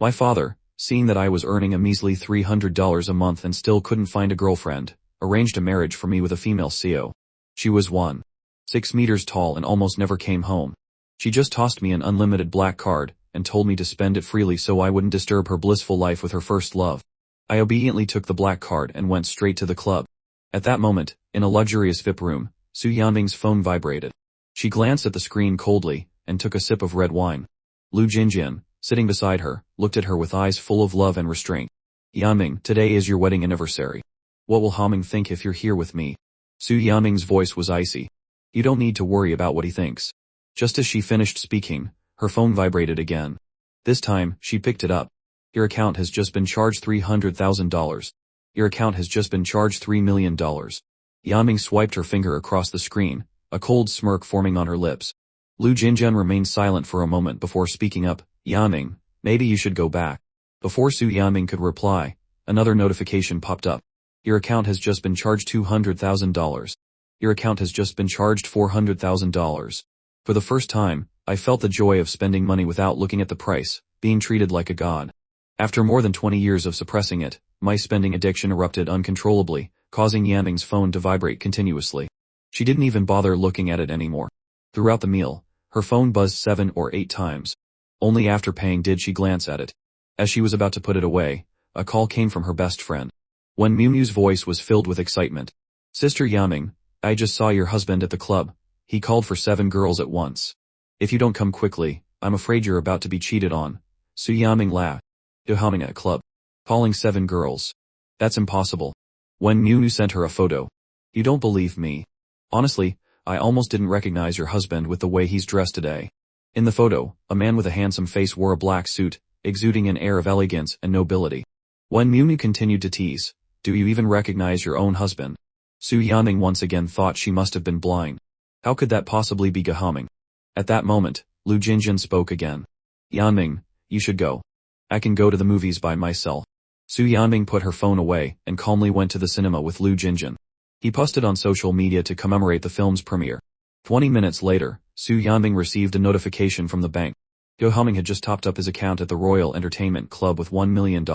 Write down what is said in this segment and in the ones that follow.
My father, seeing that I was earning a measly $300 a month and still couldn't find a girlfriend, arranged a marriage for me with a female CO. She was 1.6 meters tall and almost never came home. She just tossed me an unlimited black card and told me to spend it freely so I wouldn't disturb her blissful life with her first love. I obediently took the black card and went straight to the club. At that moment, in a luxurious VIP room, Su Yanming's phone vibrated. She glanced at the screen coldly and took a sip of red wine. Lu Jinjin, sitting beside her, looked at her with eyes full of love and restraint. Yanming, today is your wedding anniversary. What will Haming think if you're here with me? Su Yanming's voice was icy. You don't need to worry about what he thinks. Just as she finished speaking, her phone vibrated again. This time, she picked it up. Your account has just been charged $300,000. Your account has just been charged $3 million. Yanming swiped her finger across the screen, a cold smirk forming on her lips. Lu Jinjun remained silent for a moment before speaking up. Yanming, maybe you should go back. Before Su Yanming could reply, another notification popped up. Your account has just been charged $200,000. Your account has just been charged $400,000. For the first time, I felt the joy of spending money without looking at the price, being treated like a god. After more than 20 years of suppressing it, my spending addiction erupted uncontrollably, causing Yanming's phone to vibrate continuously. She didn't even bother looking at it anymore. Throughout the meal, her phone buzzed 7 or 8 times. Only after paying did she glance at it. As she was about to put it away, a call came from her best friend. When Miu Miu's voice was filled with excitement. Sister Yanming, I just saw your husband at the club. He called for 7 girls at once. If you don't come quickly, I'm afraid you're about to be cheated on. Su Yanming laughed. Yahello at club. Calling 7 girls. That's impossible. When Miu Miu sent her a photo. You don't believe me. Honestly, I almost didn't recognize your husband with the way he's dressed today. In the photo, a man with a handsome face wore a black suit, exuding an air of elegance and nobility. When Miu Miu continued to tease, do you even recognize your own husband? Su Yanming once again thought she must have been blind. How could that possibly be Yahello? At that moment, Lu Jinjin spoke again. Yanming, you should go. I can go to the movies by myself. Su Yanming put her phone away and calmly went to the cinema with Lu Jinjin. He posted on social media to commemorate the film's premiere. 20 minutes later, Su Yanming received a notification from the bank. Yahello had just topped up his account at the Royal Entertainment Club with $1 million.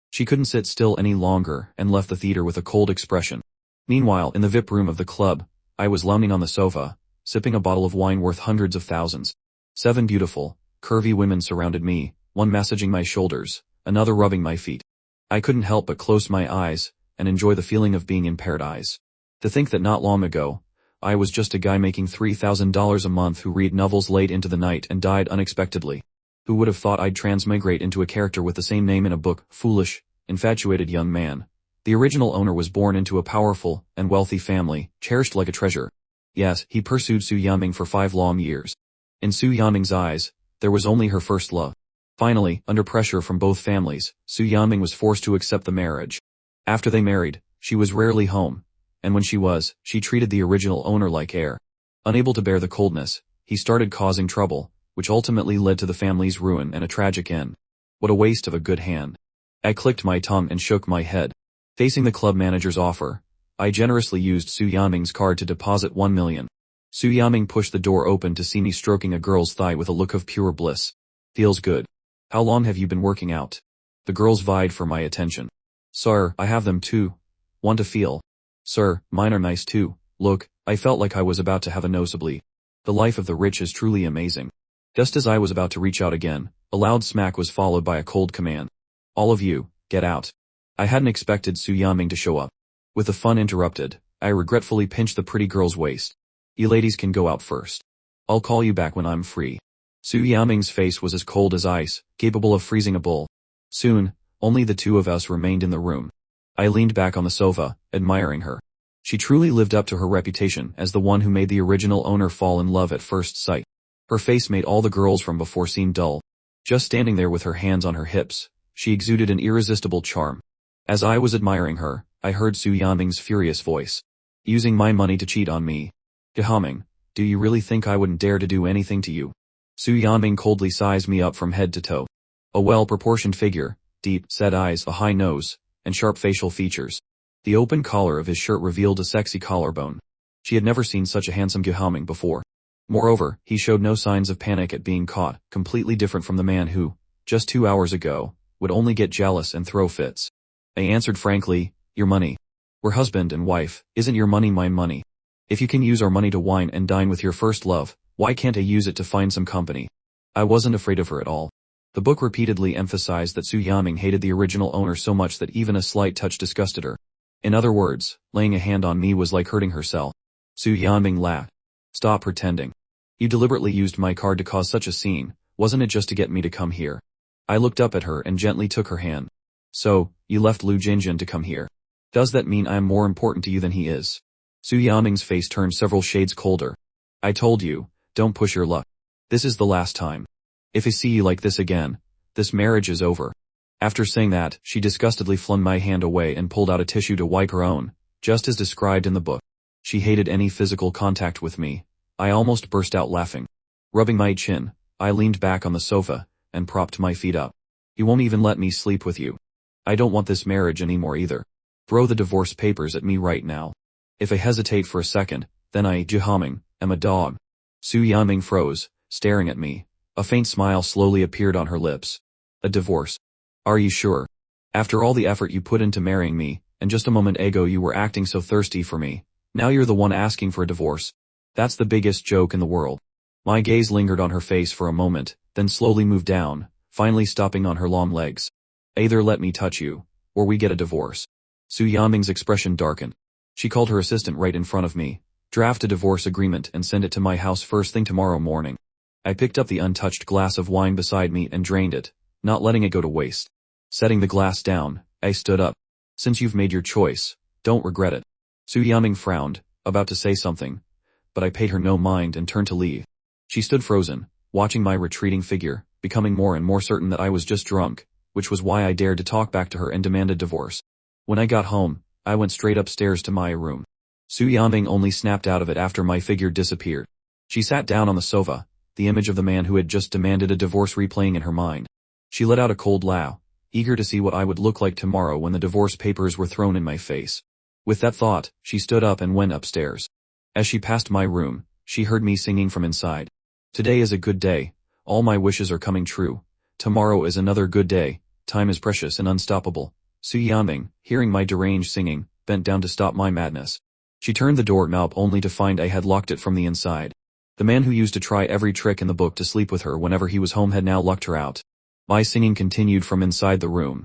She couldn't sit still any longer and left the theater with a cold expression. Meanwhile, in the VIP room of the club, I was lounging on the sofa, sipping a bottle of wine worth hundreds of thousands. 7 beautiful, curvy women surrounded me, one massaging my shoulders, another rubbing my feet. I couldn't help but close my eyes and enjoy the feeling of being in paradise. To think that not long ago, I was just a guy making $3,000 a month who read novels late into the night and died unexpectedly. Who would have thought I'd transmigrate into a character with the same name in a book? Foolish, infatuated young man. The original owner was born into a powerful and wealthy family, cherished like a treasure. Yes, he pursued Su Yanming for 5 long years. In Su Yanming's eyes, there was only her first love. Finally, under pressure from both families, Su Yanming was forced to accept the marriage. After they married, she was rarely home, and when she was, she treated the original owner like air. Unable to bear the coldness, he started causing trouble, which ultimately led to the family's ruin and a tragic end. What a waste of a good hand. I clicked my tongue and shook my head. Facing the club manager's offer, I generously used Su Yanming's card to deposit $1 million. Su Yanming pushed the door open to see me stroking a girl's thigh with a look of pure bliss. Feels good. How long have you been working out? The girls vied for my attention. Sir, I have them too. Want to feel? Sir, mine are nice too. Look, I felt like I was about to have a nosebleed. The life of the rich is truly amazing. Just as I was about to reach out again, a loud smack was followed by a cold command. All of you, get out. I hadn't expected Su Yanming to show up. With the fun interrupted, I regretfully pinched the pretty girl's waist. You ladies can go out first. I'll call you back when I'm free. Su Yanming's face was as cold as ice, capable of freezing a bull. Soon, only the two of us remained in the room. I leaned back on the sofa, admiring her. She truly lived up to her reputation as the one who made the original owner fall in love at first sight. Her face made all the girls from before seem dull. Just standing there with her hands on her hips, she exuded an irresistible charm. As I was admiring her, I heard Su Yanming's furious voice. Using my money to cheat on me. Yahello, do you really think I wouldn't dare to do anything to you? Su Yanming coldly sized me up from head to toe. A well-proportioned figure, deep set eyes, a high nose, and sharp facial features. The open collar of his shirt revealed a sexy collarbone. She had never seen such a handsome Yahello before. Moreover, he showed no signs of panic at being caught, completely different from the man who, just 2 hours ago, would only get jealous and throw fits. I answered frankly, your money. We're husband and wife, isn't your money my money? If you can use our money to wine and dine with your first love, why can't I use it to find some company? I wasn't afraid of her at all. The book repeatedly emphasized that Su Yaming hated the original owner so much that even a slight touch disgusted her. In other words, laying a hand on me was like hurting herself. Su Yaming laughed. Stop pretending. You deliberately used my card to cause such a scene, wasn't it just to get me to come here? I looked up at her and gently took her hand. So, you left Lu Jinjin to come here. Does that mean I am more important to you than he is? Su Yaming's face turned several shades colder. I told you, don't push your luck. This is the last time. If I see you like this again, this marriage is over. After saying that, she disgustedly flung my hand away and pulled out a tissue to wipe her own, just as described in the book. She hated any physical contact with me. I almost burst out laughing. Rubbing my chin, I leaned back on the sofa and propped my feet up. You won't even let me sleep with you. I don't want this marriage anymore either. Throw the divorce papers at me right now. If I hesitate for a second, then I, Jihaming, am a dog. Su Yaming froze, staring at me. A faint smile slowly appeared on her lips. A divorce. Are you sure? After all the effort you put into marrying me, and just a moment ago you were acting so thirsty for me, now you're the one asking for a divorce. That's the biggest joke in the world. My gaze lingered on her face for a moment, then slowly moved down, finally stopping on her long legs. Either let me touch you, or we get a divorce. Su Yaming's expression darkened. She called her assistant right in front of me. Draft a divorce agreement and send it to my house first thing tomorrow morning. I picked up the untouched glass of wine beside me and drained it, not letting it go to waste. Setting the glass down, I stood up. Since you've made your choice, don't regret it. Su Yaming frowned, about to say something, but I paid her no mind and turned to leave. She stood frozen, watching my retreating figure, becoming more and more certain that I was just drunk, which was why I dared to talk back to her and demanded divorce. When I got home, I went straight upstairs to my room. Su Yaming only snapped out of it after my figure disappeared. She sat down on the sofa, the image of the man who had just demanded a divorce replaying in her mind. She let out a cold laugh, eager to see what I would look like tomorrow when the divorce papers were thrown in my face. With that thought, she stood up and went upstairs. As she passed my room, she heard me singing from inside. Today is a good day, all my wishes are coming true. Tomorrow is another good day, time is precious and unstoppable. Su Yaming, hearing my deranged singing, bent down to stop my madness. She turned the doorknob only to find I had locked it from the inside. The man who used to try every trick in the book to sleep with her whenever he was home had now locked her out. My singing continued from inside the room.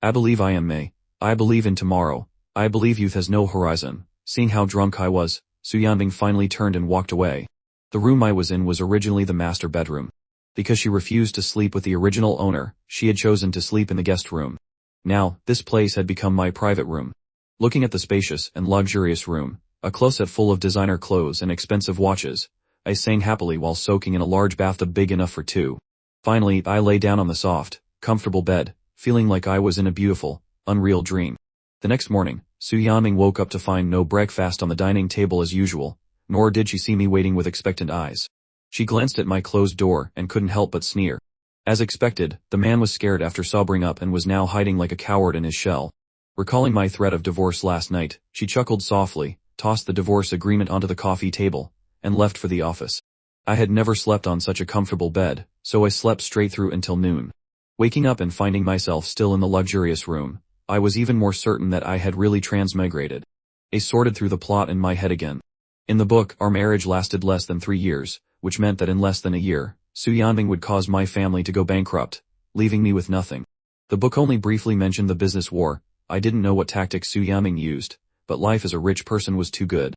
I believe I am May. I believe in tomorrow. I believe youth has no horizon. Seeing how drunk I was, Su Yaming finally turned and walked away. The room I was in was originally the master bedroom. Because she refused to sleep with the original owner, she had chosen to sleep in the guest room. Now, this place had become my private room. Looking at the spacious and luxurious room, a closet full of designer clothes and expensive watches, I sang happily while soaking in a large bathtub big enough for two. Finally, I lay down on the soft, comfortable bed, feeling like I was in a beautiful, unreal dream. The next morning, Su Yaming woke up to find no breakfast on the dining table as usual, nor did she see me waiting with expectant eyes. She glanced at my closed door and couldn't help but sneer. As expected, the man was scared after sobering up and was now hiding like a coward in his shell. Recalling my threat of divorce last night, she chuckled softly, tossed the divorce agreement onto the coffee table, and left for the office. I had never slept on such a comfortable bed, so I slept straight through until noon. Waking up and finding myself still in the luxurious room, I was even more certain that I had really transmigrated. I sorted through the plot in my head again. In the book, our marriage lasted less than 3 years, which meant that in less than a year, Su Yaming would cause my family to go bankrupt, leaving me with nothing. The book only briefly mentioned the business war. I didn't know what tactics Su Yaming used, but life as a rich person was too good.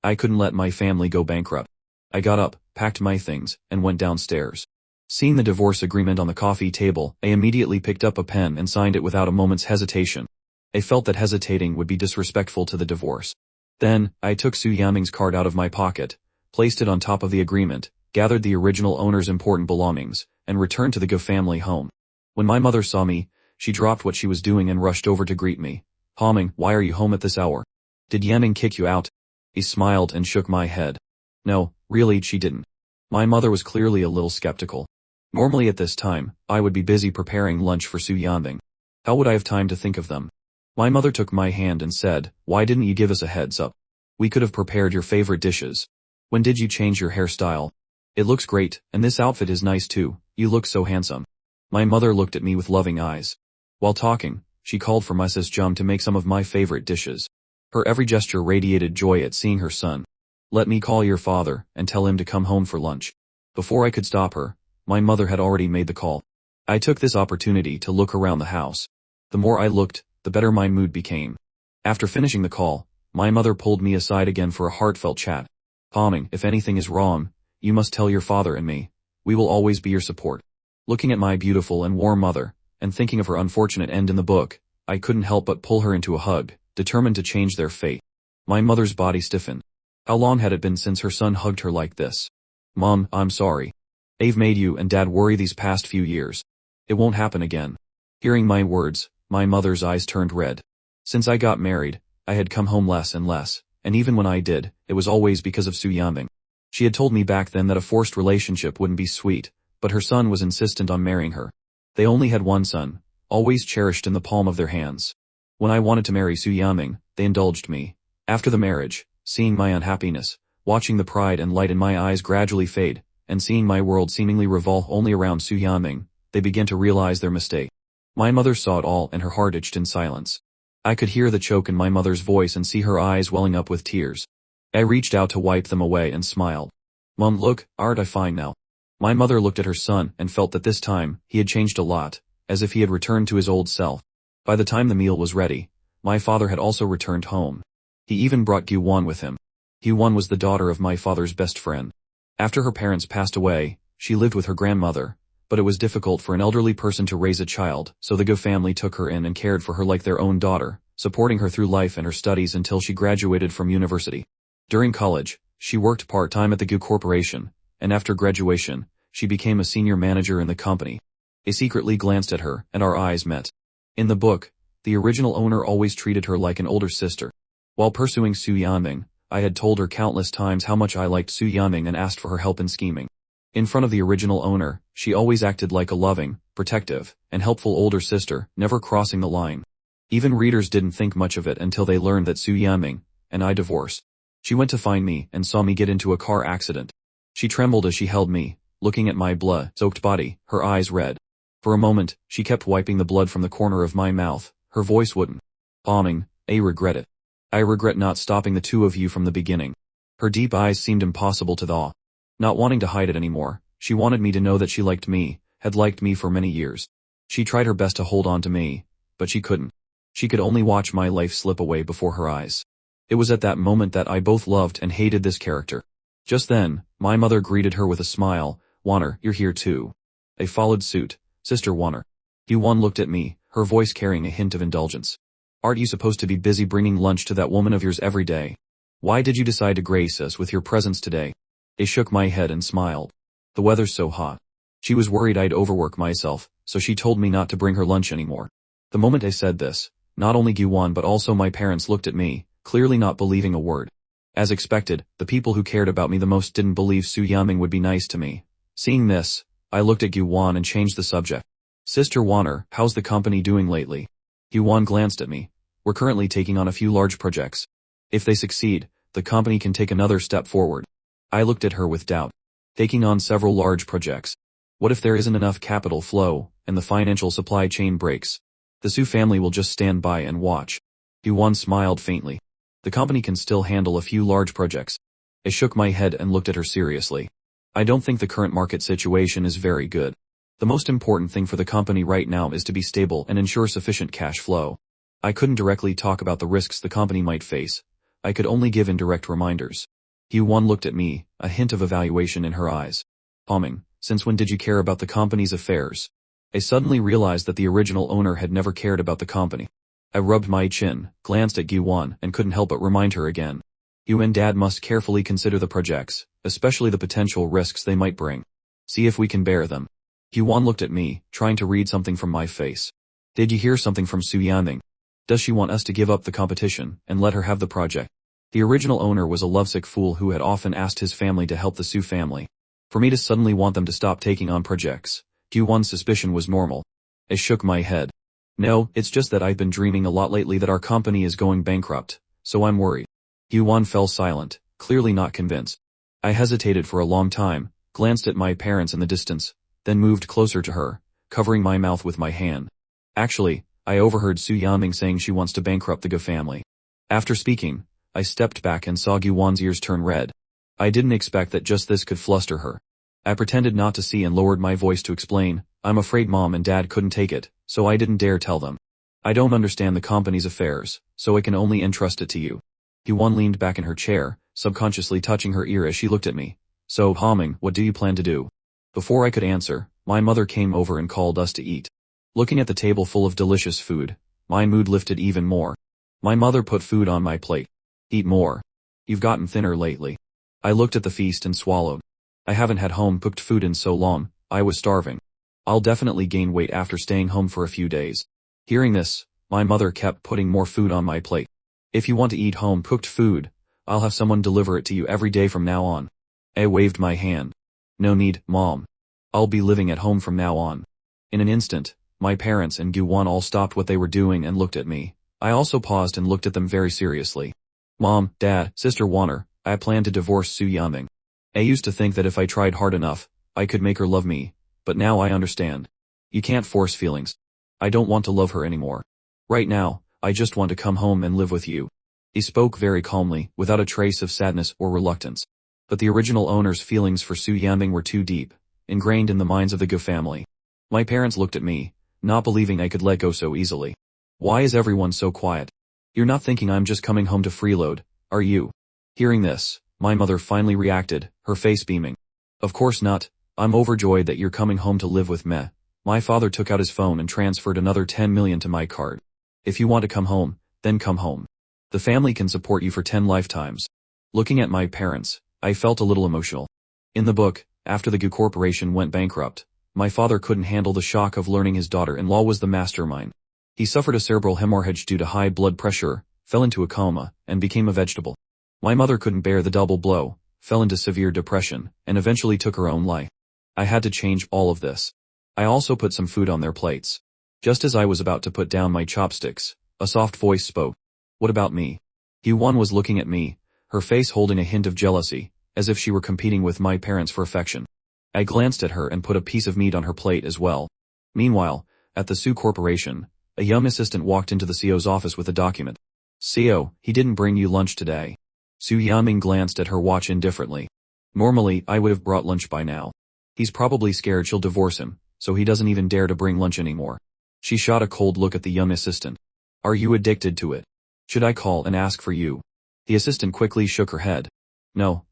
I couldn't let my family go bankrupt. I got up, packed my things, and went downstairs. Seeing the divorce agreement on the coffee table, I immediately picked up a pen and signed it without a moment's hesitation. I felt that hesitating would be disrespectful to the divorce. Then, I took Su Yaming's card out of my pocket, placed it on top of the agreement, gathered the original owner's important belongings, and returned to the Go family home. When my mother saw me, she dropped what she was doing and rushed over to greet me. "Haming, why are you home at this hour? Did Yaming kick you out?" He smiled and shook my head. No, really she didn't. My mother was clearly a little skeptical. Normally at this time, I would be busy preparing lunch for Su Yaming. How would I have time to think of them? My mother took my hand and said, "Why didn't you give us a heads up? We could have prepared your favorite dishes. When did you change your hairstyle? It looks great, and this outfit is nice too, you look so handsome." My mother looked at me with loving eyes. While talking, she called for Mrs. Jum to make some of my favorite dishes. Her every gesture radiated joy at seeing her son. "Let me call your father and tell him to come home for lunch." Before I could stop her, my mother had already made the call. I took this opportunity to look around the house. The more I looked, the better my mood became. After finishing the call, my mother pulled me aside again for a heartfelt chat. "Calming, if anything is wrong, you must tell your father and me. We will always be your support." Looking at my beautiful and warm mother, and thinking of her unfortunate end in the book, I couldn't help but pull her into a hug, determined to change their fate. My mother's body stiffened. How long had it been since her son hugged her like this? "Mom, I'm sorry. I've made you and Dad worry these past few years. It won't happen again." Hearing my words, my mother's eyes turned red. Since I got married, I had come home less and less, and even when I did, it was always because of Su Yaming. She had told me back then that a forced relationship wouldn't be sweet, but her son was insistent on marrying her. They only had one son, always cherished in the palm of their hands. When I wanted to marry Su Yaming, they indulged me. After the marriage, seeing my unhappiness, watching the pride and light in my eyes gradually fade, and seeing my world seemingly revolve only around Su Yaming, they began to realize their mistake. My mother saw it all and her heart itched in silence. I could hear the choke in my mother's voice and see her eyes welling up with tears. I reached out to wipe them away and smiled. "Mom, look, aren't I fine now?" My mother looked at her son and felt that this time, he had changed a lot, as if he had returned to his old self. By the time the meal was ready, my father had also returned home. He even brought Gu-won with him. Gu-won was the daughter of my father's best friend. After her parents passed away, she lived with her grandmother, but it was difficult for an elderly person to raise a child, so the Gu family took her in and cared for her like their own daughter, supporting her through life and her studies until she graduated from university. During college, she worked part-time at the Gu Corporation, and after graduation, she became a senior manager in the company. I secretly glanced at her, and our eyes met. In the book, the original owner always treated her like an older sister. While pursuing Su Yaming, I had told her countless times how much I liked Su Yaming and asked for her help in scheming. In front of the original owner, she always acted like a loving, protective, and helpful older sister, never crossing the line. Even readers didn't think much of it until they learned that Su Yaming and I divorced. She went to find me and saw me get into a car accident. She trembled as she held me, looking at my blood-soaked body, her eyes red. For a moment, she kept wiping the blood from the corner of my mouth, her voice wooden. "Bombing, I regret it. I regret not stopping the two of you from the beginning." Her deep eyes seemed impossible to thaw. Not wanting to hide it anymore, she wanted me to know that she liked me, had liked me for many years. She tried her best to hold on to me, but she couldn't. She could only watch my life slip away before her eyes. It was at that moment that I both loved and hated this character. Just then, my mother greeted her with a smile. "Warner, you're here too." I followed suit. "Sister Warner." Gu-won looked at me, her voice carrying a hint of indulgence. "Aren't you supposed to be busy bringing lunch to that woman of yours every day? Why did you decide to grace us with your presence today?" I shook my head and smiled. "The weather's so hot." She was worried I'd overwork myself, so she told me not to bring her lunch anymore. The moment I said this, not only Gu-won but also my parents looked at me, clearly not believing a word. As expected, the people who cared about me the most didn't believe Su Yaming would be nice to me. Seeing this, I looked at Gu-won and changed the subject. "Sister Warner, how's the company doing lately?" Gu-won glanced at me. "We're currently taking on a few large projects. If they succeed, the company can take another step forward." I looked at her with doubt. Taking on several large projects. What if there isn't enough capital flow, and the financial supply chain breaks? The Su family will just stand by and watch. Gu-won smiled faintly. "The company can still handle a few large projects." I shook my head and looked at her seriously. "I don't think the current market situation is very good. The most important thing for the company right now is to be stable and ensure sufficient cash flow." I couldn't directly talk about the risks the company might face. I could only give indirect reminders. Gu-won looked at me, a hint of evaluation in her eyes. "Humming, since when did you care about the company's affairs?" I suddenly realized that the original owner had never cared about the company. I rubbed my chin, glanced at Gu-won, and couldn't help but remind her again. "You and Dad must carefully consider the projects, especially the potential risks they might bring. See if we can bear them." Gu-won looked at me, trying to read something from my face. "Did you hear something from Su Yaming? Does she want us to give up the competition and let her have the project?" The original owner was a lovesick fool who had often asked his family to help the Su family. For me to suddenly want them to stop taking on projects, Gu-won's suspicion was normal. I shook my head. "No, it's just that I've been dreaming a lot lately that our company is going bankrupt, so I'm worried." Gu-won fell silent, clearly not convinced. I hesitated for a long time, glanced at my parents in the distance, then moved closer to her, covering my mouth with my hand. Actually, I overheard Su Yanming saying she wants to bankrupt the Ge family. After speaking, I stepped back and saw Guwan's ears turn red. I didn't expect that just this could fluster her. I pretended not to see and lowered my voice to explain, I'm afraid Mom and Dad couldn't take it, so I didn't dare tell them. I don't understand the company's affairs, so I can only entrust it to you. Guwan leaned back in her chair, subconsciously touching her ear as she looked at me. So, Haming, what do you plan to do? Before I could answer, my mother came over and called us to eat. Looking at the table full of delicious food, my mood lifted even more. My mother put food on my plate. Eat more. You've gotten thinner lately. I looked at the feast and swallowed. I haven't had home-cooked food in so long, I was starving. I'll definitely gain weight after staying home for a few days. Hearing this, my mother kept putting more food on my plate. If you want to eat home-cooked food, I'll have someone deliver it to you every day from now on. I waved my hand. No need, Mom. I'll be living at home from now on. In an instant, my parents and Guwan all stopped what they were doing and looked at me. I also paused and looked at them very seriously. Mom, Dad, Sister Warner, I plan to divorce Su Yanming. I used to think that if I tried hard enough, I could make her love me, but now I understand. You can't force feelings. I don't want to love her anymore. Right now, I just want to come home and live with you. He spoke very calmly, without a trace of sadness or reluctance. But the original owner's feelings for Su Yanming were too deep, ingrained in the minds of the Ge family. My parents looked at me, not believing I could let go so easily. Why is everyone so quiet? You're not thinking I'm just coming home to freeload, are you? Hearing this, my mother finally reacted, her face beaming. Of course not, I'm overjoyed that you're coming home to live with me. My father took out his phone and transferred another 10 million to my card. If you want to come home, then come home. The family can support you for 10 lifetimes. Looking at my parents, I felt a little emotional. In the book, after the Ge Corporation went bankrupt, my father couldn't handle the shock of learning his daughter-in-law was the mastermind. He suffered a cerebral hemorrhage due to high blood pressure, fell into a coma, and became a vegetable. My mother couldn't bear the double blow, fell into severe depression, and eventually took her own life. I had to change all of this. I also put some food on their plates. Just as I was about to put down my chopsticks, a soft voice spoke. What about me? Guwan was looking at me, her face holding a hint of jealousy, as if she were competing with my parents for affection. I glanced at her and put a piece of meat on her plate as well. Meanwhile, at the Su Corporation, a young assistant walked into the CEO's office with a document. CEO, he didn't bring you lunch today. Su Yanming glanced at her watch indifferently. Normally, I would have brought lunch by now. He's probably scared she'll divorce him, so he doesn't even dare to bring lunch anymore. She shot a cold look at the young assistant. Are you addicted to it? Should I call and ask for you? The assistant quickly shook her head. No,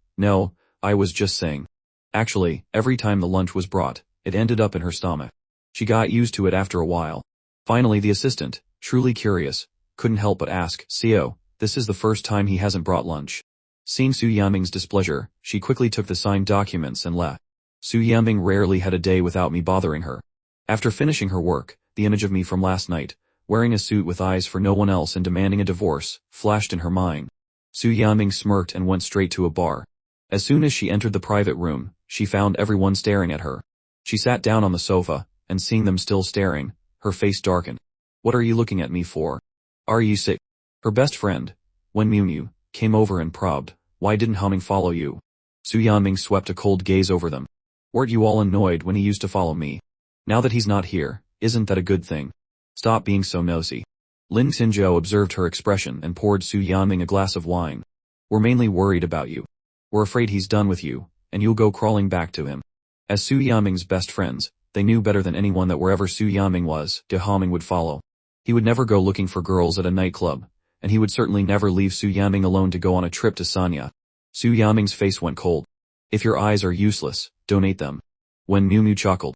I was just saying. Actually, every time the lunch was brought, it ended up in her stomach. She got used to it after a while. Finally the assistant, truly curious, couldn't help but ask, CEO, this is the first time he hasn't brought lunch. Seeing Su Yanming's displeasure, she quickly took the signed documents and left. Su Yanming rarely had a day without me bothering her. After finishing her work, the image of me from last night, wearing a suit with eyes for no one else and demanding a divorce, flashed in her mind. Su Yanming smirked and went straight to a bar. As soon as she entered the private room, she found everyone staring at her. She sat down on the sofa, and seeing them still staring, her face darkened. What are you looking at me for? Are you sick? Her best friend, when Miu came over and probed, why didn't Haming follow you? Su Yanming swept a cold gaze over them. Weren't you all annoyed when he used to follow me? Now that he's not here, isn't that a good thing? Stop being so nosy. Lin Xinzhou observed her expression and poured Su Yanming a glass of wine. We're mainly worried about you. We're afraid he's done with you, and you'll go crawling back to him. As Su Yanming's best friends, they knew better than anyone that wherever Su Yanming was, Ge Haming would follow. He would never go looking for girls at a nightclub, and he would certainly never leave Su Yanming alone to go on a trip to Sanya. Su Yanming's face went cold. If your eyes are useless, donate them. When Miu chuckled.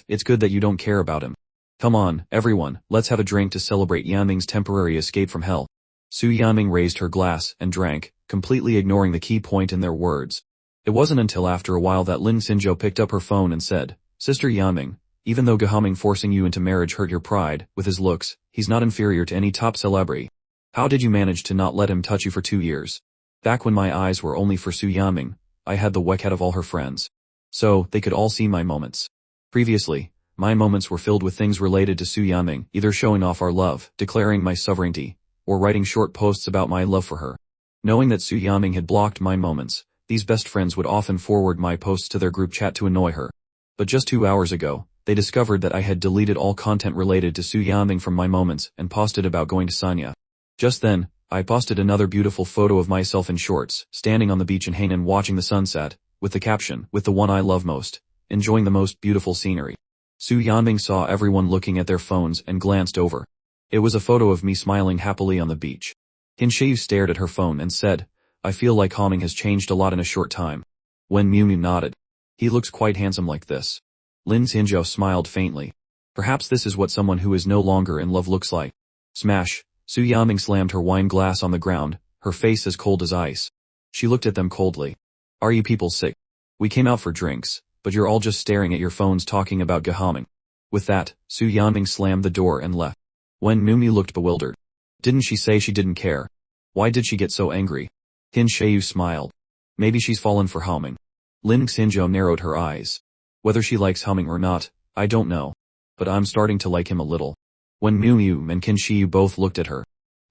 It's good that you don't care about him. Come on, everyone, let's have a drink to celebrate Yanming's temporary escape from hell. Su Yanming raised her glass and drank, completely ignoring the key point in their words. It wasn't until after a while that Lin Xinzhou picked up her phone and said, Sister Yanming, even though Ge Haming forcing you into marriage hurt your pride, with his looks, he's not inferior to any top celebrity. How did you manage to not let him touch you for 2 years? Back when my eyes were only for Su Yanming, I had the whack of all her friends. So, they could all see my moments. Previously, my moments were filled with things related to Su Yanming, either showing off our love, declaring my sovereignty, or writing short posts about my love for her. Knowing that Su Yanming had blocked my moments, these best friends would often forward my posts to their group chat to annoy her. But just 2 hours ago, they discovered that I had deleted all content related to Su Yanbing from my moments and posted about going to Sanya. Just then, I posted another beautiful photo of myself in shorts, standing on the beach in Hainan watching the sunset, with the caption, with the one I love most, enjoying the most beautiful scenery. Su Yanbing saw everyone looking at their phones and glanced over. It was a photo of me smiling happily on the beach. Hin Shayu stared at her phone and said, I feel like Haming has changed a lot in a short time. Wen Miu Miu nodded. He looks quite handsome like this. Lin Xinzhou smiled faintly. Perhaps this is what someone who is no longer in love looks like. Smash! Su Yanbing slammed her wine glass on the ground, her face as cold as ice. She looked at them coldly. Are you people sick? We came out for drinks, but you're all just staring at your phones talking about Gehaming. With that, Su Yanbing slammed the door and left. Wen Miu looked bewildered. Didn't she say she didn't care? Why did she get so angry? Hin Shayu smiled. Maybe she's fallen for Haming. Lin Xinzhou narrowed her eyes. Whether she likes Haming or not, I don't know. But I'm starting to like him a little. Wen Miu and Qin Shiyu both looked at her.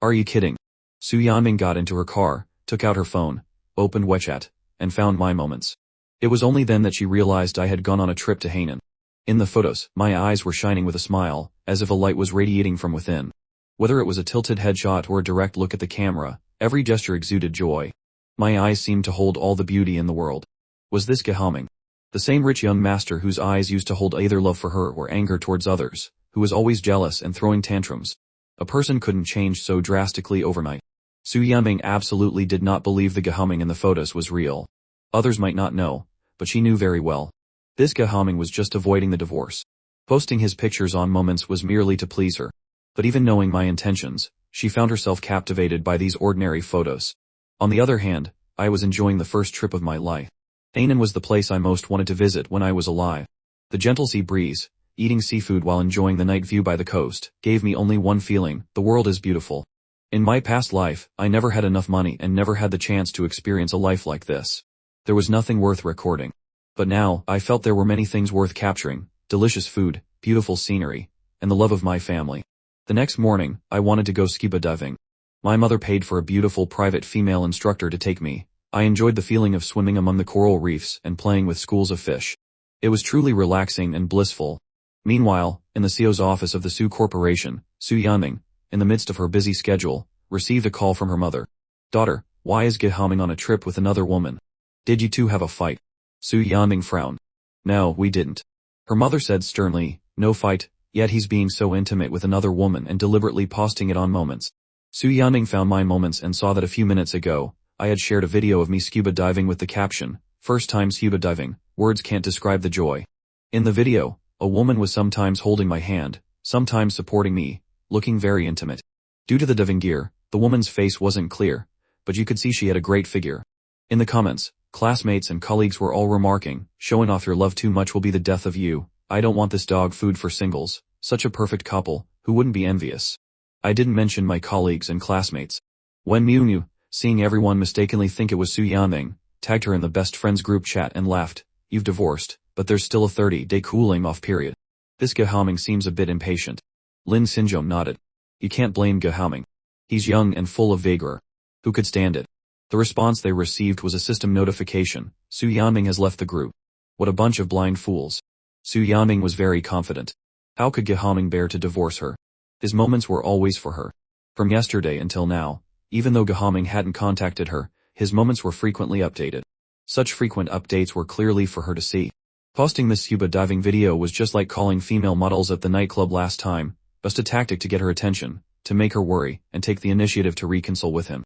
Are you kidding? Su Yanbing got into her car, took out her phone, opened WeChat, and found my moments. It was only then that she realized I had gone on a trip to Hainan. In the photos, my eyes were shining with a smile, as if a light was radiating from within. Whether it was a tilted headshot or a direct look at the camera, every gesture exuded joy. My eyes seemed to hold all the beauty in the world. Was this Gehaming? The same rich young master whose eyes used to hold either love for her or anger towards others, who was always jealous and throwing tantrums. A person couldn't change so drastically overnight. Su Yanbing absolutely did not believe the Gehaming in the photos was real. Others might not know, but she knew very well. This Gehaming was just avoiding the divorce. Posting his pictures on moments was merely to please her. But even knowing my intentions, she found herself captivated by these ordinary photos. On the other hand, I was enjoying the first trip of my life. Hainan was the place I most wanted to visit when I was alive. The gentle sea breeze, eating seafood while enjoying the night view by the coast, gave me only one feeling: the world is beautiful. In my past life, I never had enough money and never had the chance to experience a life like this. There was nothing worth recording. But now, I felt there were many things worth capturing: delicious food, beautiful scenery, and the love of my family. The next morning, I wanted to go scuba diving. My mother paid for a beautiful private female instructor to take me. I enjoyed the feeling of swimming among the coral reefs and playing with schools of fish. It was truly relaxing and blissful. Meanwhile, in the CEO's office of the Su Corporation, Su Yanbing, in the midst of her busy schedule, received a call from her mother. Daughter, why is Gehaming on a trip with another woman? Did you two have a fight? Su Yanbing frowned. No, we didn't. Her mother said sternly, no fight, yet he's being so intimate with another woman and deliberately posting it on moments. Su Yanbing found my moments and saw that a few minutes ago, I had shared a video of me scuba diving with the caption, first time scuba diving, words can't describe the joy. In the video, a woman was sometimes holding my hand, sometimes supporting me, looking very intimate. Due to the diving gear, the woman's face wasn't clear, but you could see she had a great figure. In the comments, classmates and colleagues were all remarking, showing off your love too much will be the death of you, I don't want this dog food for singles, such a perfect couple, who wouldn't be envious. I didn't mention my colleagues and classmates. Wen Miu, seeing everyone mistakenly think it was Su Yanbing, tagged her in the best friends group chat and laughed, you've divorced, but there's still a 30-day cooling off period. This Gehaming seems a bit impatient. Lin Xinzhou nodded. You can't blame Gehaming. He's young and full of vigor. Who could stand it? The response they received was a system notification, Su Yanbing has left the group. What a bunch of blind fools. Su Yanbing was very confident. How could Gehaming bear to divorce her? His moments were always for her. From yesterday until now, even though Gehaming hadn't contacted her, his moments were frequently updated. Such frequent updates were clearly for her to see. Posting this scuba diving video was just like calling female models at the nightclub last time, just a tactic to get her attention, to make her worry, and take the initiative to reconcile with him.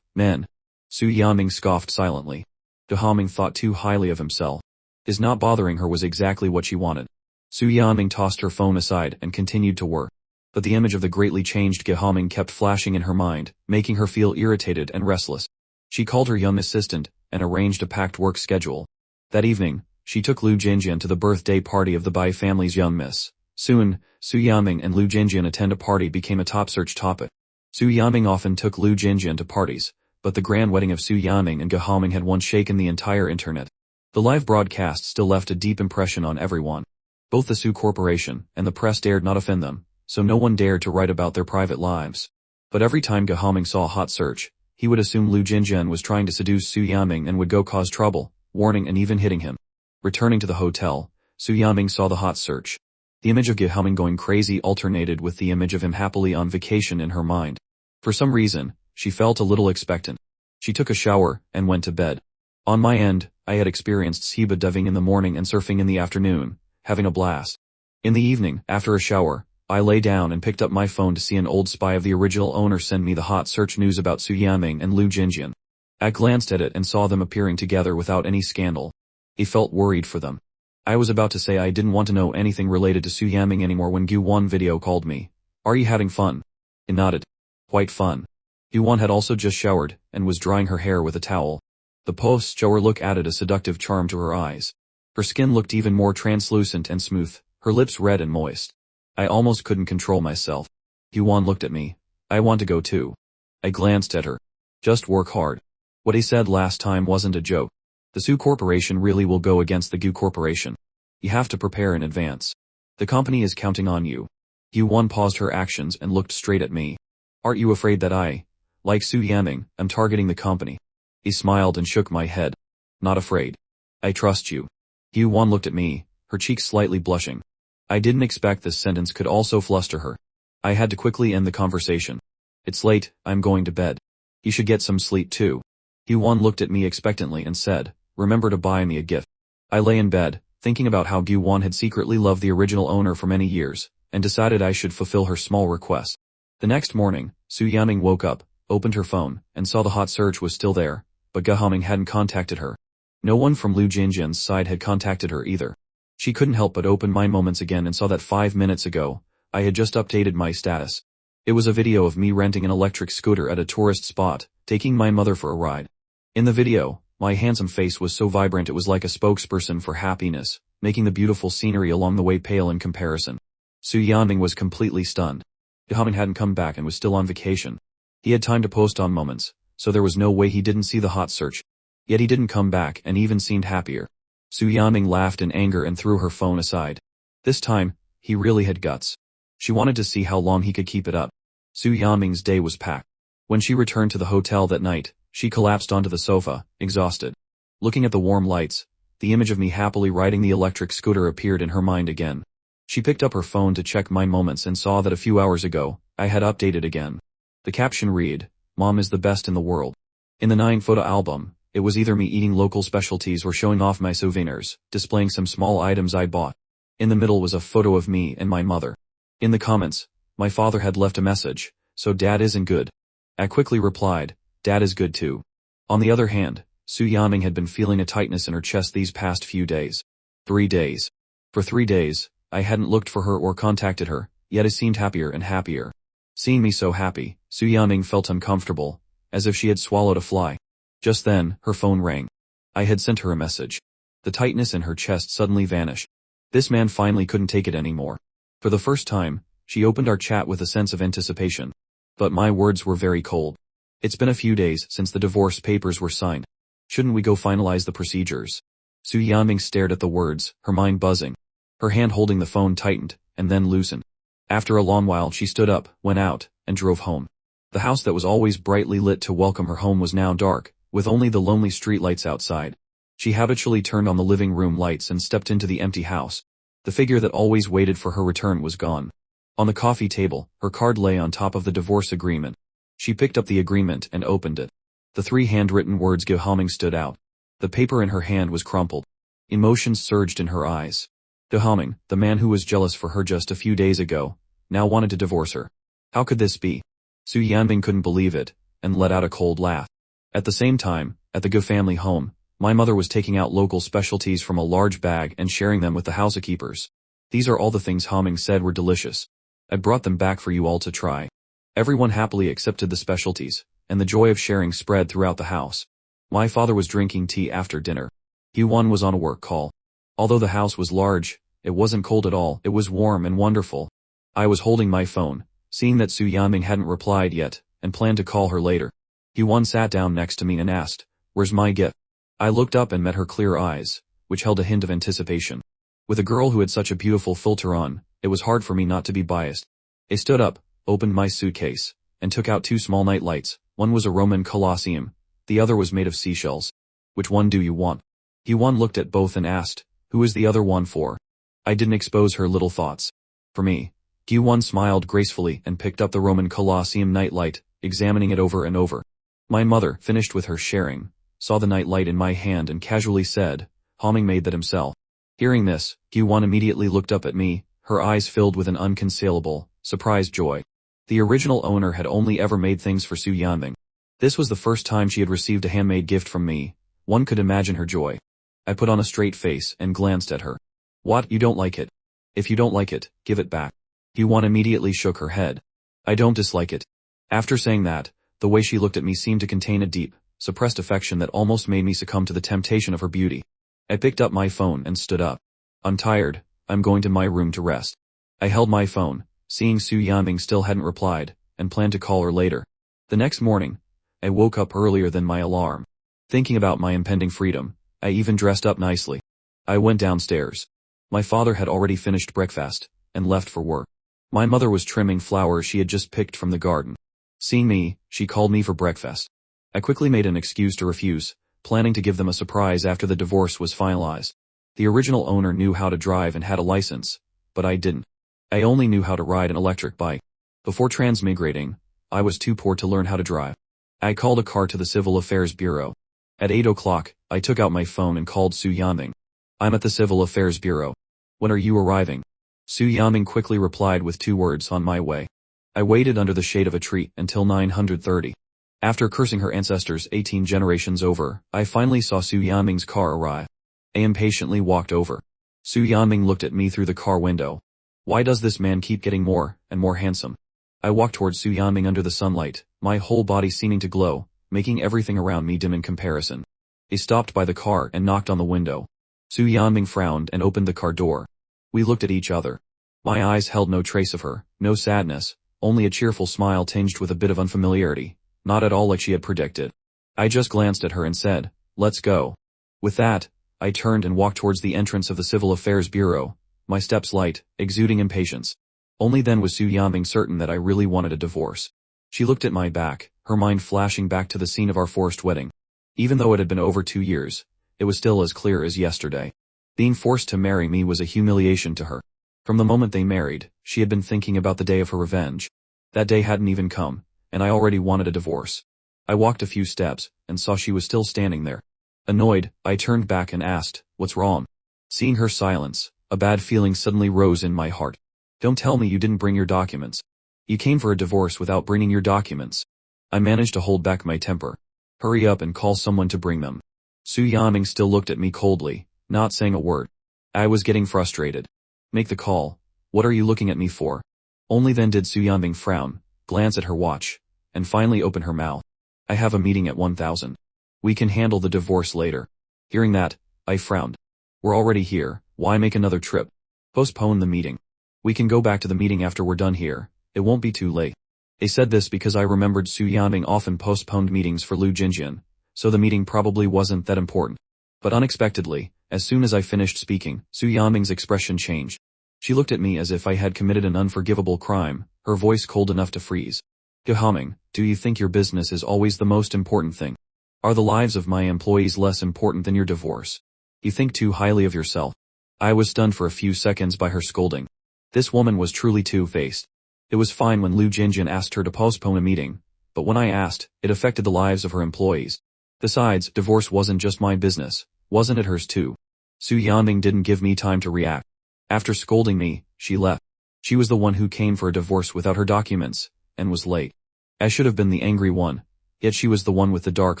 Man. Su Yanbing scoffed silently. Gehaming thought too highly of himself. His not bothering her was exactly what she wanted. Su Yanbing tossed her phone aside and continued to work. But the image of the greatly changed Gehaming kept flashing in her mind, making her feel irritated and restless. She called her young assistant, and arranged a packed work schedule. That evening, she took Lu Jinjian to the birthday party of the Bai family's young miss. Soon, Su Yanbing and Lu Jinjian attend a party became a top search topic. Su Yanbing often took Lu Jinjian to parties, but the grand wedding of Su Yanbing and Gehaming had once shaken the entire internet. The live broadcast still left a deep impression on everyone. Both the Su Corporation and the press dared not offend them, so no one dared to write about their private lives. But every time Gehaming saw a hot search, he would assume Lu Jinjian was trying to seduce Su Yanbing and would go cause trouble, warning and even hitting him. Returning to the hotel, Su Yaming saw the hot search. The image of Yahello going crazy alternated with the image of him happily on vacation in her mind. For some reason, she felt a little expectant. She took a shower and went to bed. On my end, I had experienced scuba diving in the morning and surfing in the afternoon, having a blast. In the evening, after a shower, I lay down and picked up my phone to see an old spy of the original owner send me the hot search news about Su Yaming and Lu Jinjian. I glanced at it and saw them appearing together without any scandal. I felt worried for them. I was about to say I didn't want to know anything related to Su Yaming anymore when Gu1 video called me. "Are you having fun?" I nodded. "Quite fun." Gu1 had also just showered and was drying her hair with a towel. The post-shower look added a seductive charm to her eyes. Her skin looked even more translucent and smooth, her lips red and moist. I almost couldn't control myself. Gu1 looked at me. "I want to go too." I glanced at her. "Just work hard." What he said last time wasn't a joke. The Su Corporation really will go against the Gu Corporation. You have to prepare in advance. The company is counting on you. Gu1 paused her actions and looked straight at me. "Aren't you afraid that I, like Su Yaming, am targeting the company?" He smiled and shook my head. "Not afraid. I trust you." Gu1 looked at me, her cheeks slightly blushing. I didn't expect this sentence could also fluster her. I had to quickly end the conversation. "It's late, I'm going to bed. You should get some sleep too." Gu1 looked at me expectantly and said, "Remember to buy me a gift." I lay in bed, thinking about how Gu1 had secretly loved the original owner for many years, and decided I should fulfill her small request. The next morning, Su Yaming woke up, opened her phone, and saw the hot search was still there, but Yahello hadn't contacted her. No one from Lu Jinjian's side had contacted her either. She couldn't help but open my moments again and saw that 5 minutes ago, I had just updated my status. It was a video of me renting an electric scooter at a tourist spot, taking my mother for a ride. In the video, my handsome face was so vibrant it was like a spokesperson for happiness, making the beautiful scenery along the way pale in comparison. Su Yaming was completely stunned. Yahello hadn't come back and was still on vacation. He had time to post on moments, so there was no way he didn't see the hot search. Yet he didn't come back and even seemed happier. Su Yaming laughed in anger and threw her phone aside. This time, he really had guts. She wanted to see how long he could keep it up. Su Yaming's day was packed. When she returned to the hotel that night, she collapsed onto the sofa, exhausted. Looking at the warm lights, the image of me happily riding the electric scooter appeared in her mind again. She picked up her phone to check my moments and saw that a few hours ago, I had updated again. The caption read, "Mom is the best in the world." In the 9-photo album, it was either me eating local specialties or showing off my souvenirs, displaying some small items I bought. In the middle was a photo of me and my mother. In the comments, my father had left a message, "So Dad isn't good." I quickly replied, "Dad is good too." On the other hand, Su Yaming had been feeling a tightness in her chest these past few days. 3 days. For 3 days, I hadn't looked for her or contacted her, yet it seemed happier and happier. Seeing me so happy, Su Yaming felt uncomfortable, as if she had swallowed a fly. Just then, her phone rang. I had sent her a message. The tightness in her chest suddenly vanished. This man finally couldn't take it anymore. For the first time, she opened our chat with a sense of anticipation. But my words were very cold. "It's been a few days since the divorce papers were signed. Shouldn't we go finalize the procedures?" Su Yaming stared at the words, her mind buzzing. Her hand holding the phone tightened, and then loosened. After a long while she stood up, went out, and drove home. The house that was always brightly lit to welcome her home was now dark, with only the lonely streetlights outside. She habitually turned on the living room lights and stepped into the empty house. The figure that always waited for her return was gone. On the coffee table, her card lay on top of the divorce agreement. She picked up the agreement and opened it. The 3 handwritten words Yahello stood out. The paper in her hand was crumpled. Emotions surged in her eyes. Yahello, the man who was jealous for her just a few days ago, now wanted to divorce her. How could this be? Su Yaming couldn't believe it, and let out a cold laugh. At the same time, at the Gu family home, my mother was taking out local specialties from a large bag and sharing them with the housekeepers. "These are all the things Yahello said were delicious. I brought them back for you all to try." Everyone happily accepted the specialties, and the joy of sharing spread throughout the house. My father was drinking tea after dinner. Gu1 was on a work call. Although the house was large, it wasn't cold at all, it was warm and wonderful. I was holding my phone, seeing that Su Yaming hadn't replied yet, and planned to call her later. Gu1 sat down next to me and asked, "Where's my gift?" I looked up and met her clear eyes, which held a hint of anticipation. With a girl who had such a beautiful filter on, it was hard for me not to be biased. I stood up, opened my suitcase, and took out 2 small night lights. One was a Roman Colosseum, the other was made of seashells. "Which one do you want?" Gu1 looked at both and asked, "Who is the other one for?" I didn't expose her little thoughts. For me, Q1 smiled gracefully and picked up the Roman Colosseum nightlight, examining it over and over. My mother, finished with her sharing, saw the nightlight in my hand and casually said, "Homing made that himself." Hearing this, Q1 immediately looked up at me, her eyes filled with an unconcealable, surprised joy. The original owner had only ever made things for Su Yanbing. This was the first time she had received a handmade gift from me. One could imagine her joy. I put on a straight face and glanced at her. "What, you don't like it? If you don't like it, give it back." Q1 immediately shook her head. "I don't dislike it." After saying that, the way she looked at me seemed to contain a deep, suppressed affection that almost made me succumb to the temptation of her beauty. I picked up my phone and stood up. "I'm tired, I'm going to my room to rest." I held my phone, seeing Su Yanbing still hadn't replied, and planned to call her later. The next morning, I woke up earlier than my alarm. Thinking about my impending freedom, I even dressed up nicely. I went downstairs. My father had already finished breakfast, and left for work. My mother was trimming flowers she had just picked from the garden. Seeing me, she called me for breakfast. I quickly made an excuse to refuse, planning to give them a surprise after the divorce was finalized. The original owner knew how to drive and had a license, but I didn't. I only knew how to ride an electric bike. Before transmigrating, I was too poor to learn how to drive. I called a car to the Civil Affairs Bureau. At 8 o'clock, I took out my phone and called Su Yanbing. "I'm at the Civil Affairs Bureau. When are you arriving?" Su Yanbing quickly replied with 2 words, "On my way." I waited under the shade of a tree until 9:30. After cursing her ancestors 18 generations over, I finally saw Su Yanbing's car arrive. I impatiently walked over. Su Yanbing looked at me through the car window. "Why does this man keep getting more and more handsome?" I walked towards Su Yanbing under the sunlight, my whole body seeming to glow, making everything around me dim in comparison. He stopped by the car and knocked on the window. Su Yanbing frowned and opened the car door. We looked at each other. My eyes held no trace of her, no sadness, only a cheerful smile tinged with a bit of unfamiliarity, not at all like she had predicted. I just glanced at her and said, "Let's go." With that, I turned and walked towards the entrance of the Civil Affairs Bureau, my steps light, exuding impatience. Only then was Su Yanbing certain that I really wanted a divorce. She looked at my back, her mind flashing back to the scene of our forced wedding. Even though it had been over 2 years, it was still as clear as yesterday. Being forced to marry me was a humiliation to her. From the moment they married, she had been thinking about the day of her revenge. That day hadn't even come, and I already wanted a divorce. I walked a few steps, and saw she was still standing there. Annoyed, I turned back and asked, "What's wrong?" Seeing her silence, a bad feeling suddenly rose in my heart. "Don't tell me you didn't bring your documents. You came for a divorce without bringing your documents." I managed to hold back my temper. "Hurry up and call someone to bring them." Su Yanbing still looked at me coldly, not saying a word. I was getting frustrated. "Make the call. What are you looking at me for?" Only then did Su Yanbing frown, glance at her watch, and finally open her mouth. "I have a meeting at 1000. We can handle the divorce later." Hearing that, I frowned. "We're already here, why make another trip? Postpone the meeting. We can go back to the meeting after we're done here, it won't be too late." I said this because I remembered Su Yanbing often postponed meetings for Lu Jinjian, so the meeting probably wasn't that important. But unexpectedly, as soon as I finished speaking, Su Yanbing's expression changed. She looked at me as if I had committed an unforgivable crime, her voice cold enough to freeze. "Yahello, do you think your business is always the most important thing? Are the lives of my employees less important than your divorce? You think too highly of yourself." I was stunned for a few seconds by her scolding. This woman was truly two-faced. It was fine when Lu Jinjian asked her to postpone a meeting, but when I asked, it affected the lives of her employees. Besides, divorce wasn't just my business, wasn't it hers too? Su Yanbing didn't give me time to react. After scolding me, she left. She was the one who came for a divorce without her documents, and was late. I should have been the angry one, yet she was the one with the dark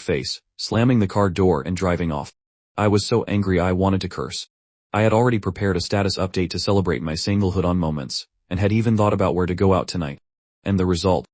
face, slamming the car door and driving off. I was so angry I wanted to curse. I had already prepared a status update to celebrate my singlehood on Moments, and had even thought about where to go out tonight. And the result?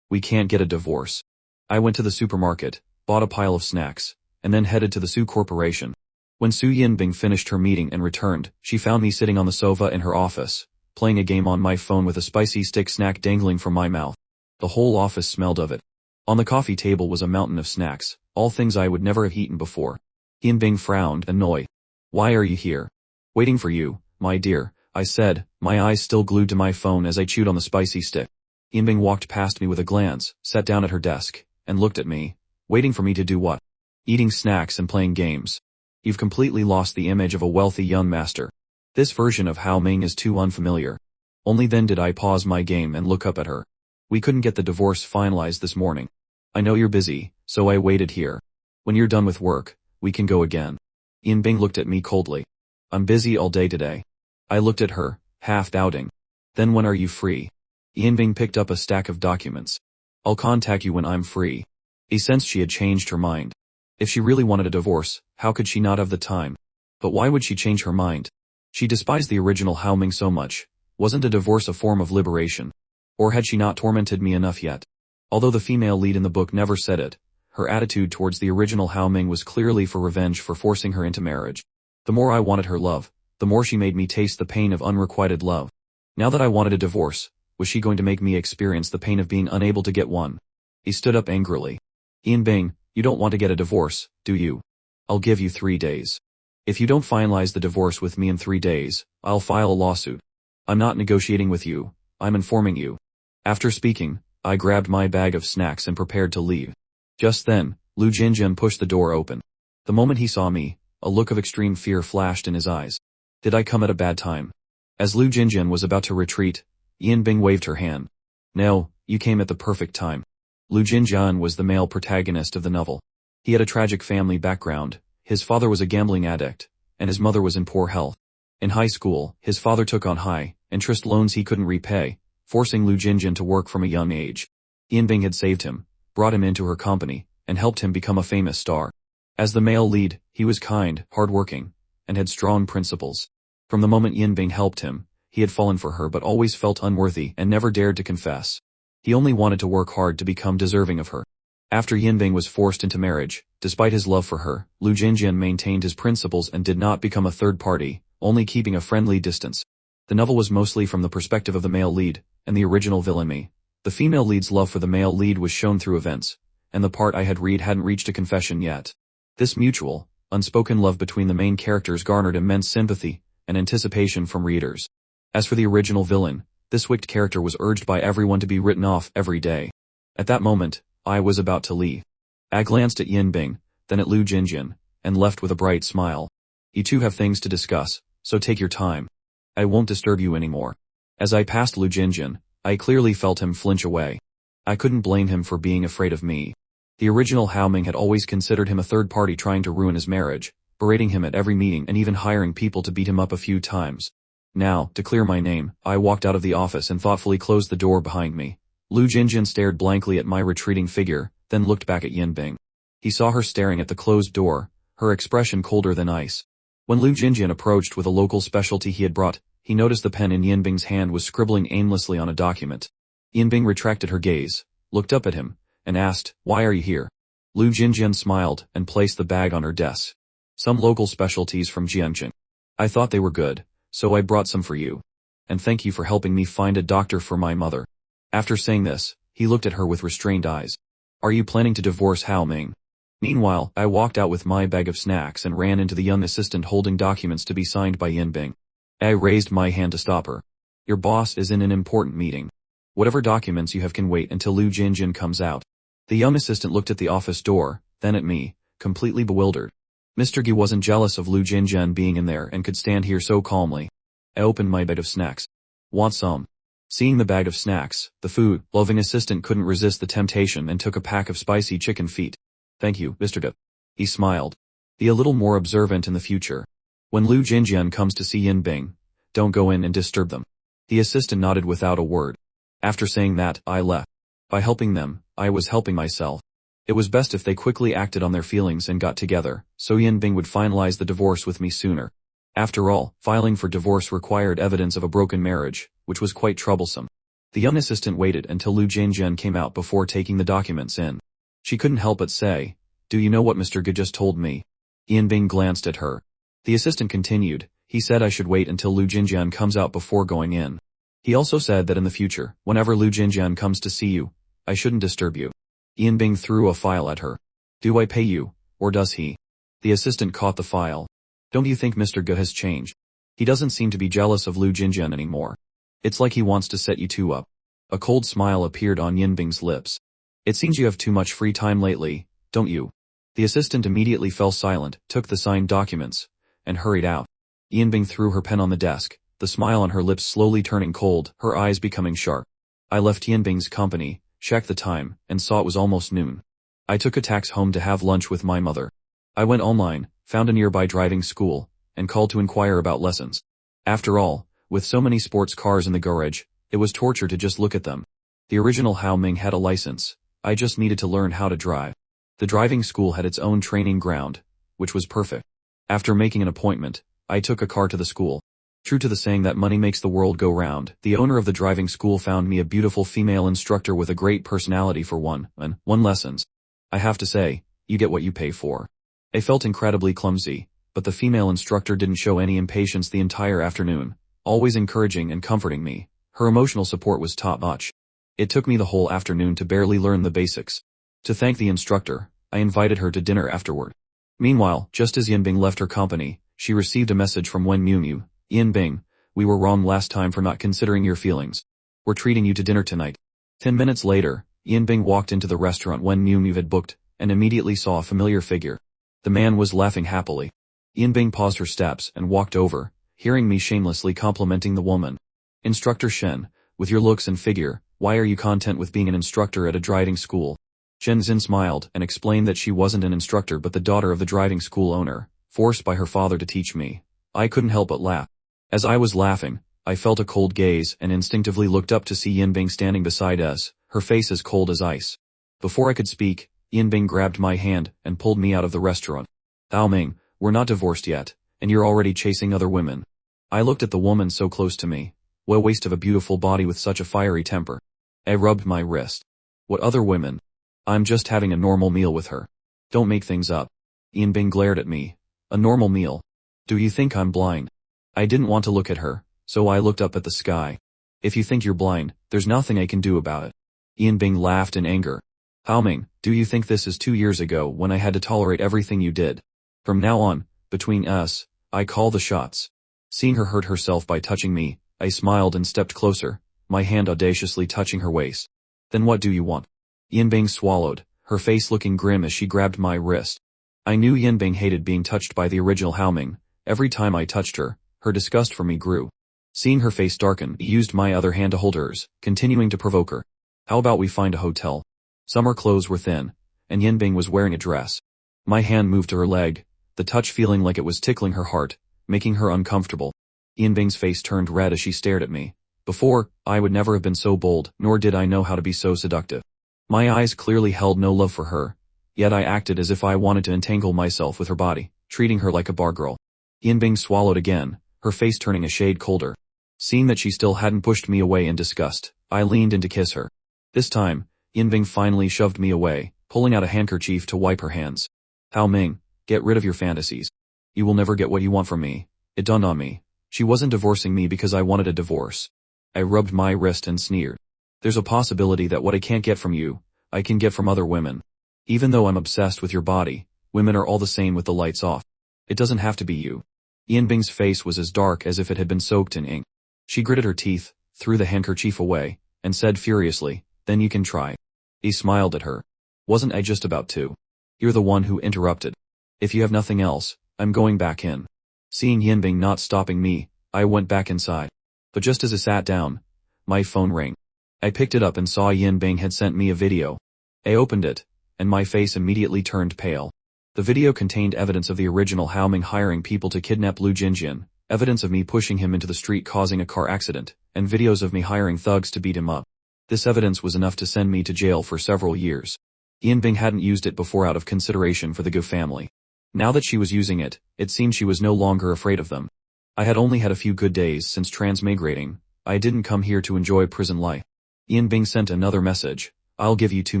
We can't get a divorce. I went to the supermarket, bought a pile of snacks, and then headed to the Su Corporation. When Su Yanbing finished her meeting and returned, she found me sitting on the sofa in her office, playing a game on my phone with a spicy stick snack dangling from my mouth. The whole office smelled of it. On the coffee table was a mountain of snacks, all things I would never have eaten before. Yanbing frowned, annoyed. "Why are you here?" "Waiting for you, my dear," I said, my eyes still glued to my phone as I chewed on the spicy stick. Yanbing walked past me with a glance, sat down at her desk, and looked at me. "Waiting for me to do what?" "Eating snacks and playing games. You've completely lost the image of a wealthy young master." This version of Hao Ming is too unfamiliar. Only then did I pause my game and look up at her. We couldn't get the divorce finalized this morning. I know you're busy, so I waited here. When you're done with work, we can go again. Yinbing looked at me coldly. I'm busy all day today. I looked at her, half doubting. Then when are you free? Yinbing picked up a stack of documents. I'll contact you when I'm free. He sensed she had changed her mind. If she really wanted a divorce, how could she not have the time? But why would she change her mind? She despised the original Hao Ming so much. Wasn't a divorce a form of liberation? Or had she not tormented me enough yet? Although the female lead in the book never said it, her attitude towards the original Hao Ming was clearly for revenge for forcing her into marriage. The more I wanted her love, the more she made me taste the pain of unrequited love. Now that I wanted a divorce, was she going to make me experience the pain of being unable to get one? He stood up angrily. Yinbing, you don't want to get a divorce, do you? I'll give you 3 days. If you don't finalize the divorce with me in 3 days, I'll file a lawsuit. I'm not negotiating with you, I'm informing you. After speaking, I grabbed my bag of snacks and prepared to leave. Just then, Lu Jinjin pushed the door open. The moment he saw me, a look of extreme fear flashed in his eyes. Did I come at a bad time? As Lu Jinjin was about to retreat, Yinbing waved her hand. No, you came at the perfect time. Lu Jinjin was the male protagonist of the novel. He had a tragic family background. His father was a gambling addict, and his mother was in poor health. In high school, his father took on high-interest loans he couldn't repay, forcing Lu Jinjin to work from a young age. Yinbing had saved him, brought him into her company, and helped him become a famous star. As the male lead, he was kind, hardworking, and had strong principles. From the moment Yinbing helped him, he had fallen for her but always felt unworthy and never dared to confess. He only wanted to work hard to become deserving of her. After Yinbing was forced into marriage, despite his love for her, Lu Jinjin maintained his principles and did not become a third party, only keeping a friendly distance. The novel was mostly from the perspective of the male lead, and the original villain me. The female lead's love for the male lead was shown through events, and the part I had read hadn't reached a confession yet. This mutual, unspoken love between the main characters garnered immense sympathy and anticipation from readers. As for the original villain, this wicked character was urged by everyone to be written off every day. At that moment, I was about to leave. I glanced at Yinbing, then at Lu Jinjin, and left with a bright smile. You two have things to discuss, so take your time. I won't disturb you anymore. As I passed Lu Jinjin, I clearly felt him flinch away. I couldn't blame him for being afraid of me. The original Hao Ming had always considered him a third party trying to ruin his marriage, berating him at every meeting and even hiring people to beat him up a few times. Now, to clear my name, I walked out of the office and thoughtfully closed the door behind me. Lu Jinjin stared blankly at my retreating figure, then looked back at Yinbing. He saw her staring at the closed door, her expression colder than ice. When Lu Jinjin approached with a local specialty he had brought, he noticed the pen in Yinbing's hand was scribbling aimlessly on a document. Yinbing retracted her gaze, looked up at him, and asked, "Why are you here?" Lu Jinjin smiled and placed the bag on her desk. "Some local specialties from Jiangxing. I thought they were good, so I brought some for you. And thank you for helping me find a doctor for my mother." After saying this, he looked at her with restrained eyes. "Are you planning to divorce Hao Ming?" Meanwhile, I walked out with my bag of snacks and ran into the young assistant holding documents to be signed by Yinbing. I raised my hand to stop her. "Your boss is in an important meeting. Whatever documents you have can wait until Lu Jinjin comes out." The young assistant looked at the office door, then at me, completely bewildered. Mr. Gi wasn't jealous of Lu Jinjin being in there and could stand here so calmly. I opened my bag of snacks. "Want some?" Seeing the bag of snacks, the food-loving assistant couldn't resist the temptation and took a pack of spicy chicken feet. "Thank you, Mr. Gi." He smiled. "Be a little more observant in the future. When Lu Jinjin comes to see Yinbing, don't go in and disturb them." The assistant nodded without a word. After saying that, I left. By helping them, I was helping myself. It was best if they quickly acted on their feelings and got together, so Yinbing would finalize the divorce with me sooner. After all, filing for divorce required evidence of a broken marriage, which was quite troublesome. The young assistant waited until Lu Jinjin came out before taking the documents in. She couldn't help but say, "Do you know what Mr. Ge just told me?" Yinbing glanced at her. The assistant continued, "He said I should wait until Lu Jinjin comes out before going in. He also said that in the future, whenever Lu Jinjin comes to see you, I shouldn't disturb you." Yinbing threw a file at her. "Do I pay you, or does he?" The assistant caught the file. "Don't you think Mr. Ge has changed? He doesn't seem to be jealous of Lu Jinjin anymore. It's like he wants to set you two up." A cold smile appeared on Yinbing's lips. "It seems you have too much free time lately, don't you?" The assistant immediately fell silent, took the signed documents, and hurried out. Yanbing threw her pen on the desk, the smile on her lips slowly turning cold, her eyes becoming sharp. I left Yanbing's company, checked the time, and saw it was almost noon. I took a taxi home to have lunch with my mother. I went online, found a nearby driving school, and called to inquire about lessons. After all, with so many sports cars in the garage, it was torture to just look at them. The original Hao Ming had a license. I just needed to learn how to drive. The driving school had its own training ground, which was perfect. After making an appointment, I took a car to the school. True to the saying that money makes the world go round, the owner of the driving school found me a beautiful female instructor with a great personality for one lessons. I have to say, you get what you pay for. I felt incredibly clumsy, but the female instructor didn't show any impatience the entire afternoon, always encouraging and comforting me. Her emotional support was top-notch. It took me the whole afternoon to barely learn the basics. To thank the instructor, I invited her to dinner afterward. Meanwhile, just as Yanbing left her company, she received a message from Wen Miu. Yanbing, we were wrong last time for not considering your feelings. We're treating you to dinner tonight. 10 minutes later, Yanbing walked into the restaurant Wen Miu had booked, and immediately saw a familiar figure. The man was laughing happily. Yanbing paused her steps and walked over, hearing me shamelessly complimenting the woman. Instructor Shen, with your looks and figure, why are you content with being an instructor at a driving school? Shen Xin smiled and explained that she wasn't an instructor but the daughter of the driving school owner, forced by her father to teach me. I couldn't help but laugh. As I was laughing, I felt a cold gaze and instinctively looked up to see Yanbing standing beside us, her face as cold as ice. Before I could speak, Yanbing grabbed my hand and pulled me out of the restaurant. Hao Ming, we're not divorced yet, and you're already chasing other women. I looked at the woman so close to me. What a waste of a beautiful body with such a fiery temper. I rubbed my wrist. What other women? I'm just having a normal meal with her. Don't make things up. Yanbing glared at me. A normal meal? Do you think I'm blind? I didn't want to look at her, so I looked up at the sky. If you think you're blind, there's nothing I can do about it. Yanbing laughed in anger. Hao Ming, do you think this is 2 years ago when I had to tolerate everything you did? From now on, between us, I call the shots. Seeing her hurt herself by touching me, I smiled and stepped closer, my hand audaciously touching her waist. Then what do you want? Yanbing swallowed, her face looking grim as she grabbed my wrist. I knew Yanbing hated being touched by the original Hao Ming. Every time I touched her, her disgust for me grew. Seeing her face darken, I used my other hand to hold hers, continuing to provoke her. How about we find a hotel? Summer clothes were thin, and Yanbing was wearing a dress. My hand moved to her leg, the touch feeling like it was tickling her heart, making her uncomfortable. Yanbing's face turned red as she stared at me. Before, I would never have been so bold, nor did I know how to be so seductive. My eyes clearly held no love for her, yet I acted as if I wanted to entangle myself with her body, treating her like a bar girl. Yanbing swallowed again, her face turning a shade colder. Seeing that she still hadn't pushed me away in disgust, I leaned in to kiss her. This time, Yanbing finally shoved me away, pulling out a handkerchief to wipe her hands. Hao Ming, get rid of your fantasies. You will never get what you want from me. It dawned on me. She wasn't divorcing me because I wanted a divorce. I rubbed my wrist and sneered. There's a possibility that what I can't get from you, I can get from other women. Even though I'm obsessed with your body, women are all the same with the lights off. It doesn't have to be you. Yanbing's face was as dark as if it had been soaked in ink. She gritted her teeth, threw the handkerchief away, and said furiously, then you can try. He smiled at her. Wasn't I just about to? You're the one who interrupted. If you have nothing else, I'm going back in. Seeing Yanbing not stopping me, I went back inside. But just as I sat down, my phone rang. I picked it up and saw Yanbing had sent me a video. I opened it, and my face immediately turned pale. The video contained evidence of the original Hao Ming hiring people to kidnap Lu Jinjian, evidence of me pushing him into the street causing a car accident, and videos of me hiring thugs to beat him up. This evidence was enough to send me to jail for several years. Yanbing hadn't used it before out of consideration for the Gu family. Now that she was using it, it seemed she was no longer afraid of them. I had only had a few good days since transmigrating. I didn't come here to enjoy prison life. Yanbing sent another message. I'll give you 2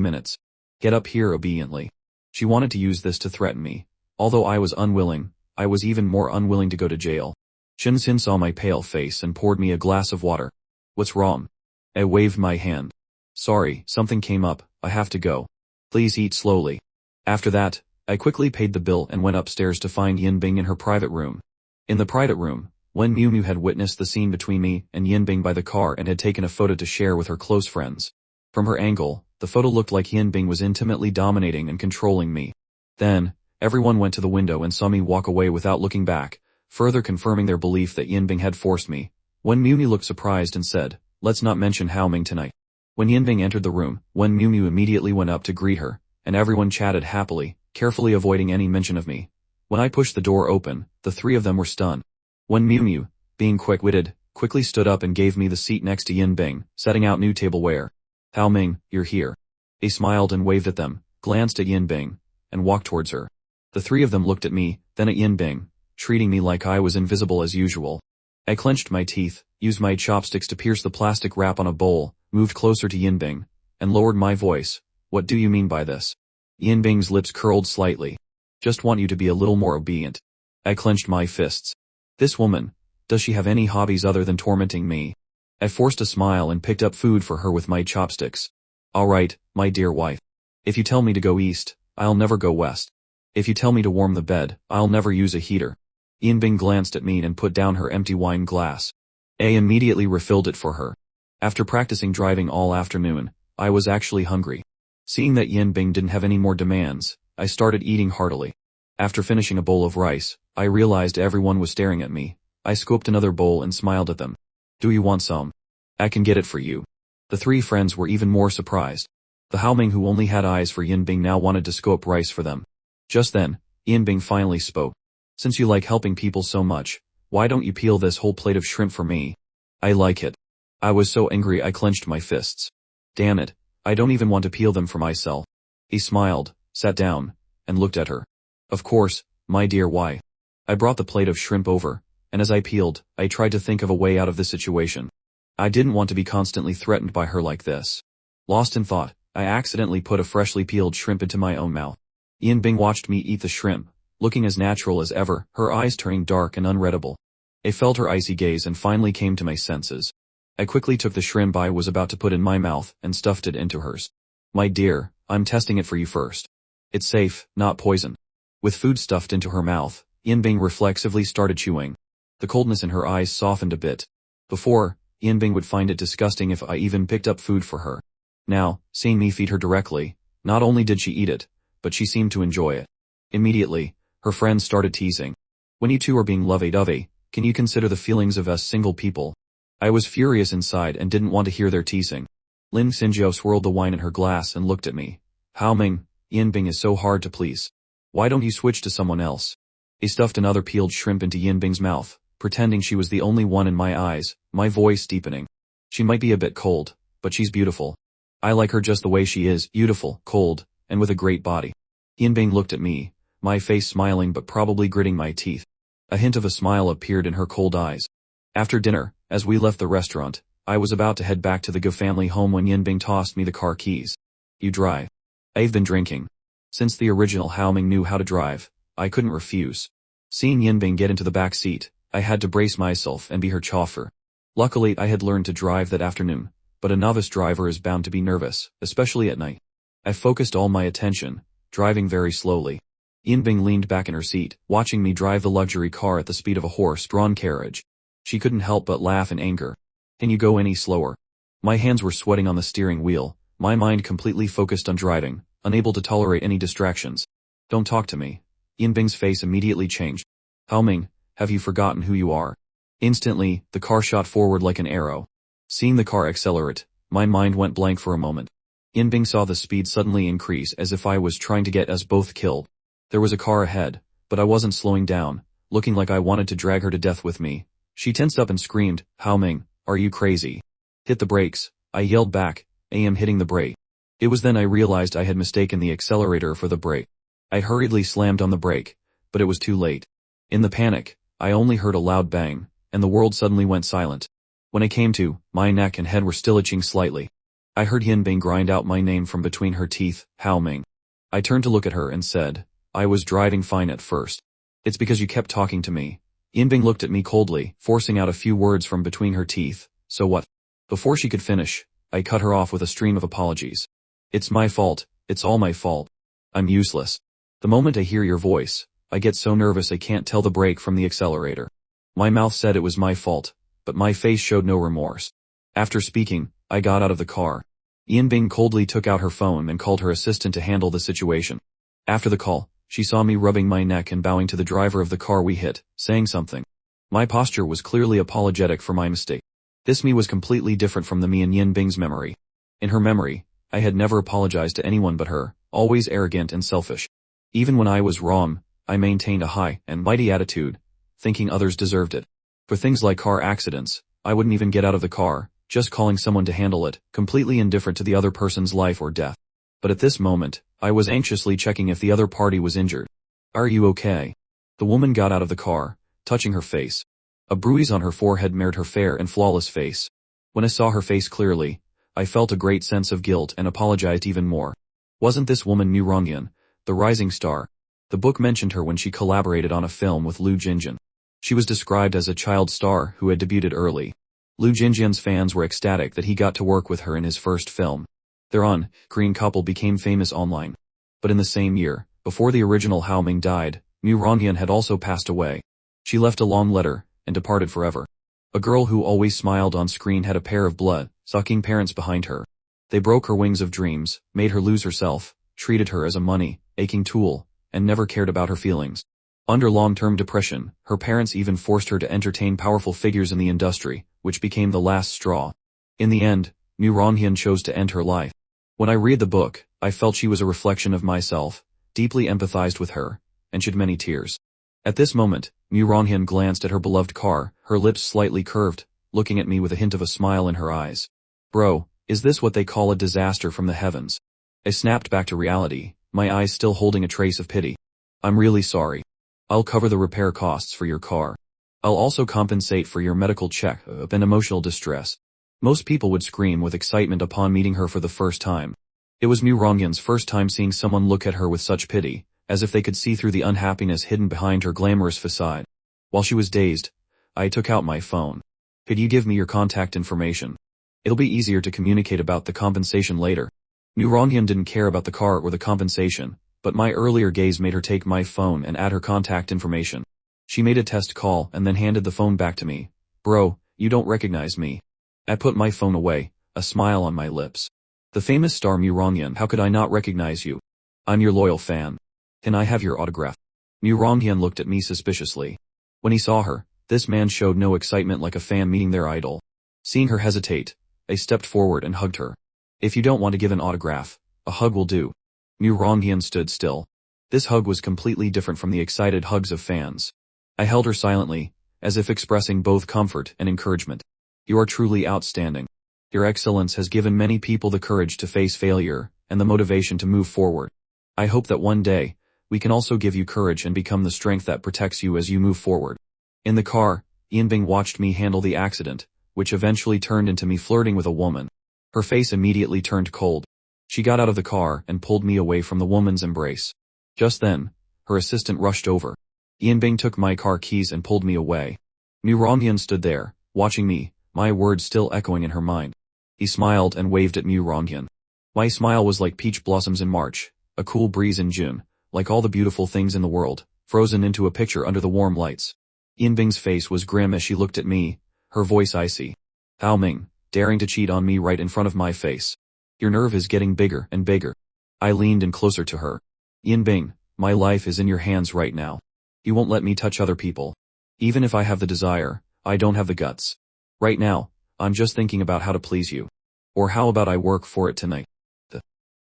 minutes. Get up here obediently. She wanted to use this to threaten me. Although I was unwilling, I was even more unwilling to go to jail. Shinsin saw my pale face and poured me a glass of water. What's wrong? I waved my hand. Sorry, something came up, I have to go. Please eat slowly. After that, I quickly paid the bill and went upstairs to find Yanbing in her private room. In the private room, Wen Miu had witnessed the scene between me and Yanbing by the car and had taken a photo to share with her close friends. From her angle, the photo looked like Yanbing was intimately dominating and controlling me. Then, everyone went to the window and saw me walk away without looking back, further confirming their belief that Yinbing had forced me. Wen Miumi looked surprised and said, "Let's not mention Hao Ming tonight." When Yinbing entered the room, Wen Miumi immediately went up to greet her, and everyone chatted happily, carefully avoiding any mention of me. When I pushed the door open, the three of them were stunned. Wen Miumi, being quick-witted, quickly stood up and gave me the seat next to Yinbing, setting out new tableware. "Hao Ming, you're here." He smiled and waved at them, glanced at Yinbing, and walked towards her. The three of them looked at me, then at Yinbing, treating me like I was invisible as usual. I clenched my teeth, used my chopsticks to pierce the plastic wrap on a bowl, moved closer to Yinbing, and lowered my voice. "What do you mean by this?" Yinbing's lips curled slightly. "Just want you to be a little more obedient." I clenched my fists. This woman, does she have any hobbies other than tormenting me? I forced a smile and picked up food for her with my chopsticks. "All right, my dear wife. If you tell me to go east, I'll never go west. If you tell me to warm the bed, I'll never use a heater." Yinbing glanced at me and put down her empty wine glass. I immediately refilled it for her. After practicing driving all afternoon, I was actually hungry. Seeing that Yinbing didn't have any more demands, I started eating heartily. After finishing a bowl of rice, I realized everyone was staring at me. I scooped another bowl and smiled at them. "Do you want some? I can get it for you." The three friends were even more surprised. The Hao Ming who only had eyes for Yinbing now wanted to scoop rice for them. Just then, Yinbing finally spoke. "Since you like helping people so much, why don't you peel this whole plate of shrimp for me? I like it." I was so angry I clenched my fists. "Damn it, I don't even want to peel them for myself." He smiled, sat down, and looked at her. "Of course, my dear why?" I brought the plate of shrimp over, and as I peeled, I tried to think of a way out of the situation. I didn't want to be constantly threatened by her like this. Lost in thought, I accidentally put a freshly peeled shrimp into my own mouth. Yinbing watched me eat the shrimp, looking as natural as ever, her eyes turning dark and unreadable. I felt her icy gaze and finally came to my senses. I quickly took the shrimp I was about to put in my mouth and stuffed it into hers. "My dear, I'm testing it for you first. It's safe, not poison." With food stuffed into her mouth, Yinbing reflexively started chewing. The coldness in her eyes softened a bit. Before, Yinbing would find it disgusting if I even picked up food for her. Now, seeing me feed her directly, not only did she eat it, but she seemed to enjoy it. Immediately, her friends started teasing. "When you two are being lovey-dovey, can you consider the feelings of us single people?" I was furious inside and didn't want to hear their teasing. Lin Xinjiao swirled the wine in her glass and looked at me. "Hao Ming, Yinbing is so hard to please. Why don't you switch to someone else?" He stuffed another peeled shrimp into Yinbing's mouth, pretending she was the only one in my eyes, my voice deepening. "She might be a bit cold, but she's beautiful. I like her just the way she is, beautiful, cold, and with a great body." Yinbing looked at me, my face smiling but probably gritting my teeth. A hint of a smile appeared in her cold eyes. After dinner, as we left the restaurant, I was about to head back to the Go family home when Yinbing tossed me the car keys. "You drive." I've been drinking. Since the original Hao Ming knew how to drive, I couldn't refuse. Seeing Yinbing get into the back seat, I had to brace myself and be her chauffeur. Luckily I had learned to drive that afternoon, but a novice driver is bound to be nervous, especially at night. I focused all my attention, driving very slowly. Yinbing leaned back in her seat, watching me drive the luxury car at the speed of a horse-drawn carriage. She couldn't help but laugh in anger. "Can you go any slower?" My hands were sweating on the steering wheel, my mind completely focused on driving, unable to tolerate any distractions. "Don't talk to me." Yinbing's face immediately changed. "Hao Ming, have you forgotten who you are?" Instantly, the car shot forward like an arrow. Seeing the car accelerate, my mind went blank for a moment. Yinbing saw the speed suddenly increase as if I was trying to get us both killed. There was a car ahead, but I wasn't slowing down, looking like I wanted to drag her to death with me. She tensed up and screamed, "Hao Ming, are you crazy? Hit the brakes." I yelled back, "I am hitting the brake." It was then I realized I had mistaken the accelerator for the brake. I hurriedly slammed on the brake, but it was too late. In the panic, I only heard a loud bang, and the world suddenly went silent. When I came to, my neck and head were still itching slightly. I heard Yinbing grind out my name from between her teeth, "Hao Ming." I turned to look at her and said, "I was driving fine at first. It's because you kept talking to me." Yinbing looked at me coldly, forcing out a few words from between her teeth. "So what?" Before she could finish, I cut her off with a stream of apologies. "It's my fault, it's all my fault. I'm useless. The moment I hear your voice, I get so nervous I can't tell the brake from the accelerator." My mouth said it was my fault, but my face showed no remorse. After speaking, I got out of the car. Yinbing coldly took out her phone and called her assistant to handle the situation. After the call, She saw me rubbing my neck and bowing to the driver of the car we hit, saying something. My posture was clearly apologetic for my mistake. This me was completely different from the me in Yin Bing's memory. In her memory, I had never apologized to anyone but her, always arrogant and selfish. Even when I was wrong, I maintained a high and mighty attitude, thinking others deserved it. For things like car accidents, I wouldn't even get out of the car, just calling someone to handle it, completely indifferent to the other person's life or death. But at this moment, I was anxiously checking if the other party was injured. "Are you okay?" The woman got out of the car, touching her face. A bruise on her forehead mirrored her fair and flawless face. When I saw her face clearly, I felt a great sense of guilt and apologized even more. Wasn't this woman Mu Rongyan, the rising star? The book mentioned her when she collaborated on a film with Liu Jinjian. She was described as a child star who had debuted early. Liu Jinjian's fans were ecstatic that he got to work with her in his first film. Their on-screen couple became famous online. But in the same year, before the original Hao Ming died, Mu Rongyan had also passed away. She left a long letter, and departed forever. A girl who always smiled on screen had a pair of blood-sucking parents behind her. They broke her wings of dreams, made her lose herself, treated her as a money-aching tool, and never cared about her feelings. Under long-term depression, her parents even forced her to entertain powerful figures in the industry, which became the last straw. In the end, Mu Rongyan chose to end her life. When I read the book, I felt she was a reflection of myself, deeply empathized with her, and shed many tears. At this moment, Mu Rongyan glanced at her beloved car, her lips slightly curved, looking at me with a hint of a smile in her eyes. "Bro, is this what they call a disaster from the heavens?" I snapped back to reality, my eyes still holding a trace of pity. "I'm really sorry. I'll cover the repair costs for your car. I'll also compensate for your medical check-up and emotional distress." Most people would scream with excitement upon meeting her for the first time. It was Mu Rongyan's first time seeing someone look at her with such pity, as if they could see through the unhappiness hidden behind her glamorous facade. While she was dazed, I took out my phone. "Could you give me your contact information? It'll be easier to communicate about the compensation later." Mu Rongyan didn't care about the car or the compensation, but my earlier gaze made her take my phone and add her contact information. She made a test call and then handed the phone back to me. "Bro, you don't recognize me." I put my phone away, a smile on my lips. "The famous star Mu Rongyan, how could I not recognize you? I'm your loyal fan. Can I have your autograph?" Mu Rongyan looked at me suspiciously. When he saw her, this man showed no excitement like a fan meeting their idol. Seeing her hesitate, I stepped forward and hugged her. "If you don't want to give an autograph, a hug will do." Mu Rongyan stood still. This hug was completely different from the excited hugs of fans. I held her silently, as if expressing both comfort and encouragement. "You are truly outstanding. Your excellence has given many people the courage to face failure, and the motivation to move forward. I hope that one day, we can also give you courage and become the strength that protects you as you move forward." In the car, Yinbing watched me handle the accident, which eventually turned into me flirting with a woman. Her face immediately turned cold. She got out of the car and pulled me away from the woman's embrace. Just then, her assistant rushed over. Yinbing took my car keys and pulled me away. Mu Rongyan stood there, watching me, my words still echoing in her mind. He smiled and waved at Mu Rongyan. My smile was like peach blossoms in March, a cool breeze in June, like all the beautiful things in the world, frozen into a picture under the warm lights. Yinbing's face was grim as she looked at me, her voice icy. "Hao Ming, daring to cheat on me right in front of my face. Your nerve is getting bigger and bigger." I leaned in closer to her. "Yinbing, my life is in your hands right now. You won't let me touch other people. Even if I have the desire, I don't have the guts. Right now, I'm just thinking about how to please you. Or how about I work for it tonight?"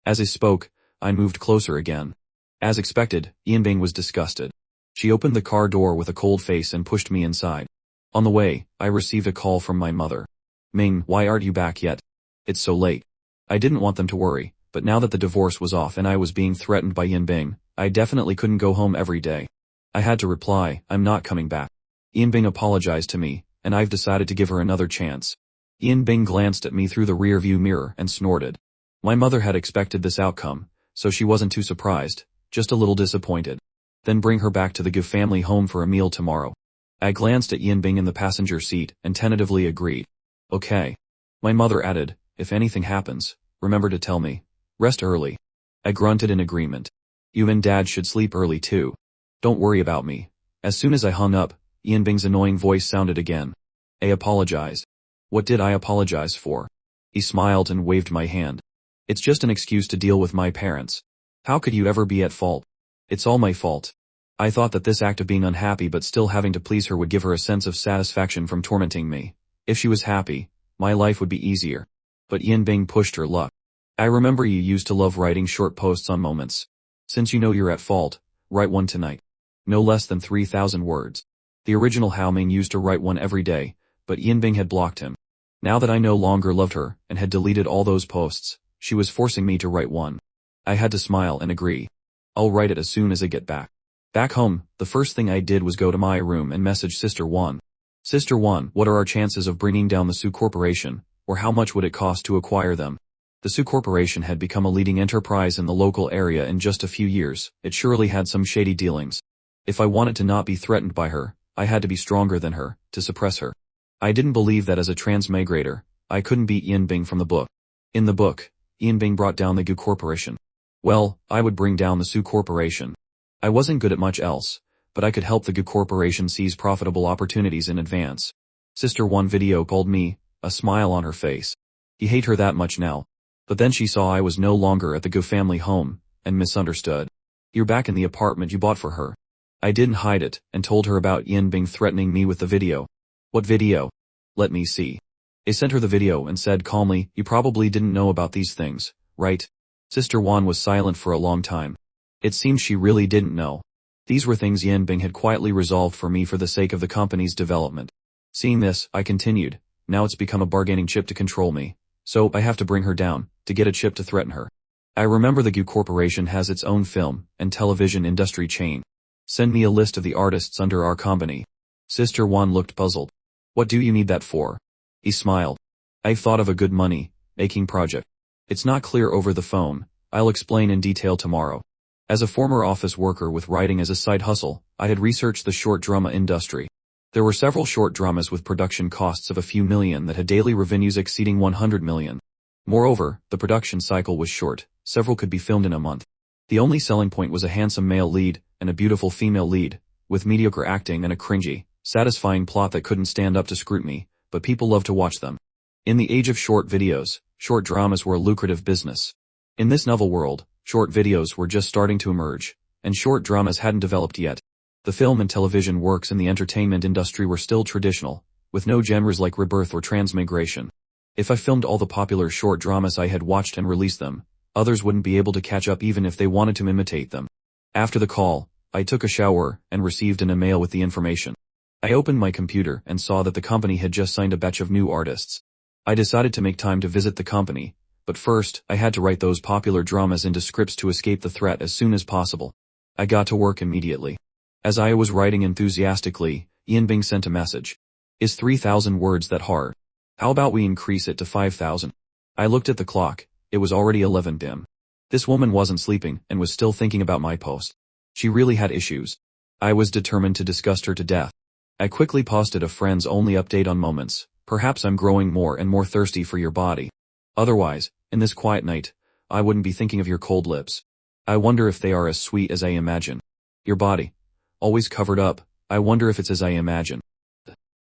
As I spoke, I moved closer again. As expected, Yinbing was disgusted. She opened the car door with a cold face and pushed me inside. On the way, I received a call from my mother. "Ming, why aren't you back yet? It's so late." I didn't want them to worry, but now that the divorce was off and I was being threatened by Yinbing, I definitely couldn't go home every day. I had to reply, "I'm not coming back." Yinbing apologized to me, and I've decided to give her another chance. Yinbing glanced at me through the rearview mirror and snorted. My mother had expected this outcome, so she wasn't too surprised, just a little disappointed. "Then bring her back to the Give family home for a meal tomorrow." I glanced at Yinbing in the passenger seat and tentatively agreed. "Okay." My mother added, "If anything happens, remember to tell me. Rest early." I grunted in agreement. "You and Dad should sleep early too. Don't worry about me." As soon as I hung up, Yinbing's annoying voice sounded again. I apologized. What did I apologize for? He smiled and waved my hand. "It's just an excuse to deal with my parents. How could you ever be at fault?" It's all my fault. I thought that this act of being unhappy but still having to please her would give her a sense of satisfaction from tormenting me. If she was happy, my life would be easier. But Yinbing pushed her luck. I remember you used to love writing short posts on moments. Since you know you're at fault, write one tonight. No less than 3,000 words. The original Haoming used to write one every day, but Yinbing had blocked him. Now that I no longer loved her and had deleted all those posts, she was forcing me to write one. I had to smile and agree. I'll write it as soon as I get back. Back home, the first thing I did was go to my room and message Sister Wan. Sister Wan, what are our chances of bringing down the Su Corporation, or how much would it cost to acquire them? The Su Corporation had become a leading enterprise in the local area in just a few years. It surely had some shady dealings. If I wanted to not be threatened by her, I had to be stronger than her, to suppress her. I didn't believe that as a transmigrator, I couldn't beat Yinbing from the book. In the book, Yinbing brought down the Gu Corporation. Well, I would bring down the Su Corporation. I wasn't good at much else, but I could help the Gu Corporation seize profitable opportunities in advance. Sister One video called me, a smile on her face. He hate her that much now. But then she saw I was no longer at the Gu family home, and misunderstood. You're back in the apartment you bought for her. I didn't hide it, and told her about Yinbing threatening me with the video. What video? Let me see. I sent her the video and said calmly, you probably didn't know about these things, right? Sister Wan was silent for a long time. It seemed she really didn't know. These were things Yinbing had quietly resolved for me for the sake of the company's development. Seeing this, I continued, now it's become a bargaining chip to control me. So I have to bring her down, to get a chip to threaten her. I remember the Gu Corporation has its own film and television industry chain. Send me a list of the artists under our company. Sister Wan looked puzzled. What do you need that for? He smiled. I've thought of a good money-making project. It's not clear over the phone. I'll explain in detail tomorrow. As a former office worker with writing as a side hustle, I had researched the short drama industry. There were several short dramas with production costs of a few million that had daily revenues exceeding 100 million. Moreover, the production cycle was short, several could be filmed in a month. The only selling point was a handsome male lead and a beautiful female lead, with mediocre acting and a cringy, satisfying plot that couldn't stand up to scrutiny, but people loved to watch them. In the age of short videos, short dramas were a lucrative business. In this novel world, short videos were just starting to emerge, and short dramas hadn't developed yet. The film and television works in the entertainment industry were still traditional, with no genres like rebirth or transmigration. If I filmed all the popular short dramas I had watched and released them, others wouldn't be able to catch up even if they wanted to imitate them. After the call, I took a shower and received an email with the information. I opened my computer and saw that the company had just signed a batch of new artists. I decided to make time to visit the company, but first, I had to write those popular dramas into scripts to escape the threat as soon as possible. I got to work immediately. As I was writing enthusiastically, Yinbing sent a message. Is 3,000 words that hard? How about we increase it to 5,000? I looked at the clock. It was already 11 p.m. This woman wasn't sleeping and was still thinking about my post. She really had issues. I was determined to disgust her to death. I quickly posted a friends only update on moments. Perhaps I'm growing more and more thirsty for your body. Otherwise, in this quiet night, I wouldn't be thinking of your cold lips. I wonder if they are as sweet as I imagine. Your body. Always covered up, I wonder if it's as I imagine.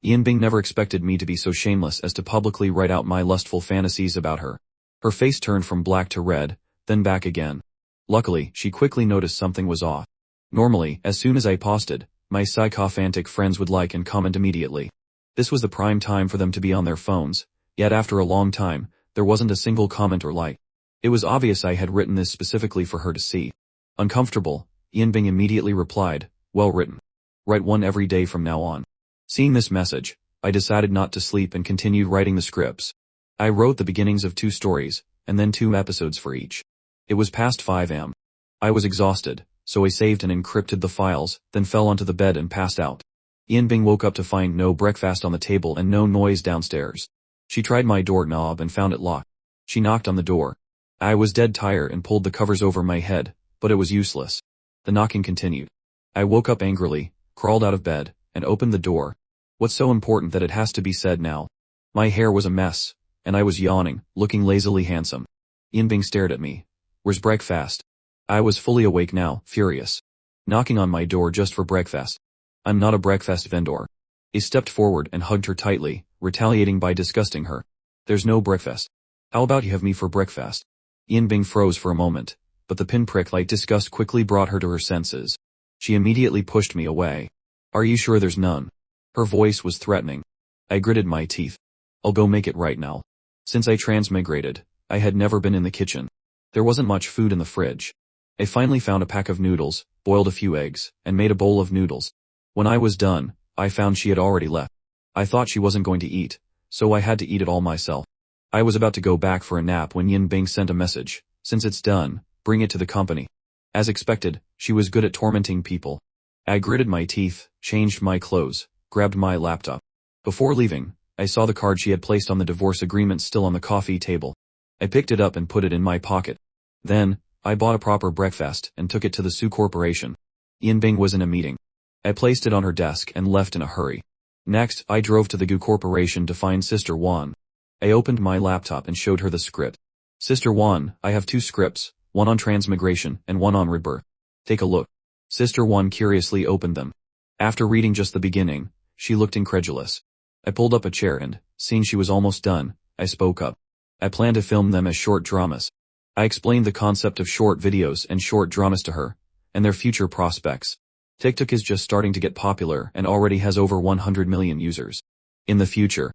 Yinbing never expected me to be so shameless as to publicly write out my lustful fantasies about her. Her face turned from black to red, then back again. Luckily, she quickly noticed something was off. Normally, as soon as I posted, my sycophantic friends would like and comment immediately. This was the prime time for them to be on their phones, yet after a long time, there wasn't a single comment or like. It was obvious I had written this specifically for her to see. Uncomfortable, Yinbing immediately replied, well written. Write one every day from now on. Seeing this message, I decided not to sleep and continued writing the scripts. I wrote the beginnings of 2 stories, and then 2 episodes for each. It was past 5 a.m. I was exhausted, so I saved and encrypted the files, then fell onto the bed and passed out. Yinbing woke up to find no breakfast on the table and no noise downstairs. She tried my doorknob and found it locked. She knocked on the door. I was dead tired and pulled the covers over my head, but it was useless. The knocking continued. I woke up angrily, crawled out of bed, and opened the door. What's so important that it has to be said now? My hair was a mess, and I was yawning, looking lazily handsome. Yinbing stared at me. Where's breakfast? I was fully awake now, furious. Knocking on my door just for breakfast. I'm not a breakfast vendor. He stepped forward and hugged her tightly, retaliating by disgusting her. There's no breakfast. How about you have me for breakfast? Yinbing froze for a moment, but the pinprick like disgust quickly brought her to her senses. She immediately pushed me away. Are you sure there's none? Her voice was threatening. I gritted my teeth. I'll go make it right now. Since I transmigrated, I had never been in the kitchen. There wasn't much food in the fridge. I finally found a pack of noodles, boiled a few eggs, and made a bowl of noodles. When I was done, I found she had already left. I thought she wasn't going to eat, so I had to eat it all myself. I was about to go back for a nap when Yin Bing sent a message. Since it's done, bring it to the company. As expected, she was good at tormenting people. I gritted my teeth, changed my clothes, grabbed my laptop. Before leaving, I saw the card she had placed on the divorce agreement still on the coffee table. I picked it up and put it in my pocket. Then, I bought a proper breakfast and took it to the Sioux Corporation. Yin Bing was in a meeting. I placed it on her desk and left in a hurry. Next, I drove to the Gu Corporation to find Sister Wan. I opened my laptop and showed her the script. Sister Wan, I have 2 scripts, one on transmigration and one on rebirth. Take a look. Sister Wan curiously opened them. After reading just the beginning, she looked incredulous. I pulled up a chair and, seeing she was almost done, I spoke up. I plan to film them as short dramas. I explained the concept of short videos and short dramas to her, and their future prospects. TikTok is just starting to get popular and already has over 100 million users. In the future.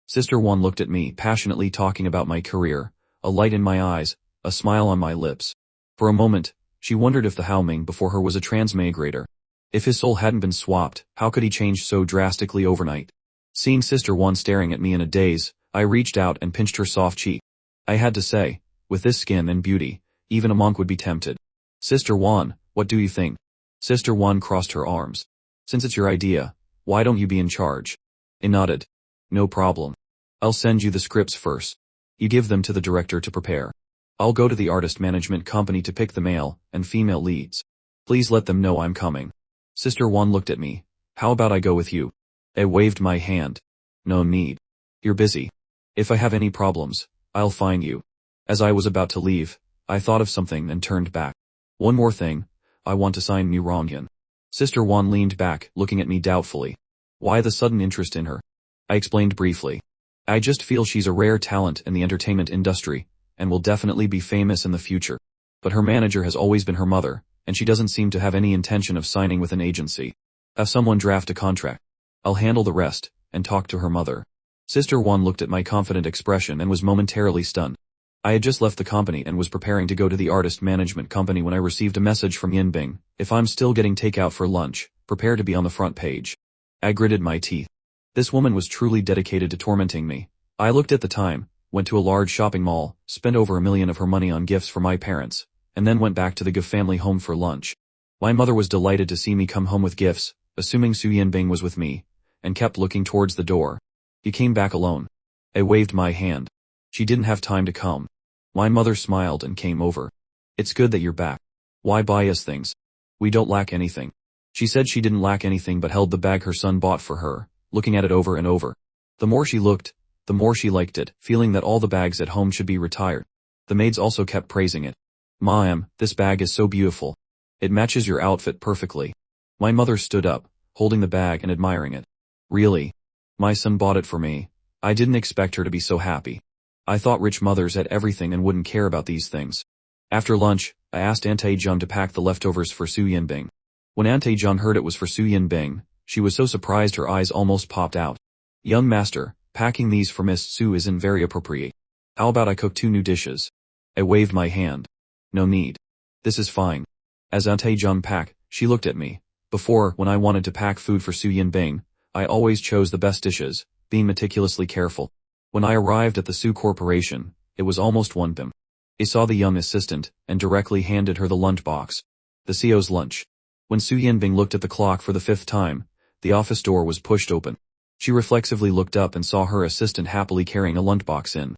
Sister Wan looked at me passionately talking about my career, a light in my eyes, a smile on my lips. For a moment, she wondered if the Hao Ming before her was a transmigrator. If his soul hadn't been swapped, how could he change so drastically overnight? Seeing Sister Wan staring at me in a daze, I reached out and pinched her soft cheek. I had to say, with this skin and beauty, even a monk would be tempted. Sister Wan, what do you think? Sister Wan crossed her arms. Since it's your idea, why don't you be in charge? I nodded. No problem. I'll send you the scripts first. You give them to the director to prepare. I'll go to the artist management company to pick the male and female leads. Please let them know I'm coming. Sister Wan looked at me. How about I go with you? I waved my hand. No need. You're busy. If I have any problems, I'll find you. As I was about to leave, I thought of something and turned back. One more thing, I want to sign Mu Rongyan. Sister Wan leaned back, looking at me doubtfully. Why the sudden interest in her? I explained briefly. I just feel she's a rare talent in the entertainment industry, and will definitely be famous in the future. But her manager has always been her mother, and she doesn't seem to have any intention of signing with an agency. Have someone draft a contract. I'll handle the rest, and talk to her mother. Sister Wan looked at my confident expression and was momentarily stunned. I had just left the company and was preparing to go to the artist management company when I received a message from Yin Bing. If I'm still getting takeout for lunch, prepare to be on the front page. I gritted my teeth. This woman was truly dedicated to tormenting me. I looked at the time, went to a large shopping mall, spent over $1 million of her money on gifts for my parents, and then went back to the Ge family home for lunch. My mother was delighted to see me come home with gifts, assuming Su Yin Bing was with me, and kept looking towards the door. He came back alone. I waved my hand. She didn't have time to come. My mother smiled and came over. It's good that you're back. Why buy us things? We don't lack anything. She said she didn't lack anything but held the bag her son bought for her, looking at it over and over. The more she looked, the more she liked it, feeling that all the bags at home should be retired. The maids also kept praising it. Ma'am, this bag is so beautiful. It matches your outfit perfectly. My mother stood up, holding the bag and admiring it. Really? My son bought it for me. I didn't expect her to be so happy. I thought rich mothers had everything and wouldn't care about these things. After lunch, I asked Auntie Jung to pack the leftovers for Su Yin Bing. When Auntie Jung heard it was for Su Yin Bing, she was so surprised her eyes almost popped out. Young master, packing these for Miss Su isn't very appropriate. How about I cook 2 new dishes? I waved my hand. No need. This is fine. As Auntie Jung packed, she looked at me. Before, when I wanted to pack food for Su Yin Bing, I always chose the best dishes, being meticulously careful. When I arrived at the Sioux Corporation, it was almost 1 p.m. I saw the young assistant and directly handed her the lunchbox. The CO's lunch. When Su Yinbing looked at the clock for the 5th time, the office door was pushed open. She reflexively looked up and saw her assistant happily carrying a lunchbox in.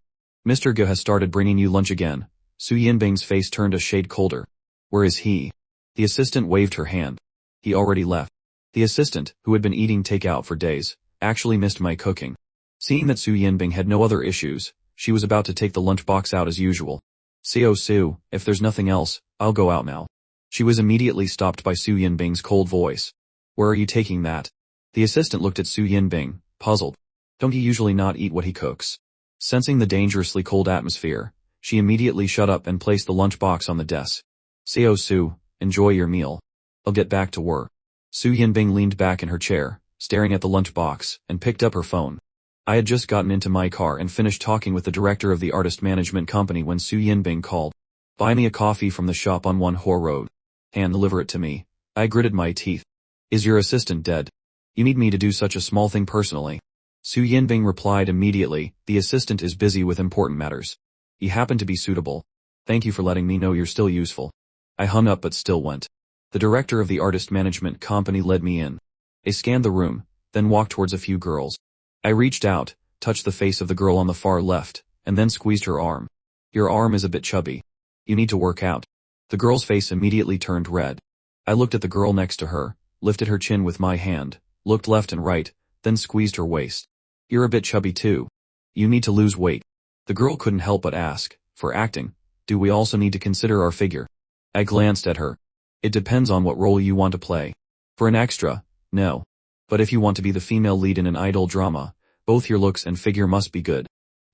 Mr. Ge has started bringing you lunch again. Su Yinbing's face turned a shade colder. Where is he? The assistant waved her hand. He already left. The assistant, who had been eating takeout for days, actually missed my cooking. Seeing that Su Yinbing had no other issues, she was about to take the lunchbox out as usual. Su, if there's nothing else, I'll go out now. She was immediately stopped by Su Yinbing's cold voice. Where are you taking that? The assistant looked at Su Yinbing, puzzled. Don't you usually not eat what he cooks? Sensing the dangerously cold atmosphere, She immediately shut up and placed the lunchbox on the desk. "Seo Su, enjoy your meal. I'll get back to work." Su Yinbing leaned back in her chair, staring at the lunchbox, and picked up her phone. I had just gotten into my car and finished talking with the director of the artist management company when Su Yinbing called. "Buy me a coffee from the shop on Manhwa Road. Hand deliver it to me." I gritted my teeth. "Is your assistant dead? You need me to do such a small thing personally?" Su Yinbing replied immediately, "The assistant is busy with important matters. He happened to be suitable. Thank you for letting me know you're still useful." I hung up but still went. The director of the artist management company led me in. I scanned the room, then walked towards a few girls. I reached out, touched the face of the girl on the far left, and then squeezed her arm. "Your arm is a bit chubby. You need to work out." The girl's face immediately turned red. I looked at the girl next to her, lifted her chin with my hand, looked left and right, then squeezed her waist. "You're a bit chubby too. You need to lose weight." The girl couldn't help but ask, "For acting, do we also need to consider our figure?" I glanced at her. "It depends on what role you want to play. For an extra, no. But if you want to be the female lead in an idol drama, both your looks and figure must be good."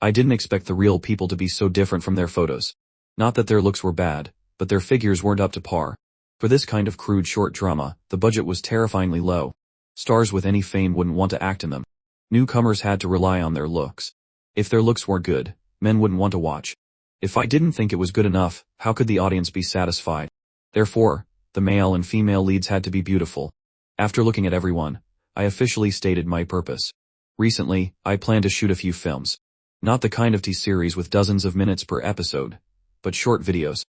I didn't expect the real people to be so different from their photos. Not that their looks were bad, but their figures weren't up to par. For this kind of crude short drama, the budget was terrifyingly low. Stars with any fame wouldn't want to act in them. Newcomers had to rely on their looks. If their looks weren't good, men wouldn't want to watch. If I didn't think it was good enough, how could the audience be satisfied? Therefore, the male and female leads had to be beautiful. After looking at everyone, I officially stated my purpose. Recently, I plan to shoot a few films. Not the kind of T-series with dozens of minutes per episode, but short videos.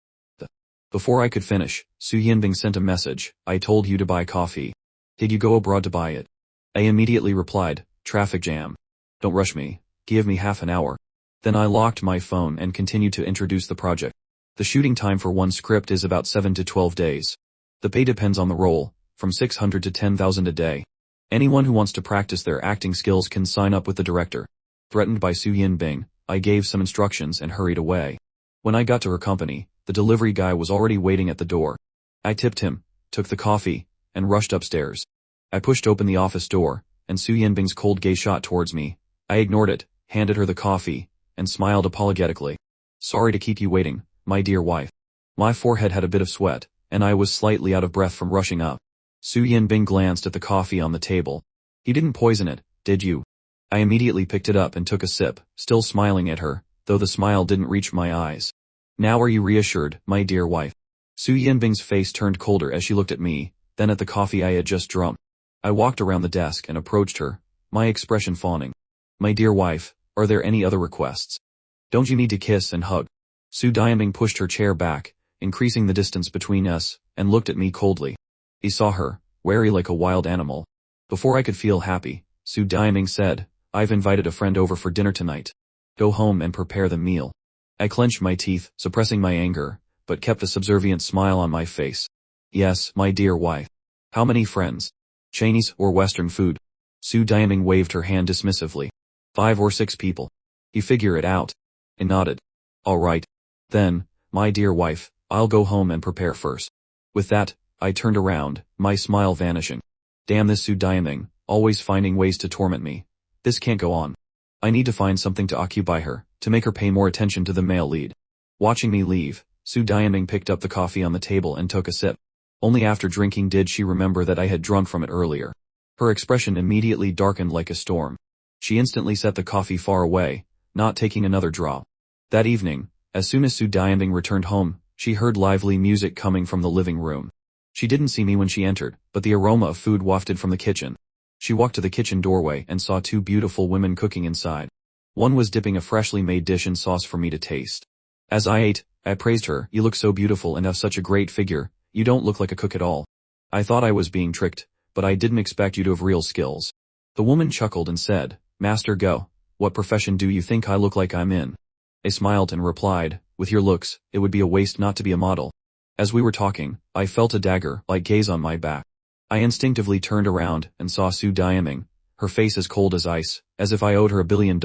Before I could finish, Su Yinbing sent a message. "I told you to buy coffee. Did you go abroad to buy it?" I immediately replied, "Traffic jam. Don't rush me. Give me half an hour." Then I locked my phone and continued to introduce the project. The shooting time for one script is about 7 to 12 days. The pay depends on the role, from 600 to 10,000 a day. Anyone who wants to practice their acting skills can sign up with the director. Threatened by Su Yinbing, I gave some instructions and hurried away. When I got to her company, the delivery guy was already waiting at the door. I tipped him, took the coffee, and rushed upstairs. I pushed open the office door, and Su Yinbing's cold gaze shot towards me. I ignored it, handed her the coffee, and smiled apologetically. "Sorry to keep you waiting, my dear wife." My forehead had a bit of sweat, and I was slightly out of breath from rushing up. Su Yinbing glanced at the coffee on the table. "You didn't poison it, did you?" I immediately picked it up and took a sip, still smiling at her, though the smile didn't reach my eyes. "Now are you reassured, my dear wife?" Su Yinbing's face turned colder as she looked at me, then at the coffee I had just drunk. I walked around the desk and approached her, my expression fawning. "My dear wife, are there any other requests? Don't you need to kiss and hug?" Su Yinbing pushed her chair back, increasing the distance between us, and looked at me coldly. He saw her, wary like a wild animal. Before I could feel happy, Su Yinbing said, "I've invited a friend over for dinner tonight. Go home and prepare the meal." I clenched my teeth, suppressing my anger, but kept a subservient smile on my face. "Yes, my dear wife. How many friends? Chinese or Western food?" Su Yinbing waved her hand dismissively. 5 or 6 people. You figure it out. I nodded. "All right. Then, my dear wife, I'll go home and prepare first." With that, I turned around, my smile vanishing. Damn this Su Yinbing, always finding ways to torment me. This can't go on. I need to find something to occupy her, to make her pay more attention to the male lead. Watching me leave, Su Yinbing picked up the coffee on the table and took a sip. Only after drinking did she remember that I had drunk from it earlier. Her expression immediately darkened like a storm. She instantly set the coffee far away, not taking another drop. That evening, as soon as Su Yinbing returned home, she heard lively music coming from the living room. She didn't see me when she entered, but the aroma of food wafted from the kitchen. She walked to the kitchen doorway and saw 2 beautiful women cooking inside. One was dipping a freshly made dish in sauce for me to taste. As I ate, I praised her. "You look so beautiful and have such a great figure, you don't look like a cook at all." I thought I was being tricked, but I didn't expect you to have real skills. The woman chuckled and said, "Master Go, what profession do you think I look like I'm in?" I smiled and replied, "With your looks, it would be a waste not to be a model." As we were talking, I felt a dagger-like gaze on my back. I instinctively turned around and saw Su Yinbing, her face as cold as ice, as if I owed her $1 billion.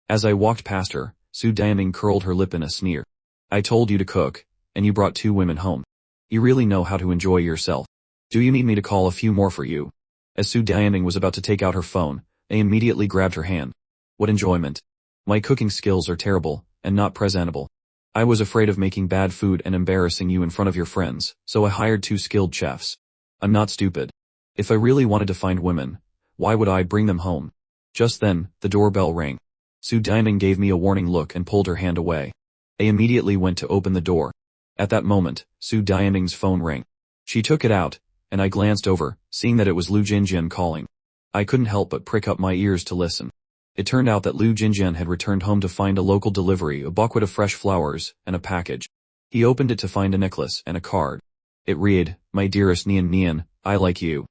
As I walked past her, Su Yinbing curled her lip in a sneer. "I told you to cook, and you brought 2 women home. You really know how to enjoy yourself. Do you need me to call a few more for you?" As Su Yinbing was about to take out her phone, I immediately grabbed her hand. "What enjoyment? My cooking skills are terrible, and not presentable. I was afraid of making bad food and embarrassing you in front of your friends, so I hired 2 skilled chefs. I'm not stupid. If I really wanted to find women, why would I bring them home? Just then, the doorbell rang. Su Diaming gave me a warning look and pulled her hand away. I immediately went to open the door. At that moment, Su Diaming's phone rang. She took it out, and I glanced over, seeing that it was Lu Jinjian calling. I couldn't help but prick up my ears to listen. It turned out that Lu Jinjian had returned home to find a local delivery, a bucket of fresh flowers, and a package. He opened it to find a necklace and a card. It read, "My dearest Nian Nian, I like you.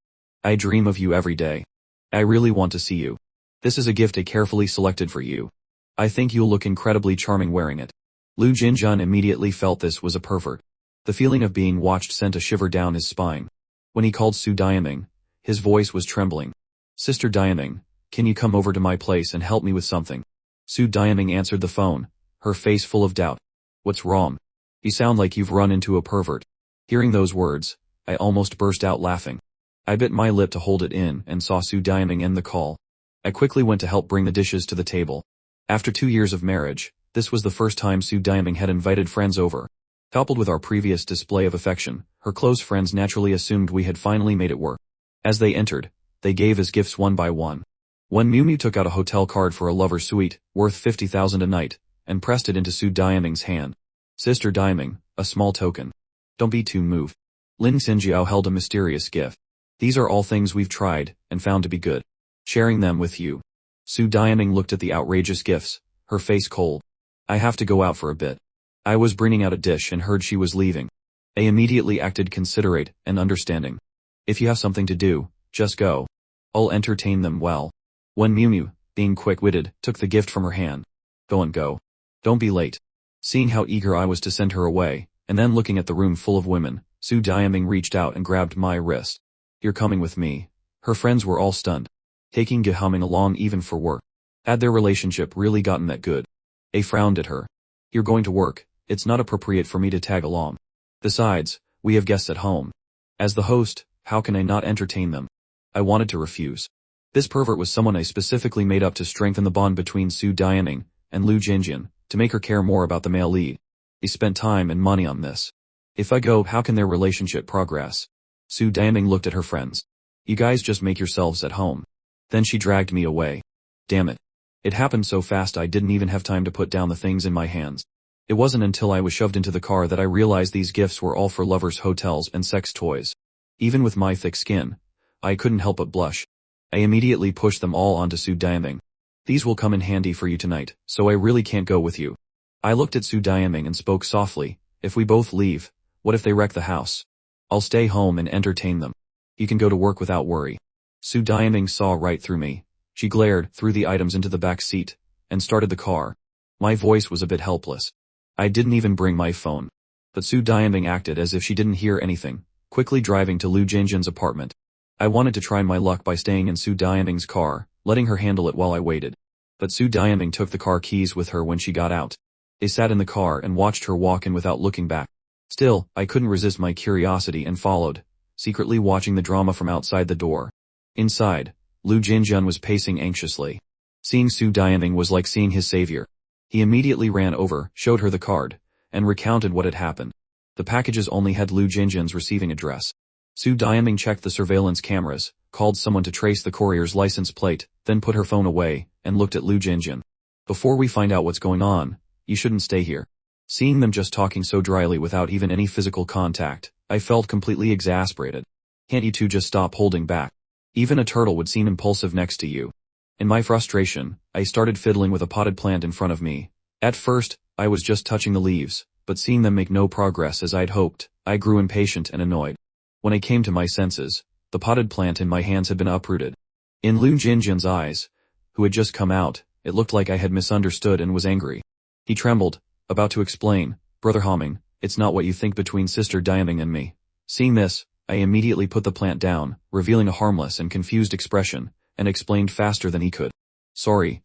I dream of you every day. I really want to see you. This is a gift I carefully selected for you. I think you'll look incredibly charming wearing it." Lu Jinjian immediately felt this was a pervert. The feeling of being watched sent a shiver down his spine. When he called Su Diaming, his voice was trembling. "Sister Diaming, can you come over to my place and help me with something?" Su Diaming answered the phone, her face full of doubt. "What's wrong? You sound like you've run into a pervert." Hearing those words, I almost burst out laughing. I bit my lip to hold it in and saw Su Diaming end the call. I quickly went to help bring the dishes to the table. After 2 years of marriage, this was the first time Su Diaming had invited friends over. Coupled with our previous display of affection, her close friends naturally assumed we had finally made it work. As they entered, they gave us gifts one by one. When Miu Miu took out a hotel card for a lover's suite, worth 50,000 a night, and pressed it into Su Diaming's hand. "Sister Diaming, a small token. Don't be too moved." Lin Xinjiao held a mysterious gift. "These are all things we've tried, and found to be good. Sharing them with you." Su Diaming looked at the outrageous gifts, her face cold. "I have to go out for a bit." I was bringing out a dish and heard she was leaving. I immediately acted considerate and understanding. "If you have something to do, just go. I'll entertain them well." When Miu Miu, being quick-witted, took the gift from her hand. "Go and go. Don't be late." Seeing how eager I was to send her away, and then looking at the room full of women, Su Diaming reached out and grabbed my wrist. "You're coming with me." Her friends were all stunned. Taking Gehumming along even for work. Had their relationship really gotten that good? A frowned at her. "You're going to work. It's not appropriate for me to tag along. Besides, we have guests at home. As the host, how can I not entertain them?" I wanted to refuse. This pervert was someone I specifically made up to strengthen the bond between Su Diaming and Lu Jinjian, to make her care more about the male lead. He spent time and money on this. If I go, how can their relationship progress? Su Diaming looked at her friends. "You guys just make yourselves at home." Then she dragged me away. Damn it. It happened so fast I didn't even have time to put down the things in my hands. It wasn't until I was shoved into the car that I realized these gifts were all for lovers' hotels and sex toys. Even with my thick skin, I couldn't help but blush. I immediately pushed them all onto Su Diaming. "These will come in handy for you tonight, so I really can't go with you." I looked at Su Diaming and spoke softly. "If we both leave, what if they wreck the house? I'll stay home and entertain them. You can go to work without worry." Su Diaming saw right through me. She glared, threw the items into the back seat, and started the car. My voice was a bit helpless. I didn't even bring my phone. But Su Diaming acted as if she didn't hear anything, quickly driving to Lu Jinjian's apartment. I wanted to try my luck by staying in Su Diaming's car, letting her handle it while I waited. But Su Diaming took the car keys with her when she got out. I sat in the car and watched her walk in without looking back. Still, I couldn't resist my curiosity and followed, secretly watching the drama from outside the door. Inside, Lu Jinjian was pacing anxiously. Seeing Su Diaming was like seeing his savior. He immediately ran over, showed her the card, and recounted what had happened. The packages only had Lu Jinjian's receiving address. Su Diaming checked the surveillance cameras, called someone to trace the courier's license plate, then put her phone away, and looked at Lu Jinjian. "Before we find out what's going on, you shouldn't stay here." Seeing them just talking so dryly without even any physical contact, I felt completely exasperated. Can't you two just stop holding back? Even a turtle would seem impulsive next to you. In my frustration, I started fiddling with a potted plant in front of me. At first, I was just touching the leaves, but seeing them make no progress as I'd hoped, I grew impatient and annoyed. When I came to my senses, the potted plant in my hands had been uprooted. In Lu Jinjian's eyes, who had just come out, it looked like I had misunderstood and was angry. He trembled, about to explain, "Brother Humming, it's not what you think between Sister Diaming and me." Seeing this, I immediately put the plant down, revealing a harmless and confused expression, and explained faster than he could. Sorry.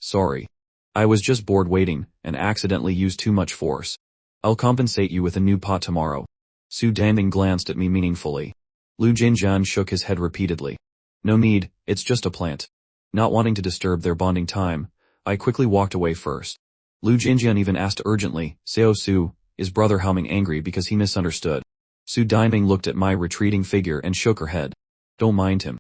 I was just bored waiting, and accidentally used too much force. I'll compensate you with a new pot tomorrow." Su Diaming glanced at me meaningfully. Lu Jinjian shook his head repeatedly. "No need, it's just a plant." Not wanting to disturb their bonding time, I quickly walked away first. Lu Jinjian even asked urgently, "Seo Su, Is brother humming angry because he misunderstood? Su Daiming looked at my retreating figure and shook her head. Don't mind him.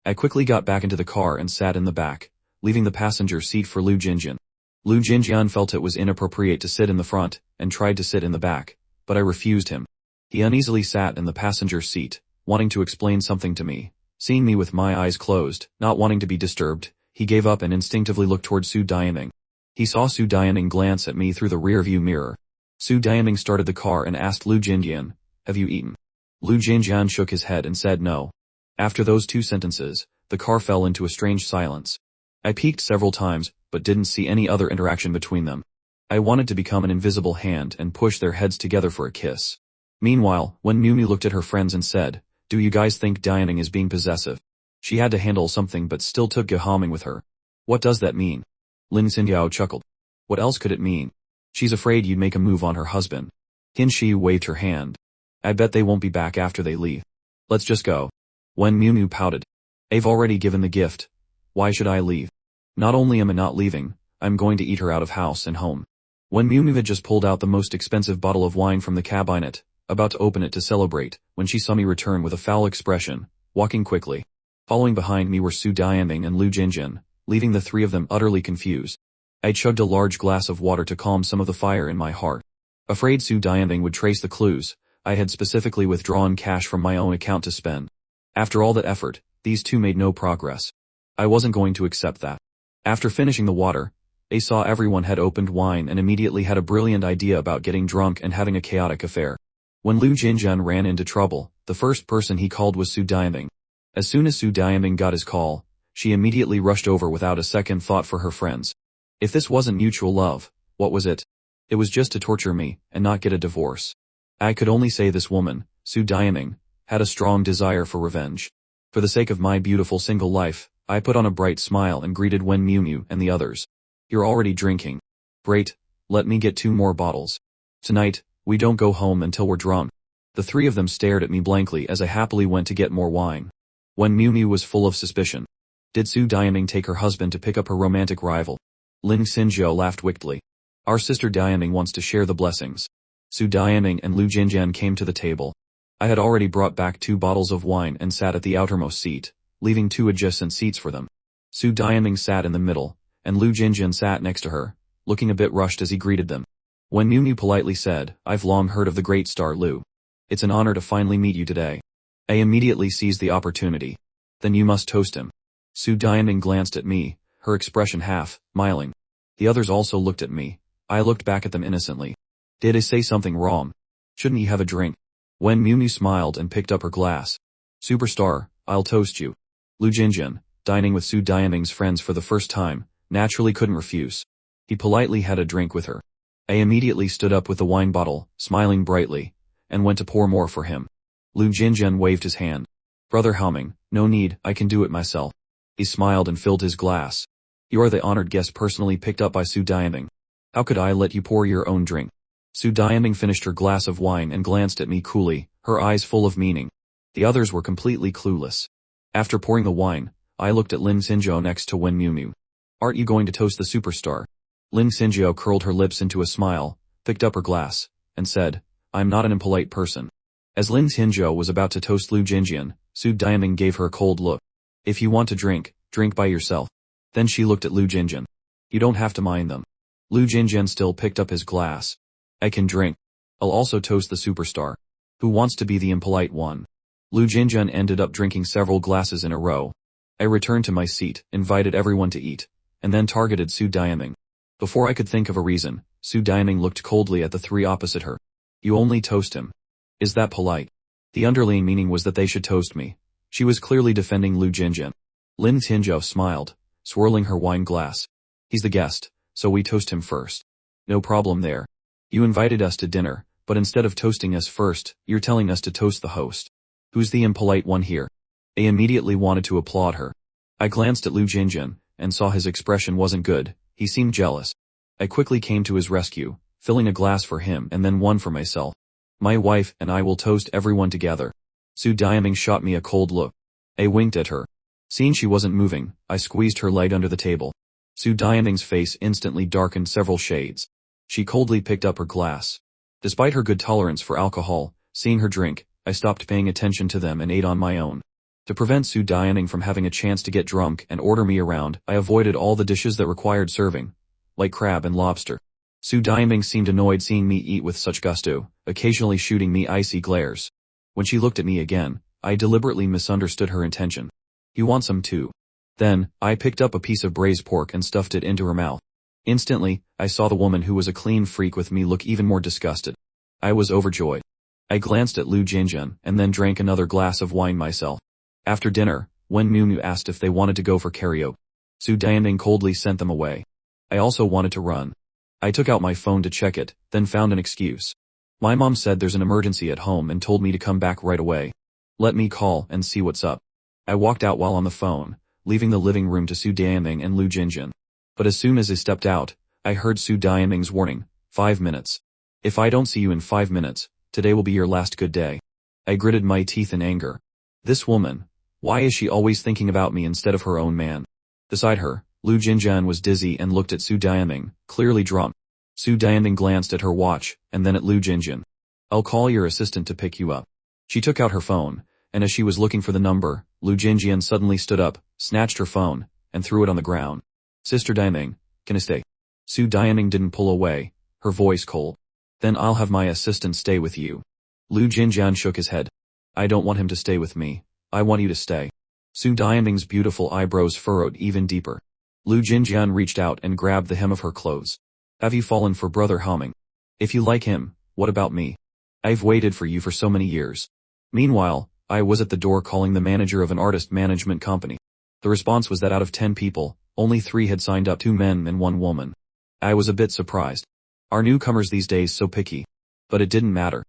I quickly got back into the car and sat in the back, leaving the passenger seat for Lu Jinjian. Lu Jinjian felt it was inappropriate to sit in the front, and tried to sit in the back, but I refused him. He uneasily sat in the passenger seat, wanting to explain something to me. Seeing me with my eyes closed, not wanting to be disturbed, he gave up and instinctively looked toward Su Daiming. He saw Su Daiming glance at me through the rearview mirror. Su Daiming started the car and asked Lu Jinjian, "Have you eaten?" Lu Jinjian shook his head and said no. After those two sentences, the car fell into a strange silence. I peeked several times, but didn't see any other interaction between them. I wanted to become an invisible hand and push their heads together for a kiss. Meanwhile, when Miu Miu looked at her friends and said, "Do you guys think Daiming is being possessive?" She had to handle something but still took Yahello with her. What does that mean? Lin Xinjiao chuckled. What else could it mean? She's afraid you'd make a move on her husband. Hin Shi waved her hand. I bet they won't be back after they leave. Let's just go. When Miu Miu pouted. I've already given the gift. Why should I leave? Not only am I not leaving, I'm going to eat her out of house and home. When Miu Miu had just pulled out the most expensive bottle of wine from the cabinet, about to open it to celebrate, when she saw me return with a foul expression, walking quickly. Following behind me were Su Daiming and Lu Jinjian, leaving the three of them utterly confused. I chugged a large glass of water to calm some of the fire in my heart. Afraid Su Daiming would trace the clues, I had specifically withdrawn cash from my own account to spend. After all that effort, these two made no progress. I wasn't going to accept that. After finishing the water, I saw everyone had opened wine and immediately had a brilliant idea about getting drunk and having a chaotic affair. When Lu Jinjian ran into trouble, the first person he called was Su Daiming. As soon as Su Daiming got his call, she immediately rushed over without a second thought for her friends. If this wasn't mutual love, what was it? It was just to torture me, and not get a divorce. I could only say this woman, Su Daiming, had a strong desire for revenge. For the sake of my beautiful single life, I put on a bright smile and greeted Wen Miu Miu and the others. You're already drinking. Great, let me get 2 more bottles. Tonight, we don't go home until we're drunk. The three of them stared at me blankly as I happily went to get more wine. Wen Miu Miu was full of suspicion. Did Su Daiming take her husband to pick up her romantic rival? Lin Xinjiao laughed wickedly. Our sister Daiming wants to share the blessings. Su Daiming and Lu Jinjian came to the table. I had already brought back 2 bottles of wine and sat at the outermost seat, leaving 2 adjacent seats for them. Su Daiming sat in the middle, and Lu Jinjian sat next to her, looking a bit rushed as he greeted them. When Miu Miu politely said, "I've long heard of the great star Lu. It's an honor to finally meet you today." I immediately seized the opportunity. Then you must toast him. Su Daiming glanced at me, her expression half smiling. The others also looked at me. I looked back at them innocently. Did I say something wrong? Shouldn't he have a drink? When Miu Miu smiled and picked up her glass. Superstar, I'll toast you. Lu Jinjian, dining with Su Daiming's friends for the first time, naturally couldn't refuse. He politely had a drink with her. I immediately stood up with the wine bottle, smiling brightly, and went to pour more for him. Lu Jinjian waved his hand. Brother Humming, no need, I can do it myself. He smiled and filled his glass. You are the honored guest personally picked up by Su Daiming. How could I let you pour your own drink? Su Daiming finished her glass of wine and glanced at me coolly, her eyes full of meaning. The others were completely clueless. After pouring the wine, I looked at Lin Xinjiao next to Wen Miu Miu. Aren't you going to toast the superstar? Lin Xinjiao curled her lips into a smile, picked up her glass, and said, I'm not an impolite person. As Lin Xinjiao was about to toast Lu Jinjian, Su Daiming gave her a cold look. If you want to drink, drink by yourself. Then she looked at Lu Jinjian. You don't have to mind them. Lu Jinjian still picked up his glass. I can drink. I'll also toast the superstar. Who wants to be the impolite one? Lu Jinjian ended up drinking several glasses in a row. I returned to my seat, invited everyone to eat, and then targeted Su Daiming. Before I could think of a reason, Su Daiming looked coldly at the three opposite her. You only toast him. Is that polite? The underlying meaning was that they should toast me. She was clearly defending Lu Jinjian. Lin Xinjiao smiled, swirling her wine glass. He's the guest, so we toast him first. No problem there. You invited us to dinner, but instead of toasting us first, you're telling us to toast the host. Who's the impolite one here? I immediately wanted to applaud her. I glanced at Lu Jinjian, and saw his expression wasn't good. He seemed jealous. I quickly came to his rescue, filling a glass for him and then one for myself. My wife and I will toast everyone together. Su Daiming shot me a cold look. I winked at her. Seeing she wasn't moving, I squeezed her leg under the table. Su Daiming's face instantly darkened several shades. She coldly picked up her glass. Despite her good tolerance for alcohol, seeing her drink, I stopped paying attention to them and ate on my own. To prevent Su Dianing from having a chance to get drunk and order me around, I avoided all the dishes that required serving, like crab and lobster. Su Dianing seemed annoyed seeing me eat with such gusto, occasionally shooting me icy glares. When she looked at me again, I deliberately misunderstood her intention. You want some too? Then, I picked up a piece of braised pork and stuffed it into her mouth. Instantly, I saw the woman who was a clean freak with me look even more disgusted. I was overjoyed. I glanced at Lu Jinjun and then drank another glass of wine myself. After dinner, when Miu Miu asked if they wanted to go for karaoke, Su Dianing coldly sent them away. I also wanted to run. I took out my phone to check it, then found an excuse. My mom said there's an emergency at home and told me to come back right away. Let me call and see what's up. I walked out while on the phone, leaving the living room to Su Dianing and Lu Jinjun. But as soon as I stepped out, I heard Su Dianing's warning, 5 minutes. If I don't see you in 5 minutes, today will be your last good day. I gritted my teeth in anger. This woman, why is she always thinking about me instead of her own man? Beside her, Lu Jinjun was dizzy and looked at Su Dianing, clearly drunk. Su Dianing glanced at her watch, and then at Lu Jinjun. I'll call your assistant to pick you up. She took out her phone, and as she was looking for the number, Lu Jinjun suddenly stood up, snatched her phone, and threw it on the ground. Sister Dianing, can I stay? Su Dianing didn't pull away, her voice cold. Then I'll have my assistant stay with you. Lu Jinjun shook his head. I don't want him to stay with me. I want you to stay. Su Dianing's beautiful eyebrows furrowed even deeper. Lu Jinjun reached out and grabbed the hem of her clothes. Have you fallen for Brother Humming? If you like him, what about me? I've waited for you for so many years. Meanwhile, I was at the door calling the manager of an artist management company. The response was that out of 10 people, only 3 had signed up, 2 men and 1 woman. I was a bit surprised. Are newcomers these days so picky? But it didn't matter.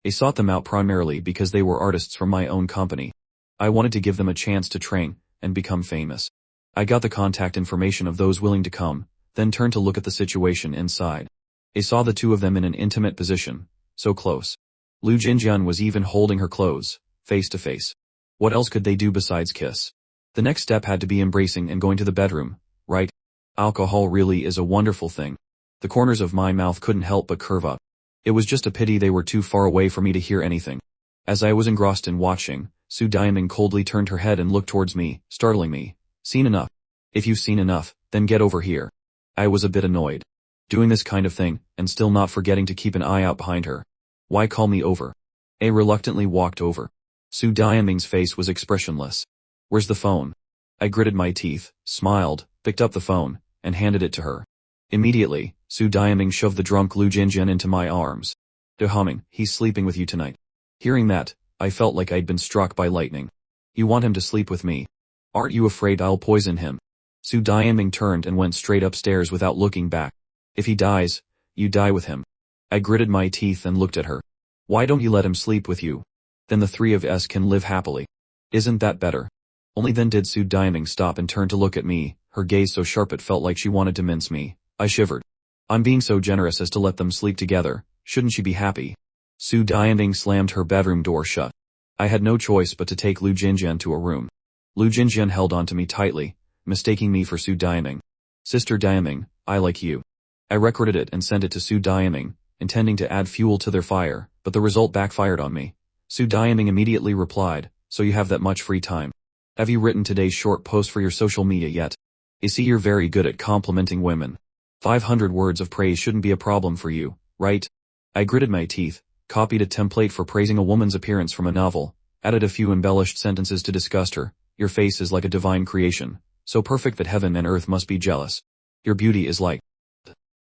I sought them out primarily because they were artists from my own company. I wanted to give them a chance to train and become famous. I got the contact information of those willing to come, then turned to look at the situation inside. I saw the 2 of them in an intimate position, so close. Lu Jinjun was even holding her clothes, face to face. What else could they do besides kiss? The next step had to be embracing and going to the bedroom, right? Alcohol really is a wonderful thing. The corners of my mouth couldn't help but curve up. It was just a pity they were too far away for me to hear anything. As I was engrossed in watching, Su Dianing coldly turned her head and looked towards me, startling me. Seen enough? If you've seen enough, then get over here. I was a bit annoyed. Doing this kind of thing, and still not forgetting to keep an eye out behind her. Why call me over? I reluctantly walked over. Su Dianing's face was expressionless. Where's the phone? I gritted my teeth, smiled, picked up the phone, and handed it to her. Immediately, Su Dianing shoved the drunk Lu Jinjun into my arms. De Humming, he's sleeping with you tonight. Hearing that, I felt like I'd been struck by lightning. You want him to sleep with me? Aren't you afraid I'll poison him? Su Dianing turned and went straight upstairs without looking back. If he dies, you die with him. I gritted my teeth and looked at her. Why don't you let him sleep with you? Then the 3 of us can live happily. Isn't that better? Only then did Su Dianing stop and turn to look at me, her gaze so sharp it felt like she wanted to mince me. I shivered. I'm being so generous as to let them sleep together, shouldn't she be happy? Su Dianing slammed her bedroom door shut. I had no choice but to take Lu Jinjun to a room. Lu Jinjun held on to me tightly, mistaking me for Su Dianing. Sister Dianing, I like you. I recorded it and sent it to Su Dianing, intending to add fuel to their fire, but the result backfired on me. Su Dianing immediately replied, so you have that much free time. Have you written today's short post for your social media yet? I see you're very good at complimenting women. 500 words of praise shouldn't be a problem for you, right? I gritted my teeth, copied a template for praising a woman's appearance from a novel, added a few embellished sentences to disgust her. Your face is like a divine creation, so perfect that heaven and earth must be jealous. Your beauty is like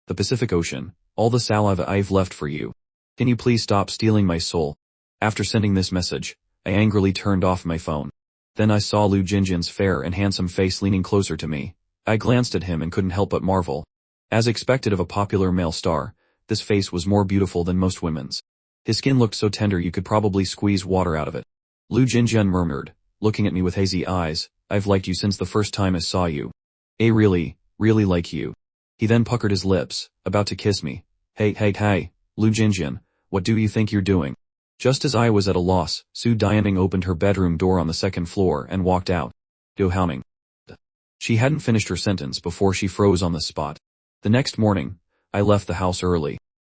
the Pacific Ocean, all the saliva I've left for you. Can you please stop stealing my soul? After sending this message, I angrily turned off my phone. Then I saw Lu Jinjun's fair and handsome face leaning closer to me. I glanced at him and couldn't help but marvel. As expected of a popular male star, this face was more beautiful than most women's. His skin looked so tender you could probably squeeze water out of it. Lu Jinjun murmured, looking at me with hazy eyes, I've liked you since the first time I saw you. I really like you. He then puckered his lips, about to kiss me. Hey, Lu Jinjun, what do you think you're doing? Just as I was at a loss, Su Dianing opened her bedroom door on the 2nd floor and walked out. Do Haoming. She hadn't finished her sentence before she froze on the spot. The next morning, I left the house early.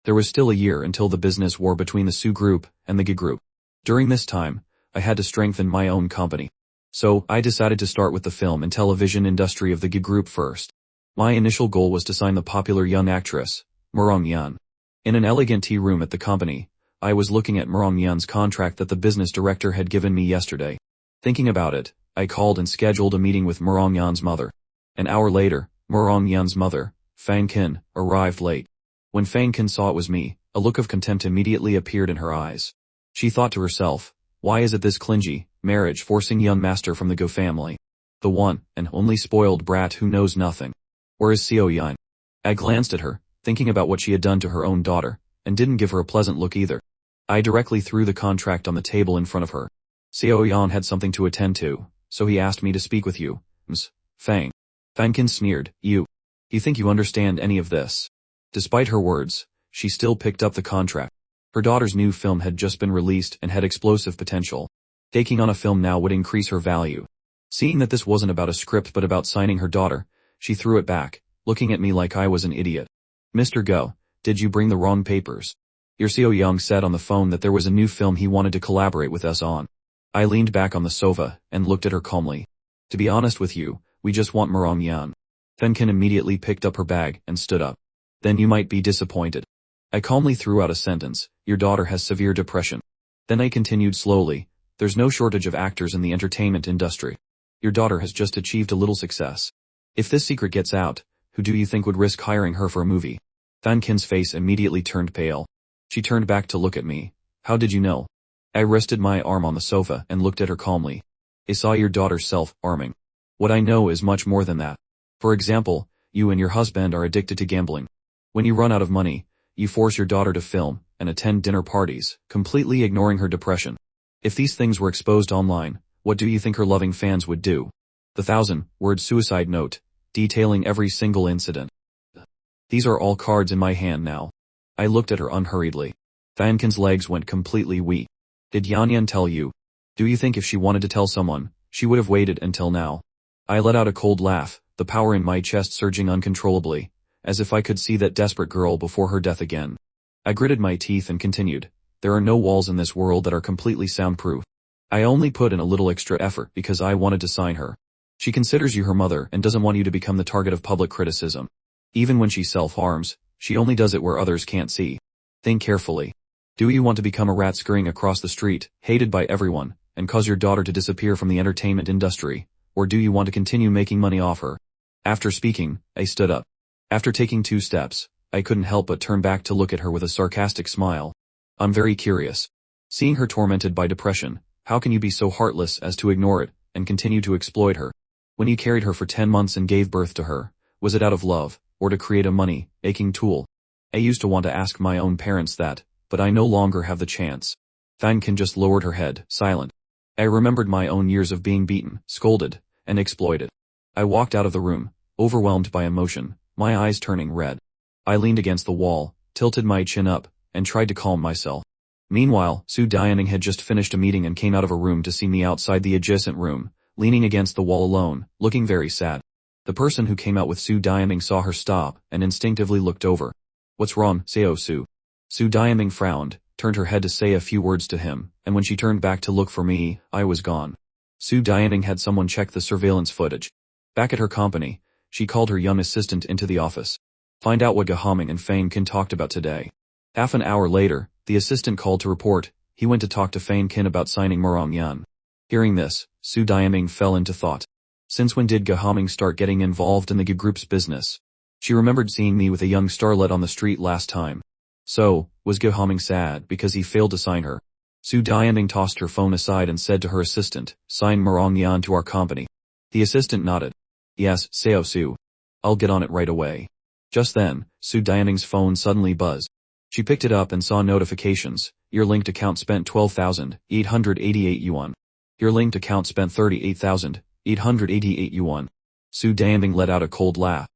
There was still a year until the business war between the Su group and the G group. During this time, I had to strengthen my own company. So, I decided to start with the film and television industry of the G group first. My initial goal was to sign the popular young actress, Murong Yan. In an elegant tea room at the company, I was looking at Murong Yan's contract that the business director had given me yesterday. Thinking about it, I called and scheduled a meeting with Murong Yan's mother. An hour later, Murong Yan's mother, Fang Qin, arrived late. When Fang Qin saw it was me, a look of contempt immediately appeared in her eyes. She thought to herself, why is it this clingy, marriage-forcing young master from the Go family? The one and only spoiled brat who knows nothing. Where is Xiao Yan? I glanced at her, thinking about what she had done to her own daughter, and didn't give her a pleasant look either. I directly threw the contract on the table in front of her. Xiao Yan had something to attend to, so he asked me to speak with you, Ms. Fang. Fang Qin sneered, you think you understand any of this? Despite her words, she still picked up the contract. Her daughter's new film had just been released and had explosive potential. Taking on a film now would increase her value. Seeing that this wasn't about a script but about signing her daughter, she threw it back, looking at me like I was an idiot. Mr. Go, did you bring the wrong papers? Your Xiao Yang said on the phone that there was a new film he wanted to collaborate with us on. I leaned back on the sofa and looked at her calmly. To be honest with you, we just want Murong Yan. Fang Qin immediately picked up her bag and stood up. Then you might be disappointed. I calmly threw out a sentence, your daughter has severe depression. Then I continued slowly, there's no shortage of actors in the entertainment industry. Your daughter has just achieved a little success. If this secret gets out, who do you think would risk hiring her for a movie? Fang Qin's face immediately turned pale. She turned back to look at me. How did you know? I rested my arm on the sofa and looked at her calmly. I saw your daughter self-harming. What I know is much more than that. For example, you and your husband are addicted to gambling. When you run out of money, you force your daughter to film and attend dinner parties, completely ignoring her depression. If these things were exposed online, what do you think her loving fans would do? The 1,000-word suicide note, detailing every single incident. These are all cards in my hand now. I looked at her unhurriedly. Fang Qin's legs went completely weak. Did Yan Yan tell you? Do you think if she wanted to tell someone, she would have waited until now? I let out a cold laugh, the power in my chest surging uncontrollably, as if I could see that desperate girl before her death again. I gritted my teeth and continued, there are no walls in this world that are completely soundproof. I only put in a little extra effort because I wanted to sign her. She considers you her mother and doesn't want you to become the target of public criticism. Even when she self-harms, she only does it where others can't see. Think carefully. Do you want to become a rat scurrying across the street, hated by everyone, and cause your daughter to disappear from the entertainment industry, or do you want to continue making money off her? After speaking, I stood up. After taking 2 steps, I couldn't help but turn back to look at her with a sarcastic smile. I'm very curious. Seeing her tormented by depression, how can you be so heartless as to ignore it, and continue to exploit her? When you carried her for 10 months and gave birth to her, was it out of love, or to create a money-making tool? I used to want to ask my own parents that, but I no longer have the chance. Fang Qin just lowered her head, silent. I remembered my own years of being beaten, scolded, and exploited. I walked out of the room, overwhelmed by emotion, my eyes turning red. I leaned against the wall, tilted my chin up, and tried to calm myself. Meanwhile, Su Dianing had just finished a meeting and came out of a room to see me outside the adjacent room, leaning against the wall alone, looking very sad. The person who came out with Su Dianing saw her stop and instinctively looked over. What's wrong, Seo Su? Su Dianing frowned, turned her head to say a few words to him, and when she turned back to look for me, I was gone. Su Dianing had someone check the surveillance footage. Back at her company, she called her young assistant into the office. Find out what Gahaming and Fang Qin talked about today. Half an hour later, the assistant called to report, he went to talk to Fang Qin about signing Murong Yan. Hearing this, Su Diaming fell into thought. Since when did Gahaming start getting involved in the G group's business? She remembered seeing me with a young starlet on the street last time. So, was Gahaming sad because he failed to sign her? Su Diaming tossed her phone aside and said to her assistant, sign Murong Yan to our company. The assistant nodded. Yes, Seo Su. I'll get on it right away. Just then, Su Diaming's phone suddenly buzzed. She picked it up and saw notifications. Your linked account spent 12,888 yuan. Your linked account spent 38,888 yuan. Su Diaming let out a cold laugh.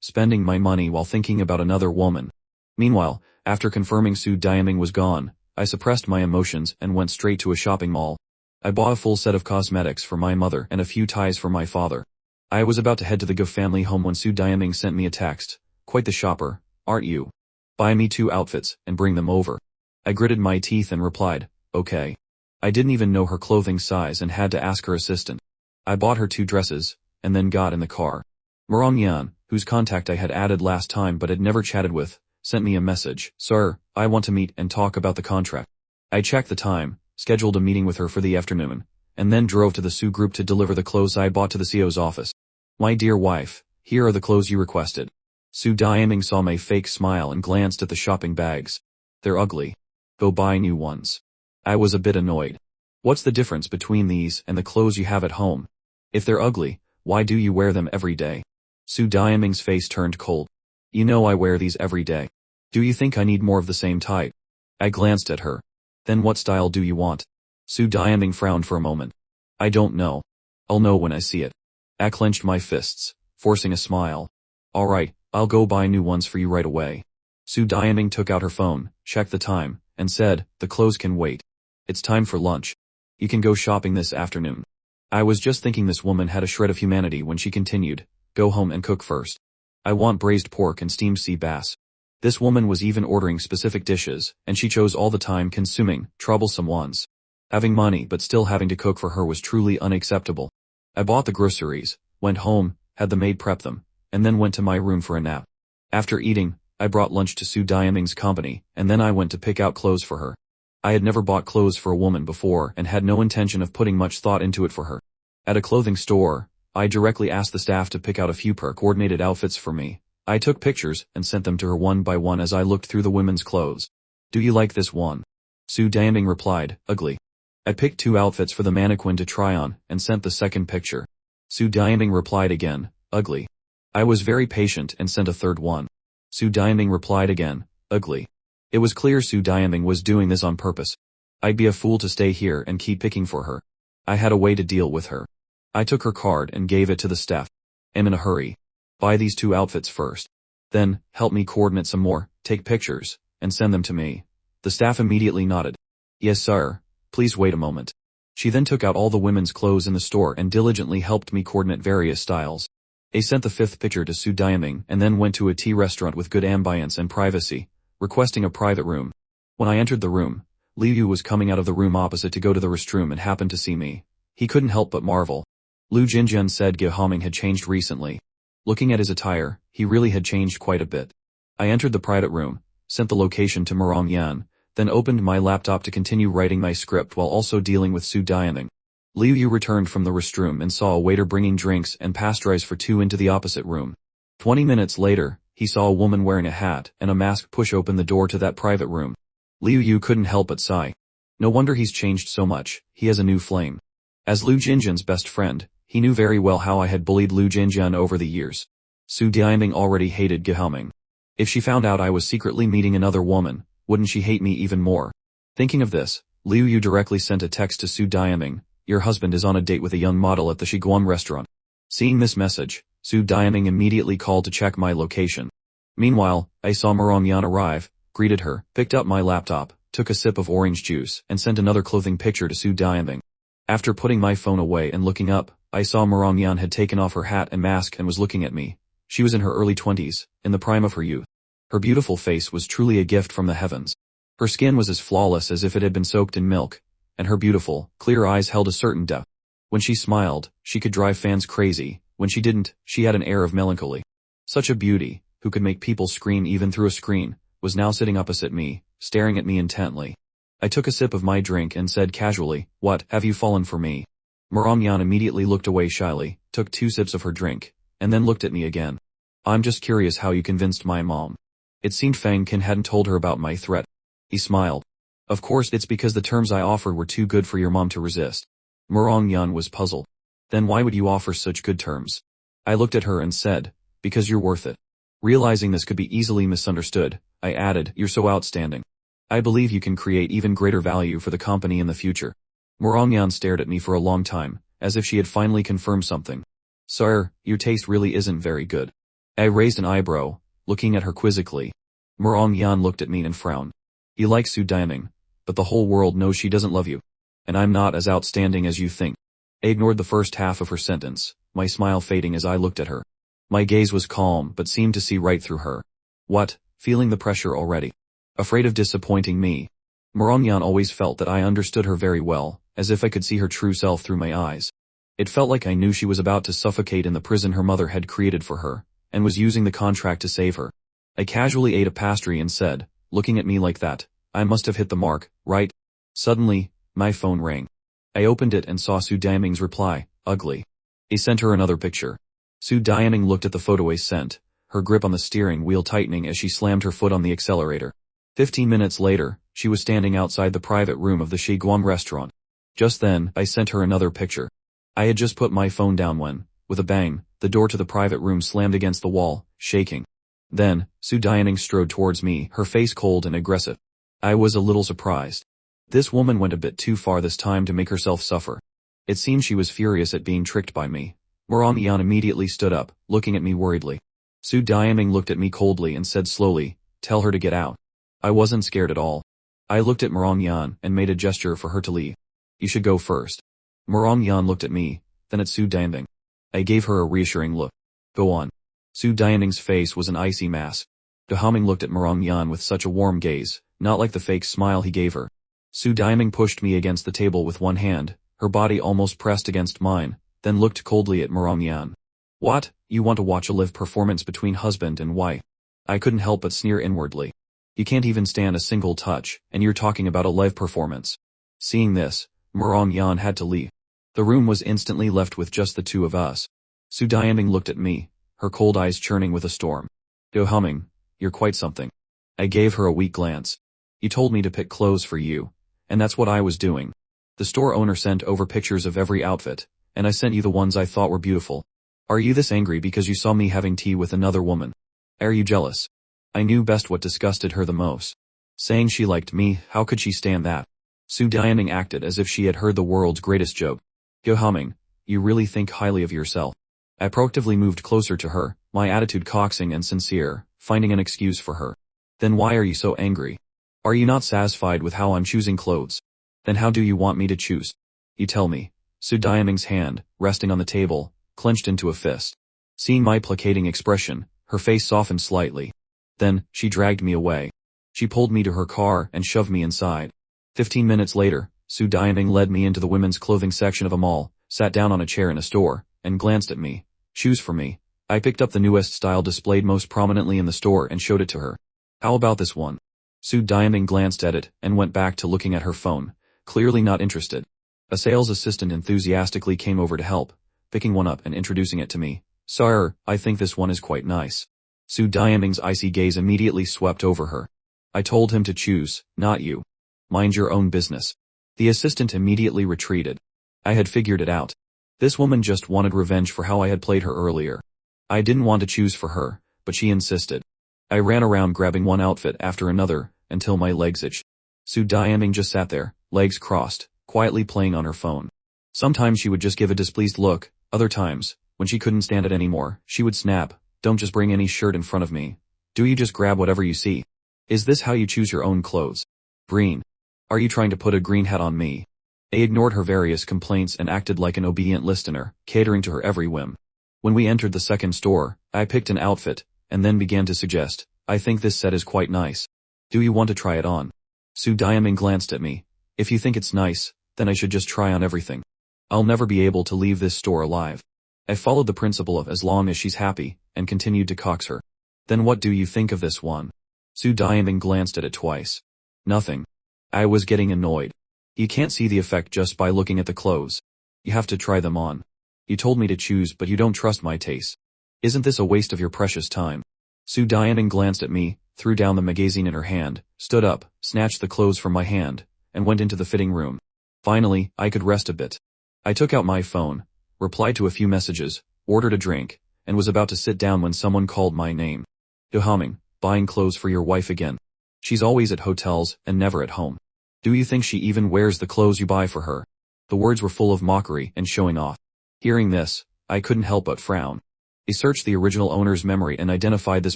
Spending my money while thinking about another woman. Meanwhile, after confirming Su Diaming was gone, I suppressed my emotions and went straight to a shopping mall. I bought a full set of cosmetics for my mother and a few ties for my father. I was about to head to the Go family home when Su Diaming sent me a text. Quite the shopper, aren't you? Buy me 2 outfits, and bring them over. I gritted my teeth and replied, okay. I didn't even know her clothing size and had to ask her assistant. I bought her 2 dresses, and then got in the car. Marongyan, whose contact I had added last time but had never chatted with, sent me a message. Sir, I want to meet and talk about the contract. I checked the time, scheduled a meeting with her for the afternoon, and then drove to the Su group to deliver the clothes I bought to the CEO's office. My dear wife, here are the clothes you requested. Su Diaming saw my fake smile and glanced at the shopping bags. They're ugly. Go buy new ones. I was a bit annoyed. What's the difference between these and the clothes you have at home? If they're ugly, why do you wear them every day? Su Diaming's face turned cold. You know I wear these every day. Do you think I need more of the same type? I glanced at her. Then what style do you want? Su Diaming frowned for a moment. I don't know. I'll know when I see it. I clenched my fists, forcing a smile. Alright, I'll go buy new ones for you right away. Su Diaming took out her phone, checked the time, and said, the clothes can wait. It's time for lunch. You can go shopping this afternoon. I was just thinking this woman had a shred of humanity when she continued, go home and cook first. I want braised pork and steamed sea bass. This woman was even ordering specific dishes, and she chose all the time-consuming, troublesome ones. Having money but still having to cook for her was truly unacceptable. I bought the groceries, went home, had the maid prep them, and then went to my room for a nap. After eating, I brought lunch to Su Diaming's company, and then I went to pick out clothes for her. I had never bought clothes for a woman before and had no intention of putting much thought into it for her. At a clothing store, I directly asked the staff to pick out a few coordinated outfits for me. I took pictures and sent them to her one by one as I looked through the women's clothes. Do you like this one? Su Diaming replied, ugly. I picked 2 outfits for the mannequin to try on and sent the second picture. Su Diaming replied again, ugly. I was very patient and sent a third one. Su Diaming replied again, ugly. It was clear Su Diaming was doing this on purpose. I'd be a fool to stay here and keep picking for her. I had a way to deal with her. I took her card and gave it to the staff. I'm in a hurry. Buy these 2 outfits first. Then, help me coordinate some more, take pictures, and send them to me. The staff immediately nodded. Yes sir, please wait a moment. She then took out all the women's clothes in the store and diligently helped me coordinate various styles. I sent the 5th picture to Su Diaming and then went to a tea restaurant with good ambience and privacy, requesting a private room. When I entered the room, Liu Yu was coming out of the room opposite to go to the restroom and happened to see me. He couldn't help but marvel. Lu Jinjian said Ge Homing had changed recently. Looking at his attire, he really had changed quite a bit. I entered the private room, sent the location to Marong Yan, then opened my laptop to continue writing my script while also dealing with Su Diaming. Liu Yu returned from the restroom and saw a waiter bringing drinks and pastries for 2 into the opposite room. 20 minutes later, he saw a woman wearing a hat and a mask push open the door to that private room. Liu Yu couldn't help but sigh. No wonder he's changed so much, he has a new flame. As Lu Jinjian's best friend, he knew very well how I had bullied Lu Jinjian over the years. Su Diaming already hated Ge Homing. If she found out I was secretly meeting another woman, wouldn't she hate me even more? Thinking of this, Liu Yu directly sent a text to Su Diaming, your husband is on a date with a young model at the Shiguan restaurant. Seeing this message, Su Diaming immediately called to check my location. Meanwhile, I saw Marong Yan arrive, greeted her, picked up my laptop, took a sip of orange juice, and sent another clothing picture to Su Diaming. After putting my phone away and looking up, I saw Marong Yan had taken off her hat and mask and was looking at me. She was in her early 20s, in the prime of her youth. Her beautiful face was truly a gift from the heavens. Her skin was as flawless as if it had been soaked in milk, and her beautiful, clear eyes held a certain depth. When she smiled, she could drive fans crazy. When she didn't, she had an air of melancholy. Such a beauty, who could make people scream even through a screen, was now sitting opposite me, staring at me intently. I took a sip of my drink and said casually, what, have you fallen for me? Marong Yan immediately looked away shyly, took 2 sips of her drink, and then looked at me again. I'm just curious how you convinced my mom. It seemed Fang Qin hadn't told her about my threat. He smiled. Of course it's because the terms I offered were too good for your mom to resist. Marong Yan was puzzled. Then why would you offer such good terms? I looked at her and said, because you're worth it. Realizing this could be easily misunderstood, I added, you're so outstanding. I believe you can create even greater value for the company in the future. Marong Yan stared at me for a long time, as if she had finally confirmed something. Sir, your taste really isn't very good. I raised an eyebrow, looking at her quizzically. Marong Yan looked at me and frowned. You like Su Diaming, but the whole world knows she doesn't love you. And I'm not as outstanding as you think. I ignored the first half of her sentence, my smile fading as I looked at her. My gaze was calm but seemed to see right through her. What, feeling the pressure already. Afraid of disappointing me. Marongyan always felt that I understood her very well, as if I could see her true self through my eyes. It felt like I knew she was about to suffocate in the prison her mother had created for her, and was using the contract to save her. I casually ate a pastry and said, looking at me like that, I must have hit the mark, right? Suddenly, my phone rang. I opened it and saw Su Diaming's reply, ugly. He sent her another picture. Su Diaming looked at the photo I sent, her grip on the steering wheel tightening as she slammed her foot on the accelerator. 15 minutes later, she was standing outside the private room of the Shiguang restaurant. Just then, I sent her another picture. I had just put my phone down when, with a bang, the door to the private room slammed against the wall, shaking. Then, Su Diaming strode towards me, her face cold and aggressive. I was a little surprised. This woman went a bit too far this time to make herself suffer. It seemed she was furious at being tricked by me. Marongyan immediately stood up, looking at me worriedly. Su Diaming looked at me coldly and said slowly, tell her to get out. I wasn't scared at all. I looked at Marongyan and made a gesture for her to leave. You should go first. Marongyan looked at me, then at Su Diaming. I gave her a reassuring look. Go on. Su Diaming's face was an icy mask. Dahaming looked at Marongyan with such a warm gaze, not like the fake smile he gave her. Su Diaming pushed me against the table with one hand, her body almost pressed against mine, then looked coldly at Marongyan. What, you want to watch a live performance between husband and wife? I couldn't help but sneer inwardly. You can't even stand a single touch, and you're talking about a live performance. Seeing this, Marongyan had to leave. The room was instantly left with just the two of us. Su Diaming looked at me, her cold eyes churning with a storm. Dahaming, you're quite something. I gave her a weak glance. You told me to pick clothes for you, and that's what I was doing. The store owner sent over pictures of every outfit, and I sent you the ones I thought were beautiful. Are you this angry because you saw me having tea with another woman? Are you jealous? I knew best what disgusted her the most. Saying she liked me, how could she stand that? Su Diaming acted as if she had heard the world's greatest joke. Dahaming, you really think highly of yourself. I proactively moved closer to her, my attitude coaxing and sincere, finding an excuse for her. Then why are you so angry? Are you not satisfied with how I'm choosing clothes? Then how do you want me to choose? You tell me. Su Diaming's hand, resting on the table, clenched into a fist. Seeing my placating expression, her face softened slightly. Then, she dragged me away. She pulled me to her car and shoved me inside. 15 minutes later, Su Diaming led me into the women's clothing section of a mall, sat down on a chair in a store, and glanced at me. Shoes for me. I picked up the newest style displayed most prominently in the store and showed it to her. How about this one? Su Diaming glanced at it and went back to looking at her phone, clearly not interested. A sales assistant enthusiastically came over to help, picking one up and introducing it to me. Sire, I think this one is quite nice. Su Diaming's icy gaze immediately swept over her. I told him to choose, not you. Mind your own business. The assistant immediately retreated. I had figured it out. This woman just wanted revenge for how I had played her earlier. I didn't want to choose for her, but she insisted. I ran around grabbing one outfit after another, until my legs itched. Su Diaming just sat there, legs crossed, quietly playing on her phone. Sometimes she would just give a displeased look, other times, when she couldn't stand it anymore, she would snap, don't just bring any shirt in front of me. Do you just grab whatever you see? Is this how you choose your own clothes? Green. Are you trying to put a green hat on me? I ignored her various complaints and acted like an obedient listener, catering to her every whim. When we entered the second store, I picked an outfit, and then began to suggest, I think this set is quite nice. Do you want to try it on? Su Diaming glanced at me. If you think it's nice, then I should just try on everything. I'll never be able to leave this store alive. I followed the principle of as long as she's happy, and continued to coax her. Then what do you think of this one? Su Diaming glanced at it twice. Nothing. I was getting annoyed. You can't see the effect just by looking at the clothes. You have to try them on. You told me to choose but you don't trust my taste. Isn't this a waste of your precious time? Su Diaming glanced at me, threw down the magazine in her hand, stood up, snatched the clothes from my hand, and went into the fitting room. Finally, I could rest a bit. I took out my phone, replied to a few messages, ordered a drink, and was about to sit down when someone called my name. Dahaming, buying clothes for your wife again. She's always at hotels and never at home. Do you think she even wears the clothes you buy for her? The words were full of mockery and showing off. Hearing this, I couldn't help but frown. I searched the original owner's memory and identified this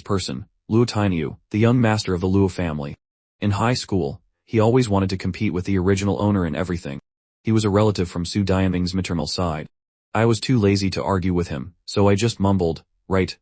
person, Luo Tainiu, the young master of the Luo family. In high school, he always wanted to compete with the original owner in everything. He was a relative from Su Diaming's maternal side. I was too lazy to argue with him, so I just mumbled, right.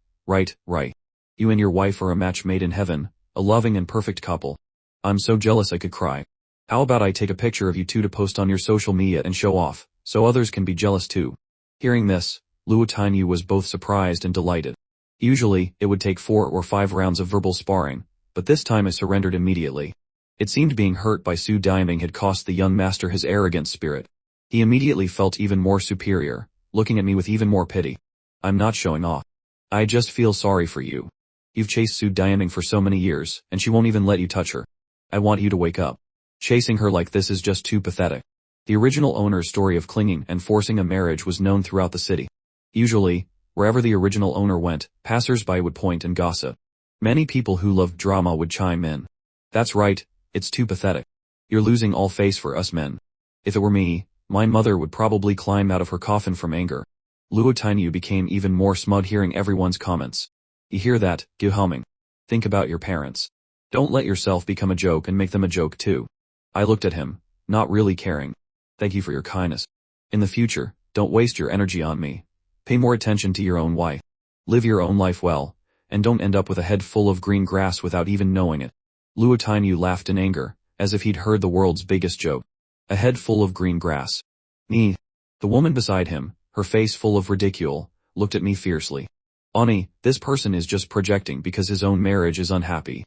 You and your wife are a match made in heaven, A loving and perfect couple. I'm so jealous I could cry. How about I take a picture of you two to post on your social media and show off, so others can be jealous too. Hearing this, Luo Tinyu was both surprised and delighted. Usually, it would take 4 or 5 rounds of verbal sparring, but this time I surrendered immediately. It seemed being hurt by Su Daiming had cost the young master his arrogant spirit. He immediately felt even more superior, looking at me with even more pity. I'm not showing off. I just feel sorry for you. You've chased Su Daiming for so many years, and she won't even let you touch her. I want you to wake up. Chasing her like this is just too pathetic. The original owner's story of clinging and forcing a marriage was known throughout the city. Usually, wherever the original owner went, passers-by would point and gossip. Many people who loved drama would chime in. That's right, it's too pathetic. You're losing all face for us men. If it were me, my mother would probably climb out of her coffin from anger. Luo Tinyu became even more smug hearing everyone's comments. You hear that, Guhaming? Think about your parents. Don't let yourself become a joke and make them a joke too. I looked at him, not really caring. Thank you for your kindness. In the future, don't waste your energy on me. Pay more attention to your own wife. Live your own life well, and don't end up with a head full of green grass without even knowing it. Luo Tinyu laughed in anger, as if he'd heard the world's biggest joke. A head full of green grass. Me. The woman beside him, her face full of ridicule, looked at me fiercely. Ani, this person is just projecting because his own marriage is unhappy.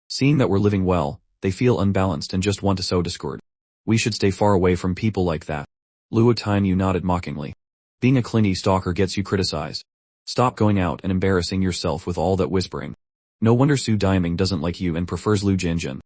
Seeing that we're living well, they feel unbalanced and just want to sow discord. We should stay far away from people like that. Luo Tinyu nodded mockingly. Being a clingy stalker gets you criticized. Stop going out and embarrassing yourself with all that whispering. No wonder Su Daiming doesn't like you and prefers Lu Jinjin.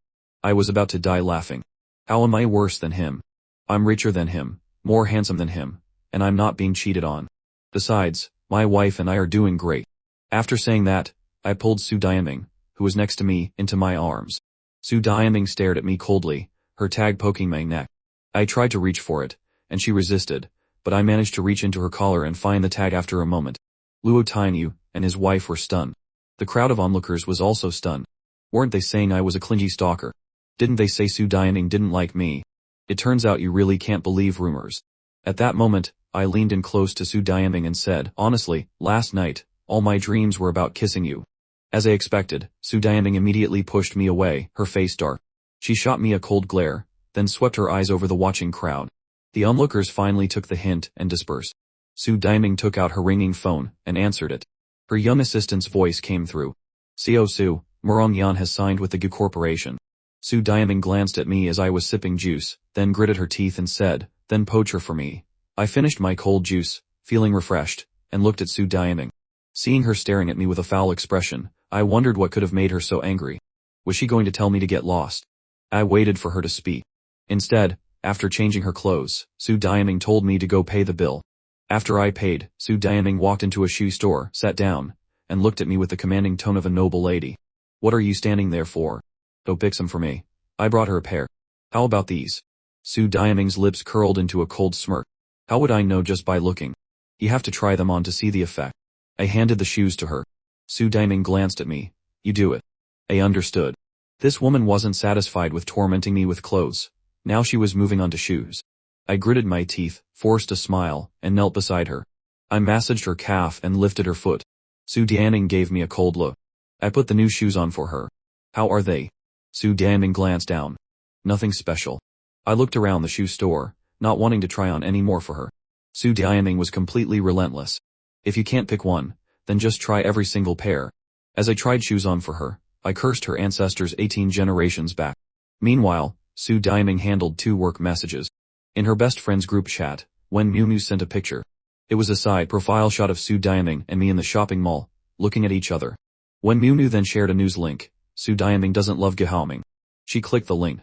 I was about to die laughing. How am I worse than him? I'm richer than him, more handsome than him, and I'm not being cheated on. Besides, my wife and I are doing great. After saying that, I pulled Su Daiming, who was next to me, into my arms. Su Daiming stared at me coldly, her tag poking my neck. I tried to reach for it, and she resisted, but I managed to reach into her collar and find the tag after a moment. Luo Tinyu and his wife were stunned. The crowd of onlookers was also stunned. Weren't they saying I was a clingy stalker? Didn't they say Su Daiming didn't like me? It turns out you really can't believe rumors. At that moment, I leaned in close to Su Daiming and said, honestly, last night, all my dreams were about kissing you. As I expected, Su Daiming immediately pushed me away, her face dark. She shot me a cold glare, then swept her eyes over the watching crowd. The onlookers finally took the hint and dispersed. Su Daiming took out her ringing phone and answered it. Her young assistant's voice came through. Seo Su, Murong has signed with the Gu Corporation. Su Daiming glanced at me as I was sipping juice, then gritted her teeth and said, then poach her for me. I finished my cold juice, feeling refreshed, and looked at Su Daiming. Seeing her staring at me with a foul expression, I wondered what could have made her so angry. Was she going to tell me to get lost? I waited for her to speak. Instead, after changing her clothes, Su Daiming told me to go pay the bill. After I paid, Su Daiming walked into a shoe store, sat down, and looked at me with the commanding tone of a noble lady. What are you standing there for? Go pick some for me. I brought her a pair. How about these? Su Daiming's lips curled into a cold smirk. How would I know just by looking? You have to try them on to see the effect. I handed the shoes to her. Su Daiming glanced at me. You do it. I understood. This woman wasn't satisfied with tormenting me with clothes. Now she was moving on to shoes. I gritted my teeth, forced a smile, and knelt beside her. I massaged her calf and lifted her foot. Su Daiming gave me a cold look. I put the new shoes on for her. How are they? Su Daiming glanced down. Nothing special. I looked around the shoe store, not wanting to try on any more for her. Su Daiming was completely relentless. If you can't pick one, then just try every single pair. As I tried shoes on for her, I cursed her ancestors 18 generations back. Meanwhile, Su Daiming handled 2 work messages. In her best friend's group chat, when Miu Miu sent a picture. It was a side profile shot of Su Daiming and me in the shopping mall, looking at each other. When Miu Miu then shared a news link, Su Daiming doesn't love Guhaming. She clicked the link.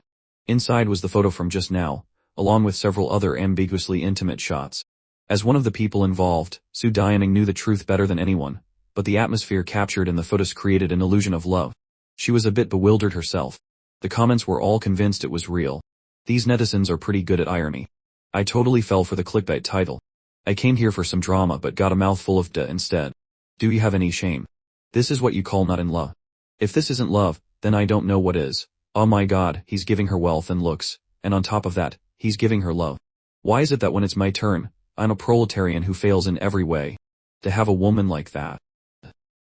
Inside was the photo from just now, along with several other ambiguously intimate shots. As one of the people involved, Su Daiming knew the truth better than anyone, but the atmosphere captured in the photos created an illusion of love. She was a bit bewildered herself. The comments were all convinced it was real. These netizens are pretty good at irony. I totally fell for the clickbait title. I came here for some drama but got a mouthful of duh instead. Do you have any shame? This is what you call not in love. If this isn't love, then I don't know what is. Oh my god, he's giving her wealth and looks, and on top of that, he's giving her love. Why is it that when it's my turn, I'm a proletarian who fails in every way? To have a woman like that.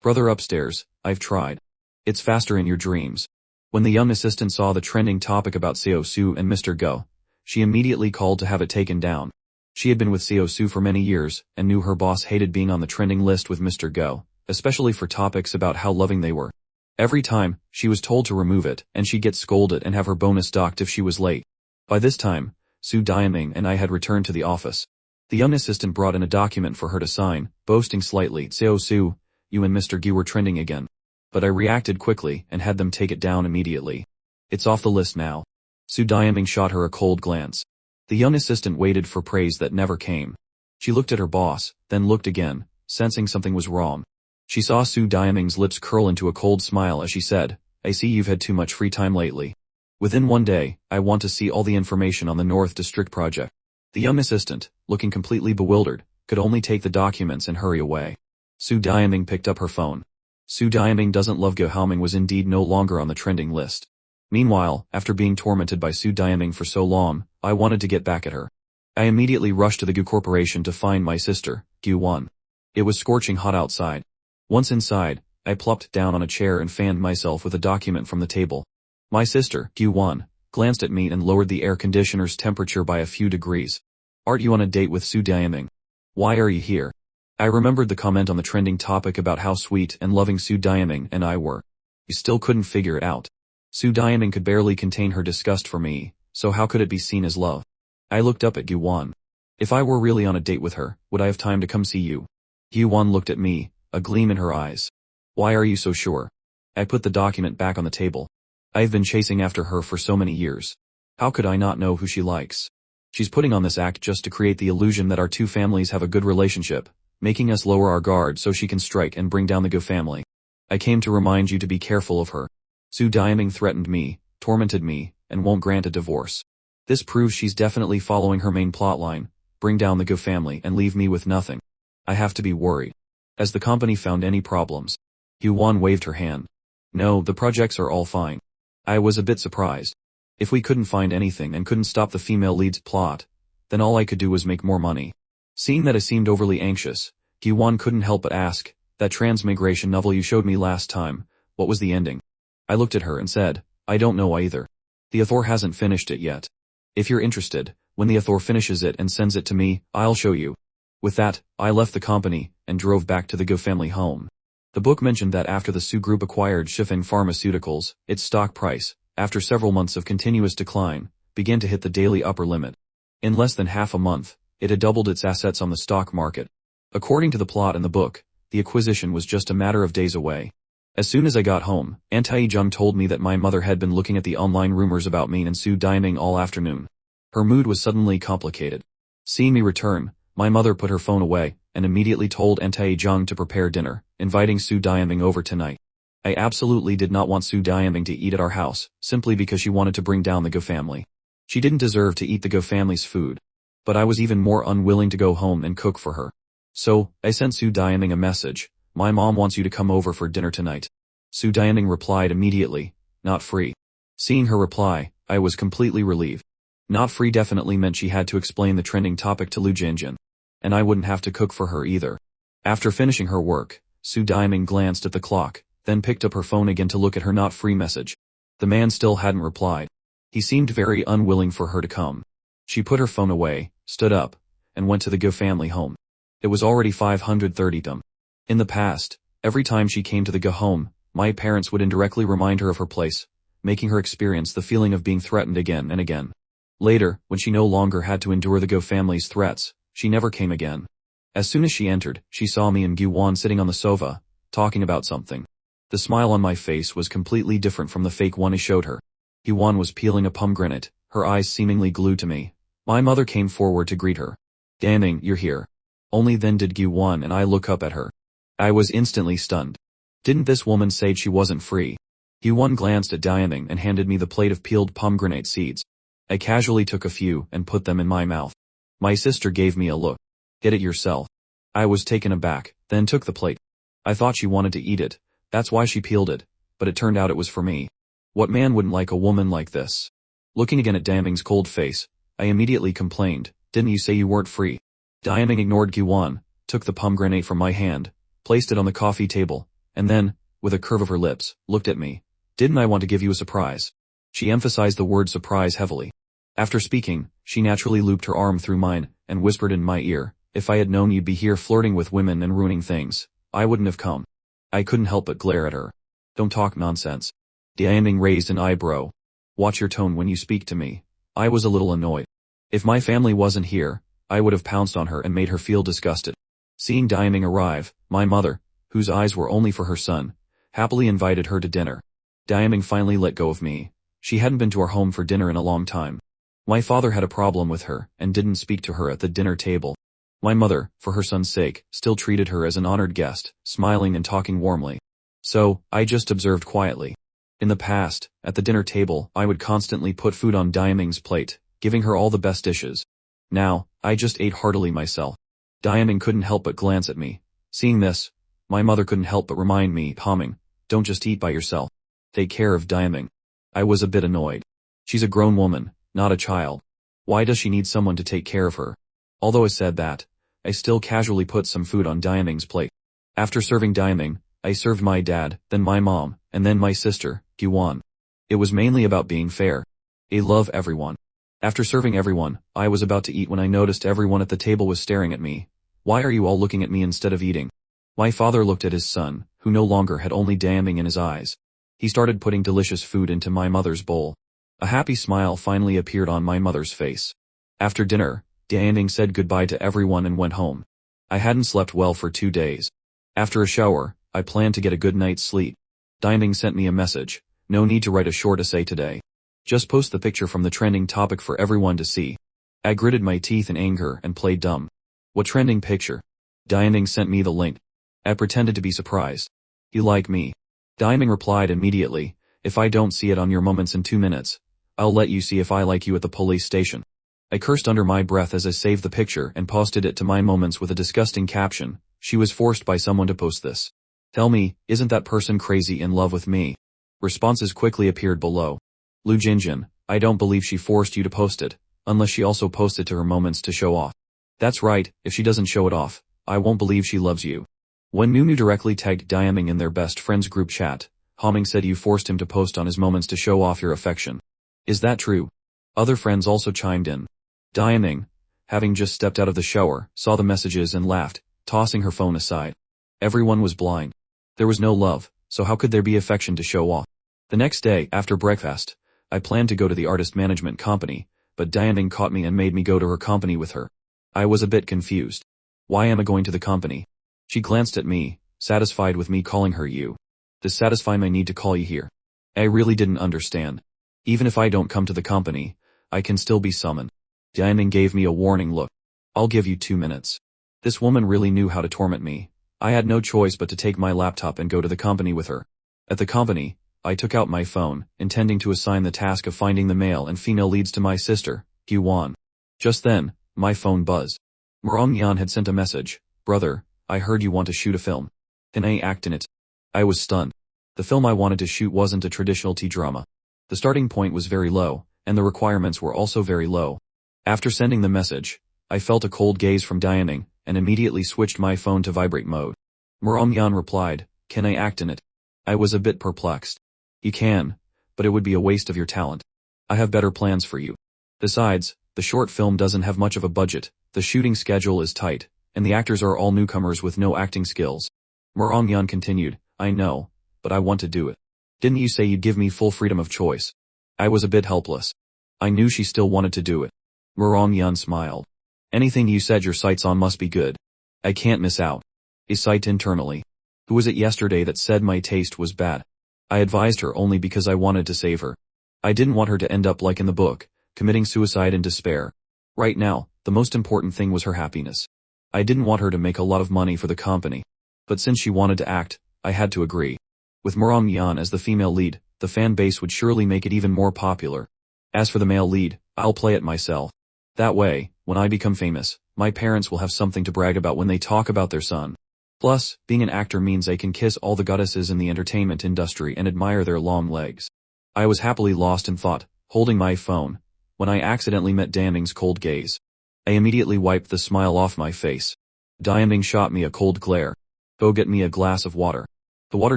Brother upstairs, I've tried. It's faster in your dreams. When the young assistant saw the trending topic about Seo Su and Mr. Go, she immediately called to have it taken down. She had been with Seo Su for many years, and knew her boss hated being on the trending list with Mr. Go, especially for topics about how loving they were. Every time, she was told to remove it, and she'd get scolded and have her bonus docked if she was late. By this time, Su Diaming and I had returned to the office. The young assistant brought in a document for her to sign, boasting slightly, "Seo Su, you and Mr. Gi were trending again." But I reacted quickly and had them take it down immediately. "It's off the list now." Su Diaming shot her a cold glance. The young assistant waited for praise that never came. She looked at her boss, then looked again, sensing something was wrong. She saw Su Diaming's lips curl into a cold smile as she said, "I see you've had too much free time lately. Within one day, I want to see all the information on the North District project." The young assistant, looking completely bewildered, could only take the documents and hurry away. Su Diaming picked up her phone. Su Diaming doesn't love Gohaoming was indeed no longer on the trending list. Meanwhile, after being tormented by Su Diaming for so long, I wanted to get back at her. I immediately rushed to the Gu Corporation to find my sister, Gu-won. It was scorching hot outside. Once inside, I plopped down on a chair and fanned myself with a document from the table. My sister, Gu-won, glanced at me and lowered the air conditioner's temperature by a few degrees. "Aren't you on a date with Su Diaming? Why are you here?" I remembered the comment on the trending topic about how sweet and loving Su Diaming and I were. You still couldn't figure it out. Su Diaming could barely contain her disgust for me, so how could it be seen as love? I looked up at Gu-won. "If I were really on a date with her, would I have time to come see you?" Gu-won looked at me, a gleam in her eyes. "Why are you so sure?" I put the document back on the table. I've been chasing after her for so many years. How could I not know who she likes? She's putting on this act just to create the illusion that our two families have a good relationship, making us lower our guard so she can strike and bring down the Go family. I came to remind you to be careful of her. Su Diaming threatened me, tormented me, and won't grant a divorce. This proves she's definitely following her main plotline, bring down the Go family and leave me with nothing. I have to be worried. Has the company found any problems? Gu-won waved her hand. "No, the projects are all fine." I was a bit surprised. If we couldn't find anything and couldn't stop the female lead's plot, then all I could do was make more money. Seeing that I seemed overly anxious, Gu-won couldn't help but ask, "That transmigration novel you showed me last time, what was the ending?" I looked at her and said, "I don't know either. The author hasn't finished it yet. If you're interested, when the author finishes it and sends it to me, I'll show you." With that, I left the company and drove back to the Go family home. The book mentioned that after the Su Group acquired Shifeng Pharmaceuticals, its stock price, after several months of continuous decline, began to hit the daily upper limit. In less than half a month, it had doubled its assets on the stock market. According to the plot in the book, the acquisition was just a matter of days away. As soon as I got home, Aunt Tae-jung told me that my mother had been looking at the online rumors about me and Su Diaming all afternoon. Her mood was suddenly complicated. Seeing me return, my mother put her phone away and immediately told Aunt Tae-jung to prepare dinner, inviting Su Diaming over tonight. I absolutely did not want Su Diaming to eat at our house, simply because she wanted to bring down the Go family. She didn't deserve to eat the Go family's food. But I was even more unwilling to go home and cook for her. So, I sent Su Diaming a message, "My mom wants you to come over for dinner tonight." Su Diaming replied immediately, "Not free." Seeing her reply, I was completely relieved. Not free definitely meant she had to explain the trending topic to Lu Jinjin. And I wouldn't have to cook for her either. After finishing her work, Su Diaming glanced at the clock, then picked up her phone again to look at her not free message. The man still hadn't replied. He seemed very unwilling for her to come. She put her phone away, stood up, and went to the Go family home. It was already 5:30 p.m. In the past, every time she came to the Go home, my parents would indirectly remind her of her place, making her experience the feeling of being threatened again and again. Later, when she no longer had to endure the Go family's threats, she never came again. As soon as she entered, she saw me and Gu-won sitting on the sofa, talking about something. The smile on my face was completely different from the fake one I showed her. Gu-won was peeling a pomegranate, her eyes seemingly glued to me. My mother came forward to greet her. "Damning, you're here." Only then did Gu-won and I look up at her. I was instantly stunned. Didn't this woman say she wasn't free? Gu-won glanced at Diaming and handed me the plate of peeled pomegranate seeds. I casually took a few and put them in my mouth. My sister gave me a look. "Get it yourself." I was taken aback, then took the plate. I thought she wanted to eat it, that's why she peeled it, but it turned out it was for me. What man wouldn't like a woman like this? Looking again at Diaming's cold face, I immediately complained, "Didn't you say you weren't free?" Diaming ignored Gu-won, took the pomegranate from my hand, placed it on the coffee table, and then, with a curve of her lips, looked at me. Didn't I want to give you a surprise? She emphasized the word surprise heavily. After speaking, she naturally looped her arm through mine, and whispered in my ear, if I had known you'd be here flirting with women and ruining things, I wouldn't have come. I couldn't help but glare at her. Don't talk nonsense. Diaming raised an eyebrow. Watch your tone when you speak to me. I was a little annoyed. If my family wasn't here, I would have pounced on her and made her feel disgusted. Seeing Diaming arrive, my mother, whose eyes were only for her son, happily invited her to dinner. Diaming finally let go of me. She hadn't been to our home for dinner in a long time. My father had a problem with her, and didn't speak to her at the dinner table. My mother, for her son's sake, still treated her as an honored guest, smiling and talking warmly. So, I just observed quietly. In the past, at the dinner table, I would constantly put food on Diaming's plate, giving her all the best dishes. Now, I just ate heartily myself. Diaming couldn't help but glance at me. Seeing this, my mother couldn't help but remind me, humming, don't just eat by yourself. Take care of Diaming. I was a bit annoyed. She's a grown woman, not a child. Why does she need someone to take care of her? Although I said that, I still casually put some food on Diaming's plate. After serving Diaming, I served my dad, then my mom, and then my sister, Gyuan. It was mainly about being fair. I love everyone. After serving everyone, I was about to eat when I noticed everyone at the table was staring at me. Why are you all looking at me instead of eating? My father looked at his son, who no longer had only Diaming in his eyes. He started putting delicious food into my mother's bowl. A happy smile finally appeared on my mother's face. After dinner, Diaming said goodbye to everyone and went home. I hadn't slept well for 2 days. After a shower, I planned to get a good night's sleep. Diaming sent me a message. No need to write a short essay today. Just post the picture from the trending topic for everyone to see. I gritted my teeth in anger and played dumb. What trending picture? Diaming sent me the link. I pretended to be surprised. You like me? Diaming replied immediately, if I don't see it on your moments in 2 minutes, I'll let you see if I like you at the police station. I cursed under my breath as I saved the picture and posted it to my moments with a disgusting caption. She was forced by someone to post this. Tell me, isn't that person crazy in love with me? Responses quickly appeared below. Lu Jinjin, I don't believe she forced you to post it, unless she also posted to her moments to show off. That's right, if she doesn't show it off, I won't believe she loves you. When Nunu directly tagged Diaming in their best friends group chat, Homing said you forced him to post on his moments to show off your affection. Is that true? Other friends also chimed in. Diaming, having just stepped out of the shower, saw the messages and laughed, tossing her phone aside. Everyone was blind. There was no love, so how could there be affection to show off? The next day, after breakfast, I planned to go to the artist management company, but Diaming caught me and made me go to her company with her. I was a bit confused. Why am I going to the company? She glanced at me, satisfied with me calling her you. To satisfy my need to call you here. I really didn't understand. Even if I don't come to the company, I can still be summoned. Diaming gave me a warning look. I'll give you 2 minutes. This woman really knew how to torment me. I had no choice but to take my laptop and go to the company with her. At the company, I took out my phone, intending to assign the task of finding the male and female leads to my sister, Gyuan. Just then, my phone buzzed. Yan had sent a message. Brother, I heard you want to shoot a film. Can I act in it? I was stunned. The film I wanted to shoot wasn't a traditional T-drama. The starting point was very low, and the requirements were also very low. After sending the message, I felt a cold gaze from Diaming, and immediately switched my phone to vibrate mode. Yan replied, can I act in it? I was a bit perplexed. You can, but it would be a waste of your talent. I have better plans for you. Besides, the short film doesn't have much of a budget, the shooting schedule is tight, and the actors are all newcomers with no acting skills. Yan continued, I know, but I want to do it. Didn't you say you'd give me full freedom of choice? I was a bit helpless. I knew she still wanted to do it. Yan smiled. Anything you set your sights on must be good. I can't miss out. I sighed internally. Who was it yesterday that said my taste was bad? I advised her only because I wanted to save her. I didn't want her to end up like in the book, committing suicide in despair. Right now, the most important thing was her happiness. I didn't want her to make a lot of money for the company. But since she wanted to act, I had to agree. With Yan as the female lead, the fan base would surely make it even more popular. As for the male lead, I'll play it myself. That way, when I become famous, my parents will have something to brag about when they talk about their son. Plus, being an actor means I can kiss all the goddesses in the entertainment industry and admire their long legs. I was happily lost in thought, holding my phone, when I accidentally met Diaming's cold gaze. I immediately wiped the smile off my face. Diaming shot me a cold glare. Go get me a glass of water. The water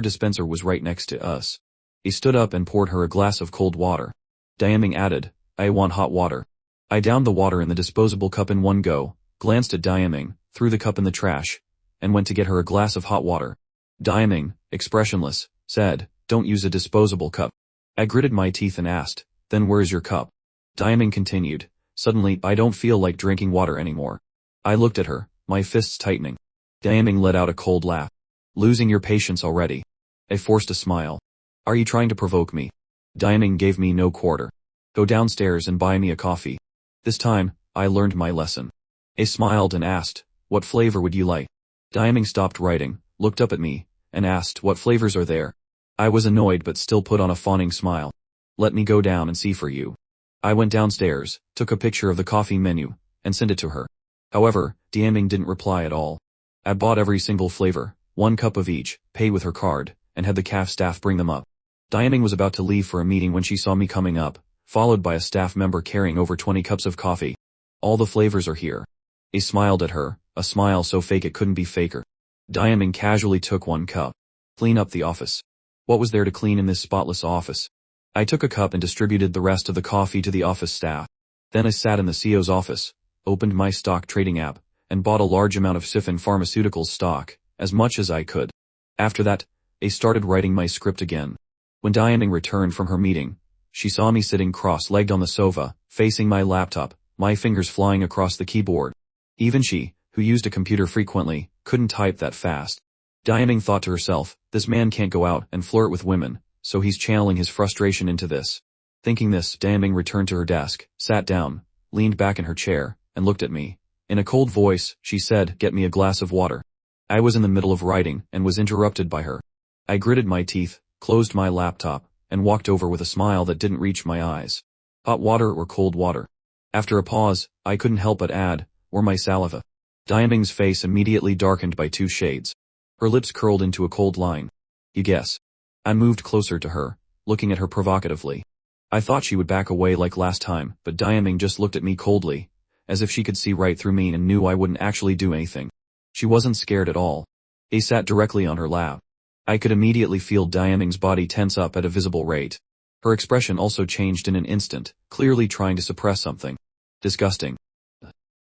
dispenser was right next to us. He stood up and poured her a glass of cold water. Diaming added, I want hot water. I downed the water in the disposable cup in one go, glanced at Diaming, threw the cup in the trash, and went to get her a glass of hot water. Diaming, expressionless, said, don't use a disposable cup. I gritted my teeth and asked, then where's your cup? Diaming continued, suddenly I don't feel like drinking water anymore. I looked at her, my fists tightening. Diaming let out a cold laugh. Losing your patience already. I forced a smile. Are you trying to provoke me? Diaming gave me no quarter. Go downstairs and buy me a coffee. This time, I learned my lesson. I smiled and asked, what flavor would you like? Diaming stopped writing, looked up at me, and asked what flavors are there. I was annoyed but still put on a fawning smile. Let me go down and see for you. I went downstairs, took a picture of the coffee menu, and sent it to her. However, Diaming didn't reply at all. I bought every single flavor, 1 cup of each, paid with her card, and had the caf staff bring them up. Diaming was about to leave for a meeting when she saw me coming up, followed by a staff member carrying over 20 cups of coffee. All the flavors are here. I smiled at her, a smile so fake it couldn't be faker. Diaming casually took 1 cup. Clean up the office. What was there to clean in this spotless office? I took a cup and distributed the rest of the coffee to the office staff. Then I sat in the CEO's office, opened my stock trading app, and bought a large amount of Siphon Pharmaceuticals stock, as much as I could. After that, I started writing my script again. When Diaming returned from her meeting, she saw me sitting cross-legged on the sofa, facing my laptop, my fingers flying across the keyboard. Even she, who used a computer frequently, couldn't type that fast. Diaming thought to herself, this man can't go out and flirt with women, so he's channeling his frustration into this. Thinking this, Diaming returned to her desk, sat down, leaned back in her chair, and looked at me. In a cold voice, she said, get me a glass of water. I was in the middle of writing and was interrupted by her. I gritted my teeth, closed my laptop, and walked over with a smile that didn't reach my eyes. Hot water or cold water? After a pause, I couldn't help but add, or my saliva. Diaming's face immediately darkened by 2 shades. Her lips curled into a cold line. You guess. I moved closer to her, looking at her provocatively. I thought she would back away like last time, but Diaming just looked at me coldly, as if she could see right through me and knew I wouldn't actually do anything. She wasn't scared at all. I sat directly on her lap. I could immediately feel Diaming's body tense up at a visible rate. Her expression also changed in an instant, clearly trying to suppress something. Disgusting.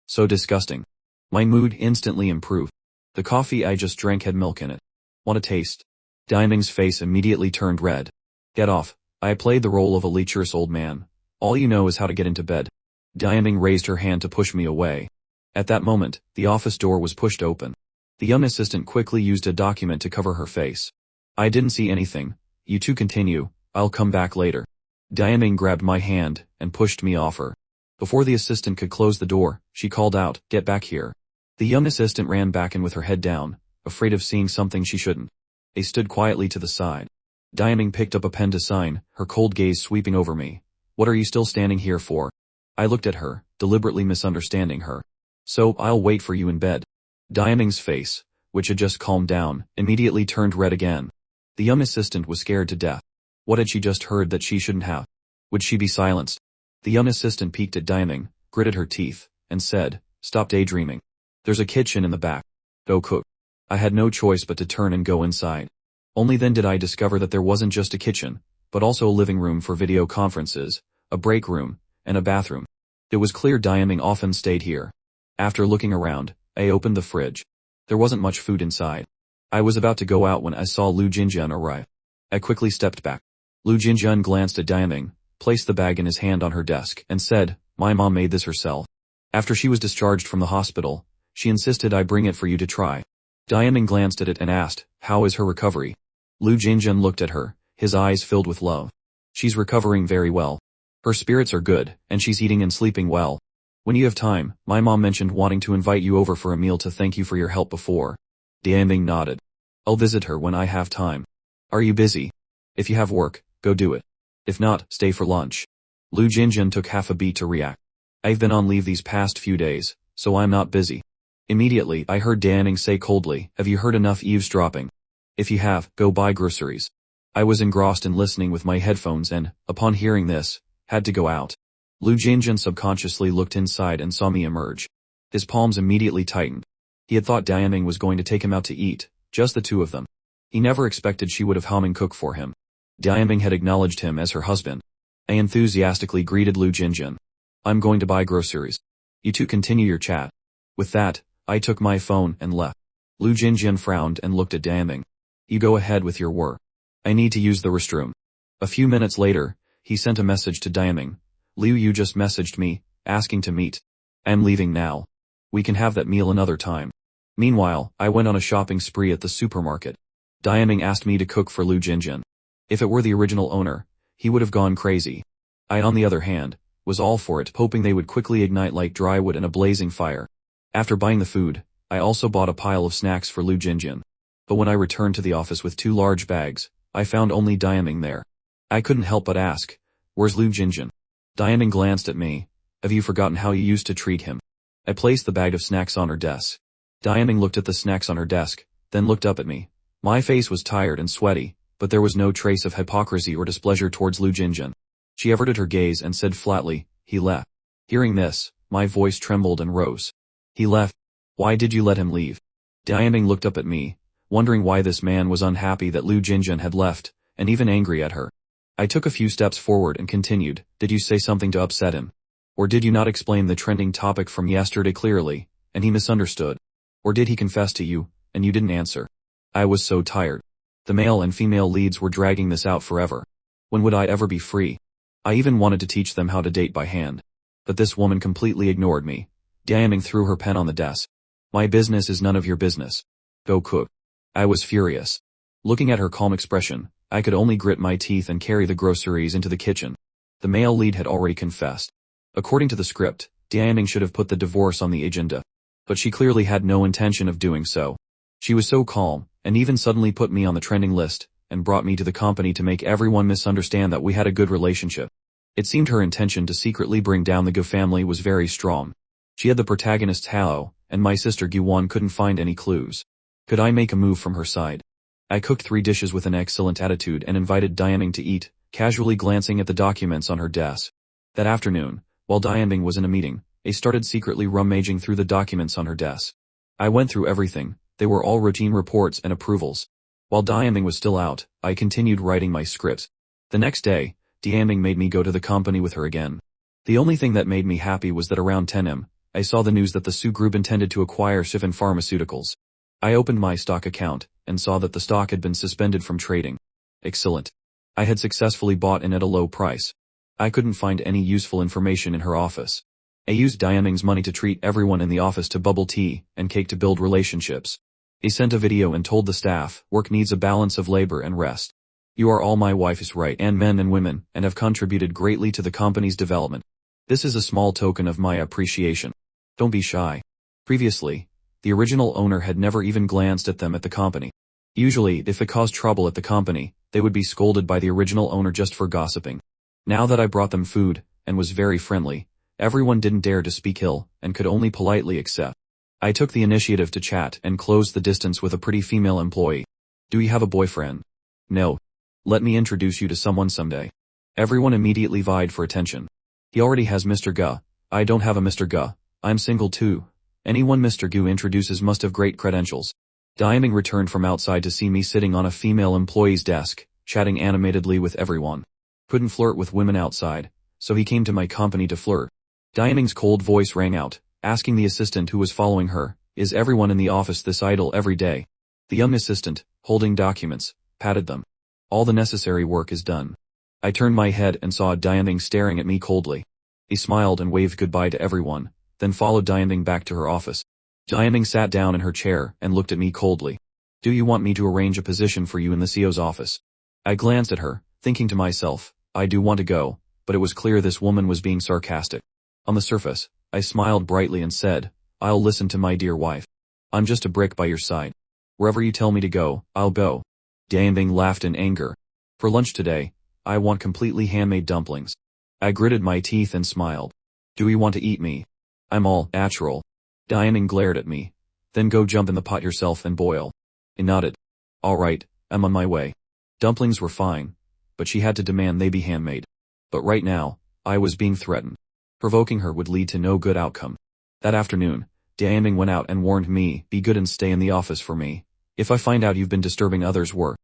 So disgusting. My mood instantly improved. The coffee I just drank had milk in it. Want a taste? Diaming's face immediately turned red. Get off. I played the role of a lecherous old man. All you know is how to get into bed. Diaming raised her hand to push me away. At that moment, the office door was pushed open. The young assistant quickly used a document to cover her face. I didn't see anything. You two continue, I'll come back later. Diaming grabbed my hand and pushed me off her. Before the assistant could close the door, she called out, get back here. The young assistant ran back in with her head down, afraid of seeing something she shouldn't. I stood quietly to the side. Diaming picked up a pen to sign, her cold gaze sweeping over me. What are you still standing here for? I looked at her, deliberately misunderstanding her. So, I'll wait for you in bed. Diaming's face, which had just calmed down, immediately turned red again. The young assistant was scared to death. What had she just heard that she shouldn't have? Would she be silenced? The young assistant peeked at Diaming, gritted her teeth, and said, stop daydreaming. There's a kitchen in the back. Go cook. I had no choice but to turn and go inside. Only then did I discover that there wasn't just a kitchen, but also a living room for video conferences, a break room, and a bathroom. It was clear Diaming often stayed here. After looking around, I opened the fridge. There wasn't much food inside. I was about to go out when I saw Lu Jinjun arrive. I quickly stepped back. Lu Jinjun glanced at Diaming, placed the bag in his hand on her desk, and said, my mom made this herself. After she was discharged from the hospital, she insisted I bring it for you to try. Diaming glanced at it and asked, how is her recovery? Lu Jinjun looked at her, his eyes filled with love. She's recovering very well. Her spirits are good, and she's eating and sleeping well. When you have time, my mom mentioned wanting to invite you over for a meal to thank you for your help before. Diaming nodded. I'll visit her when I have time. Are you busy? If you have work, go do it. If not, stay for lunch. Lu Jinjun took half a beat to react. I've been on leave these past few days, so I'm not busy. Immediately, I heard Diaming say coldly, have you heard enough eavesdropping? If you have, go buy groceries. I was engrossed in listening with my headphones and, upon hearing this, had to go out. Lu Jinjun subconsciously looked inside and saw me emerge. His palms immediately tightened. He had thought Diaming was going to take him out to eat, just the two of them. He never expected she would have hum and cook for him. Diaming had acknowledged him as her husband. I enthusiastically greeted Lu Jinjin. I'm going to buy groceries. You two continue your chat. With that, I took my phone and left. Lu Jinjin frowned and looked at Diaming. You go ahead with your work. I need to use the restroom. A few minutes later, he sent a message to Diaming. Liu, you just messaged me, asking to meet. I'm leaving now. We can have that meal another time. Meanwhile, I went on a shopping spree at the supermarket. Diaming asked me to cook for Lu Jinjin. If it were the original owner, he would have gone crazy. I, on the other hand, was all for it, hoping they would quickly ignite like dry wood in a blazing fire. After buying the food, I also bought a pile of snacks for Lu Jinjin. But when I returned to the office with 2 large bags, I found only Diaming there. I couldn't help but ask, where's Lu Jinjin? Diaming glanced at me. Have you forgotten how you used to treat him? I placed the bag of snacks on her desk. Diaming looked at the snacks on her desk, then looked up at me. My face was tired and sweaty, but there was no trace of hypocrisy or displeasure towards Lu Jinjin. She averted her gaze and said flatly, he left. Hearing this, my voice trembled and rose. He left? Why did you let him leave? Diaming looked up at me, wondering why this man was unhappy that Lu Jinjin had left, and even angry at her. I took a few steps forward and continued, did you say something to upset him? Or did you not explain the trending topic from yesterday clearly, and he misunderstood? Or did he confess to you, and you didn't answer? I was so tired. The male and female leads were dragging this out forever. When would I ever be free? I even wanted to teach them how to date by hand. But this woman completely ignored me. Diaming threw her pen on the desk. My business is none of your business. Go cook. I was furious. Looking at her calm expression, I could only grit my teeth and carry the groceries into the kitchen. The male lead had already confessed. According to the script, Diaming should have put the divorce on the agenda. But she clearly had no intention of doing so. She was so calm, and even suddenly put me on the trending list, and brought me to the company to make everyone misunderstand that we had a good relationship. It seemed her intention to secretly bring down the Gu family was very strong. She had the protagonist's Yahello, and my sister Gu couldn't find any clues. Could I make a move from her side? I cooked 3 dishes with an excellent attitude and invited Diaming to eat, casually glancing at the documents on her desk. That afternoon, while Diaming was in a meeting, I started secretly rummaging through the documents on her desk. I went through everything. They were all routine reports and approvals. While Diaming was still out, I continued writing my script. The next day, Diaming made me go to the company with her again. The only thing that made me happy was that around 10 am, I saw the news that the Su Group intended to acquire Shifen Pharmaceuticals. I opened my stock account, and saw that the stock had been suspended from trading. Excellent. I had successfully bought in at a low price. I couldn't find any useful information in her office. I used Diaming's money to treat everyone in the office to bubble tea and cake to build relationships. He sent a video and told the staff, work needs a balance of labor and rest. You are all my wife's right and men and women, and have contributed greatly to the company's development. This is a small token of my appreciation. Don't be shy. Previously, the original owner had never even glanced at them at the company. Usually, if it caused trouble at the company, they would be scolded by the original owner just for gossiping. Now that I brought them food, and was very friendly, everyone didn't dare to speak ill, and could only politely accept. I took the initiative to chat and closed the distance with a pretty female employee. Do you have a boyfriend? No. Let me introduce you to someone someday. Everyone immediately vied for attention. He already has Mr. Gu. I don't have a Mr. Gu. I'm single too. Anyone Mr. Gu introduces must have great credentials. Diaming returned from outside to see me sitting on a female employee's desk, chatting animatedly with everyone. Couldn't flirt with women outside, so he came to my company to flirt. Diaming's cold voice rang out, asking the assistant who was following her, is everyone in the office this idle every day? The young assistant, holding documents, patted them. All the necessary work is done. I turned my head and saw Diaming staring at me coldly. He smiled and waved goodbye to everyone, then followed Diaming back to her office. Diaming sat down in her chair and looked at me coldly. Do you want me to arrange a position for you in the CEO's office? I glanced at her, thinking to myself, I do want to go, but it was clear this woman was being sarcastic. On the surface, I smiled brightly and said, I'll listen to my dear wife. I'm just a brick by your side. Wherever you tell me to go, I'll go. Diaming laughed in anger. For lunch today, I want completely handmade dumplings. I gritted my teeth and smiled. Do you want to eat me? I'm all natural. Diaming glared at me. Then go jump in the pot yourself and boil. I nodded. All right, I'm on my way. Dumplings were fine, but she had to demand they be handmade. But right now, I was being threatened. Provoking her would lead to no good outcome. That afternoon, Diaming went out and warned me, be good and stay in the office for me. If I find out you've been disturbing others' work.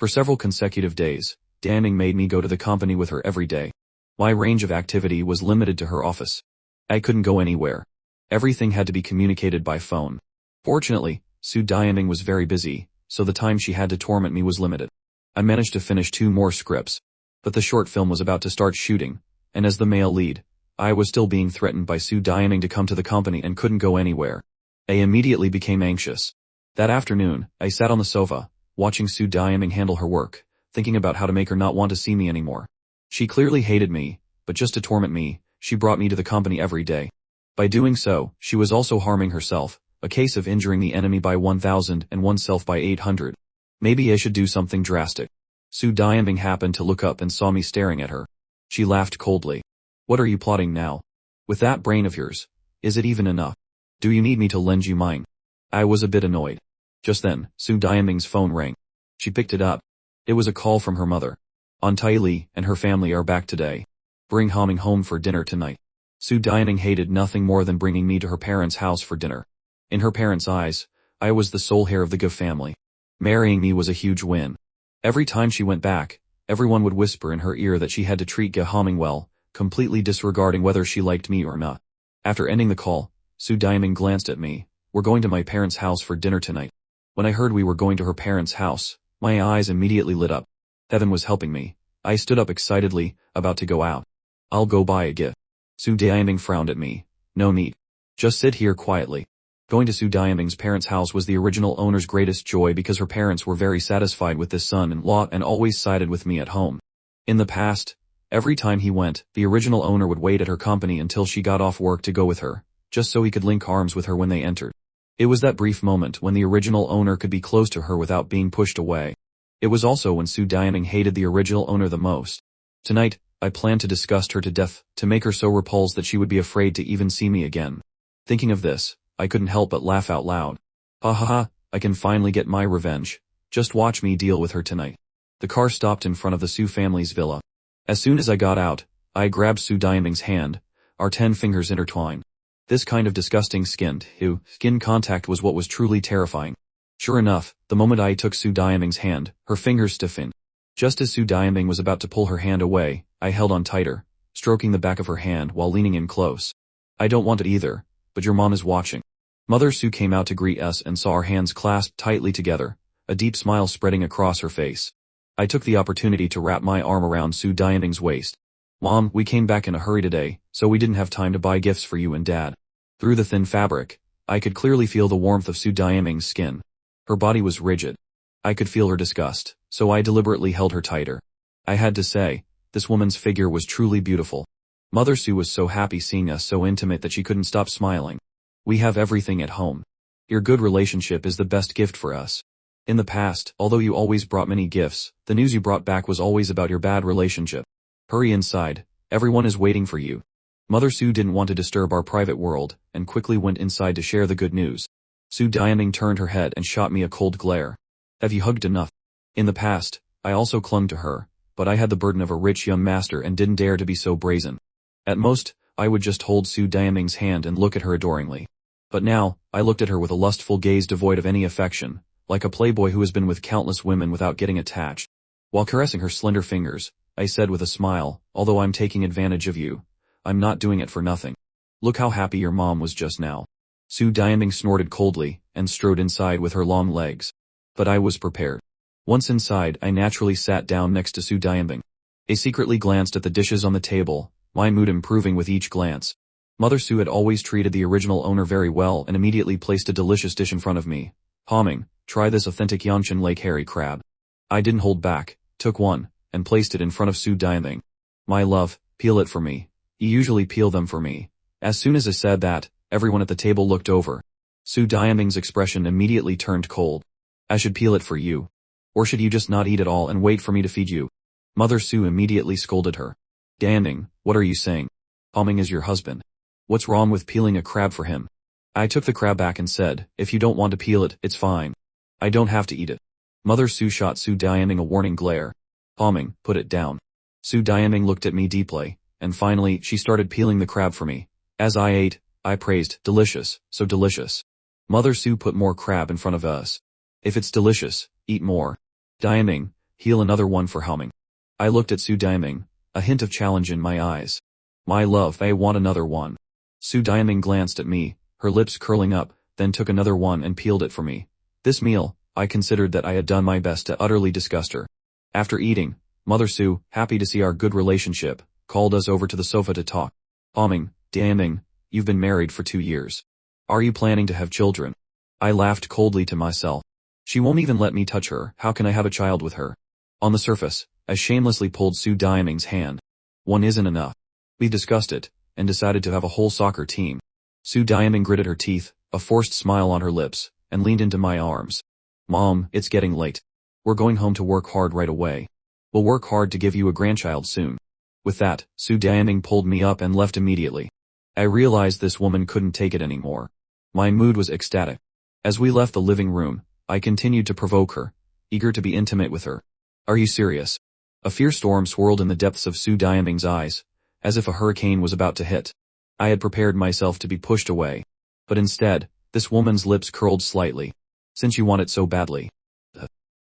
For several consecutive days, Daming made me go to the company with her every day. My range of activity was limited to her office. I couldn't go anywhere. Everything had to be communicated by phone. Fortunately, Su Diaming was very busy, so the time she had to torment me was limited. I managed to finish 2 more scripts, but the short film was about to start shooting, and as the male lead, I was still being threatened by Su Diaming to come to the company and couldn't go anywhere. I immediately became anxious. That afternoon, I sat on the sofa, watching Su Diaming handle her work, thinking about how to make her not want to see me anymore. She clearly hated me, but just to torment me, she brought me to the company every day. By doing so, she was also harming herself, a case of injuring the enemy by 1,000 and oneself by 800. Maybe I should do something drastic. Su Diaming happened to look up and saw me staring at her. She laughed coldly. What are you plotting now? With that brain of yours, is it even enough? Do you need me to lend you mine? I was a bit annoyed. Just then, Su Diaming's phone rang. She picked it up. It was a call from her mother. Aunt Tai Li and her family are back today. Bring Homing home for dinner tonight. Su Diaming hated nothing more than bringing me to her parents' house for dinner. In her parents' eyes, I was the sole heir of the Ge family. Marrying me was a huge win. Every time she went back, everyone would whisper in her ear that she had to treat Ge Homing well, completely disregarding whether she liked me or not. After ending the call, Su Diaming glanced at me. We're going to my parents' house for dinner tonight. When I heard we were going to her parents' house, my eyes immediately lit up. Heaven was helping me. I stood up excitedly, about to go out. I'll go buy a gift. Su Diaming frowned at me. No need. Just sit here quietly. Going to Su Diaming's parents' house was the original owner's greatest joy because her parents were very satisfied with this son-in-law and always sided with me at home. In the past, every time he went, the original owner would wait at her company until she got off work to go with her, just so he could link arms with her when they entered. It was that brief moment when the original owner could be close to her without being pushed away. It was also when Su Diaming hated the original owner the most. Tonight, I planned to disgust her to death, to make her so repulsed that she would be afraid to even see me again. Thinking of this, I couldn't help but laugh out loud. Ha ha ha, I can finally get my revenge. Just watch me deal with her tonight. The car stopped in front of the Su family's villa. As soon as I got out, I grabbed Su Diaming's hand, our 10 fingers intertwined. This kind of disgusting skin contact was what was truly terrifying. Sure enough, the moment I took Su Diaming's hand, her fingers stiffened. Just as Su Diaming was about to pull her hand away, I held on tighter, stroking the back of her hand while leaning in close. I don't want it either, but your mom is watching. Mother Su came out to greet us and saw our hands clasped tightly together, a deep smile spreading across her face. I took the opportunity to wrap my arm around Su Diaming's waist. Mom, we came back in a hurry today, so we didn't have time to buy gifts for you and Dad. Through the thin fabric, I could clearly feel the warmth of Su Diaming's skin. Her body was rigid. I could feel her disgust, so I deliberately held her tighter. I had to say, this woman's figure was truly beautiful. Mother Su was so happy seeing us so intimate that she couldn't stop smiling. We have everything at home. Your good relationship is the best gift for us. In the past, although you always brought many gifts, the news you brought back was always about your bad relationship. Hurry inside, everyone is waiting for you. Mother Su didn't want to disturb our private world, and quickly went inside to share the good news. Su Diaming turned her head and shot me a cold glare. Have you hugged enough? In the past, I also clung to her, but I had the burden of a rich young master and didn't dare to be so brazen. At most, I would just hold Su Diaming's hand and look at her adoringly. But now, I looked at her with a lustful gaze devoid of any affection, like a playboy who has been with countless women without getting attached. While caressing her slender fingers, I said with a smile, although I'm taking advantage of you, I'm not doing it for nothing. Look how happy your mom was just now. Su Diaming snorted coldly, and strode inside with her long legs. But I was prepared. Once inside, I naturally sat down next to Su Diaming. I secretly glanced at the dishes on the table, my mood improving with each glance. Mother Su had always treated the original owner very well and immediately placed a delicious dish in front of me. Homing, try this authentic Yanshan Lake hairy crab. I didn't hold back, took one, and placed it in front of Su Diaming. My love, peel it for me. You usually peel them for me. As soon as I said that, everyone at the table looked over. Su Diaming's expression immediately turned cold. I should peel it for you. Or should you just not eat it all and wait for me to feed you? Mother Su immediately scolded her. Damning, what are you saying? Homing is your husband. What's wrong with peeling a crab for him? I took the crab back and said, if you don't want to peel it, it's fine. I don't have to eat it. Mother Su shot Su Diaming a warning glare. Homing, put it down. Su Diaming looked at me deeply, and finally she started peeling the crab for me. As I ate, I praised, delicious, so delicious. Mother Su put more crab in front of us. If it's delicious, eat more. Diaming, Heal another one for Haoming. I looked at Su Daiming, a hint of challenge in my eyes. My love, I want another one. Su Daiming glanced at me, her lips curling up, then took another one and peeled it for me. This meal, I considered that I had done my best to utterly disgust her. After eating, Mother Su, happy to see our good relationship, called us over to the sofa to talk. Haoming, Daiming, you've been married for 2 years. Are you planning to have children? I laughed coldly to myself. She won't even let me touch her, how can I have a child with her? On the surface, I shamelessly pulled Su Daiming's hand. One isn't enough. We discussed it, and decided to have a whole soccer team. Su Daiming gritted her teeth, a forced smile on her lips, and leaned into my arms. Mom, it's getting late. We're going home to work hard right away. We'll work hard to give you a grandchild soon. With that, Su Daiming pulled me up and left immediately. I realized this woman couldn't take it anymore. My mood was ecstatic. As we left the living room, I continued to provoke her, eager to be intimate with her. Are you serious? A fierce storm swirled in the depths of Su Daiming's eyes, as if a hurricane was about to hit. I had prepared myself to be pushed away. But instead, this woman's lips curled slightly. Since you want it so badly.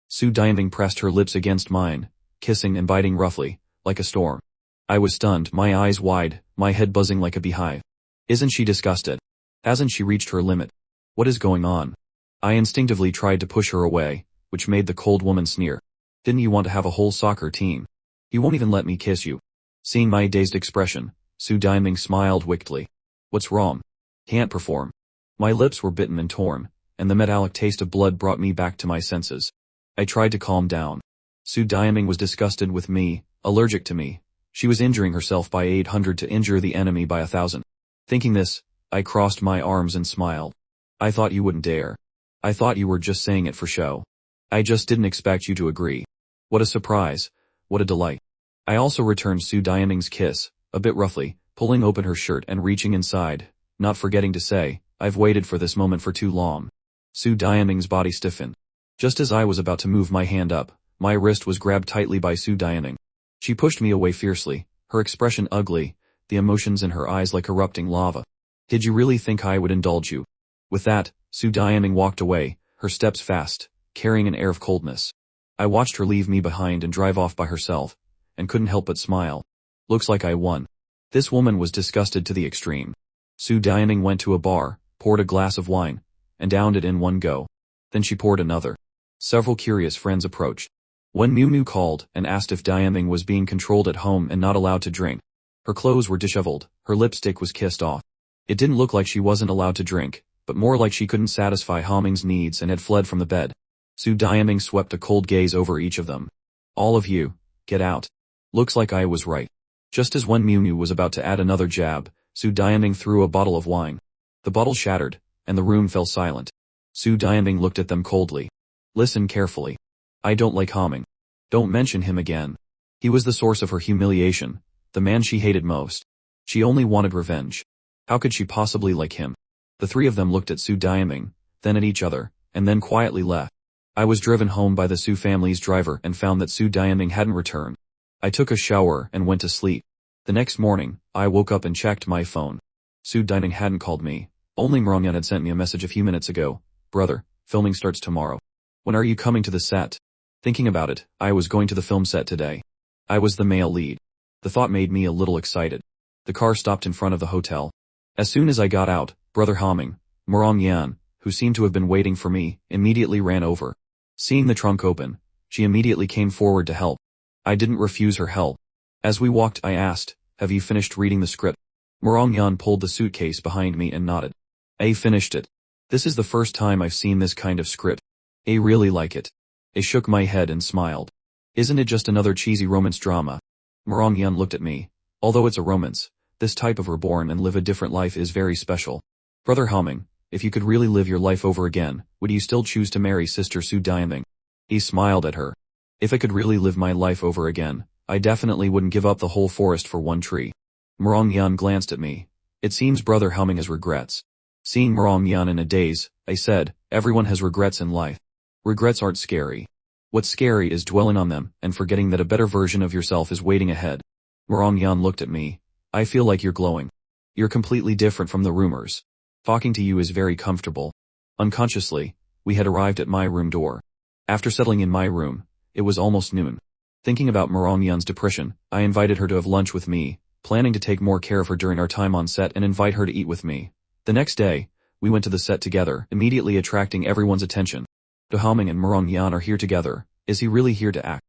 Su Daiming pressed her lips against mine, kissing and biting roughly, like a storm. I was stunned, my eyes wide, my head buzzing like a beehive. Isn't she disgusted? Hasn't she reached her limit? What is going on? I instinctively tried to push her away, which made the cold woman sneer. Didn't you want to have a whole soccer team? You won't even let me kiss you. Seeing my dazed expression, Su Daiming smiled wickedly. What's wrong? Can't perform. My lips were bitten and torn, and the metallic taste of blood brought me back to my senses. I tried to calm down. Su Daiming was disgusted with me, allergic to me. She was injuring herself by 800 to injure the enemy by 1,000. Thinking this, I crossed my arms and smiled. I thought you wouldn't dare. I thought you were just saying it for show. I just didn't expect you to agree. What a surprise. What a delight. I also returned Su Daiming's kiss, a bit roughly, pulling open her shirt and reaching inside, not forgetting to say, I've waited for this moment for too long. Su Daiming's body stiffened. Just as I was about to move my hand up, my wrist was grabbed tightly by Su Daiming. She pushed me away fiercely, her expression ugly, the emotions in her eyes like erupting lava. Did you really think I would indulge you? With that, Su Daiming walked away, her steps fast, carrying an air of coldness. I watched her leave me behind and drive off by herself, and couldn't help but smile. Looks like I won. This woman was disgusted to the extreme. Su Daiming went to a bar, poured a glass of wine, and downed it in one go. Then she poured another. Several curious friends approached. When Miu Miu called and asked if Daiming was being controlled at home and not allowed to drink. Her clothes were disheveled, her lipstick was kissed off. It didn't look like she wasn't allowed to drink, but more like she couldn't satisfy Haoming's needs and had fled from the bed. Su Daiming swept a cold gaze over each of them. All of you, get out. Looks like I was right. Just as when Miu Miu was about to add another jab, Su Daiming threw a bottle of wine. The bottle shattered, and the room fell silent. Su Daiming looked at them coldly. Listen carefully. I don't like Haoming. Don't mention him again. He was the source of her humiliation, the man she hated most. She only wanted revenge. How could she possibly like him? The three of them looked at Su Daiming, then at each other, and then quietly left. I was driven home by the Su family's driver and found that Su Daiming hadn't returned. I took a shower and went to sleep. The next morning, I woke up and checked my phone. Su Daiming hadn't called me. Only Mrongyan had sent me a message a few minutes ago. Brother, filming starts tomorrow. When are you coming to the set? Thinking about it, I was going to the film set today. I was the male lead. The thought made me a little excited. The car stopped in front of the hotel. As soon as I got out, Brother Haoming, Mrongyan, who seemed to have been waiting for me, immediately ran over. Seeing the trunk open, she immediately came forward to help. I didn't refuse her help. As we walked, I asked, have you finished reading the script? Mrongyan pulled the suitcase behind me and nodded. I finished it. This is the first time I've seen this kind of script. I really like it. I shook my head and smiled. Isn't it just another cheesy romance drama? Mrongyan looked at me. Although it's a romance, this type of reborn and live a different life is very special. Brother Haoming, if you could really live your life over again, would you still choose to marry Sister Su Daiming? He smiled at her. If I could really live my life over again, I definitely wouldn't give up the whole forest for one tree. Mrongyan glanced at me. It seems Brother Haoming has regrets. Seeing Mrongyan in a daze, I said, everyone has regrets in life. Regrets aren't scary. What's scary is dwelling on them and forgetting that a better version of yourself is waiting ahead. Mrongyan looked at me. I feel like you're glowing. You're completely different from the rumors. Talking to you is very comfortable. Unconsciously, we had arrived at my room door. After settling in my room, It was almost noon. Thinking about Marongyan's depression, I invited her to have lunch with me, planning to take more care of her during our time on set and invite her to eat with me. The next day, we went to the set together, immediately attracting everyone's attention. Dohaming and Marongyan are here together. Is he really here to act?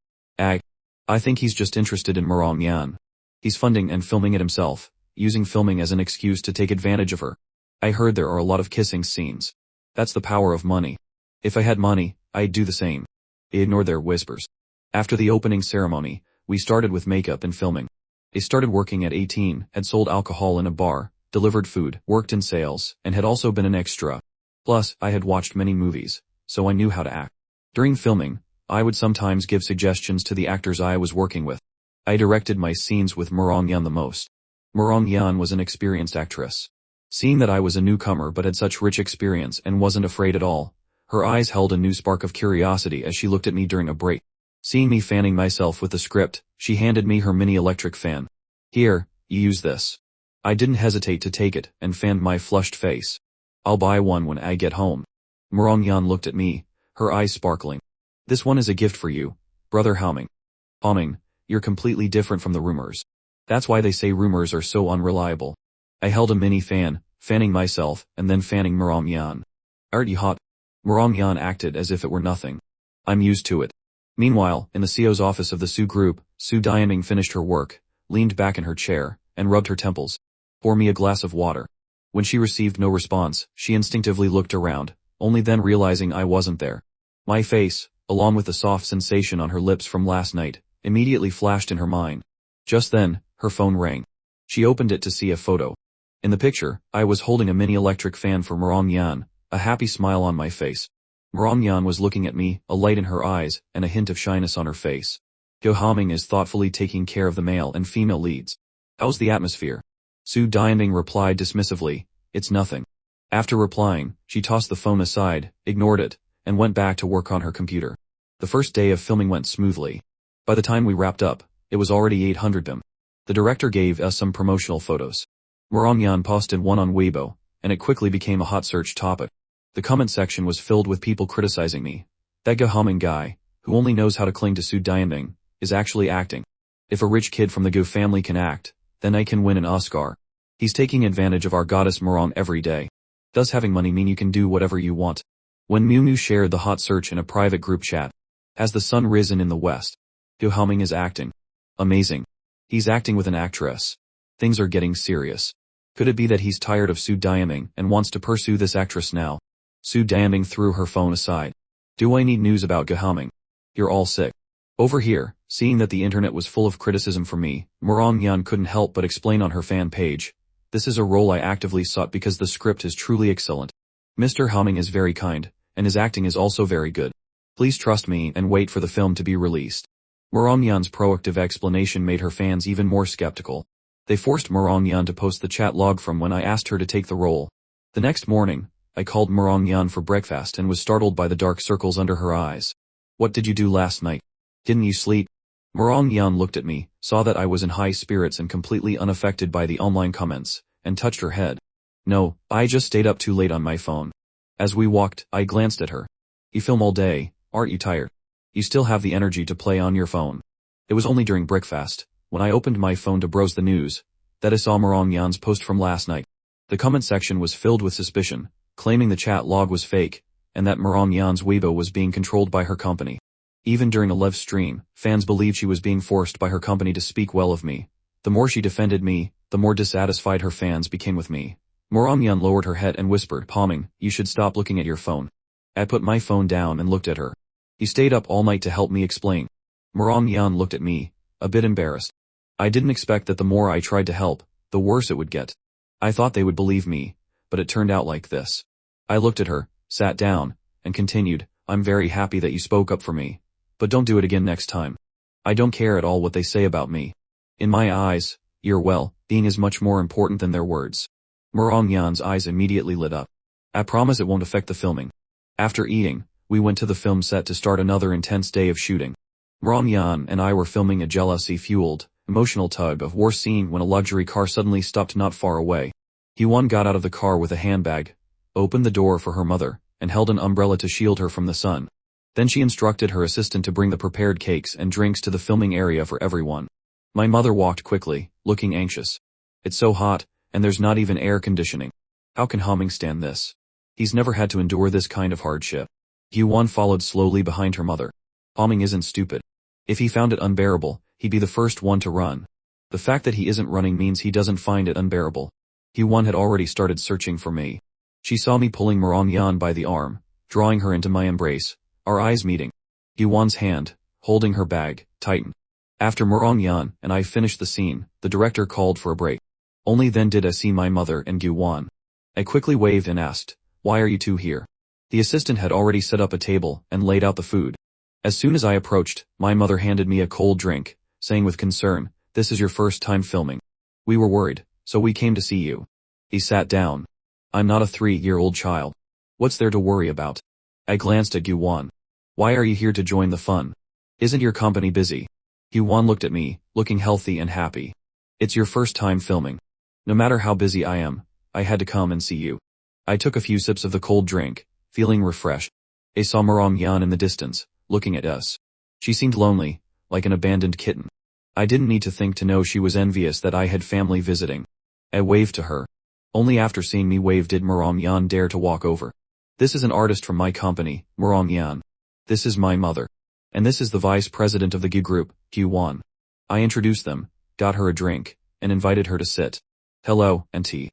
I think he's just interested in Marongyan. He's funding and filming it himself, using filming as an excuse to take advantage of her. I heard there are a lot of kissing scenes. That's the power of money. If I had money, I'd do the same. I ignored their whispers. After the opening ceremony, we started with makeup and filming. I started working at 18, had sold alcohol in a bar, delivered food, worked in sales, and had also been an extra. Plus, I had watched many movies, so I knew how to act. During filming, I would sometimes give suggestions to the actors I was working with. I directed my scenes with Marongyan the most. Marongyan was an experienced actress. Seeing that I was a newcomer but had such rich experience and wasn't afraid at all, her eyes held a new spark of curiosity as she looked at me during a break. Seeing me fanning myself with the script, she handed me her mini electric fan. Here, you use this. I didn't hesitate to take it and fanned my flushed face. I'll buy one when I get home. Marongyan looked at me, her eyes sparkling. This one is a gift for you, brother Haoming. Haoming, you're completely different from the rumors. That's why they say rumors are so unreliable. I held a mini fan, fanning myself, and then fanning Marongyan. Aren't you hot? Marongyan acted as if it were nothing. I'm used to it. Meanwhile, in the CEO's office of the Su Group, Su Diaming finished her work, leaned back in her chair, and rubbed her temples. Pour me a glass of water. When she received no response, she instinctively looked around, only then realizing I wasn't there. My face, along with the soft sensation on her lips from last night, immediately flashed in her mind. Just then, her phone rang. She opened it to see a photo. In the picture, I was holding a mini electric fan for Marongyan, a happy smile on my face. Marongyan was looking at me, a light in her eyes, and a hint of shyness on her face. Dohaming is thoughtfully taking care of the male and female leads. How's the atmosphere? Su Diaming replied dismissively, it's nothing. After replying, she tossed the phone aside, ignored it, and went back to work on her computer. The first day of filming went smoothly. By the time we wrapped up, it was already 800 them. The director gave us some promotional photos. Marongyan posted one on Weibo, and it quickly became a hot search topic. The comment section was filled with people criticizing me. That Dohaming guy, who only knows how to cling to Su Diaming, is actually acting. If a rich kid from the Go family can act, then I can win an Oscar. He's taking advantage of our goddess Marong every day. Does having money mean you can do whatever you want? When Miu Miu shared the hot search in a private group chat. Has the sun risen in the west? Dohaming is acting. Amazing. He's acting with an actress. Things are getting serious. Could it be that he's tired of Su Diaming and wants to pursue this actress now? Su Diaming threw her phone aside. Do I need news about Dohaming? You're all sick. Over here, seeing that the internet was full of criticism for me, Marongyan couldn't help but explain on her fan page. This is a role I actively sought because the script is truly excellent. Mr. Haoming is very kind, and his acting is also very good. Please trust me and wait for the film to be released. Marongyan's proactive explanation made her fans even more skeptical. They forced Marongyan to post the chat log from when I asked her to take the role. The next morning, I called Marongyan for breakfast and was startled by the dark circles under her eyes. What did you do last night? Didn't you sleep? Marongyan looked at me, saw that I was in high spirits and completely unaffected by the online comments, and touched her head. No, I just stayed up too late on my phone. As we walked, I glanced at her. You film all day, aren't you tired? You still have the energy to play on your phone. It was only during breakfast, when I opened my phone to browse the news, that I saw Marongyan's post from last night. The comment section was filled with suspicion, claiming the chat log was fake, and that Marongyan's Weibo was being controlled by her company. Even during a live stream, fans believed she was being forced by her company to speak well of me. The more she defended me, the more dissatisfied her fans became with me. Marongyan lowered her head and whispered, Haoming, you should stop looking at your phone. I put my phone down and looked at her. He stayed up all night to help me explain. Marongyan looked at me, a bit embarrassed. I didn't expect that the more I tried to help, the worse it would get. I thought they would believe me, but it turned out like this. I looked at her, sat down, and continued, I'm very happy that you spoke up for me. But don't do it again next time. I don't care at all what they say about me. In my eyes, your well-being is much more important than their words. Marongyan's eyes immediately lit up. I promise it won't affect the filming. After eating, we went to the film set to start another intense day of shooting. Marongyan and I were filming a jealousy-fueled, emotional tug-of-war scene when a luxury car suddenly stopped not far away. Hyewon got out of the car with a handbag, opened the door for her mother, and held an umbrella to shield her from the sun. Then she instructed her assistant to bring the prepared cakes and drinks to the filming area for everyone. My mother walked quickly, looking anxious. It's so hot, and there's not even air conditioning. How can Homing stand this? He's never had to endure this kind of hardship. Yuan followed slowly behind her mother. Homing isn't stupid. If he found it unbearable, he'd be the first one to run. The fact that he isn't running means he doesn't find it unbearable. Yuan had already started searching for me. She saw me pulling Merong by the arm, drawing her into my embrace, our eyes meeting. Yuan's hand, holding her bag, tightened. After Merong and I finished the scene, the director called for a break. Only then did I see my mother and Yuan. I quickly waved and asked, "Why are you two here?" The assistant had already set up a table and laid out the food. As soon as I approached, my mother handed me a cold drink, saying with concern, "This is your first time filming. We were worried, so we came to see you." He sat down. "I'm not a 3-year-old child. What's there to worry about?" I glanced at Yuan. "Why are you here to join the fun? Isn't your company busy?" Yuan looked at me, looking healthy and happy. "It's your first time filming. No matter how busy I am, I had to come and see you." I took a few sips of the cold drink, feeling refreshed. I saw Merong in the distance, looking at us. She seemed lonely, like an abandoned kitten. I didn't need to think to know she was envious that I had family visiting. I waved to her. Only after seeing me wave did Merong dare to walk over. "This is an artist from my company, Merong. This is my mother. And this is the vice president of the Gu group, Yuan." I introduced them, got her a drink, and invited her to sit. "Hello, auntie."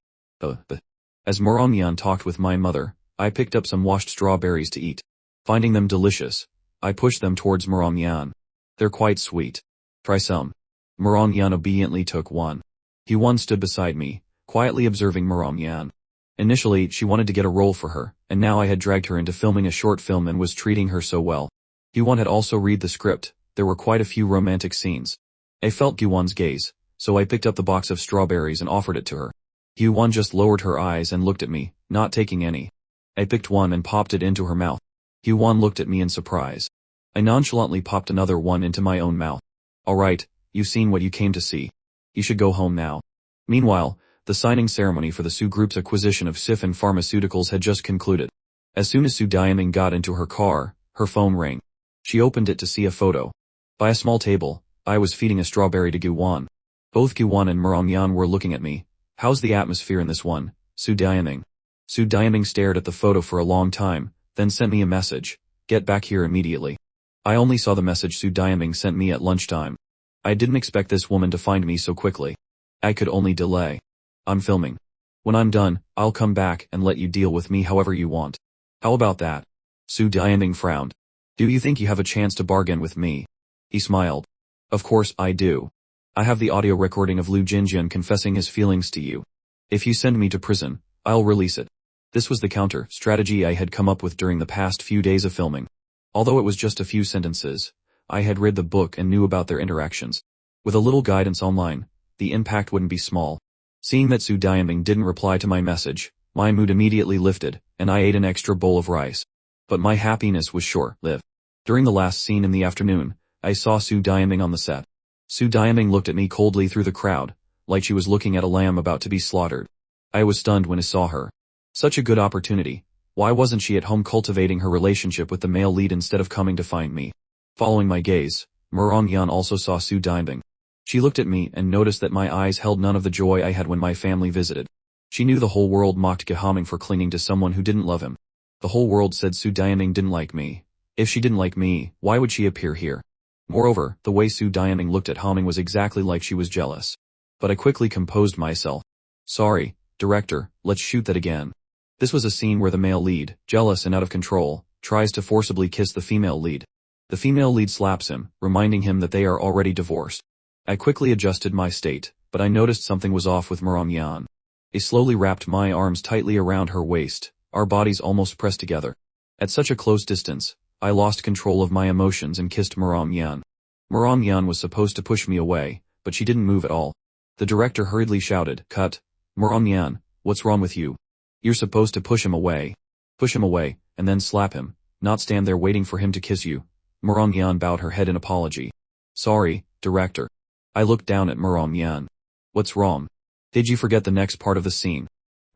As Merong talked with my mother, I picked up some washed strawberries to eat. Finding them delicious, I pushed them towards Merong. "They're quite sweet. Try some." Merong obediently took one. Yuan stood beside me, quietly observing Merong. Initially, she wanted to get a role for her, and now I had dragged her into filming a short film and was treating her so well. Yuan had also read the script. There were quite a few romantic scenes. I felt Yuan's gaze, so I picked up the box of strawberries and offered it to her. Yuan just lowered her eyes and looked at me, not taking any. I picked one and popped it into her mouth. Yuan looked at me in surprise. I nonchalantly popped another one into my own mouth. "Alright, you've seen what you came to see. You should go home now." Meanwhile, the signing ceremony for the Su Group's acquisition of Sifan Pharmaceuticals had just concluded. As soon as Su Diaming got into her car, her phone rang. She opened it to see a photo. By a small table, I was feeding a strawberry to Yuan. Both Yuan and Merong were looking at me. "How's the atmosphere in this one, Su Diaming?" Su Diaming stared at the photo for a long time, then sent me a message, "Get back here immediately." I only saw the message Su Diaming sent me at lunchtime. I didn't expect this woman to find me so quickly. I could only delay. "I'm filming. When I'm done, I'll come back and let you deal with me however you want." "How about that?" Su Diaming frowned. "Do you think you have a chance to bargain with me?" He smiled. "Of course I do. I have the audio recording of Lu Jinjian confessing his feelings to you. If you send me to prison, I'll release it." This was the counter-strategy I had come up with during the past few days of filming. Although it was just a few sentences, I had read the book and knew about their interactions. With a little guidance online, the impact wouldn't be small. Seeing that Su Diaming didn't reply to my message, my mood immediately lifted, and I ate an extra bowl of rice. But my happiness was short-lived. During the last scene in the afternoon, I saw Su Diaming on the set. Su Diaming looked at me coldly through the crowd, like she was looking at a lamb about to be slaughtered. I was stunned when I saw her. Such a good opportunity. Why wasn't she at home cultivating her relationship with the male lead instead of coming to find me? Following my gaze, Merong also saw Su Diaming. She looked at me and noticed that my eyes held none of the joy I had when my family visited. She knew the whole world mocked Gehaming for clinging to someone who didn't love him. The whole world said Su Diaming didn't like me. If she didn't like me, why would she appear here? Moreover, the way Su Diaming looked at Haming was exactly like she was jealous. But I quickly composed myself. "Sorry, director, let's shoot that again." This was a scene where the male lead, jealous and out of control, tries to forcibly kiss the female lead. The female lead slaps him, reminding him that they are already divorced. I quickly adjusted my state, but I noticed something was off with Merong. I slowly wrapped my arms tightly around her waist, our bodies almost pressed together. At such a close distance, I lost control of my emotions and kissed Merong. Merong was supposed to push me away, but she didn't move at all. The director hurriedly shouted, "Cut. Merong, what's wrong with you? You're supposed to push him away. Push him away, and then slap him, not stand there waiting for him to kiss you." Merong bowed her head in apology. "Sorry, director." I looked down at Merong. "What's wrong? Did you forget the next part of the scene?"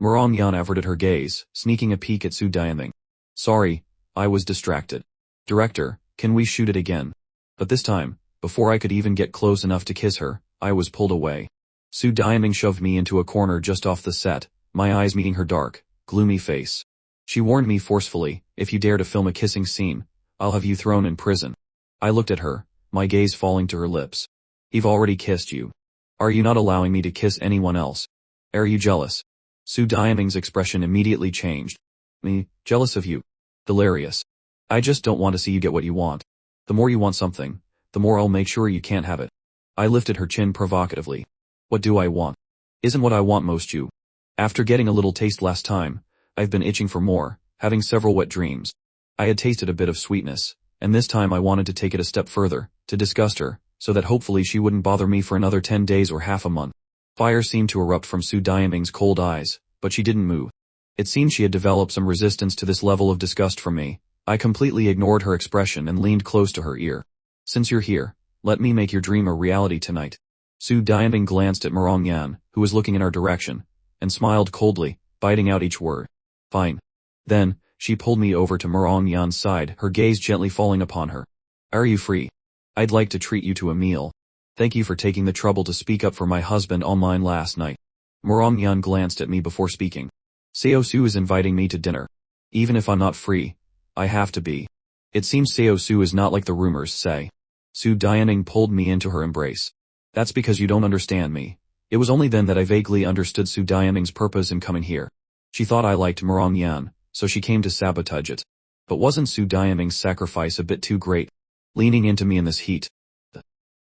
Merong averted her gaze, sneaking a peek at Su Diaming. "Sorry, I was distracted." Director, can we shoot it again? But this time, before I could even get close enough to kiss her, I was pulled away. Su Diaming shoved me into a corner just off the set, my eyes meeting her dark, gloomy face. She warned me forcefully, if you dare to film a kissing scene, I'll have you thrown in prison. I looked at her, my gaze falling to her lips. I've already kissed you. Are you not allowing me to kiss anyone else? Are you jealous? Su Diaming's expression immediately changed. Me, jealous of you? Delirious. I just don't want to see you get what you want. The more you want something, the more I'll make sure you can't have it. I lifted her chin provocatively. What do I want? Isn't what I want most you. After getting a little taste last time, I've been itching for more, having several wet dreams. I had tasted a bit of sweetness, and this time I wanted to take it a step further, to disgust her, so that hopefully she wouldn't bother me for another 10 days or half a month. Fire seemed to erupt from Su Diaming's cold eyes, but she didn't move. It seemed she had developed some resistance to this level of disgust from me. I completely ignored her expression and leaned close to her ear. Since you're here, let me make your dream a reality tonight. Su Diaming glanced at Yan, who was looking in our direction, and smiled coldly, biting out each word. Fine. Then, she pulled me over to Yan's side, her gaze gently falling upon her. Are you free? I'd like to treat you to a meal. Thank you for taking the trouble to speak up for my husband online last night. Yan glanced at me before speaking. Seosu is inviting me to dinner. Even if I'm not free, I have to be. It seems Seosu is not like the rumors say. Su Diaming pulled me into her embrace. That's because you don't understand me. It was only then that I vaguely understood Su Diaming's purpose in coming here. She thought I liked Yan, so she came to sabotage it. But wasn't Su Diaming's sacrifice a bit too great? Leaning into me in this heat.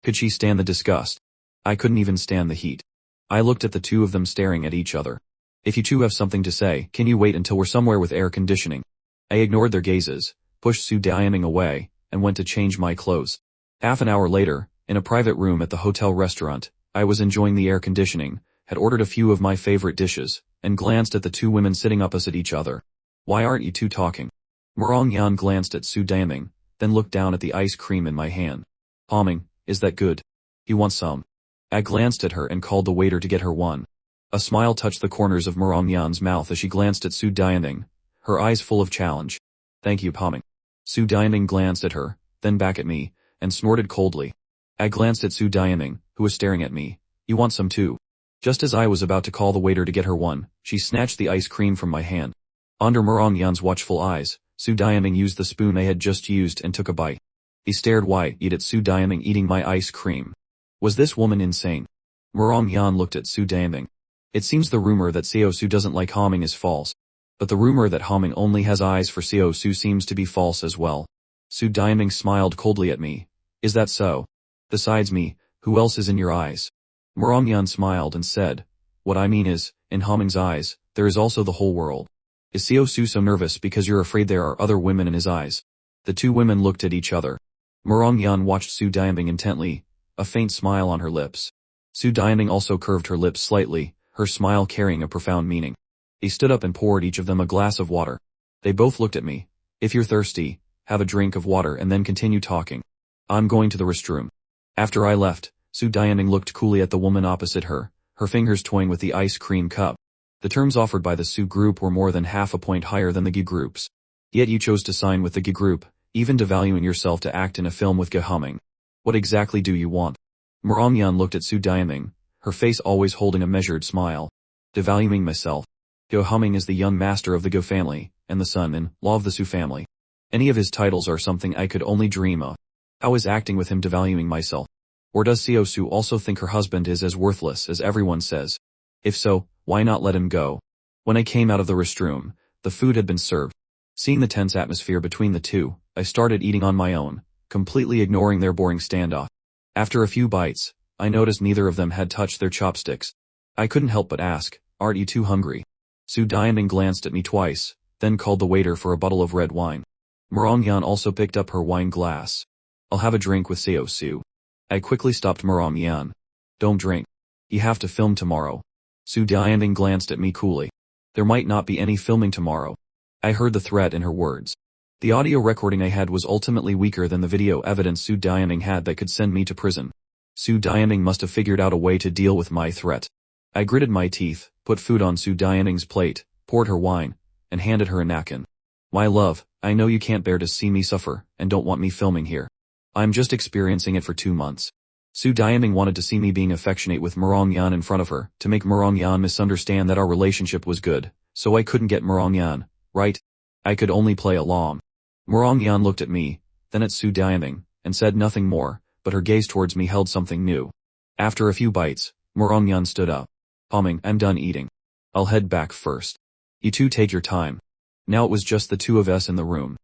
Could she stand the disgust? I couldn't even stand the heat. I looked at the two of them staring at each other. If you two have something to say, can you wait until we're somewhere with air conditioning? I ignored their gazes, pushed Su Diaming away, and went to change my clothes. Half an hour later, in a private room at the hotel restaurant, I was enjoying the air conditioning, had ordered a few of my favorite dishes, and glanced at the two women sitting opposite each other. Why aren't you two talking? Yan glanced at Su Diaming, then looked down at the ice cream in my hand. Palming, is that good? You want some? I glanced at her and called the waiter to get her one. A smile touched the corners of Yan's mouth as she glanced at Su Diaming, her eyes full of challenge. Thank you, Palming. Su Diaming glanced at her, then back at me, and snorted coldly. I glanced at Su Diaming, who was staring at me. You want some too? Just as I was about to call the waiter to get her one, she snatched the ice cream from my hand. Under Yan's watchful eyes, Su Diaming used the spoon I had just used and took a bite. He stared wide-eyed at Su Diaming eating my ice cream. Was this woman insane? Yan looked at Su Diaming. It seems the rumor that Seosu doesn't like Haming is false. But the rumor that Haming only has eyes for Seosu seems to be false as well. Su Diaming smiled coldly at me. Is that so? Besides me, who else is in your eyes? Yan smiled and said, what I mean is, in Haming's eyes, there is also the whole world. Is Seosu so nervous because you're afraid there are other women in his eyes? The two women looked at each other. Yan watched Su Diaming intently, a faint smile on her lips. Su Diaming also curved her lips slightly, her smile carrying a profound meaning. He stood up and poured each of them a glass of water. They both looked at me. If you're thirsty, have a drink of water and then continue talking. I'm going to the restroom. After I left, Su Diaming looked coolly at the woman opposite her, her fingers toying with the ice cream cup. The terms offered by the Su group were more than half a point higher than the Gi groups. Yet you chose to sign with the Gi group, even devaluing yourself to act in a film with Gi Haming. What exactly do you want? Yan looked at Su Diaming, her face always holding a measured smile. Devaluing myself. Gi Haming is the young master of the Gi family, and the son-in-law of the Su family. Any of his titles are something I could only dream of. How is acting with him devaluing myself? Or does Seosu also think her husband is as worthless as everyone says? If so, why not let him go? When I came out of the restroom, the food had been served. Seeing the tense atmosphere between the two, I started eating on my own, completely ignoring their boring standoff. After a few bites, I noticed neither of them had touched their chopsticks. I couldn't help but ask, aren't you too hungry? Su Diaming glanced at me twice, then called the waiter for a bottle of red wine. Yan also picked up her wine glass. I'll have a drink with Seosu. I quickly stopped Yan. Don't drink. You have to film tomorrow. Su Diaming glanced at me coolly. There might not be any filming tomorrow. I heard the threat in her words. The audio recording I had was ultimately weaker than the video evidence Su Diaming had that could send me to prison. Su Diaming must have figured out a way to deal with my threat. I gritted my teeth, put food on Su Diaming's plate, poured her wine, and handed her a napkin. My love, I know you can't bear to see me suffer, and don't want me filming here. I'm just experiencing it for 2 months. Su Diaming wanted to see me being affectionate with Merongyan in front of her, to make Merongyan misunderstand that our relationship was good, so I couldn't get Merongyan, right? I could only play along. Merongyan looked at me, then at Su Diaming, and said nothing more, but her gaze towards me held something new. After a few bites, Merongyan stood up. Humming, I'm done eating. I'll head back first. You two take your time. Now it was just the two of us in the room.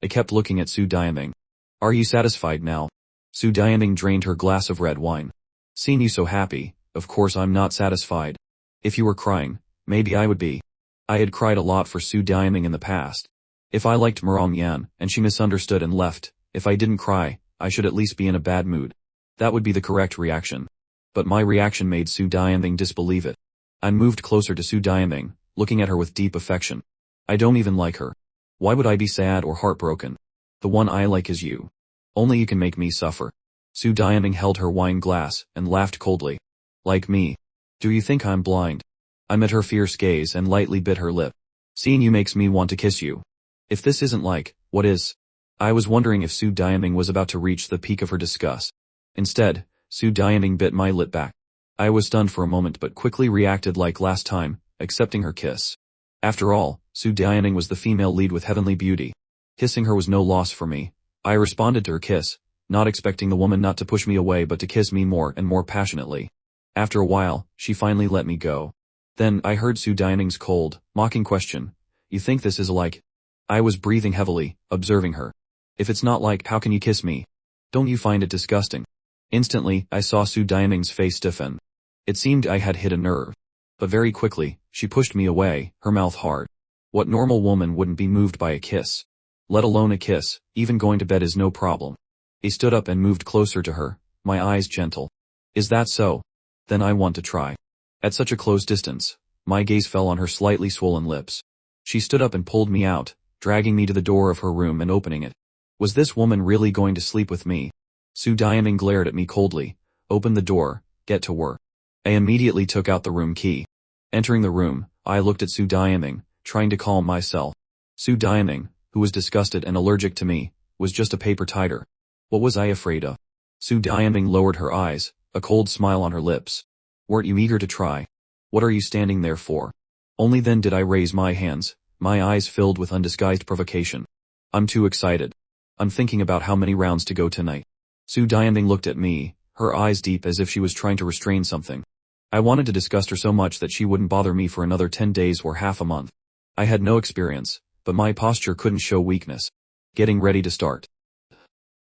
I kept looking at Su Diaming. Are you satisfied now? Su Diaming drained her glass of red wine. Seeing you so happy, of course I'm not satisfied. If you were crying, maybe I would be. I had cried a lot for Su Diaming in the past. If I liked Merongyan, and she misunderstood and left, if I didn't cry, I should at least be in a bad mood. That would be the correct reaction. But my reaction made Su Diaming disbelieve it. I moved closer to Su Diaming, looking at her with deep affection. I don't even like her. Why would I be sad or heartbroken? The one I like is you. Only you can make me suffer. Su Diaming held her wine glass, and laughed coldly. Like me. Do you think I'm blind? I met her fierce gaze and lightly bit her lip. Seeing you makes me want to kiss you. If this isn't like, what is? I was wondering if Su Diaming was about to reach the peak of her disgust. Instead, Su Diaming bit my lip back. I was stunned for a moment but quickly reacted like last time, accepting her kiss. After all, Su Diaming was the female lead with heavenly beauty. Kissing her was no loss for me. I responded to her kiss, not expecting the woman not to push me away but to kiss me more and more passionately. After a while, she finally let me go. Then, I heard Su Diaming's cold, mocking question. You think this is like? I was breathing heavily, observing her. If it's not like, how can you kiss me? Don't you find it disgusting? Instantly, I saw Su Diaming's face stiffen. It seemed I had hit a nerve. But very quickly, she pushed me away, her mouth hard. What normal woman wouldn't be moved by a kiss? Let alone a kiss, even going to bed is no problem. He stood up and moved closer to her, my eyes gentle. Is that so? Then I want to try. At such a close distance, my gaze fell on her slightly swollen lips. She stood up and pulled me out, dragging me to the door of her room and opening it. Was this woman really going to sleep with me? Su Diaming glared at me coldly. Open the door, get to work. I immediately took out the room key. Entering the room, I looked at Su Diaming, trying to calm myself. Su Diaming, who was disgusted and allergic to me, was just a paper tiger. What was I afraid of? Su Diaming lowered her eyes, a cold smile on her lips. Weren't you eager to try? What are you standing there for? Only then did I raise my hands, my eyes filled with undisguised provocation. I'm too excited. I'm thinking about how many rounds to go tonight. Su Diaming looked at me, her eyes deep as if she was trying to restrain something. I wanted to disgust her so much that she wouldn't bother me for another 10 days or half a month. I had no experience, but my posture couldn't show weakness. Getting ready to start.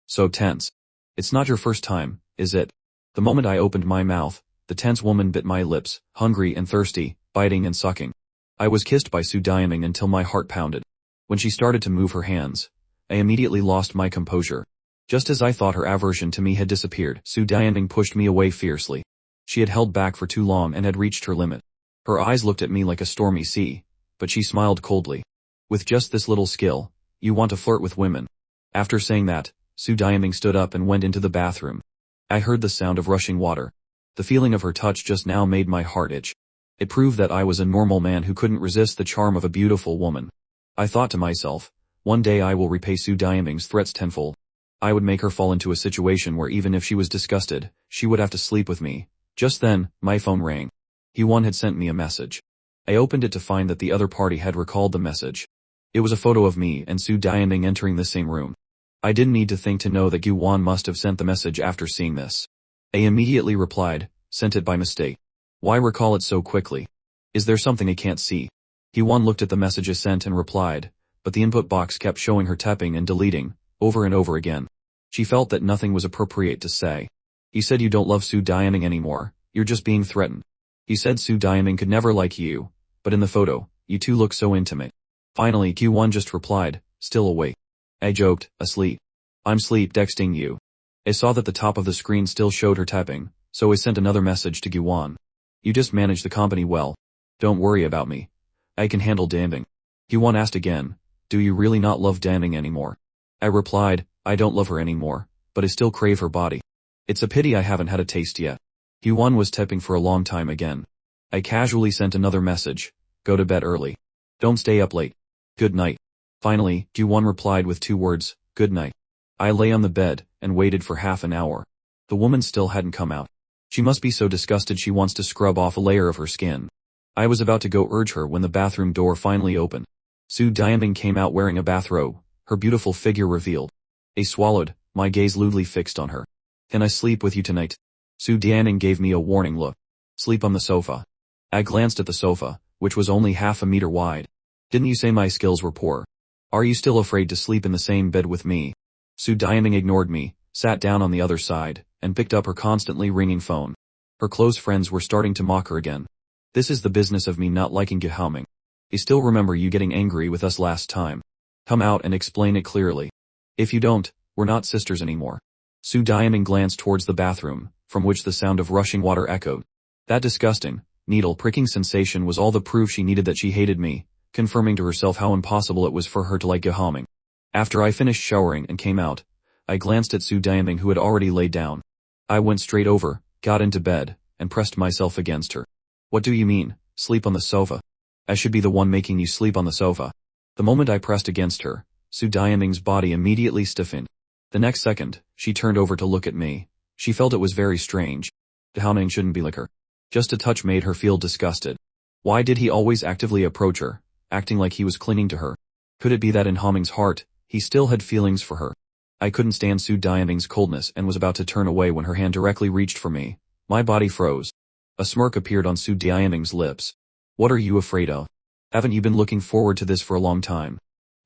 So tense. It's not your first time, is it? The moment I opened my mouth, the tense woman bit my lips, hungry and thirsty, biting and sucking. I was kissed by Su Diaming until my heart pounded. When she started to move her hands, I immediately lost my composure. Just as I thought her aversion to me had disappeared, Su Diaming pushed me away fiercely. She had held back for too long and had reached her limit. Her eyes looked at me like a stormy sea, but she smiled coldly. With just this little skill, you want to flirt with women. After saying that, Su Diaming stood up and went into the bathroom. I heard the sound of rushing water. The feeling of her touch just now made my heart itch. It proved that I was a normal man who couldn't resist the charm of a beautiful woman. I thought to myself, one day I will repay Su Diaming's threats tenfold. I would make her fall into a situation where even if she was disgusted, she would have to sleep with me. Just then, my phone rang. Hyewon had sent me a message. I opened it to find that the other party had recalled the message. It was a photo of me and Su Diaming entering the same room. I didn't need to think to know that Hyewon must have sent the message after seeing this. I immediately replied, sent it by mistake. Why recall it so quickly? Is there something I can't see? Hyewon looked at the messages sent and replied, but the input box kept showing her tapping and deleting, over and over again. She felt that nothing was appropriate to say. He said you don't love Su Diaming anymore, you're just being threatened. He said Su Diaming could never like you, but in the photo, you two look so intimate. Finally Hyewon just replied, still awake. I joked, asleep. I'm sleep texting you. I saw that the top of the screen still showed her tapping, so I sent another message to Hyewon. You just managed the company well. Don't worry about me. I can handle damning. Hyewon asked again, do you really not love damning anymore? I replied, I don't love her anymore, but I still crave her body. It's a pity I haven't had a taste yet. Hyewon was typing for a long time again. I casually sent another message, go to bed early. Don't stay up late. Good night. Finally, Ju-won replied with 2 words, "Good night." I lay on the bed and waited for half an hour. The woman still hadn't come out. She must be so disgusted she wants to scrub off a layer of her skin. I was about to go urge her when the bathroom door finally opened. Su Diaming came out wearing a bathrobe, her beautiful figure revealed. I swallowed, my gaze lewdly fixed on her. "Can I sleep with you tonight?" Su Diaming gave me a warning look. "Sleep on the sofa." I glanced at the sofa, which was only half a meter wide. "Didn't you say my skills were poor? Are you still afraid to sleep in the same bed with me?" Su Diaming ignored me, sat down on the other side, and picked up her constantly ringing phone. Her close friends were starting to mock her again. "This is the business of me not liking Yahello. I still remember you getting angry with us last time. Come out and explain it clearly. If you don't, we're not sisters anymore." Su Diaming glanced towards the bathroom, from which the sound of rushing water echoed. That disgusting, needle-pricking sensation was all the proof she needed that she hated me, confirming to herself how impossible it was for her to like Yahello. After I finished showering and came out, I glanced at Su Diaming who had already laid down. I went straight over, got into bed, and pressed myself against her. "What do you mean, sleep on the sofa? I should be the one making you sleep on the sofa." The moment I pressed against her, Su Diaming's body immediately stiffened. The next second, she turned over to look at me. She felt it was very strange. Yahello shouldn't be like her. Just a touch made her feel disgusted. Why did he always actively approach her, acting like he was clinging to her? Could it be that in Hamming's heart, he still had feelings for her? I couldn't stand Su Diaming's coldness and was about to turn away when her hand directly reached for me. My body froze. A smirk appeared on Su Diaming's lips. "What are you afraid of? Haven't you been looking forward to this for a long time?"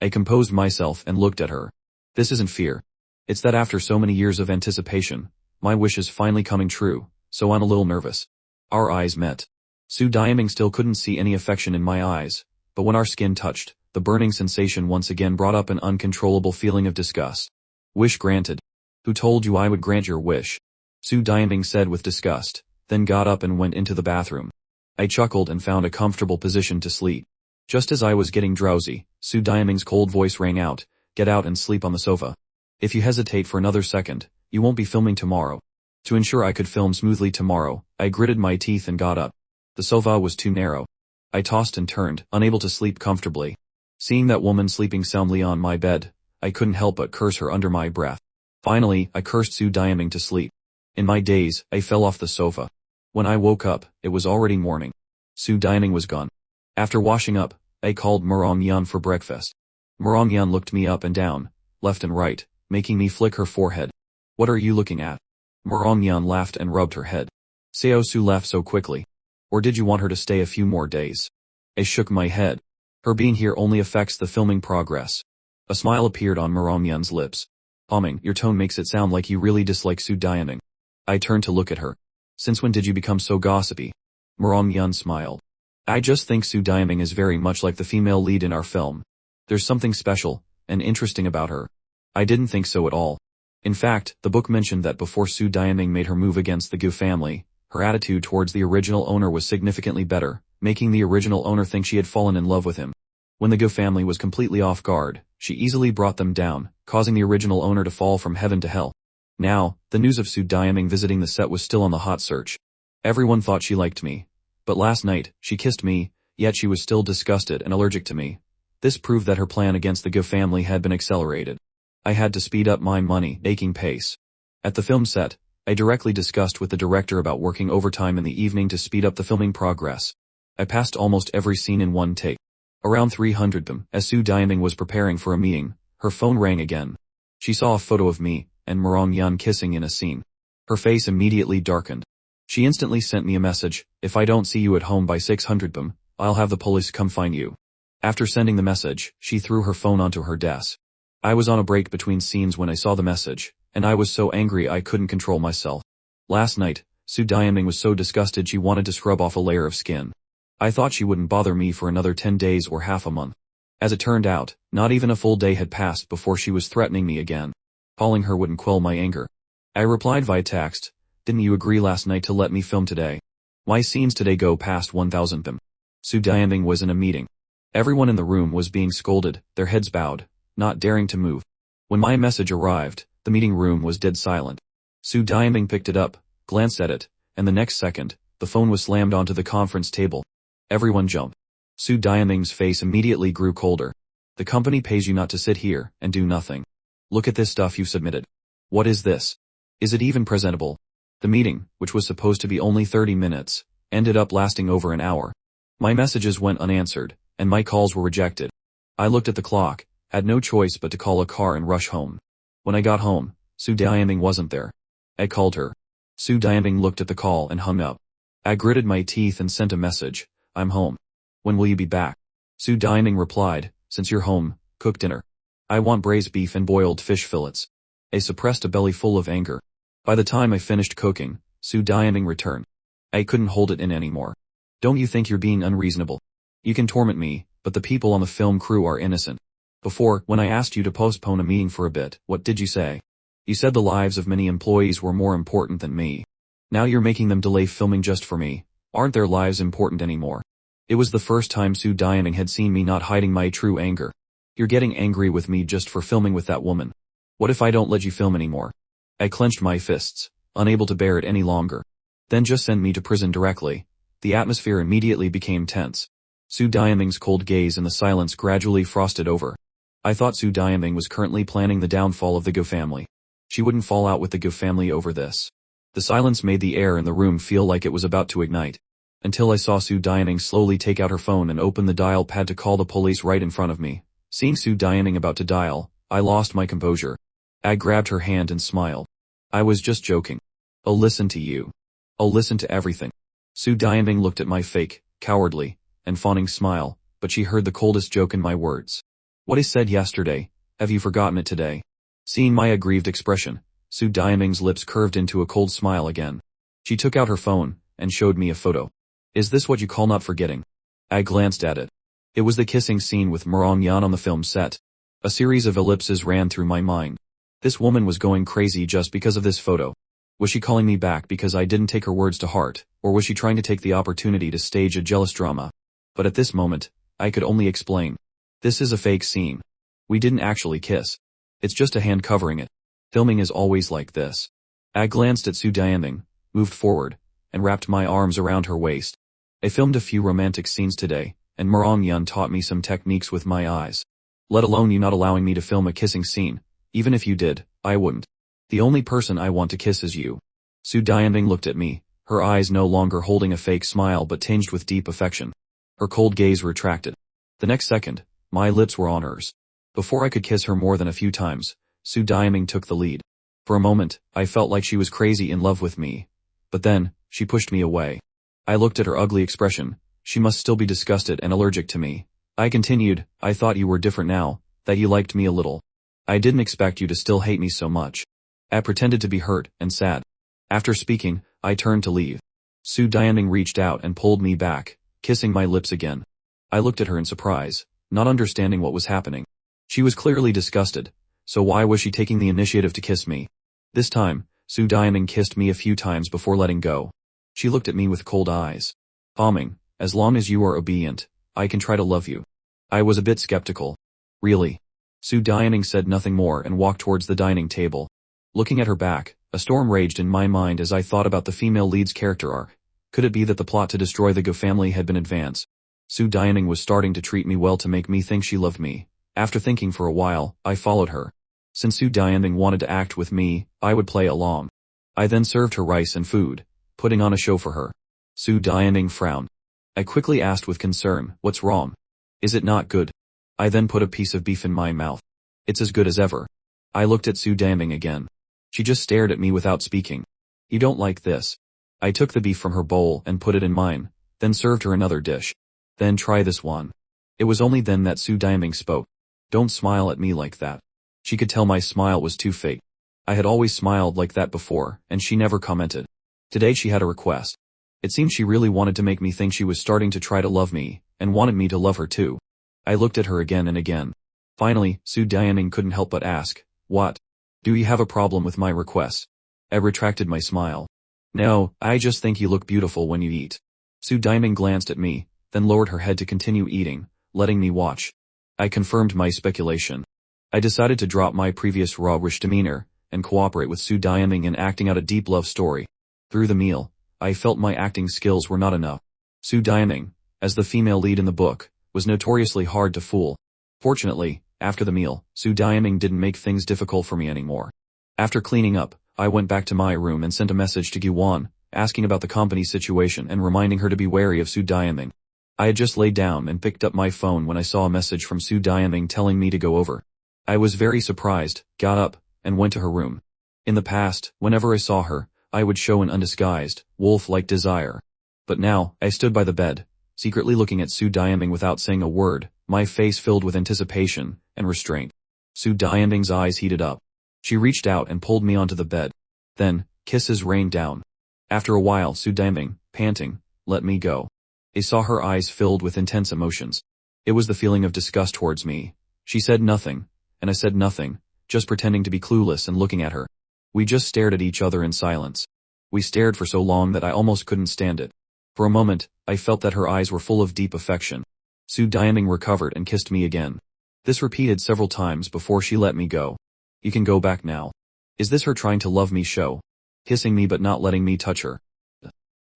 I composed myself and looked at her. "This isn't fear. It's that after so many years of anticipation, my wish is finally coming true, so I'm a little nervous." Our eyes met. Su Diaming still couldn't see any affection in my eyes, but when our skin touched, the burning sensation once again brought up an uncontrollable feeling of disgust. "Wish granted. Who told you I would grant your wish?" Su Diaming said with disgust, then got up and went into the bathroom. I chuckled and found a comfortable position to sleep. Just as I was getting drowsy, Su Diaming's cold voice rang out, "Get out and sleep on the sofa. If you hesitate for another second, you won't be filming tomorrow." To ensure I could film smoothly tomorrow, I gritted my teeth and got up. The sofa was too narrow. I tossed and turned, unable to sleep comfortably. Seeing that woman sleeping soundly on my bed, I couldn't help but curse her under my breath. Finally, I cursed Su Diaming to sleep. In my daze, I fell off the sofa. When I woke up, it was already morning. Su Diaming was gone. After washing up, I called Marong-yan for breakfast. Marong-yan looked me up and down, left and right, making me flick her forehead. "What are you looking at?" Marong-yan laughed and rubbed her head. "Seo Su left so quickly. Or did you want her to stay a few more days?" I shook my head. "Her being here only affects the filming progress." A smile appeared on Marong-yan's lips. "Hamming, your tone makes it sound like you really dislike Su Diaming." I turned to look at her. "Since when did you become so gossipy?" Marong-yan smiled. "I just think Su Diaming is very much like the female lead in our film. There's something special and interesting about her." I didn't think so at all. In fact, the book mentioned that before Su Diaming made her move against the Gu family, her attitude towards the original owner was significantly better, making the original owner think she had fallen in love with him. When the Gu family was completely off guard, she easily brought them down, causing the original owner to fall from heaven to hell. Now, the news of Su Diaming visiting the set was still on the hot search. Everyone thought she liked me. But last night, she kissed me, yet she was still disgusted and allergic to me. This proved that her plan against the Gu family had been accelerated. I had to speed up my money-making pace. At the film set, I directly discussed with the director about working overtime in the evening to speed up the filming progress. I passed almost every scene in one take. Around 300 them, as Su Diaming was preparing for a meeting, her phone rang again. She saw a photo of me and Marong-yan kissing in a scene. Her face immediately darkened. She instantly sent me a message, "If I don't see you at home by 600 them, I'll have the police come find you." After sending the message, she threw her phone onto her desk. I was on a break between scenes when I saw the message, and I was so angry I couldn't control myself. Last night, Su Diaming was so disgusted she wanted to scrub off a layer of skin. I thought she wouldn't bother me for another 10 days or half a month. As it turned out, not even a full day had passed before she was threatening me again. Calling her wouldn't quell my anger. I replied via text, "Didn't you agree last night to let me film today? My scenes today go past 1,000 them." Su Diaming was in a meeting. Everyone in the room was being scolded, their heads bowed, not daring to move. When my message arrived, the meeting room was dead silent. Su Diaming picked it up, glanced at it, and the next second, the phone was slammed onto the conference table. Everyone jumped. Su Diaming's face immediately grew colder. The company pays you not to sit here and do nothing. Look at this stuff you've submitted. What is this? Is it even presentable? The meeting, which was supposed to be only 30 minutes, ended up lasting over an hour. My messages went unanswered, and my calls were rejected. I looked at the clock, had no choice but to call a car and rush home. When I got home, Su Diaming wasn't there. I called her. Su Diaming looked at the call and hung up. I gritted my teeth and sent a message. I'm home. When will you be back? Su Diaming replied, since you're home, cook dinner. I want braised beef and boiled fish fillets. I suppressed a belly full of anger. By the time I finished cooking, Su Diaming returned. I couldn't hold it in anymore. Don't you think you're being unreasonable? You can torment me, but the people on the film crew are innocent. Before, when I asked you to postpone a meeting for a bit, what did you say? You said the lives of many employees were more important than me. Now you're making them delay filming just for me. Aren't their lives important anymore? It was the first time Su Diaming had seen me not hiding my true anger. You're getting angry with me just for filming with that woman. What if I don't let you film anymore? I clenched my fists, unable to bear it any longer. Then just send me to prison directly. The atmosphere immediately became tense. Su Diaming's cold gaze and the silence gradually frosted over. I thought Su Diaming was currently planning the downfall of the Go family. She wouldn't fall out with the Go family over this. The silence made the air in the room feel like it was about to ignite. Until I saw Su Diaming slowly take out her phone and open the dial pad to call the police right in front of me. Seeing Su Diaming about to dial, I lost my composure. I grabbed her hand and smiled. I was just joking. I'll listen to you. I'll listen to everything. Su Diaming looked at my fake, cowardly, and fawning smile, but she heard the coldest joke in my words. What I said yesterday, have you forgotten it today? Seeing my aggrieved expression, Su Diaming's lips curved into a cold smile again. She took out her phone and showed me a photo. Is this what you call not forgetting? I glanced at it. It was the kissing scene with Murong Yan on the film set. A series of ellipses ran through my mind. This woman was going crazy just because of this photo. Was she calling me back because I didn't take her words to heart, or was she trying to take the opportunity to stage a jealous drama? But at this moment, I could only explain. This is a fake scene. We didn't actually kiss. It's just a hand covering it. Filming is always like this. I glanced at Su Diaming, moved forward, and wrapped my arms around her waist. I filmed a few romantic scenes today, and Murong Yan taught me some techniques with my eyes. Let alone you not allowing me to film a kissing scene. Even if you did, I wouldn't. The only person I want to kiss is you. Su Diaming looked at me, her eyes no longer holding a fake smile but tinged with deep affection. Her cold gaze retracted. The next second, my lips were on hers. Before I could kiss her more than a few times, Su Diaming took the lead. For a moment, I felt like she was crazy in love with me. But then, she pushed me away. I looked at her ugly expression. She must still be disgusted and allergic to me. I continued, I thought you were different now, that you liked me a little. I didn't expect you to still hate me so much. I pretended to be hurt and sad. After speaking, I turned to leave. Su Diaming reached out and pulled me back, kissing my lips again. I looked at her in surprise, not understanding what was happening. She was clearly disgusted, so why was she taking the initiative to kiss me? This time, Su Diaming kissed me a few times before letting go. She looked at me with cold eyes. Calming, as long as you are obedient, I can try to love you. I was a bit skeptical. Really? Su Diaming said nothing more and walked towards the dining table. Looking at her back, a storm raged in my mind as I thought about the female lead's character arc. Could it be that the plot to destroy the Go family had been advanced? Su Diaming was starting to treat me well to make me think she loved me. After thinking for a while, I followed her. Since Su Diaming wanted to act with me, I would play along. I then served her rice and food, putting on a show for her. Su Diaming frowned. I quickly asked with concern, what's wrong? Is it not good? I then put a piece of beef in my mouth. It's as good as ever. I looked at Su Diaming again. She just stared at me without speaking. You don't like this? I took the beef from her bowl and put it in mine, then served her another dish. Then try this one. It was only then that Su Diaming spoke. Don't smile at me like that. She could tell my smile was too fake. I had always smiled like that before, and she never commented. Today she had a request. It seemed she really wanted to make me think she was starting to try to love me, and wanted me to love her too. I looked at her again and again. Finally, Su Diaming couldn't help but ask, what? Do you have a problem with my request? I retracted my smile. No, I just think you look beautiful when you eat. Su Diaming glanced at me, then lowered her head to continue eating, letting me watch. I confirmed my speculation. I decided to drop my previous raw-ish demeanor, and cooperate with Su Diaming in acting out a deep love story. Through the meal, I felt my acting skills were not enough. Su Diaming, as the female lead in the book, was notoriously hard to fool. Fortunately, after the meal, Su Diaming didn't make things difficult for me anymore. After cleaning up, I went back to my room and sent a message to Gyuan, asking about the company's situation and reminding her to be wary of Su Diaming. I had just laid down and picked up my phone when I saw a message from Su Diaming telling me to go over. I was very surprised, got up, and went to her room. In the past, whenever I saw her, I would show an undisguised, wolf-like desire. But now, I stood by the bed, secretly looking at Su Diaming without saying a word, my face filled with anticipation and restraint. Su Diaming's eyes heated up. She reached out and pulled me onto the bed. Then, kisses rained down. After a while, Su Diaming, panting, let me go. I saw her eyes filled with intense emotions. It was the feeling of disgust towards me. She said nothing, and I said nothing, just pretending to be clueless and looking at her. We just stared at each other in silence. We stared for so long that I almost couldn't stand it. For a moment, I felt that her eyes were full of deep affection. Su Diaming recovered and kissed me again. This repeated several times before she let me go. You can go back now. Is this her trying to love me show? Kissing me but not letting me touch her.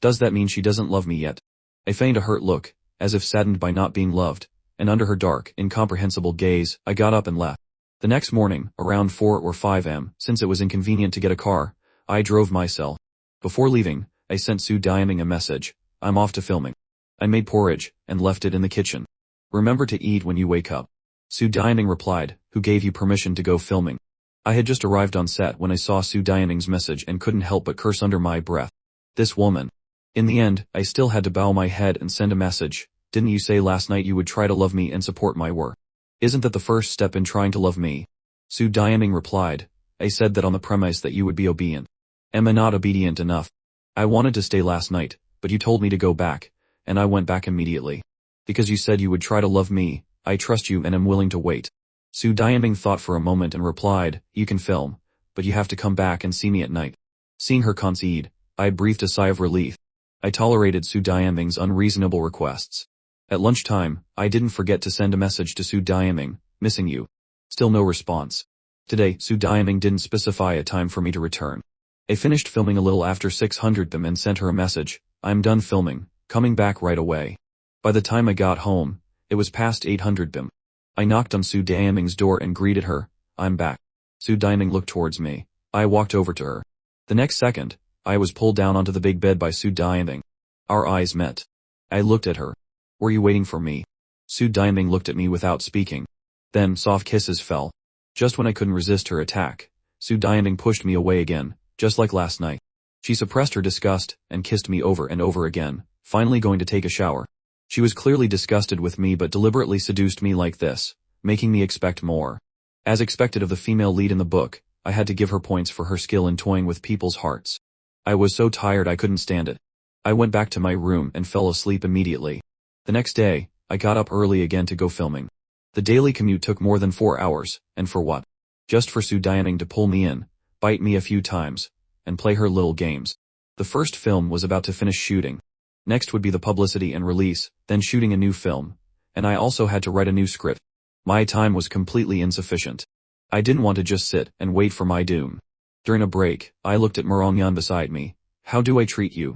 Does that mean she doesn't love me yet? I feigned a hurt look, as if saddened by not being loved, and under her dark, incomprehensible gaze, I got up and left. The next morning, around 4 or 5 am, since it was inconvenient to get a car, I drove myself. Before leaving, I sent Su Diaming a message. I'm off to filming. I made porridge, and left it in the kitchen. Remember to eat when you wake up. Su Diaming replied, who gave you permission to go filming? I had just arrived on set when I saw Su Diaming's message and couldn't help but curse under my breath. This woman. In the end, I still had to bow my head and send a message. Didn't you say last night you would try to love me and support my work? Isn't that the first step in trying to love me? Su Diaming replied, I said that on the premise that you would be obedient. Am I not obedient enough? I wanted to stay last night, but you told me to go back, and I went back immediately. Because you said you would try to love me, I trust you and am willing to wait. Su Diaming thought for a moment and replied, you can film, but you have to come back and see me at night. Seeing her concede, I breathed a sigh of relief. I tolerated Su Diaming's unreasonable requests. At lunchtime, I didn't forget to send a message to Su Diaming, missing you. Still no response. Today, Su Diaming didn't specify a time for me to return. I finished filming a little after 600 them and sent her a message, I'm done filming, coming back right away. By the time I got home, it was past 800 them. I knocked on Su Diaming's door and greeted her, I'm back. Su Diaming looked towards me. I walked over to her. The next second, I was pulled down onto the big bed by Su Diaming. Our eyes met. I looked at her. Were you waiting for me? Su Diaming looked at me without speaking. Then soft kisses fell. Just when I couldn't resist her attack, Su Diaming pushed me away again, just like last night. She suppressed her disgust and kissed me over and over again, finally going to take a shower. She was clearly disgusted with me but deliberately seduced me like this, making me expect more. As expected of the female lead in the book, I had to give her points for her skill in toying with people's hearts. I was so tired I couldn't stand it. I went back to my room and fell asleep immediately. The next day, I got up early again to go filming. The daily commute took more than 4 hours, and for what? Just for Su Diaming to pull me in, bite me a few times, and play her little games. The first film was about to finish shooting. Next would be the publicity and release, then shooting a new film, and I also had to write a new script. My time was completely insufficient. I didn't want to just sit and wait for my doom. During a break, I looked at Marongyan beside me. How do I treat you?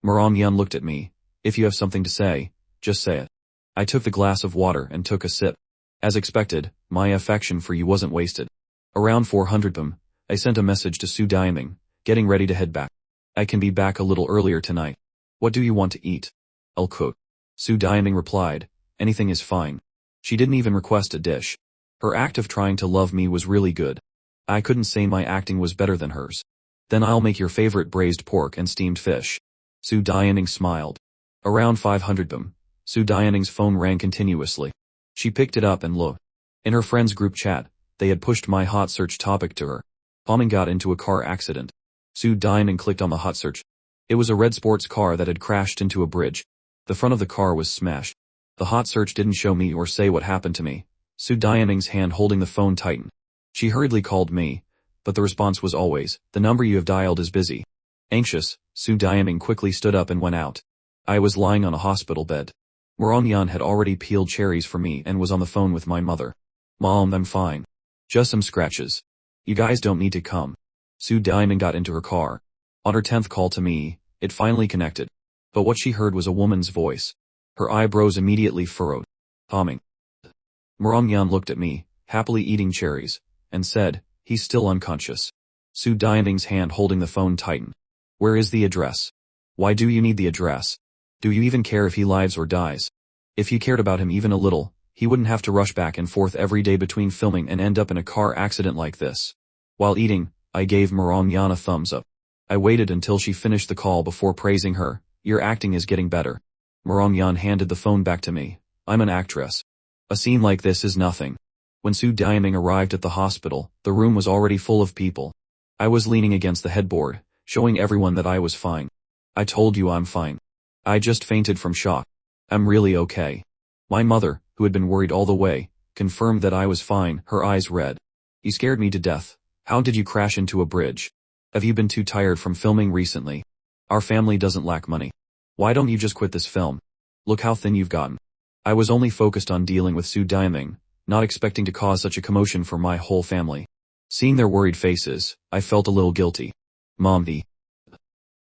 Marongyan looked at me. If you have something to say, just say it. I took the glass of water and took a sip. As expected, my affection for you wasn't wasted. Around 400 them, I sent a message to Su Diaming, getting ready to head back. I can be back a little earlier tonight. What do you want to eat? I'll cook. Su Diaming replied, anything is fine. She didn't even request a dish. Her act of trying to love me was really good. I couldn't say my acting was better than hers. Then I'll make your favorite braised pork and steamed fish. Su Diaming smiled. Around 500 them, Su Diaming's phone rang continuously. She picked it up and looked. In her friend's group chat, they had pushed my hot search topic to her. Bombing got into a car accident. Su Diaming clicked on the hot search. It was a red sports car that had crashed into a bridge. The front of the car was smashed. The hot search didn't show me or say what happened to me. Su Diaming's hand holding the phone tightened. She hurriedly called me, but the response was always, the number you have dialed is busy. Anxious, Su Diaming quickly stood up and went out. I was lying on a hospital bed. Marongyan had already peeled cherries for me and was on the phone with my mother. Mom, I'm fine. Just some scratches. You guys don't need to come. Su Diaming got into her car. On her 10th call to me, it finally connected. But what she heard was a woman's voice. Her eyebrows immediately furrowed. Humming. Marongyan looked at me, happily eating cherries, and said, "He's still unconscious." Su Dianing's hand holding the phone tightened. "Where is the address? Why do you need the address? Do you even care if he lives or dies? If you cared about him even a little, he wouldn't have to rush back and forth every day between filming and end up in a car accident like this." While eating, I gave Marongyan a thumbs up. I waited until she finished the call before praising her. "Your acting is getting better." Marongyan handed the phone back to me. "I'm an actress. A scene like this is nothing." When Su Diaming arrived at the hospital, the room was already full of people. I was leaning against the headboard, showing everyone that I was fine. "I told you I'm fine. I just fainted from shock. I'm really okay." My mother, who had been worried all the way, confirmed that I was fine, her eyes red. "You scared me to death. How did you crash into a bridge? Have you been too tired from filming recently? Our family doesn't lack money. Why don't you just quit this film? Look how thin you've gotten." I was only focused on dealing with Su Diaming, not expecting to cause such a commotion for my whole family. Seeing their worried faces, I felt a little guilty. "Mom,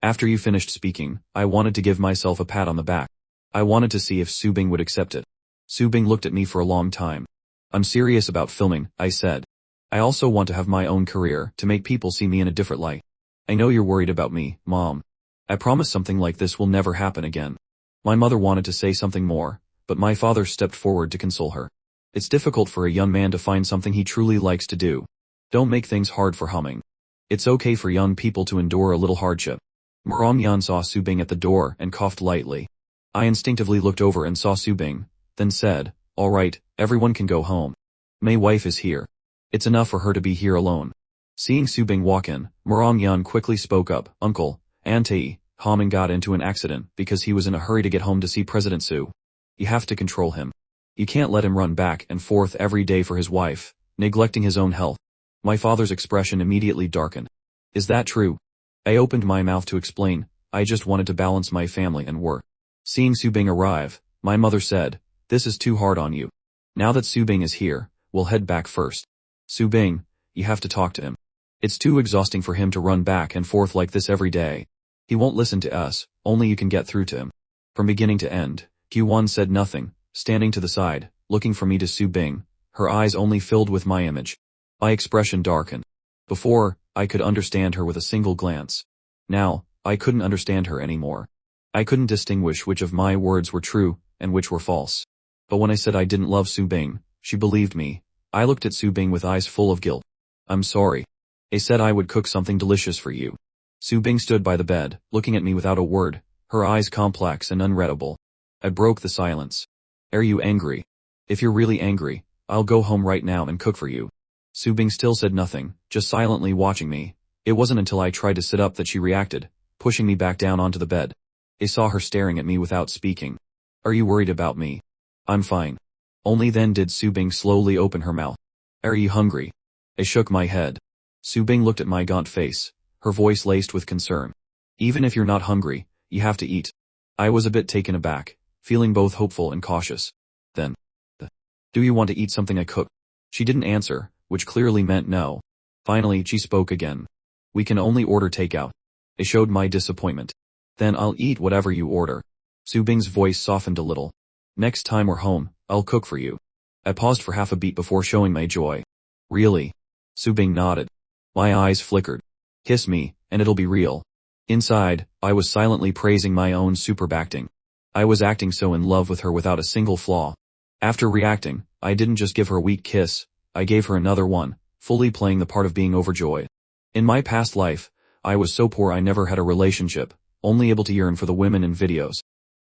after you finished speaking, I wanted to give myself a pat on the back. I wanted to see if Subing would accept it." Subing looked at me for a long time. "I'm serious about filming," I said. "I also want to have my own career, to make people see me in a different light. I know you're worried about me, Mom. I promise something like this will never happen again." My mother wanted to say something more, but my father stepped forward to console her. "It's difficult for a young man to find something he truly likes to do. Don't make things hard for Humming. It's okay for young people to endure a little hardship." Marongyan saw Subing at the door and coughed lightly. I instinctively looked over and saw Subing, then said, "All right, everyone can go home. My wife is here. It's enough for her to be here alone." Seeing Subing walk in, Marongyan quickly spoke up, "Uncle, Auntie, Humming got into an accident because he was in a hurry to get home to see President Su. You have to control him. You can't let him run back and forth every day for his wife, neglecting his own health." My father's expression immediately darkened. "Is that true?" I opened my mouth to explain. I just wanted to balance my family and work. Seeing Subing arrive, my mother said, "This is too hard on you. Now that Subing is here, we'll head back first. Subing, you have to talk to him. It's too exhausting for him to run back and forth like this every day. He won't listen to us, only you can get through to him." From beginning to end, Q1 said nothing, standing to the side, looking from me to Subing, her eyes only filled with my image. My expression darkened. Before, I could understand her with a single glance. Now, I couldn't understand her anymore. I couldn't distinguish which of my words were true, and which were false. But when I said I didn't love Subing, she believed me. I looked at Subing with eyes full of guilt. "I'm sorry. I said I would cook something delicious for you." Subing stood by the bed, looking at me without a word, her eyes complex and unreadable. I broke the silence. "Are you angry? If you're really angry, I'll go home right now and cook for you." Subing still said nothing, just silently watching me. It wasn't until I tried to sit up that she reacted, pushing me back down onto the bed. I saw her staring at me without speaking. "Are you worried about me?" "I'm fine." Only then did Subing slowly open her mouth. "Are you hungry?" I shook my head. Subing looked at my gaunt face, her voice laced with concern. "Even if you're not hungry, you have to eat." I was a bit taken aback, feeling both hopeful and cautious. Then, "Do you want to eat something I cooked?" She didn't answer, which clearly meant no. Finally, she spoke again. "We can only order takeout." I showed my disappointment. "Then I'll eat whatever you order." Subing's voice softened a little. "Next time we're home, I'll cook for you." I paused for half a beat before showing my joy. "Really?" Subing nodded. My eyes flickered. "Kiss me, and it'll be real." Inside, I was silently praising my own superb acting. I was acting so in love with her without a single flaw. After reacting, I didn't just give her a weak kiss, I gave her another one, fully playing the part of being overjoyed. In my past life, I was so poor I never had a relationship, only able to yearn for the women in videos.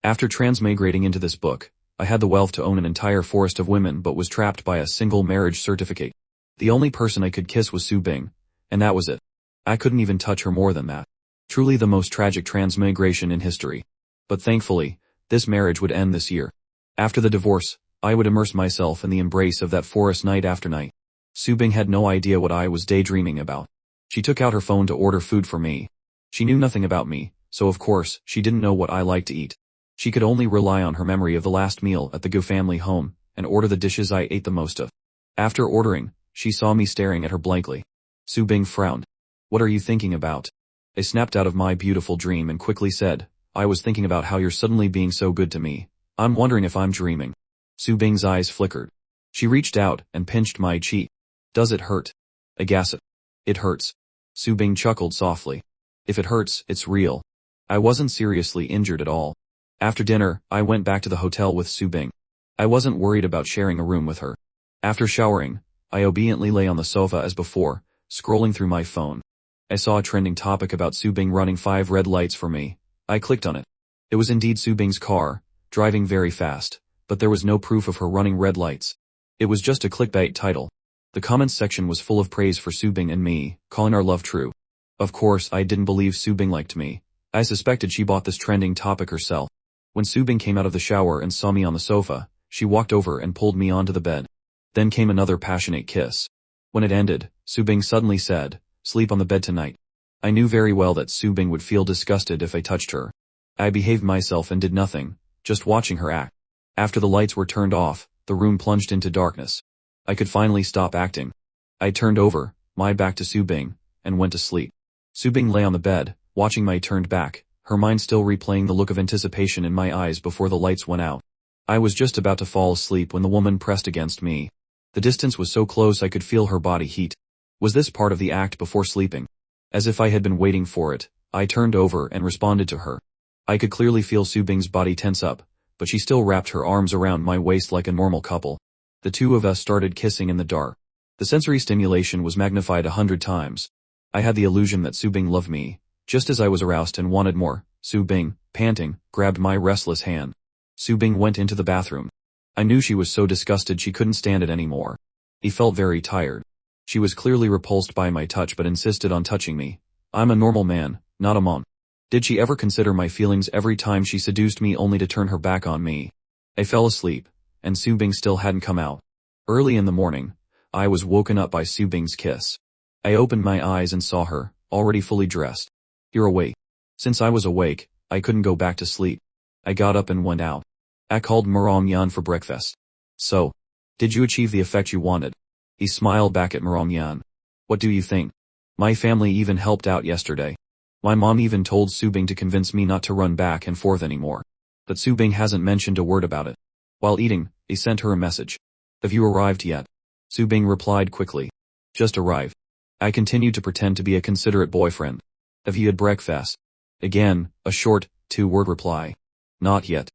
After transmigrating into this book, I had the wealth to own an entire forest of women but was trapped by a single marriage certificate. The only person I could kiss was Subing, and that was it. I couldn't even touch her more than that. Truly the most tragic transmigration in history. But thankfully, this marriage would end this year. After the divorce, I would immerse myself in the embrace of that forest night after night. Subing had no idea what I was daydreaming about. She took out her phone to order food for me. She knew nothing about me, so of course, she didn't know what I liked to eat. She could only rely on her memory of the last meal at the Gu family home, and order the dishes I ate the most of. After ordering, she saw me staring at her blankly. Subing frowned. "What are you thinking about?" I snapped out of my beautiful dream and quickly said, "I was thinking about how you're suddenly being so good to me. I'm wondering if I'm dreaming." Subing's eyes flickered. She reached out and pinched my cheek. Does it hurt? I gasped. It hurts. Subing chuckled softly. If it hurts, it's real. I wasn't seriously injured at all. After dinner, I went back to the hotel with Subing. I wasn't worried about sharing a room with her. After showering, I obediently lay on the sofa as before, scrolling through my phone. I saw a trending topic about Subing running 5 red lights for me. I clicked on it. It was indeed Subing's car, driving very fast, but there was no proof of her running red lights. It was just a clickbait title. The comments section was full of praise for Subing and me, calling our love true. Of course, I didn't believe Subing liked me. I suspected she bought this trending topic herself. When Subing came out of the shower and saw me on the sofa, she walked over and pulled me onto the bed. Then came another passionate kiss. When it ended, Subing suddenly said, "Sleep on the bed tonight." I knew very well that Subing would feel disgusted if I touched her. I behaved myself and did nothing, just watching her act. After the lights were turned off, the room plunged into darkness. I could finally stop acting. I turned over, my back to Subing, and went to sleep. Subing lay on the bed, watching my turned back, her mind still replaying the look of anticipation in my eyes before the lights went out. I was just about to fall asleep when the woman pressed against me. The distance was so close I could feel her body heat. Was this part of the act before sleeping? As if I had been waiting for it, I turned over and responded to her. I could clearly feel Subing's body tense up, but she still wrapped her arms around my waist like a normal couple. The two of us started kissing in the dark. The sensory stimulation was magnified 100 times. I had the illusion that Subing loved me. Just as I was aroused and wanted more, Subing, panting, grabbed my restless hand. Subing went into the bathroom. I knew she was so disgusted she couldn't stand it anymore. He felt very tired. She was clearly repulsed by my touch but insisted on touching me. I'm a normal man, not a mon. Did she ever consider my feelings every time she seduced me only to turn her back on me? I fell asleep, and Subing still hadn't come out. Early in the morning, I was woken up by Subing's kiss. I opened my eyes and saw her, already fully dressed. You're awake. Since I was awake, I couldn't go back to sleep. I got up and went out. I called Marongyan for breakfast. So, did you achieve the effect you wanted? He smiled back at Marongyan. What do you think? My family even helped out yesterday. My mom even told Subing to convince me not to run back and forth anymore. But Subing hasn't mentioned a word about it. While eating, he sent her a message. Have you arrived yet? Subing replied quickly. Just arrived. I continued to pretend to be a considerate boyfriend. Have you had breakfast? Again, a short, 2-word reply. Not yet.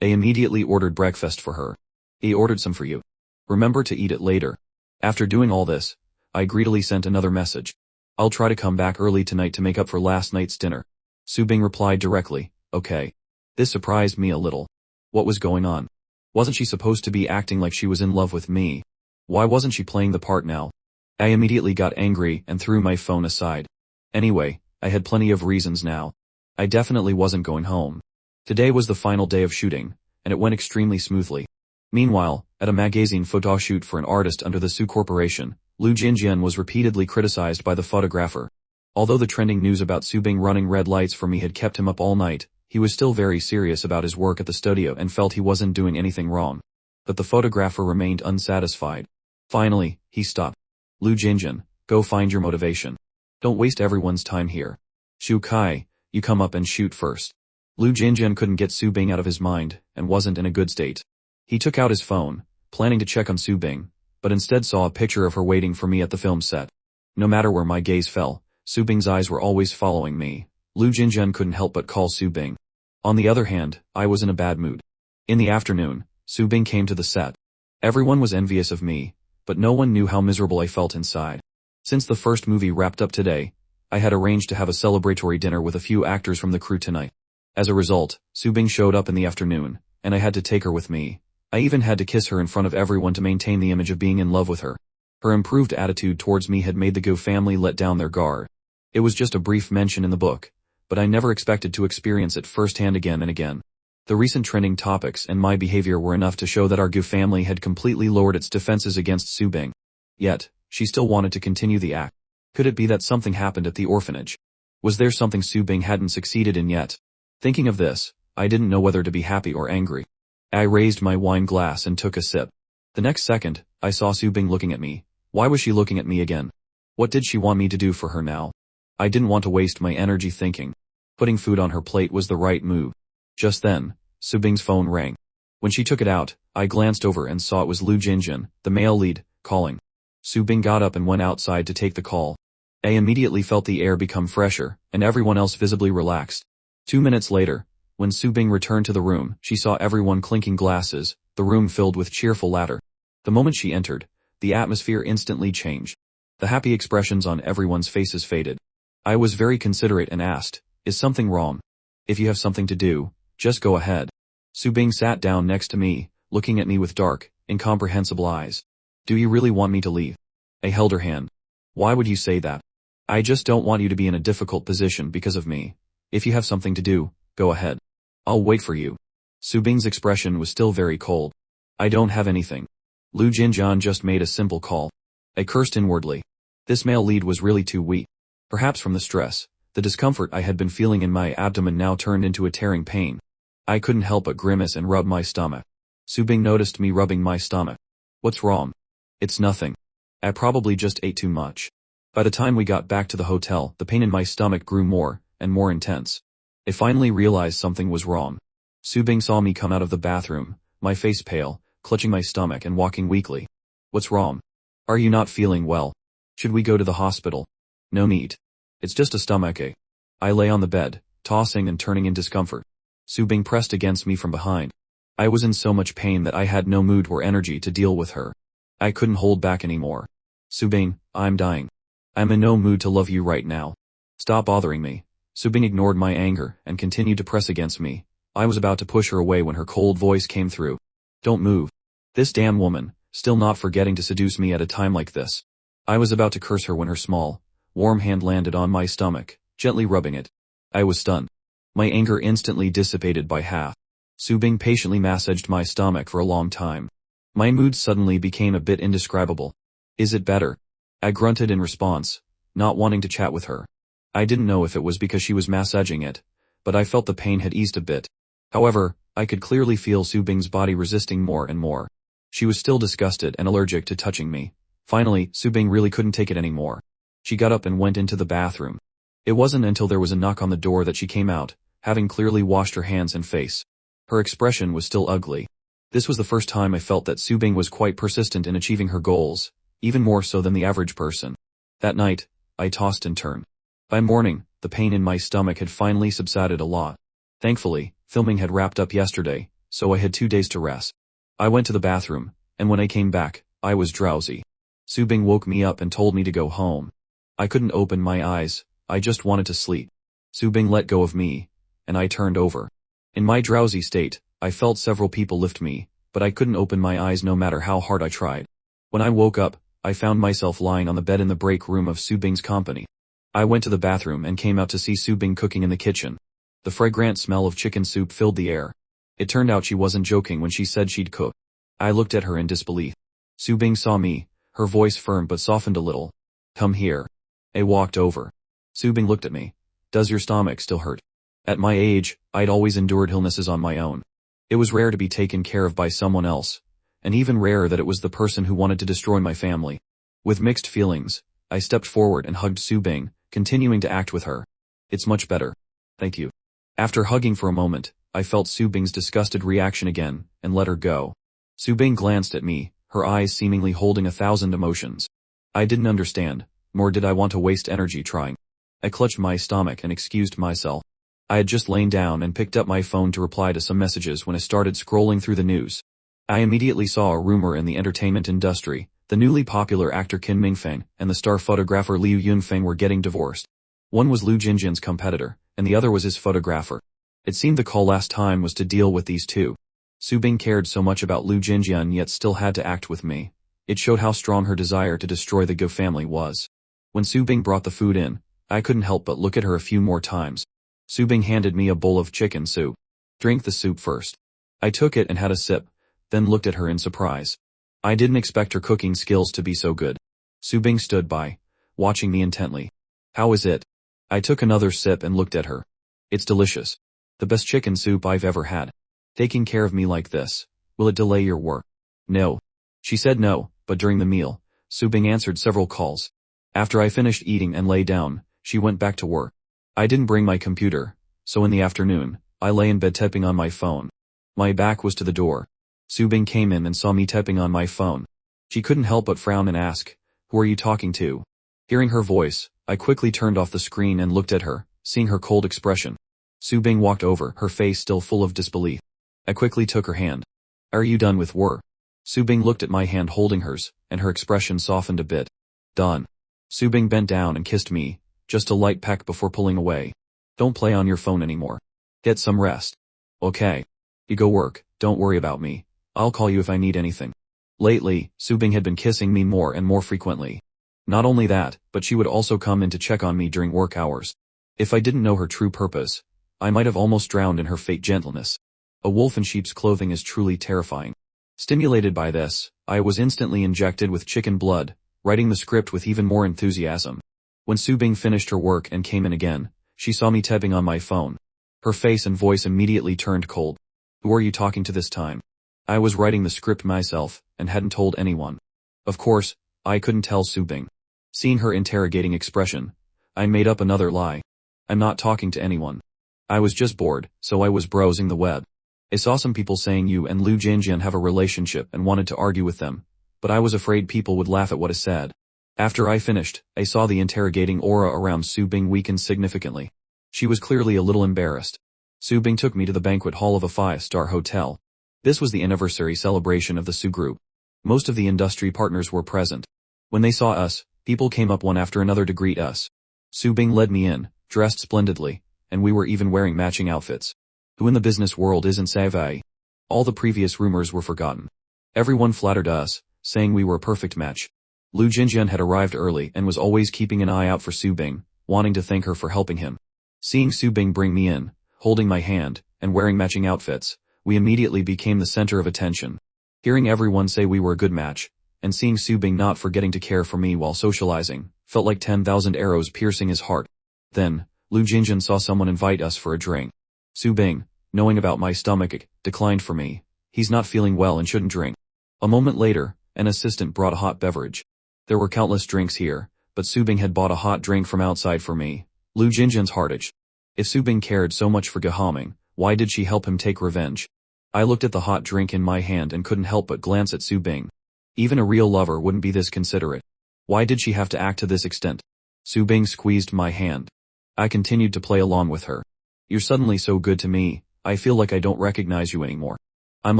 I immediately ordered breakfast for her. He ordered some for you. Remember to eat it later. After doing all this, I greedily sent another message. I'll try to come back early tonight to make up for last night's dinner. Subing replied directly, okay. This surprised me a little. What was going on? Wasn't she supposed to be acting like she was in love with me? Why wasn't she playing the part now? I immediately got angry and threw my phone aside. Anyway, I had plenty of reasons now. I definitely wasn't going home. Today was the final day of shooting, and it went extremely smoothly. Meanwhile, at a magazine photo shoot for an artist under the Su Corporation, Lu Jinjian was repeatedly criticized by the photographer. Although the trending news about Subing running red lights for me had kept him up all night, he was still very serious about his work at the studio and felt he wasn't doing anything wrong. But the photographer remained unsatisfied. Finally, he stopped. Lu Jinjian, go find your motivation. Don't waste everyone's time here. Shu Kai, you come up and shoot first. Lu Jinjian couldn't get Subing out of his mind, and wasn't in a good state. He took out his phone, planning to check on Subing, but instead saw a picture of her waiting for me at the film set. No matter where my gaze fell, Subing's eyes were always following me. Lu Jinjian couldn't help but call Subing. On the other hand, I was in a bad mood. In the afternoon, Subing came to the set. Everyone was envious of me, but no one knew how miserable I felt inside. Since the first movie wrapped up today, I had arranged to have a celebratory dinner with a few actors from the crew tonight. As a result, Subing showed up in the afternoon, and I had to take her with me. I even had to kiss her in front of everyone to maintain the image of being in love with her. Her improved attitude towards me had made the Go family let down their guard. It was just a brief mention in the book, but I never expected to experience it firsthand again and again. The recent trending topics and my behavior were enough to show that our Go family had completely lowered its defenses against Subing. Yet, she still wanted to continue the act. Could it be that something happened at the orphanage? Was there something Subing hadn't succeeded in yet? Thinking of this, I didn't know whether to be happy or angry. I raised my wine glass and took a sip. The next second, I saw Subing looking at me. Why was she looking at me again? What did she want me to do for her now? I didn't want to waste my energy thinking. Putting food on her plate was the right move. Just then, Subing's phone rang. When she took it out, I glanced over and saw it was Lu Jinjin, the male lead, calling. Su Bing got up and went outside to take the call. I immediately felt the air become fresher, and everyone else visibly relaxed. 2 minutes later, when Su Bing returned to the room, she saw everyone clinking glasses, the room filled with cheerful laughter. The moment she entered, the atmosphere instantly changed. The happy expressions on everyone's faces faded. I was very considerate and asked, "Is something wrong? If you have something to do, just go ahead." Su Bing sat down next to me, looking at me with dark, incomprehensible eyes. "Do you really want me to leave?" I held her hand. "Why would you say that? I just don't want you to be in a difficult position because of me. If you have something to do, go ahead. I'll wait for you." Su Bing's expression was still very cold. "I don't have anything. Lu Jinjian just made a simple call." I cursed inwardly. This male lead was really too weak. Perhaps from the stress, the discomfort I had been feeling in my abdomen now turned into a tearing pain. I couldn't help but grimace and rub my stomach. Su Bing noticed me rubbing my stomach. "What's wrong?" "It's nothing. I probably just ate too much." By the time we got back to the hotel, the pain in my stomach grew more and more intense. I finally realized something was wrong. Su Bing saw me come out of the bathroom, my face pale, clutching my stomach and walking weakly. "What's wrong? Are you not feeling well? Should we go to the hospital?" "No need. It's just a stomachache." I lay on the bed, tossing and turning in discomfort. Su Bing pressed against me from behind. I was in so much pain that I had no mood or energy to deal with her. I couldn't hold back anymore. "Su Bing, I'm dying. I'm in no mood to love you right now. Stop bothering me." Su Bing ignored my anger and continued to press against me. I was about to push her away when her cold voice came through. "Don't move. This damn woman, still not forgetting to seduce me at a time like this." I was about to curse her when her small, warm hand landed on my stomach, gently rubbing it. I was stunned. My anger instantly dissipated by half. Su Bing patiently massaged my stomach for a long time. My mood suddenly became a bit indescribable. "Is it better?" I grunted in response, not wanting to chat with her. I didn't know if it was because she was massaging it, but I felt the pain had eased a bit. However, I could clearly feel Su Bing's body resisting more and more. She was still disgusted and allergic to touching me. Finally, Su Bing really couldn't take it anymore. She got up and went into the bathroom. It wasn't until there was a knock on the door that she came out, having clearly washed her hands and face. Her expression was still ugly. This was the first time I felt that Su Bing was quite persistent in achieving her goals, even more so than the average person. That night, I tossed and turned. By morning, the pain in my stomach had finally subsided a lot. Thankfully, filming had wrapped up yesterday, so I had 2 days to rest. I went to the bathroom, and when I came back, I was drowsy. Su Bing woke me up and told me to go home. I couldn't open my eyes, I just wanted to sleep. Su Bing let go of me, and I turned over. In my drowsy state, I felt several people lift me, but I couldn't open my eyes no matter how hard I tried. When I woke up, I found myself lying on the bed in the break room of Su Bing's company. I went to the bathroom and came out to see Su Bing cooking in the kitchen. The fragrant smell of chicken soup filled the air. It turned out she wasn't joking when she said she'd cook. I looked at her in disbelief. Su Bing saw me, her voice firm but softened a little. "Come here." I walked over. Su Bing looked at me. "Does your stomach still hurt?" At my age, I'd always endured illnesses on my own. It was rare to be taken care of by someone else, and even rarer that it was the person who wanted to destroy my family. With mixed feelings, I stepped forward and hugged Su Bing, continuing to act with her. "It's much better. Thank you." After hugging for a moment, I felt Su Bing's disgusted reaction again, and let her go. Su Bing glanced at me, her eyes seemingly holding 1,000 emotions. I didn't understand, nor did I want to waste energy trying. I clutched my stomach and excused myself. I had just lain down and picked up my phone to reply to some messages when I started scrolling through the news. I immediately saw a rumor in the entertainment industry. The newly popular actor Kim Mingfeng and the star photographer Liu Yunfeng were getting divorced. One was Lu Jinjin's competitor, and the other was his photographer. It seemed the call last time was to deal with these two. Su Bing cared so much about Lu Jinjian yet still had to act with me. It showed how strong her desire to destroy the Go family was. When Su Bing brought the food in, I couldn't help but look at her a few more times. Su Bing handed me a bowl of chicken soup. "Drink the soup first." I took it and had a sip, then looked at her in surprise. I didn't expect her cooking skills to be so good. Su Bing stood by, watching me intently. "How is it?" I took another sip and looked at her. "It's delicious. The best chicken soup I've ever had. Taking care of me like this, will it delay your work?" "No." She said no, but during the meal, Su Bing answered several calls. After I finished eating and lay down, she went back to work. I didn't bring my computer, so in the afternoon, I lay in bed typing on my phone. My back was to the door, Su Bing came in and saw me typing on my phone. She couldn't help but frown and ask, "Who are you talking to?" Hearing her voice, I quickly turned off the screen and looked at her, seeing her cold expression. Su Bing walked over, her face still full of disbelief. I quickly took her hand. "Are you done with work?" Su Bing looked at my hand holding hers, and her expression softened a bit. "Done." Su Bing bent down and kissed me, just a light peck before pulling away. "Don't play on your phone anymore. Get some rest." "Okay. You go work, don't worry about me. I'll call you if I need anything." Lately, Su Bing had been kissing me more and more frequently. Not only that, but she would also come in to check on me during work hours. If I didn't know her true purpose, I might have almost drowned in her fake gentleness. A wolf in sheep's clothing is truly terrifying. Stimulated by this, I was instantly injected with chicken blood, writing the script with even more enthusiasm. When Su Bing finished her work and came in again, she saw me typing on my phone. Her face and voice immediately turned cold. "Who are you talking to this time?" I was writing the script myself, and hadn't told anyone. Of course, I couldn't tell Su Bing. Seeing her interrogating expression, I made up another lie. "I'm not talking to anyone. I was just bored, so I was browsing the web. I saw some people saying you and Lu Jinjian have a relationship and wanted to argue with them, but I was afraid people would laugh at what I said." After I finished, I saw the interrogating aura around Su Bing weaken significantly. She was clearly a little embarrassed. Su Bing took me to the banquet hall of a 5-star hotel. This was the anniversary celebration of the Su group. Most of the industry partners were present. When they saw us, people came up one after another to greet us. Su Bing led me in, dressed splendidly, and we were even wearing matching outfits. Who in the business world isn't savvy? All the previous rumors were forgotten. Everyone flattered us, saying we were a perfect match. Lu Jinjian had arrived early and was always keeping an eye out for Su Bing, wanting to thank her for helping him. Seeing Su Bing bring me in, holding my hand, and wearing matching outfits, we immediately became the center of attention. Hearing everyone say we were a good match, and seeing Su Bing not forgetting to care for me while socializing, felt like 10,000 arrows piercing his heart. Then, Lu Jinjian saw someone invite us for a drink. Su Bing, knowing about my stomach, declined for me. He's not feeling well and shouldn't drink. A moment later, an assistant brought a hot beverage. There were countless drinks here, but Su Bing had bought a hot drink from outside for me. Lu Jinjian's heart itched. If Su Bing cared so much for Gehaming, why did she help him take revenge? I looked at the hot drink in my hand and couldn't help but glance at Su Bing. Even a real lover wouldn't be this considerate. Why did she have to act to this extent? Su Bing squeezed my hand. I continued to play along with her. "You're suddenly so good to me, I feel like I don't recognize you anymore. I'm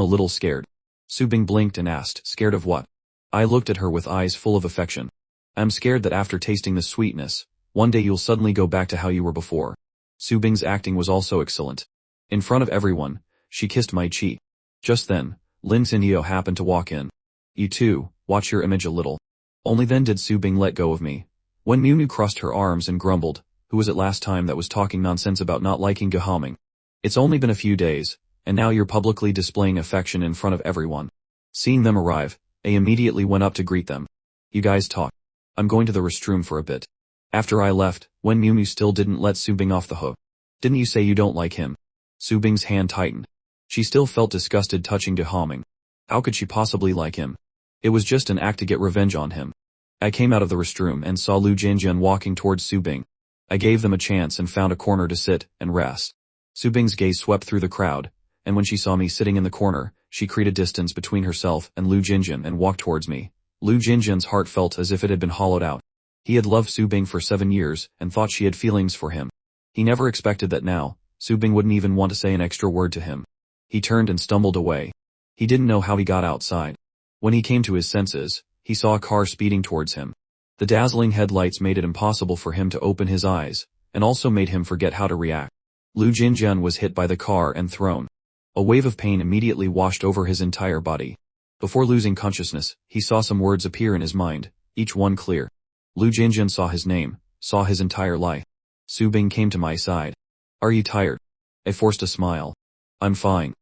a little scared." Su Bing blinked and asked, "Scared of what?" I looked at her with eyes full of affection. "I'm scared that after tasting the sweetness, one day you'll suddenly go back to how you were before." Su Bing's acting was also excellent. In front of everyone, she kissed my cheek. Just then, Lin Xinyo happened to walk in. "You too, watch your image a little." Only then did Su Bing let go of me. When Miu Miu crossed her arms and grumbled, "Who was it last time that was talking nonsense about not liking Gehaming? It's only been a few days, and now you're publicly displaying affection in front of everyone." Seeing them arrive, I immediately went up to greet them. "You guys talk. I'm going to the restroom for a bit." After I left, Wen Miu Miu still didn't let Su Bing off the hook. "Didn't you say you don't like him?" Su Bing's hand tightened. She still felt disgusted touching Gehaming. How could she possibly like him? It was just an act to get revenge on him. I came out of the restroom and saw Lu Jinjian walking towards Su Bing. I gave them a chance and found a corner to sit and rest. Su Bing's gaze swept through the crowd, and when she saw me sitting in the corner, she created distance between herself and Lu Jinjian and walked towards me. Lu Jinjian's heart felt as if it had been hollowed out. He had loved Su Bing for 7 years and thought she had feelings for him. He never expected that now, Su Bing wouldn't even want to say an extra word to him. He turned and stumbled away. He didn't know how he got outside. When he came to his senses, he saw a car speeding towards him. The dazzling headlights made it impossible for him to open his eyes, and also made him forget how to react. Lu Jinjian was hit by the car and thrown. A wave of pain immediately washed over his entire body. Before losing consciousness, he saw some words appear in his mind, each one clear. Lu Jinjian saw his name, saw his entire life. Su Bing came to my side. "Are you tired?" I forced a smile. "I'm fine."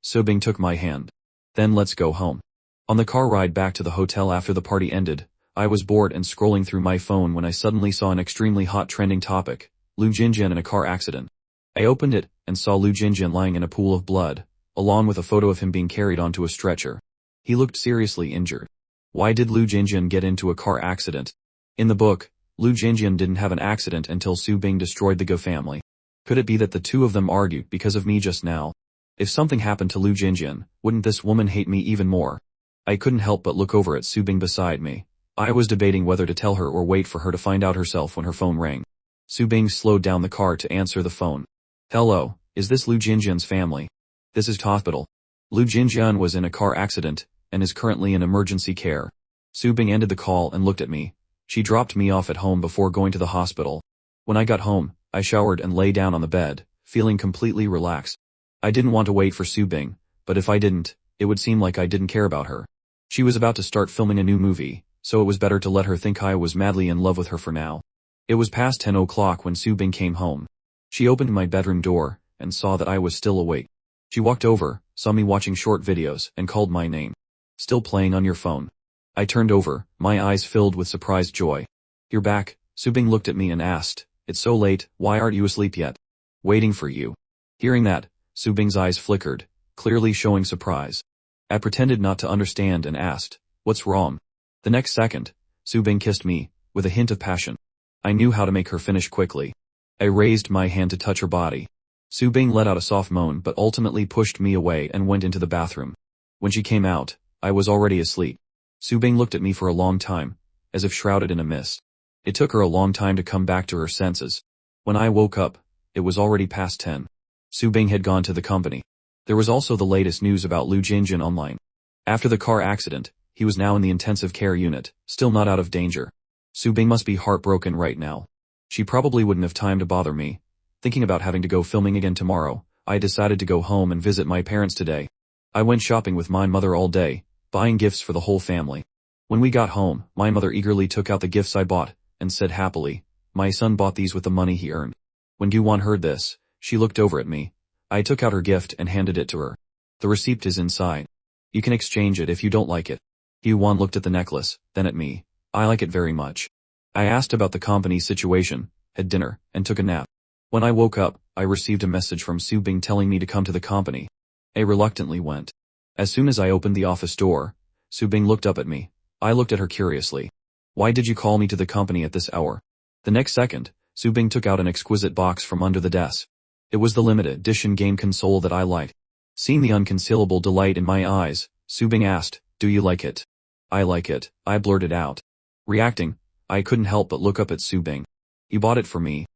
Su Bing took my hand. "Then let's go home." On the car ride back to the hotel after the party ended, I was bored and scrolling through my phone when I suddenly saw an extremely hot trending topic, Lu Jinjian in a car accident. I opened it, and saw Lu Jinjian lying in a pool of blood, along with a photo of him being carried onto a stretcher. He looked seriously injured. Why did Lu Jinjian get into a car accident? In the book, Lu Jinjian didn't have an accident until Su Bing destroyed the Go family. Could it be that the two of them argued because of me just now? If something happened to Lu Jinjin, wouldn't this woman hate me even more? I couldn't help but look over at Subing beside me. I was debating whether to tell her or wait for her to find out herself when her phone rang. Subing slowed down the car to answer the phone. Hello, is this Lu Jinjin's family? This is hospital. Lu Jinjin was in a car accident, and is currently in emergency care. Subing ended the call and looked at me. She dropped me off at home before going to the hospital. When I got home, I showered and lay down on the bed, feeling completely relaxed. I didn't want to wait for Subing, but if I didn't, it would seem like I didn't care about her. She was about to start filming a new movie, so it was better to let her think I was madly in love with her for now. It was past 10 o'clock when Subing came home. She opened my bedroom door, and saw that I was still awake. She walked over, saw me watching short videos, and called my name. Still playing on your phone? I turned over, my eyes filled with surprised joy. You're back, Subing looked at me and asked, it's so late, why aren't you asleep yet? Waiting for you. Hearing that, Subing's eyes flickered, clearly showing surprise. I pretended not to understand and asked, what's wrong? The next second, Subing kissed me, with a hint of passion. I knew how to make her finish quickly. I raised my hand to touch her body. Subing let out a soft moan but ultimately pushed me away and went into the bathroom. When she came out, I was already asleep. Subing looked at me for a long time, as if shrouded in a mist. It took her a long time to come back to her senses. When I woke up, it was already past 10. Subing had gone to the company. There was also the latest news about Lu Jinjin online. After the car accident, he was now in the intensive care unit, still not out of danger. Subing must be heartbroken right now. She probably wouldn't have time to bother me. Thinking about having to go filming again tomorrow, I decided to go home and visit my parents today. I went shopping with my mother all day, buying gifts for the whole family. When we got home, my mother eagerly took out the gifts I bought, and said happily, my son bought these with the money he earned. When Guwon heard this, she looked over at me. I took out her gift and handed it to her. The receipt is inside. You can exchange it if you don't like it. Guwon looked at the necklace, then at me. I like it very much. I asked about the company situation, had dinner, and took a nap. When I woke up, I received a message from Subing telling me to come to the company. I reluctantly went. As soon as I opened the office door, Subing looked up at me. I looked at her curiously. Why did you call me to the company at this hour? The next second, Subing took out an exquisite box from under the desk. It was the limited edition game console that I liked. Seeing the unconcealable delight in my eyes, Subing asked, do you like it? I like it, I blurted out. Reacting, I couldn't help but look up at Subing. You bought it for me.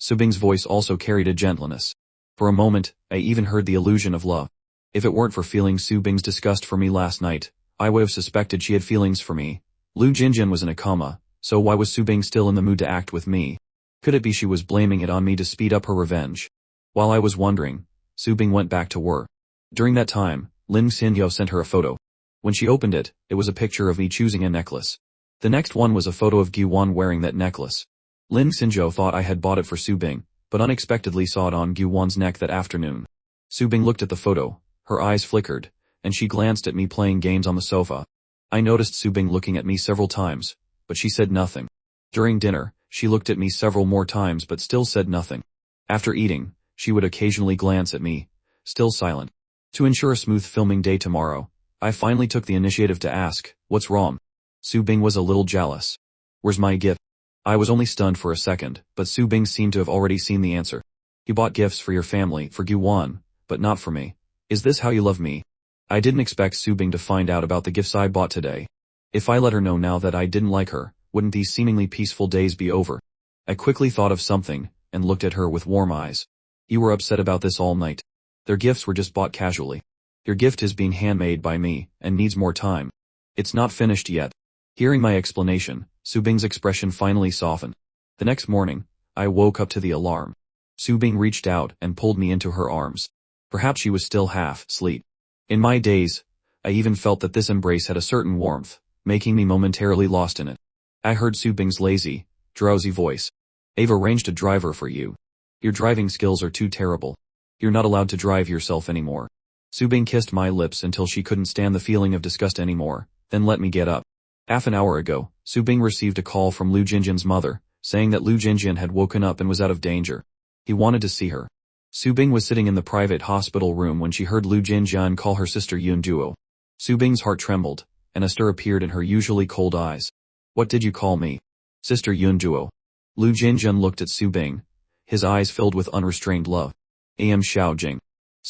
Subing's voice also carried a gentleness. For a moment, I even heard the illusion of love. If it weren't for feeling Subing's disgust for me last night, I would have suspected she had feelings for me. Lu Jinjin was in a coma, so why was Subing still in the mood to act with me? Could it be she was blaming it on me to speed up her revenge? While I was wondering, Subing went back to work. During that time, Lin Xinyo sent her a photo. When she opened it, it was a picture of me choosing a necklace. The next one was a photo of Guwon wearing that necklace. Lin Xinyo thought I had bought it for Subing, but unexpectedly saw it on Guwon's neck that afternoon. Subing looked at the photo, her eyes flickered, and she glanced at me playing games on the sofa. I noticed Subing looking at me several times, but she said nothing. During dinner, she looked at me several more times but still said nothing. After eating, she would occasionally glance at me, still silent. To ensure a smooth filming day tomorrow, I finally took the initiative to ask, what's wrong? Subing was a little jealous. Where's my gift? I was only stunned for a second, but Subing seemed to have already seen the answer. You bought gifts for your family, for Guwon, but not for me. Is this how you love me? I didn't expect Subing to find out about the gifts I bought today. If I let her know now that I didn't like her, wouldn't these seemingly peaceful days be over? I quickly thought of something, and looked at her with warm eyes. You were upset about this all night. Their gifts were just bought casually. Your gift is being handmade by me, and needs more time. It's not finished yet. Hearing my explanation, Subing's expression finally softened. The next morning, I woke up to the alarm. Subing reached out and pulled me into her arms. Perhaps she was still half asleep. In my daze, I even felt that this embrace had a certain warmth, making me momentarily lost in it. I heard Subing's lazy, drowsy voice. I've arranged a driver for you. Your driving skills are too terrible. You're not allowed to drive yourself anymore. Subing kissed my lips until she couldn't stand the feeling of disgust anymore, then let me get up. Half an hour ago, Subing received a call from Lu Jinjin's mother, saying that Lu Jinjin had woken up and was out of danger. He wanted to see her. Subing was sitting in the private hospital room when she heard Lu Jinjin call her sister Yun Duo. Subing's heart trembled, and a stir appeared in her usually cold eyes. What did you call me? Sister Yun Duo. Lu Jinjin looked at Subing, his eyes filled with unrestrained love. I am Xiao Jing.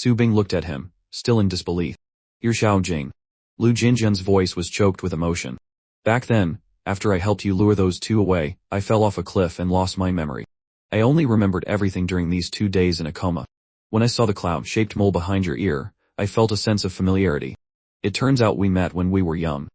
Su Bing looked at him, still in disbelief. You're Xiao Jing. Lu Jinjian's voice was choked with emotion. Back then, after I helped you lure those two away, I fell off a cliff and lost my memory. I only remembered everything during these 2 days in a coma. When I saw the cloud-shaped mole behind your ear, I felt a sense of familiarity. It turns out we met when we were young.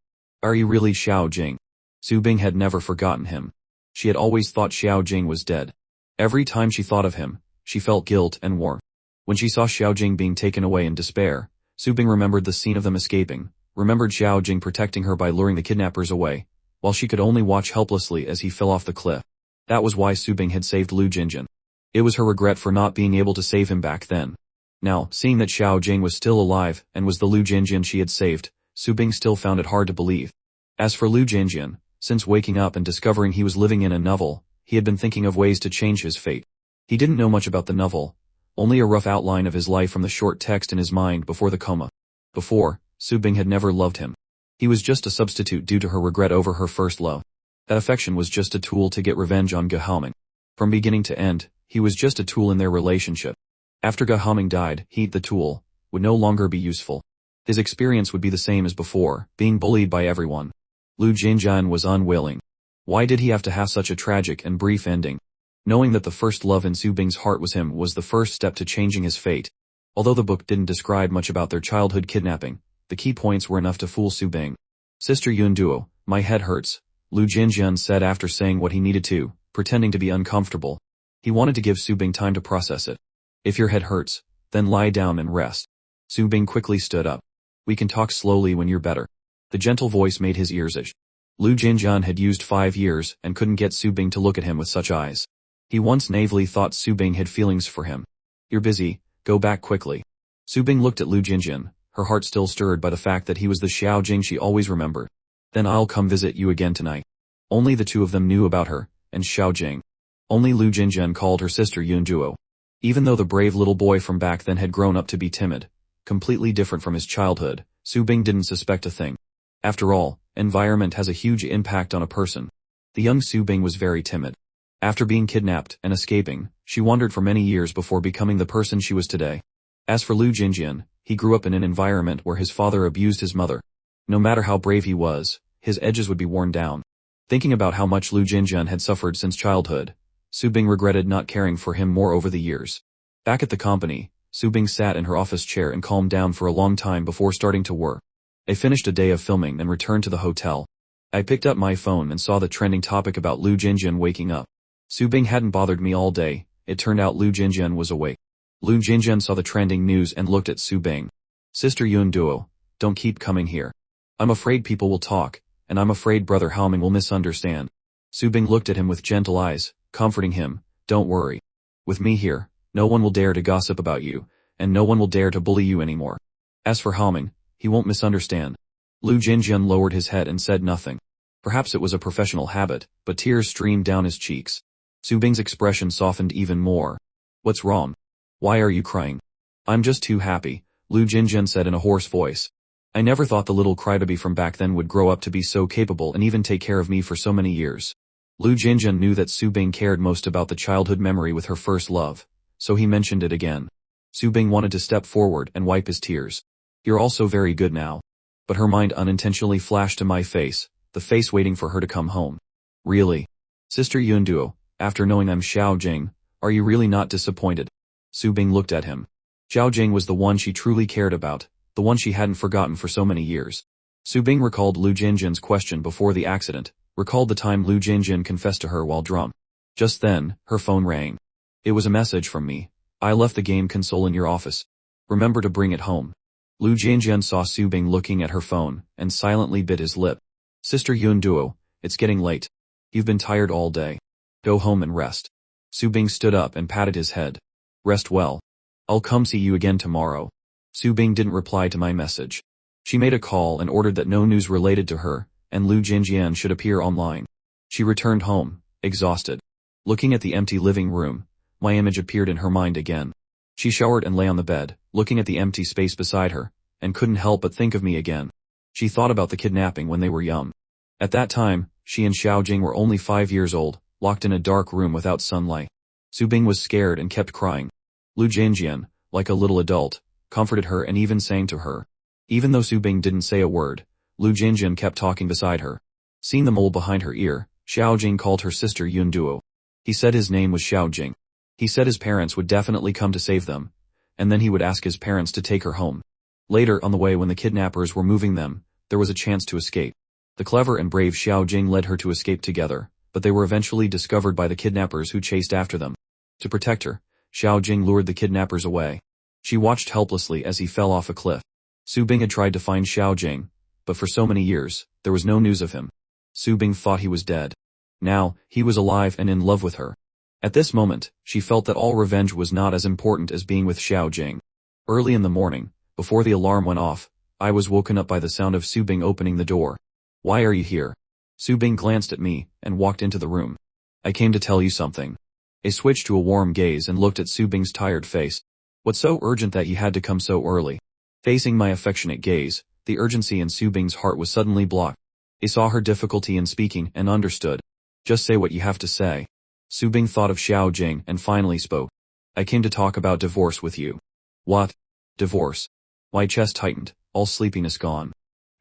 Are you really Xiao Jing? Su Bing had never forgotten him. She had always thought Xiao Jing was dead. Every time she thought of him, she felt guilt and war. When she saw Xiao Jing being taken away in despair, Su Bing remembered the scene of them escaping, remembered Xiao Jing protecting her by luring the kidnappers away, while she could only watch helplessly as he fell off the cliff. That was why Su Bing had saved Lu Jinjian. It was her regret for not being able to save him back then. Now, seeing that Xiao Jing was still alive and was the Lu Jinjian she had saved, Su Bing still found it hard to believe. As for Lu Jinjian, since waking up and discovering he was living in a novel, he had been thinking of ways to change his fate. He didn't know much about the novel, only a rough outline of his life from the short text in his mind before the coma. Before, Su Bing had never loved him. He was just a substitute due to her regret over her first love. That affection was just a tool to get revenge on Yahello. From beginning to end, he was just a tool in their relationship. After Yahello died, he, the tool, would no longer be useful. His experience would be the same as before, being bullied by everyone. Lu Jinjian was unwilling. Why did he have to have such a tragic and brief ending? Knowing that the first love in Su Bing's heart was him was the first step to changing his fate. Although the book didn't describe much about their childhood kidnapping, the key points were enough to fool Su Bing. Sister Yun Duo, my head hurts, Lu Jinjian said after saying what he needed to, pretending to be uncomfortable. He wanted to give Su Bing time to process it. If your head hurts, then lie down and rest. Su Bing quickly stood up. We can talk slowly when you're better. The gentle voice made his ears itch. Lu Jinjian had used 5 years and couldn't get Su Bing to look at him with such eyes. He once naively thought Su Bing had feelings for him. You're busy, go back quickly. Su Bing looked at Lu Jinjian, her heart still stirred by the fact that he was the Xiao Jing she always remembered. Then I'll come visit you again tonight. Only the two of them knew about her, and Xiao Jing. Only Lu Jinjian called her sister Yun Duo. Even though the brave little boy from back then had grown up to be timid, completely different from his childhood, Su Bing didn't suspect a thing. After all, environment has a huge impact on a person. The young Su Bing was very timid. After being kidnapped and escaping, she wandered for many years before becoming the person she was today. As for Lu Jinjian, he grew up in an environment where his father abused his mother. No matter how brave he was, his edges would be worn down. Thinking about how much Lu Jinjian had suffered since childhood, Su Bing regretted not caring for him more over the years. Back at the company, Su Bing sat in her office chair and calmed down for a long time before starting to work. I finished a day of filming and returned to the hotel. I picked up my phone and saw the trending topic about Lu Jinjian waking up. Su Bing hadn't bothered me all day. It turned out Lu Jinjian was awake. Lu Jinjian saw the trending news and looked at Su Bing. Sister Yun Duo, don't keep coming here. I'm afraid people will talk, and I'm afraid Brother Haoming will misunderstand. Su Bing looked at him with gentle eyes, comforting him, don't worry. With me here, no one will dare to gossip about you, and no one will dare to bully you anymore. As for Haoming, he won't misunderstand. Lu Jinjian lowered his head and said nothing. Perhaps it was a professional habit, but tears streamed down his cheeks. Su Bing's expression softened even more. What's wrong? Why are you crying? I'm just too happy, Lu Jinjian said in a hoarse voice. I never thought the little crybaby from back then would grow up to be so capable and even take care of me for so many years. Lu Jinjian knew that Su Bing cared most about the childhood memory with her first love, so he mentioned it again. Su Bing wanted to step forward and wipe his tears. You're also very good now. But her mind unintentionally flashed to my face, the face waiting for her to come home. Really? Sister Yun Duo, after knowing I'm Xiao Jing, are you really not disappointed? Su Bing looked at him. Xiao Jing was the one she truly cared about, the one she hadn't forgotten for so many years. Su Bing recalled Lu Jinjian's question before the accident, recalled the time Lu Jinjian confessed to her while drunk. Just then, her phone rang. It was a message from me. I left the game console in your office. Remember to bring it home. Lu Jinjian saw Su Bing looking at her phone, and silently bit his lip. Sister Yun Duo, it's getting late. You've been tired all day. Go home and rest. Su Bing stood up and patted his head. Rest well. I'll come see you again tomorrow. Su Bing didn't reply to my message. She made a call and ordered that no news related to her, and Lu Jinjian should appear online. She returned home, exhausted. Looking at the empty living room, my image appeared in her mind again. She showered and lay on the bed, looking at the empty space beside her, and couldn't help but think of me again. She thought about the kidnapping when they were young. At that time, she and Xiao Jing were only 5 years old, locked in a dark room without sunlight. Su Bing was scared and kept crying. Lu Jinjian, like a little adult, comforted her and even sang to her. Even though Su Bing didn't say a word, Lu Jinjin kept talking beside her. Seeing the mole behind her ear, Xiao Jing called her sister Yun Duo. He said his name was Xiao Jing. He said his parents would definitely come to save them, and then he would ask his parents to take her home. Later on the way when the kidnappers were moving them, there was a chance to escape. The clever and brave Xiao Jing led her to escape together, but they were eventually discovered by the kidnappers who chased after them. To protect her, Xiao Jing lured the kidnappers away. She watched helplessly as he fell off a cliff. Su Bing had tried to find Xiao Jing, but for so many years, there was no news of him. Su Bing thought he was dead. Now, he was alive and in love with her. At this moment, she felt that all revenge was not as important as being with Xiao Jing. Early in the morning, before the alarm went off, I was woken up by the sound of Su Bing opening the door. "Why are you here?" Su Bing glanced at me and walked into the room. "I came to tell you something." I switched to a warm gaze and looked at Su Bing's tired face. "What's so urgent that you had to come so early?" Facing my affectionate gaze, the urgency in Su Bing's heart was suddenly blocked. I saw her difficulty in speaking and understood. "Just say what you have to say." Su Bing thought of Xiao Jing and finally spoke. "I came to talk about divorce with you." "What? Divorce?" My chest tightened, all sleepiness gone.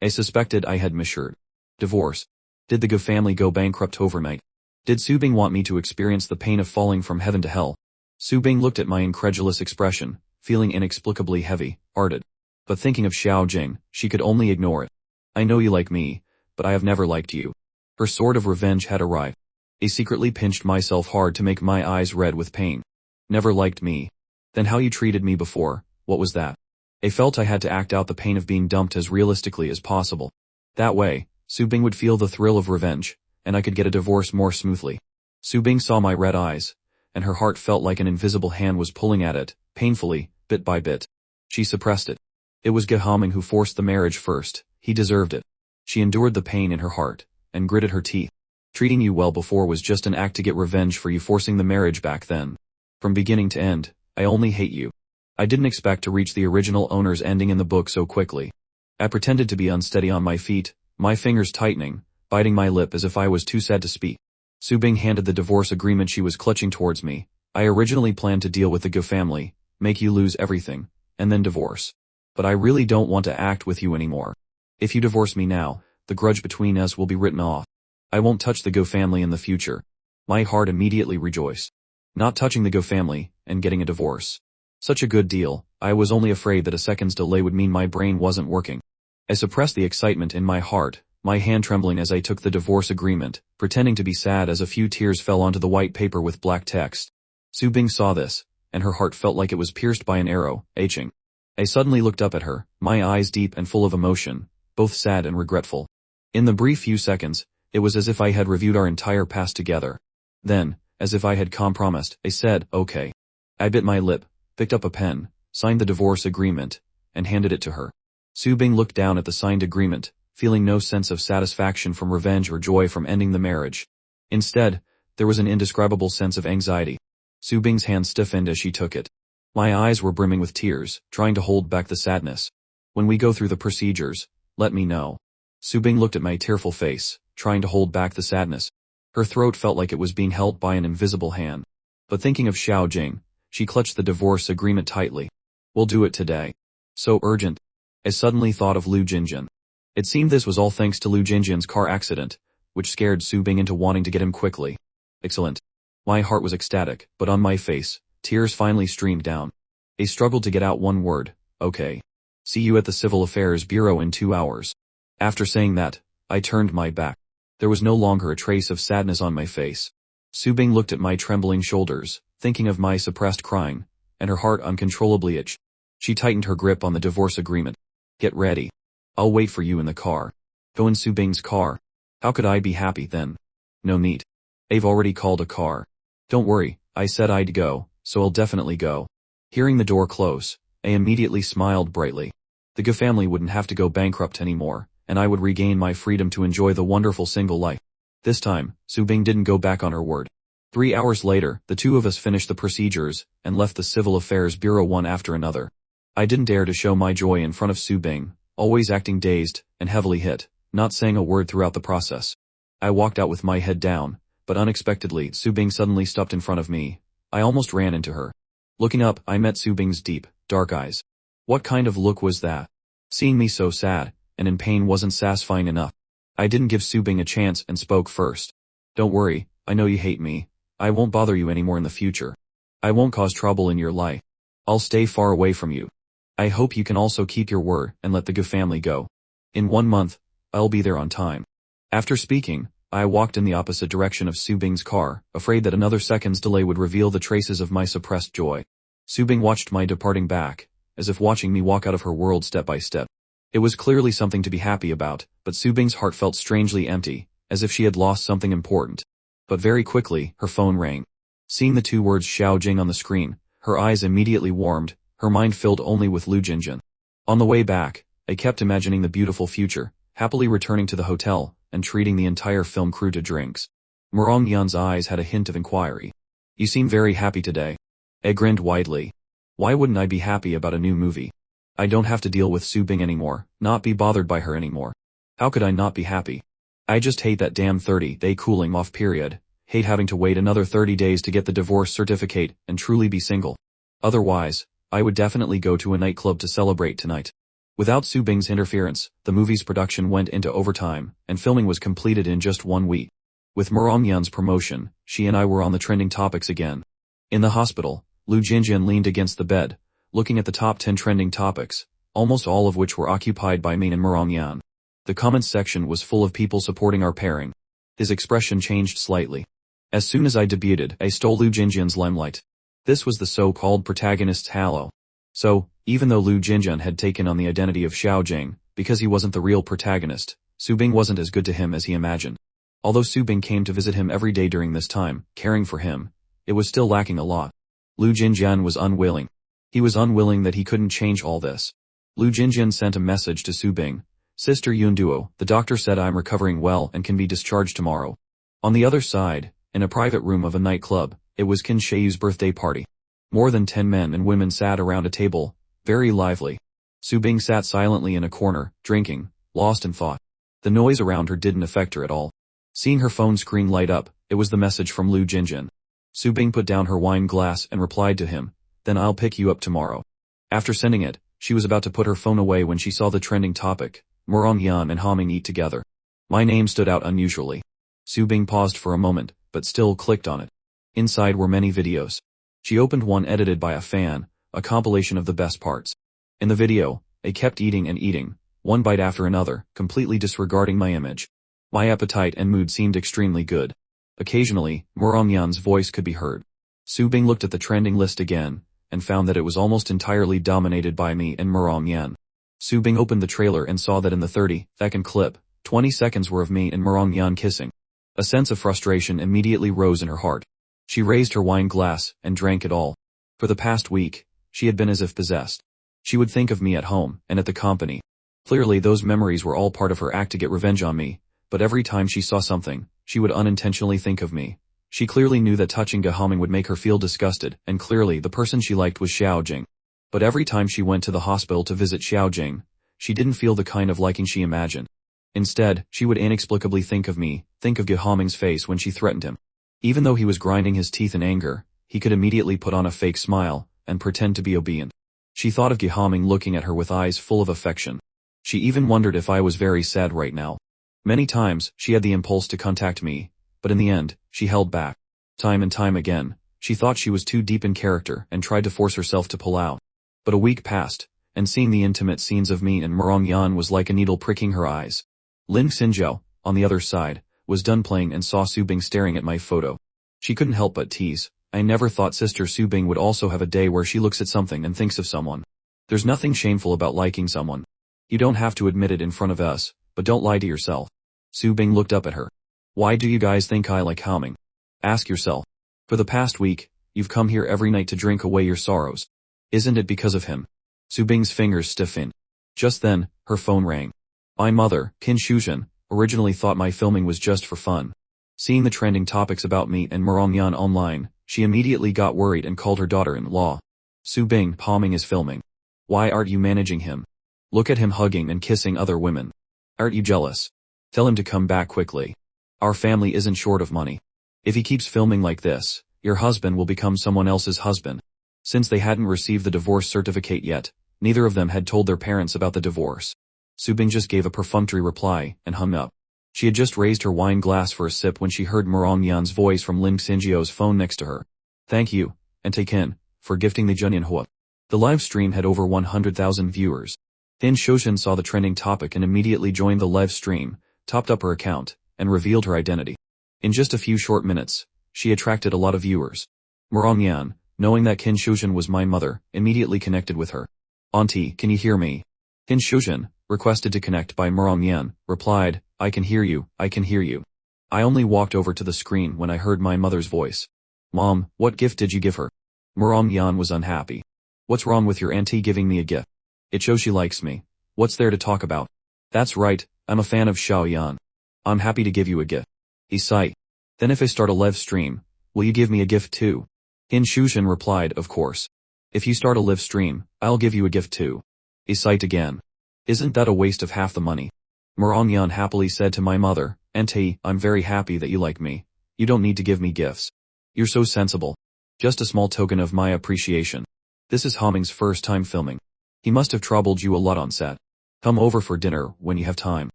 I suspected I had misheard. Divorce. Did the Ge family go bankrupt overnight? Did Su Bing want me to experience the pain of falling from heaven to hell? Su Bing looked at my incredulous expression, feeling inexplicably heavy-hearted. But thinking of Xiao Jing, she could only ignore it. "I know you like me, but I have never liked you." Her sword of revenge had arrived. I secretly pinched myself hard to make my eyes red with pain. "Never liked me? Then how you treated me before, what was that?" I felt I had to act out the pain of being dumped as realistically as possible. That way, Su Bing would feel the thrill of revenge, and I could get a divorce more smoothly. Su Bing saw my red eyes, and her heart felt like an invisible hand was pulling at it, painfully, bit by bit. She suppressed it. It was Gehaming who forced the marriage first, he deserved it. She endured the pain in her heart, and gritted her teeth. Treating you well before was just an act to get revenge for you forcing the marriage back then. From beginning to end, I only hate you. I didn't expect to reach the original owner's ending in the book so quickly. I pretended to be unsteady on my feet, my fingers tightening, biting my lip as if I was too sad to speak. Su Bing handed the divorce agreement she was clutching towards me. "I originally planned to deal with the Ge family, make you lose everything, and then divorce. But I really don't want to act with you anymore. If you divorce me now, the grudge between us will be written off. I won't touch the Ge family in the future." My heart immediately rejoiced. Not touching the Ge family, and getting a divorce. Such a good deal. I was only afraid that a second's delay would mean my brain wasn't working. I suppressed the excitement in my heart, my hand trembling as I took the divorce agreement, pretending to be sad as a few tears fell onto the white paper with black text. Su Bing saw this, and her heart felt like it was pierced by an arrow, aching. I suddenly looked up at her, my eyes deep and full of emotion, both sad and regretful. In the brief few seconds, it was as if I had reviewed our entire past together. Then, as if I had compromised, I said, "Okay." I bit my lip, picked up a pen, signed the divorce agreement, and handed it to her. Su Bing looked down at the signed agreement, feeling no sense of satisfaction from revenge or joy from ending the marriage. Instead, there was an indescribable sense of anxiety. Su Bing's hand stiffened as she took it. My eyes were brimming with tears, trying to hold back the sadness. "When we go through the procedures, let me know." Su Bing looked at my tearful face, trying to hold back the sadness. Her throat felt like it was being held by an invisible hand. But thinking of Xiao Jing, she clutched the divorce agreement tightly. "We'll do it today." So urgent. I suddenly thought of Lu Jinjin. It seemed this was all thanks to Lu Jinjin's car accident, which scared Su Bing into wanting to get him quickly. Excellent. My heart was ecstatic, but on my face, tears finally streamed down. I struggled to get out one word, "Okay. See you at the Civil Affairs Bureau in 2 hours." After saying that, I turned my back. There was no longer a trace of sadness on my face. Su Bing looked at my trembling shoulders, thinking of my suppressed crying, and her heart uncontrollably itched. She tightened her grip on the divorce agreement. "Get ready. I'll wait for you in the car." Go in Su Bing's car. How could I be happy then? No need. I've already called a car. Don't worry, I said I'd go, so I'll definitely go. Hearing the door close, I immediately smiled brightly. The Ge family wouldn't have to go bankrupt anymore, and I would regain my freedom to enjoy the wonderful single life. This time, Su Bing didn't go back on her word. 3 hours later, the two of us finished the procedures, and left the Civil Affairs Bureau one after another. I didn't dare to show my joy in front of Su Bing, always acting dazed, and heavily hit, not saying a word throughout the process. I walked out with my head down, but unexpectedly Su Bing suddenly stopped in front of me. I almost ran into her. Looking up, I met Su Bing's deep, dark eyes. What kind of look was that? Seeing me so sad and in pain wasn't satisfying enough. I didn't give Subing a chance and spoke first. Don't worry, I know you hate me. I won't bother you anymore in the future. I won't cause trouble in your life. I'll stay far away from you. I hope you can also keep your word and let the Gu family go. In 1 month, I'll be there on time. After speaking, I walked in the opposite direction of Subing's car, afraid that another second's delay would reveal the traces of my suppressed joy. Subing watched my departing back, as if watching me walk out of her world step by step. It was clearly something to be happy about, but Subing's heart felt strangely empty, as if she had lost something important. But very quickly, her phone rang. Seeing the 2 words Xiao Jing on the screen, her eyes immediately warmed, her mind filled only with Lu Jinjin. On the way back, I kept imagining the beautiful future, happily returning to the hotel, and treating the entire film crew to drinks. Yan's eyes had a hint of inquiry. You seem very happy today. I grinned widely. Why wouldn't I be happy about a new movie? I don't have to deal with Subing anymore, not be bothered by her anymore. How could I not be happy? I just hate that damn 30-day cooling off period, hate having to wait another 30 days to get the divorce certificate and truly be single. Otherwise, I would definitely go to a nightclub to celebrate tonight. Without Subing's interference, the movie's production went into overtime, and filming was completed in just 1 week. With Yan's promotion, she and I were on the trending topics again. In the hospital, Lu Jinjin leaned against the bed, looking at the top 10 trending topics, almost all of which were occupied by me and Yan. The comments section was full of people supporting our pairing. His expression changed slightly. As soon as I debuted, I stole Lu Jinjin's limelight. This was the so-called protagonist's halo. So, even though Lu Jinjin had taken on the identity of Xiao Jing, because he wasn't the real protagonist, Subing wasn't as good to him as he imagined. Although Subing came to visit him every day during this time, caring for him, it was still lacking a lot. Lu Jinjin was unwilling. He was unwilling that he couldn't change all this. Lu Jinjin sent a message to Subing. Sister Yunduo, the doctor said I'm recovering well and can be discharged tomorrow. On the other side, in a private room of a nightclub, it was Qin Sheiyu's birthday party. More than 10 men and women sat around a table, very lively. Subing sat silently in a corner, drinking, lost in thought. The noise around her didn't affect her at all. Seeing her phone screen light up, it was the message from Lu Jinjin. Subing put down her wine glass and replied to him, "Then I'll pick you up tomorrow." After sending it, she was about to put her phone away when she saw the trending topic, Yan and Haming eat together. My name stood out unusually. Subing paused for a moment, but still clicked on it. Inside were many videos. She opened one edited by a fan, a compilation of the best parts. In the video, I kept eating and eating, one bite after another, completely disregarding my image. My appetite and mood seemed extremely good. Occasionally, Yan's voice could be heard. Subing looked at the trending list again, and found that it was almost entirely dominated by me and Yan. Subing opened the trailer and saw that in the 30-second clip, 20 seconds were of me and Yan kissing. A sense of frustration immediately rose in her heart. She raised her wine glass and drank it all. For the past week, she had been as if possessed. She would think of me at home and at the company. Clearly those memories were all part of her act to get revenge on me, but every time she saw something, she would unintentionally think of me. She clearly knew that touching Haming would make her feel disgusted, and clearly the person she liked was Xiao Jing. But every time she went to the hospital to visit Xiao Jing, she didn't feel the kind of liking she imagined. Instead, she would inexplicably think of me, think of Haming's face when she threatened him. Even though he was grinding his teeth in anger, he could immediately put on a fake smile and pretend to be obedient. She thought of Haming looking at her with eyes full of affection. She even wondered if I was very sad right now. Many times, she had the impulse to contact me, but in the end, she held back. Time and time again, she thought she was too deep in character and tried to force herself to pull out. But a week passed, and seeing the intimate scenes of me and Yan was like a needle pricking her eyes. Lin Xinjiao, on the other side, was done playing and saw Subing staring at my photo. She couldn't help but tease. I never thought Sister Subing would also have a day where she looks at something and thinks of someone. There's nothing shameful about liking someone. You don't have to admit it in front of us, but don't lie to yourself. Subing looked up at her. Why do you guys think I like Haming? Ask yourself. For the past week, you've come here every night to drink away your sorrows. Isn't it because of him? Subing's fingers stiffened. Just then, her phone rang. My mother, Qin Shuzhen, originally thought my filming was just for fun. Seeing the trending topics about me and Yan online, she immediately got worried and called her daughter-in-law. Subing, Haming is filming. Why aren't you managing him? Look at him hugging and kissing other women. Aren't you jealous? Tell him to come back quickly. Our family isn't short of money. If he keeps filming like this, your husband will become someone else's husband. Since they hadn't received the divorce certificate yet, Neither of them had told their parents about the divorce. Subing just gave a perfunctory reply and hung up. She had just raised her wine glass for a sip when she heard Morongnyan's voice from Lim Xinjio's phone next to her. Thank you, and take in, for gifting the Junyanhua. The live stream had over 100,000 viewers. Thin Shoshin saw the trending topic and immediately joined the live stream, topped up her account, and revealed her identity. In just a few short minutes, she attracted a lot of viewers. Morongyan, knowing that Qin Shoshin was my mother, immediately connected with her. Auntie, can you hear me? Qin Shoshin, requested to connect by Morongyan, replied, I can hear you, I can hear you. I only walked over to the screen when I heard my mother's voice. Mom, what gift did you give her? Morongyan was unhappy. What's wrong with your auntie giving me a gift? It shows she likes me. What's there to talk about? That's right, I'm a fan of Xiaoyan. I'm happy to give you a gift. He sighed. Then if I start a live stream, will you give me a gift too? Qin Shoshin replied, of course. If you start a live stream, I'll give you a gift too. He sighed again. Isn't that a waste of half the money? Morongyan happily said to my mother, Auntie, I'm very happy that you like me. You don't need to give me gifts. You're so sensible. Just a small token of my appreciation. This is Homing's first time filming. He must have troubled you a lot on set. Come over for dinner when you have time.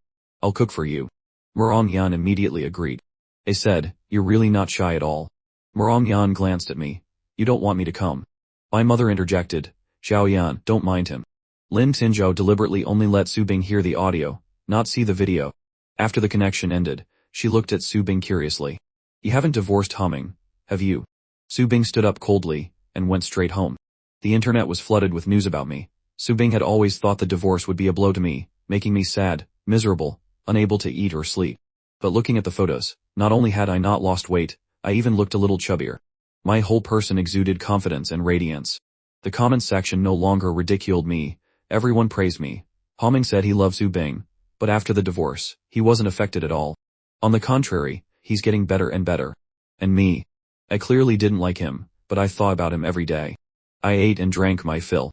I'll cook for you. Morongyan immediately agreed. I said, you're really not shy at all. Morongyan glanced at me. You don't want me to come. My mother interjected, Xiaoyan, don't mind him. Lin Xinjiao deliberately only let Subing hear the audio, not see the video. After the connection ended, she looked at Subing curiously. You haven't divorced Homing, have you? Subing stood up coldly, and went straight home. The internet was flooded with news about me. Subing had always thought the divorce would be a blow to me, making me sad, miserable, unable to eat or sleep. But looking at the photos, not only had I not lost weight, I even looked a little chubbier. My whole person exuded confidence and radiance. The comments section no longer ridiculed me, everyone praised me. Homing said he loved Subing, but after the divorce, he wasn't affected at all. On the contrary, he's getting better and better. And me. I clearly didn't like him, but I thought about him every day. I ate and drank my fill.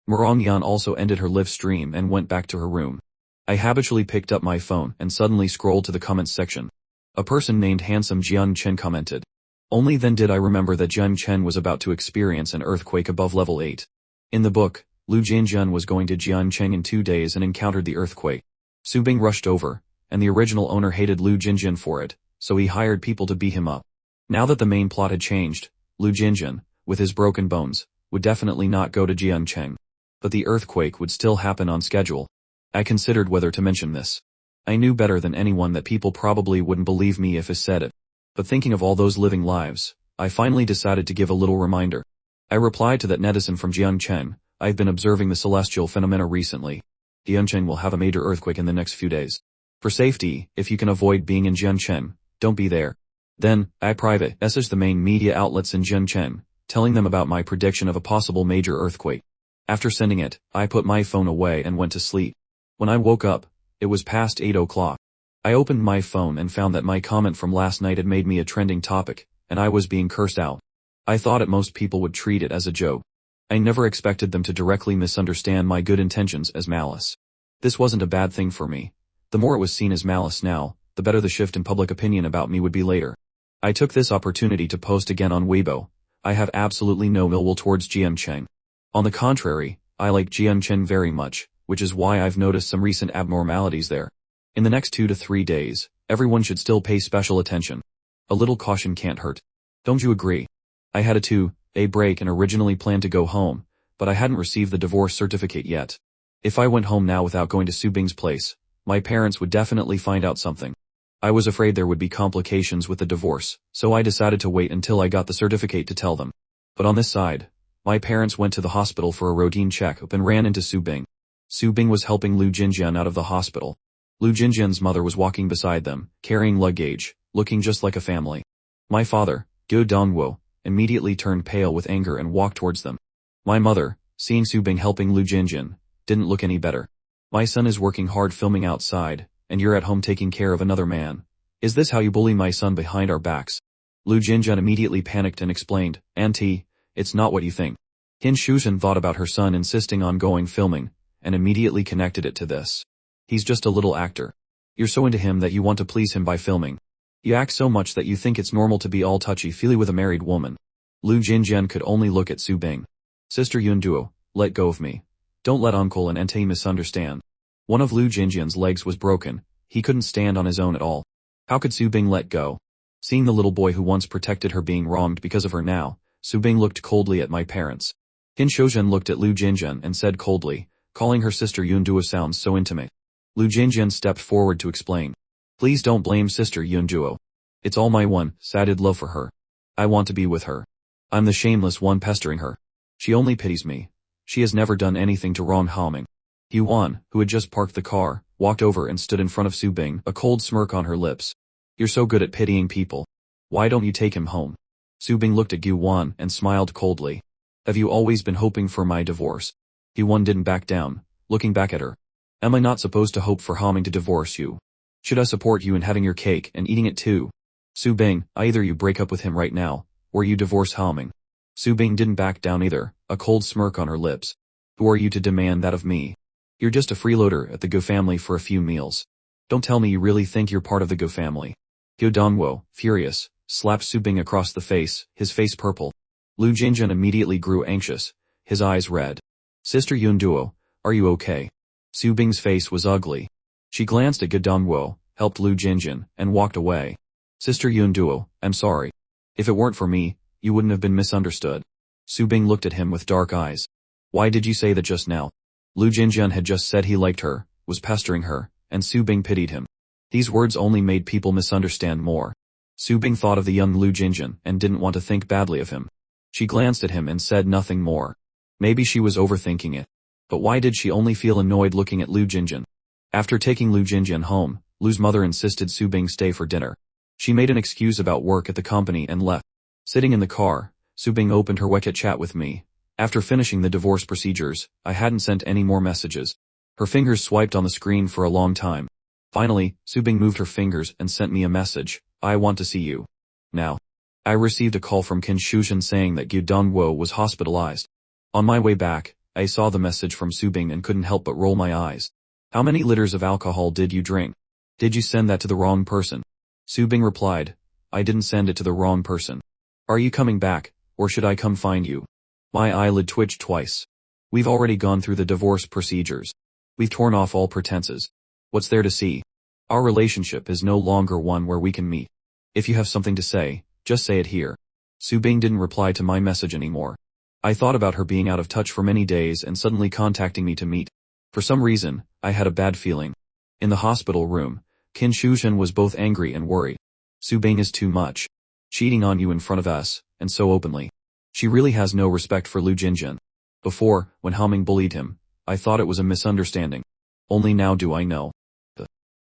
Morongyan also ended her live stream and went back to her room. I habitually picked up my phone and suddenly scrolled to the comments section. A person named Handsome Jiang Chen commented. Only then did I remember that Jiang Chen was about to experience an earthquake above level 8. In the book, Lu Jinjian was going to Jiancheng in 2 days and encountered the earthquake. Subing rushed over, and the original owner hated Lu Jinjian for it, so he hired people to beat him up. Now that the main plot had changed, Lu Jinjian, with his broken bones, would definitely not go to Jiancheng. But the earthquake would still happen on schedule. I considered whether to mention this. I knew better than anyone that people probably wouldn't believe me if I said it. But thinking of all those living lives, I finally decided to give a little reminder. I replied to that netizen from Jiancheng, I've been observing the celestial phenomena recently. Jiancheng will have a major earthquake in the next few days. For safety, if you can avoid being in Jiancheng, don't be there. Then, I private messaged the main media outlets in Jiancheng, telling them about my prediction of a possible major earthquake. After sending it, I put my phone away and went to sleep. When I woke up, it was past 8 o'clock. I opened my phone and found that my comment from last night had made me a trending topic, and I was being cursed out. I thought at most people would treat it as a joke. I never expected them to directly misunderstand my good intentions as malice. This wasn't a bad thing for me. The more it was seen as malice now, the better the shift in public opinion about me would be later. I took this opportunity to post again on Weibo. I have absolutely no ill will towards Jiancheng. On the contrary, I like Jiancheng very much, which is why I've noticed some recent abnormalities there. In the next 2 to 3 days, everyone should still pay special attention. A little caution can't hurt. Don't you agree? I had a 2-day break and originally planned to go home, but I hadn't received the divorce certificate yet. If I went home now without going to Subing's place, my parents would definitely find out something. I was afraid there would be complications with the divorce, so I decided to wait until I got the certificate to tell them. But on this side, my parents went to the hospital for a routine checkup and ran into Subing. Subing was helping Lu Jinjian out of the hospital. Lu Jinjian's mother was walking beside them, carrying luggage, looking just like a family. My father, Go Dongwo, immediately turned pale with anger and walked towards them. My mother, seeing Subing helping Lu Jinjian, didn't look any better. My son is working hard filming outside, and you're at home taking care of another man. Is this how you bully my son behind our backs? Lu Jinjian immediately panicked and explained, Auntie, it's not what you think. Qin Shushan thought about her son insisting on going filming, and immediately connected it to this. He's just a little actor. You're so into him that you want to please him by filming. You act so much that you think it's normal to be all touchy-feely with a married woman. Lu Jinjian could only look at Subing. Sister Yun Duo, let go of me. Don't let uncle and auntie misunderstand. One of Lu Jinjian's legs was broken, he couldn't stand on his own at all. How could Su Bing let go? Seeing the little boy who once protected her being wronged because of her now, Su Bing looked coldly at my parents. Qin Shoujian looked at Lu Jinjian and said coldly, calling her sister Yunduo sounds so intimate. Lu Jinjian stepped forward to explain. Please don't blame sister Yunduo. It's all my one-sided love for her. I want to be with her. I'm the shameless one pestering her. She only pities me. She has never done anything to wrong Haoming. Yuan, who had just parked the car, walked over and stood in front of Su Bing, a cold smirk on her lips. You're so good at pitying people. Why don't you take him home? Su Bing looked at Yuan and smiled coldly. Have you always been hoping for my divorce? Yuan didn't back down, looking back at her. Am I not supposed to hope for Haoming to divorce you? Should I support you in having your cake and eating it too? Su Bing, either you break up with him right now, or you divorce Haoming. Su Bing didn't back down either, a cold smirk on her lips. Who are you to demand that of me? You're just a freeloader at the Go family for a few meals. Don't tell me you really think you're part of the Go family. Go Dongwo, furious, slapped Su Bing across the face, his face purple. Lu Jinjian immediately grew anxious, his eyes red. Sister Yunduo, are you okay? Su Bing's face was ugly. She glanced at Go Dongwo, helped Lu Jinjian, and walked away. Sister Yunduo, I'm sorry. If it weren't for me, you wouldn't have been misunderstood. Su Bing looked at him with dark eyes. Why did you say that just now? Lu Jinjian had just said he liked her, was pestering her, and Su Bing pitied him. These words only made people misunderstand more. Su Bing thought of the young Lu Jinjian and didn't want to think badly of him. She glanced at him and said nothing more. Maybe she was overthinking it. But why did she only feel annoyed looking at Lu Jinjian? After taking Lu Jinjian home, Lu's mother insisted Su Bing stay for dinner. She made an excuse about work at the company and left. Sitting in the car, Su Bing opened her WeChat chat with me. After finishing the divorce procedures, I hadn't sent any more messages. Her fingers swiped on the screen for a long time. Finally, Su Bing moved her fingers and sent me a message. I want to see you. Now. I received a call from Qin Shoujian saying that Gu Dongwo was hospitalized. On my way back, I saw the message from Su Bing and couldn't help but roll my eyes. How many liters of alcohol did you drink? Did you send that to the wrong person? Su Bing replied, I didn't send it to the wrong person. Are you coming back, or should I come find you? My eyelid twitched twice. We've already gone through the divorce procedures. We've torn off all pretenses. What's there to see? Our relationship is no longer one where we can meet. If you have something to say, just say it here. Su Bing didn't reply to my message anymore. I thought about her being out of touch for many days and suddenly contacting me to meet. For some reason, I had a bad feeling. In the hospital room, Qin Shoujian was both angry and worried. Su Bing is too much. Cheating on you in front of us, and so openly. She really has no respect for Lu Jinjian. Before, when Haoming bullied him, I thought it was a misunderstanding. Only now do I know.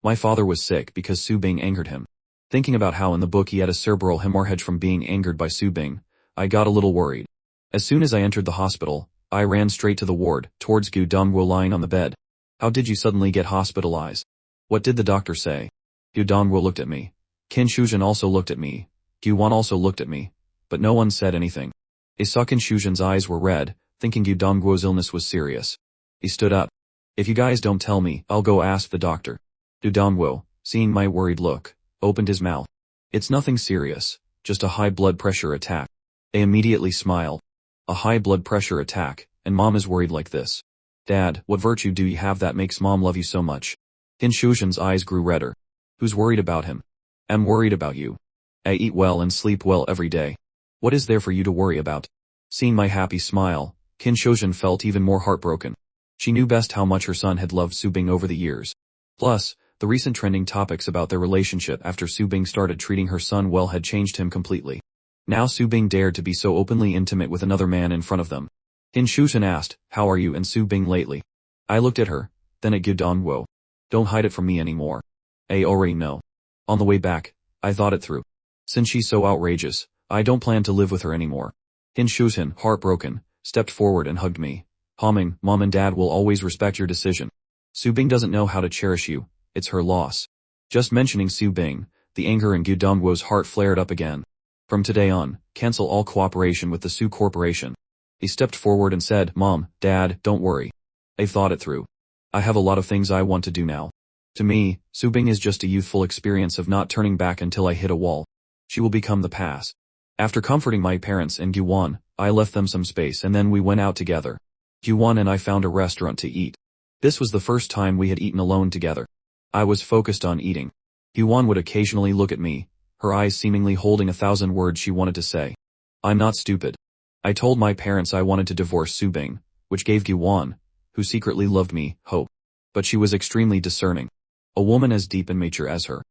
My father was sick because Su Bing angered him. Thinking about how in the book he had a cerebral hemorrhage from being angered by Su Bing, I got a little worried. As soon as I entered the hospital, I ran straight to the ward, towards Gu Dongwo lying on the bed. How did you suddenly get hospitalized? What did the doctor say? Gu Dongwo looked at me. Qin Shoujian also looked at me. Gu Wan also looked at me. But no one said anything. I saw Qin Shoujian's eyes were red, thinking Gu Dongwo's illness was serious. He stood up. If you guys don't tell me, I'll go ask the doctor. Gu Dongwo, seeing my worried look, opened his mouth. It's nothing serious, just a high blood pressure attack. I immediately smiled. A high blood pressure attack, and mom is worried like this. Dad, what virtue do you have that makes mom love you so much? Qin Shoujian's eyes grew redder. Who's worried about him? I'm worried about you. I eat well and sleep well every day. What is there for you to worry about? Seeing my happy smile, Qin Shoujian felt even more heartbroken. She knew best how much her son had loved Su Bing over the years. Plus, the recent trending topics about their relationship after Su Bing started treating her son well had changed him completely. Now Su Bing dared to be so openly intimate with another man in front of them. Qin Shoujian asked, how are you and Su Bing lately? I looked at her, then at Gu Dongwo. Don't hide it from me anymore. I already know. On the way back, I thought it through. Since she's so outrageous, I don't plan to live with her anymore. Qin Shoujian, heartbroken, stepped forward and hugged me. Haoming, mom and dad will always respect your decision. Su Bing doesn't know how to cherish you, it's her loss. Just mentioning Su Bing, the anger in Gu Dongwo's heart flared up again. From today on, cancel all cooperation with the Su Corporation. He stepped forward and said, Mom, Dad, don't worry. I've thought it through. I have a lot of things I want to do now. To me, Su Bing is just a youthful experience of not turning back until I hit a wall. She will become the past. After comforting my parents and Gu Wan, I left them some space and then we went out together. Q1 and I found a restaurant to eat. This was the first time we had eaten alone together. I was focused on eating. Q1 would occasionally look at me, her eyes seemingly holding 1,000 words she wanted to say. I'm not stupid. I told my parents I wanted to divorce Subing, which gave Q1, who secretly loved me, hope. But she was extremely discerning. A woman as deep and mature as her.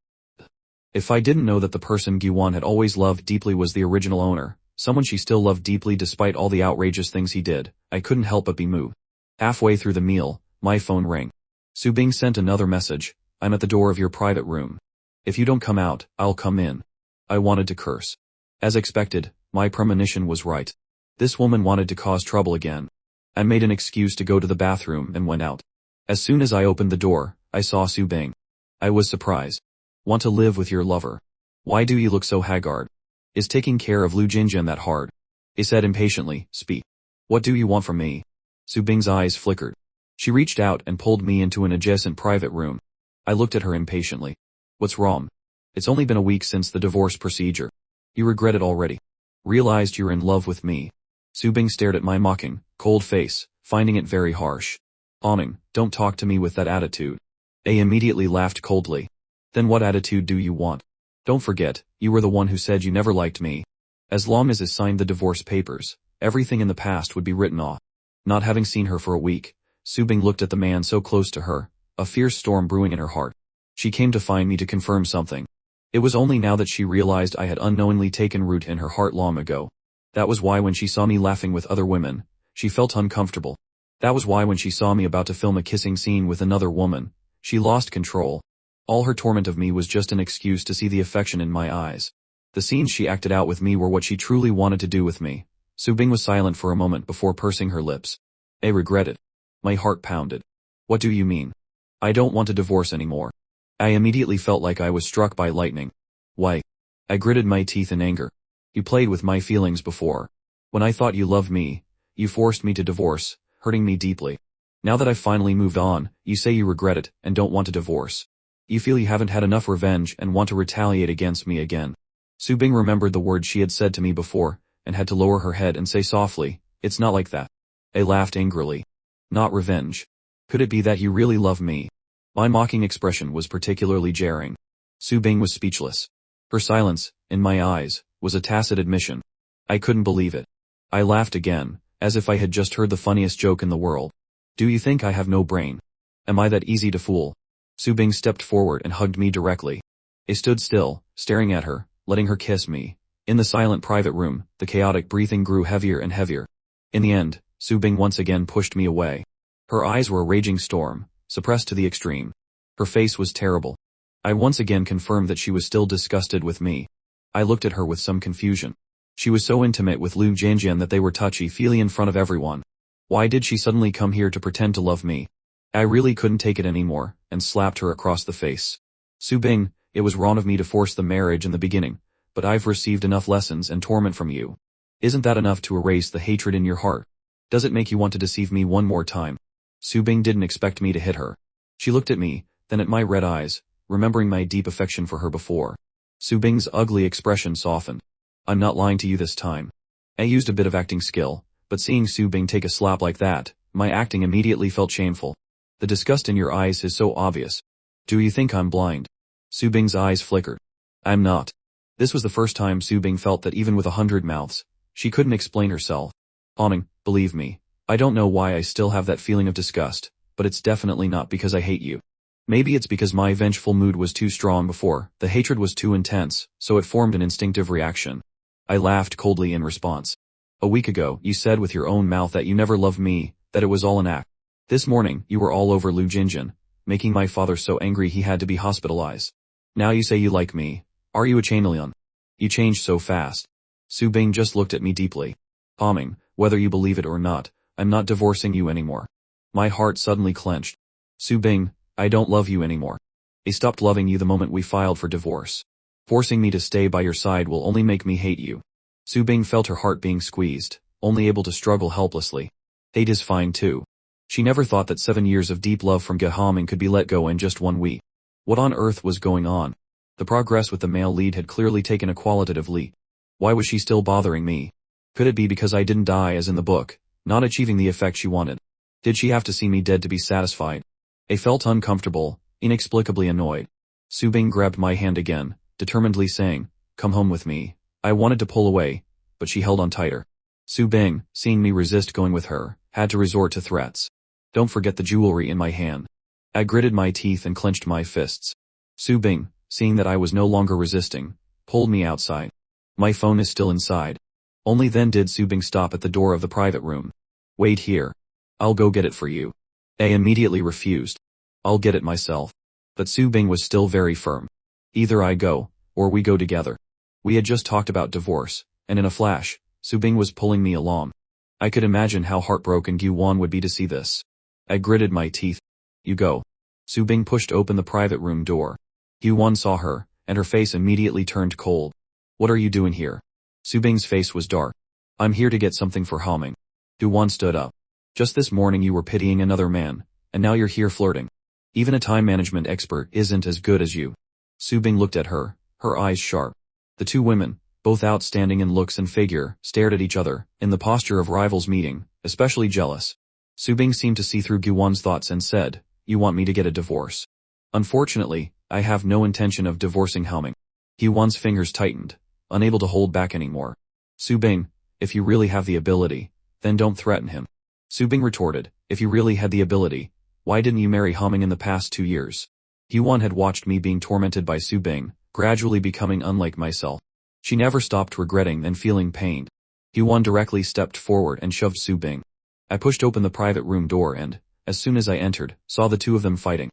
If I didn't know that the person Q1 had always loved deeply was the original owner, someone she still loved deeply despite all the outrageous things he did, I couldn't help but be moved. Halfway through the meal, my phone rang. Subing sent another message, I'm at the door of your private room. If you don't come out, I'll come in. I wanted to curse. As expected, my premonition was right. This woman wanted to cause trouble again. I made an excuse to go to the bathroom and went out. As soon as I opened the door, I saw Subing. I was surprised. Want to live with your lover? Why do you look so haggard? Is taking care of Lu Jinjian that hard? He said impatiently, speak. What do you want from me? Subing's eyes flickered. She reached out and pulled me into an adjacent private room. I looked at her impatiently. What's wrong? It's only been a week since the divorce procedure. You regret it already. Realized you're in love with me. Subing stared at my mocking, cold face, finding it very harsh. Awning, don't talk to me with that attitude. I immediately laughed coldly. Then what attitude do you want? Don't forget, you were the one who said you never liked me. As long as I signed the divorce papers, everything in the past would be written off. Not having seen her for a week, Subing looked at the man so close to her, a fierce storm brewing in her heart. She came to find me to confirm something. It was only now that she realized I had unknowingly taken root in her heart long ago. That was why when she saw me laughing with other women, she felt uncomfortable. That was why when she saw me about to film a kissing scene with another woman, she lost control. All her torment of me was just an excuse to see the affection in my eyes. The scenes she acted out with me were what she truly wanted to do with me. Subing was silent for a moment before pursing her lips. I regretted. My heart pounded. What do you mean? I don't want a divorce anymore. I immediately felt like I was struck by lightning. Why? I gritted my teeth in anger. You played with my feelings before. When I thought you loved me, you forced me to divorce, hurting me deeply. Now that I've finally moved on, you say you regret it and don't want a divorce. You feel you haven't had enough revenge and want to retaliate against me again. Subing remembered the words she had said to me before, and had to lower her head and say softly, it's not like that. I laughed angrily. Not revenge. Could it be that you really love me? My mocking expression was particularly jarring. Subing was speechless. Her silence, in my eyes, was a tacit admission. I couldn't believe it. I laughed again, as if I had just heard the funniest joke in the world. Do you think I have no brain? Am I that easy to fool? Subing stepped forward and hugged me directly. I stood still, staring at her, letting her kiss me. In the silent private room, the chaotic breathing grew heavier and heavier. In the end, Subing once again pushed me away. Her eyes were a raging storm, suppressed to the extreme. Her face was terrible. I once again confirmed that she was still disgusted with me. I looked at her with some confusion. She was so intimate with Lu Jinjian that they were touchy-feely in front of everyone. Why did she suddenly come here to pretend to love me? I really couldn't take it anymore, and slapped her across the face. Subing, it was wrong of me to force the marriage in the beginning, but I've received enough lessons and torment from you. Isn't that enough to erase the hatred in your heart? Does it make you want to deceive me one more time? Subing didn't expect me to hit her. She looked at me, then at my red eyes, remembering my deep affection for her before. Subing's ugly expression softened. I'm not lying to you this time. I used a bit of acting skill, but seeing Subing take a slap like that, my acting immediately felt shameful. The disgust in your eyes is so obvious. Do you think I'm blind? Subing's eyes flickered. I'm not. This was the first time Subing felt that even with 100 mouths, she couldn't explain herself. Awning, believe me, I don't know why I still have that feeling of disgust, but it's definitely not because I hate you. Maybe it's because my vengeful mood was too strong before, the hatred was too intense, so it formed an instinctive reaction. I laughed coldly in response. A week ago, you said with your own mouth that you never loved me, that it was all an act. This morning, you were all over Lu Jinjian, making my father so angry he had to be hospitalized. Now you say you like me. Are you a chameleon? You changed so fast. Subing just looked at me deeply. Awning, whether you believe it or not, I'm not divorcing you anymore. My heart suddenly clenched. Subing, I don't love you anymore. I stopped loving you the moment we filed for divorce. Forcing me to stay by your side will only make me hate you. Subing felt her heart being squeezed, only able to struggle helplessly. Hate is fine too. She never thought that 7 years of deep love from Gehaming could be let go in just 1 week. What on earth was going on? The progress with the male lead had clearly taken a qualitative leap. Why was she still bothering me? Could it be because I didn't die as in the book, not achieving the effect she wanted. Did she have to see me dead to be satisfied? I felt uncomfortable, inexplicably annoyed. Subing grabbed my hand again, determinedly saying, "Come home with me." I wanted to pull away, but she held on tighter. Subing, seeing me resist going with her, had to resort to threats. "Don't forget the jewelry in my hand." I gritted my teeth and clenched my fists. Subing, seeing that I was no longer resisting, pulled me outside. "My phone is still inside." Only then did Subing stop at the door of the private room. "Wait here. I'll go get it for you." I immediately refused. "I'll get it myself." But Subing was still very firm. "Either I go, or we go together." We had just talked about divorce, and in a flash, Subing was pulling me along. I could imagine how heartbroken Gyuwon would be to see this. I gritted my teeth. "You go." Subing pushed open the private room door. Gyuwon saw her, and her face immediately turned cold. "What are you doing here?" Subing's face was dark. "I'm here to get something for Haming." Gyuwon stood up. "Just this morning you were pitying another man, and now you're here flirting. Even a time management expert isn't as good as you." Subing looked at her, her eyes sharp. The two women, both outstanding in looks and figure, stared at each other, in the posture of rivals meeting, especially jealous. Subing seemed to see through Gyuwon's thoughts and said, "You want me to get a divorce?" "Unfortunately, I have no intention of divorcing Haming." Gyuwon's fingers tightened, unable to hold back anymore. "Subing, if you really have the ability, then don't threaten him." Subing retorted, "If you really had the ability, why didn't you marry Haming in the past 2 years?" Gyuwon had watched me being tormented by Subing, gradually becoming unlike myself. She never stopped regretting and feeling pained. Gyuwon directly stepped forward and shoved Subing. I pushed open the private room door and, as soon as I entered, saw the two of them fighting.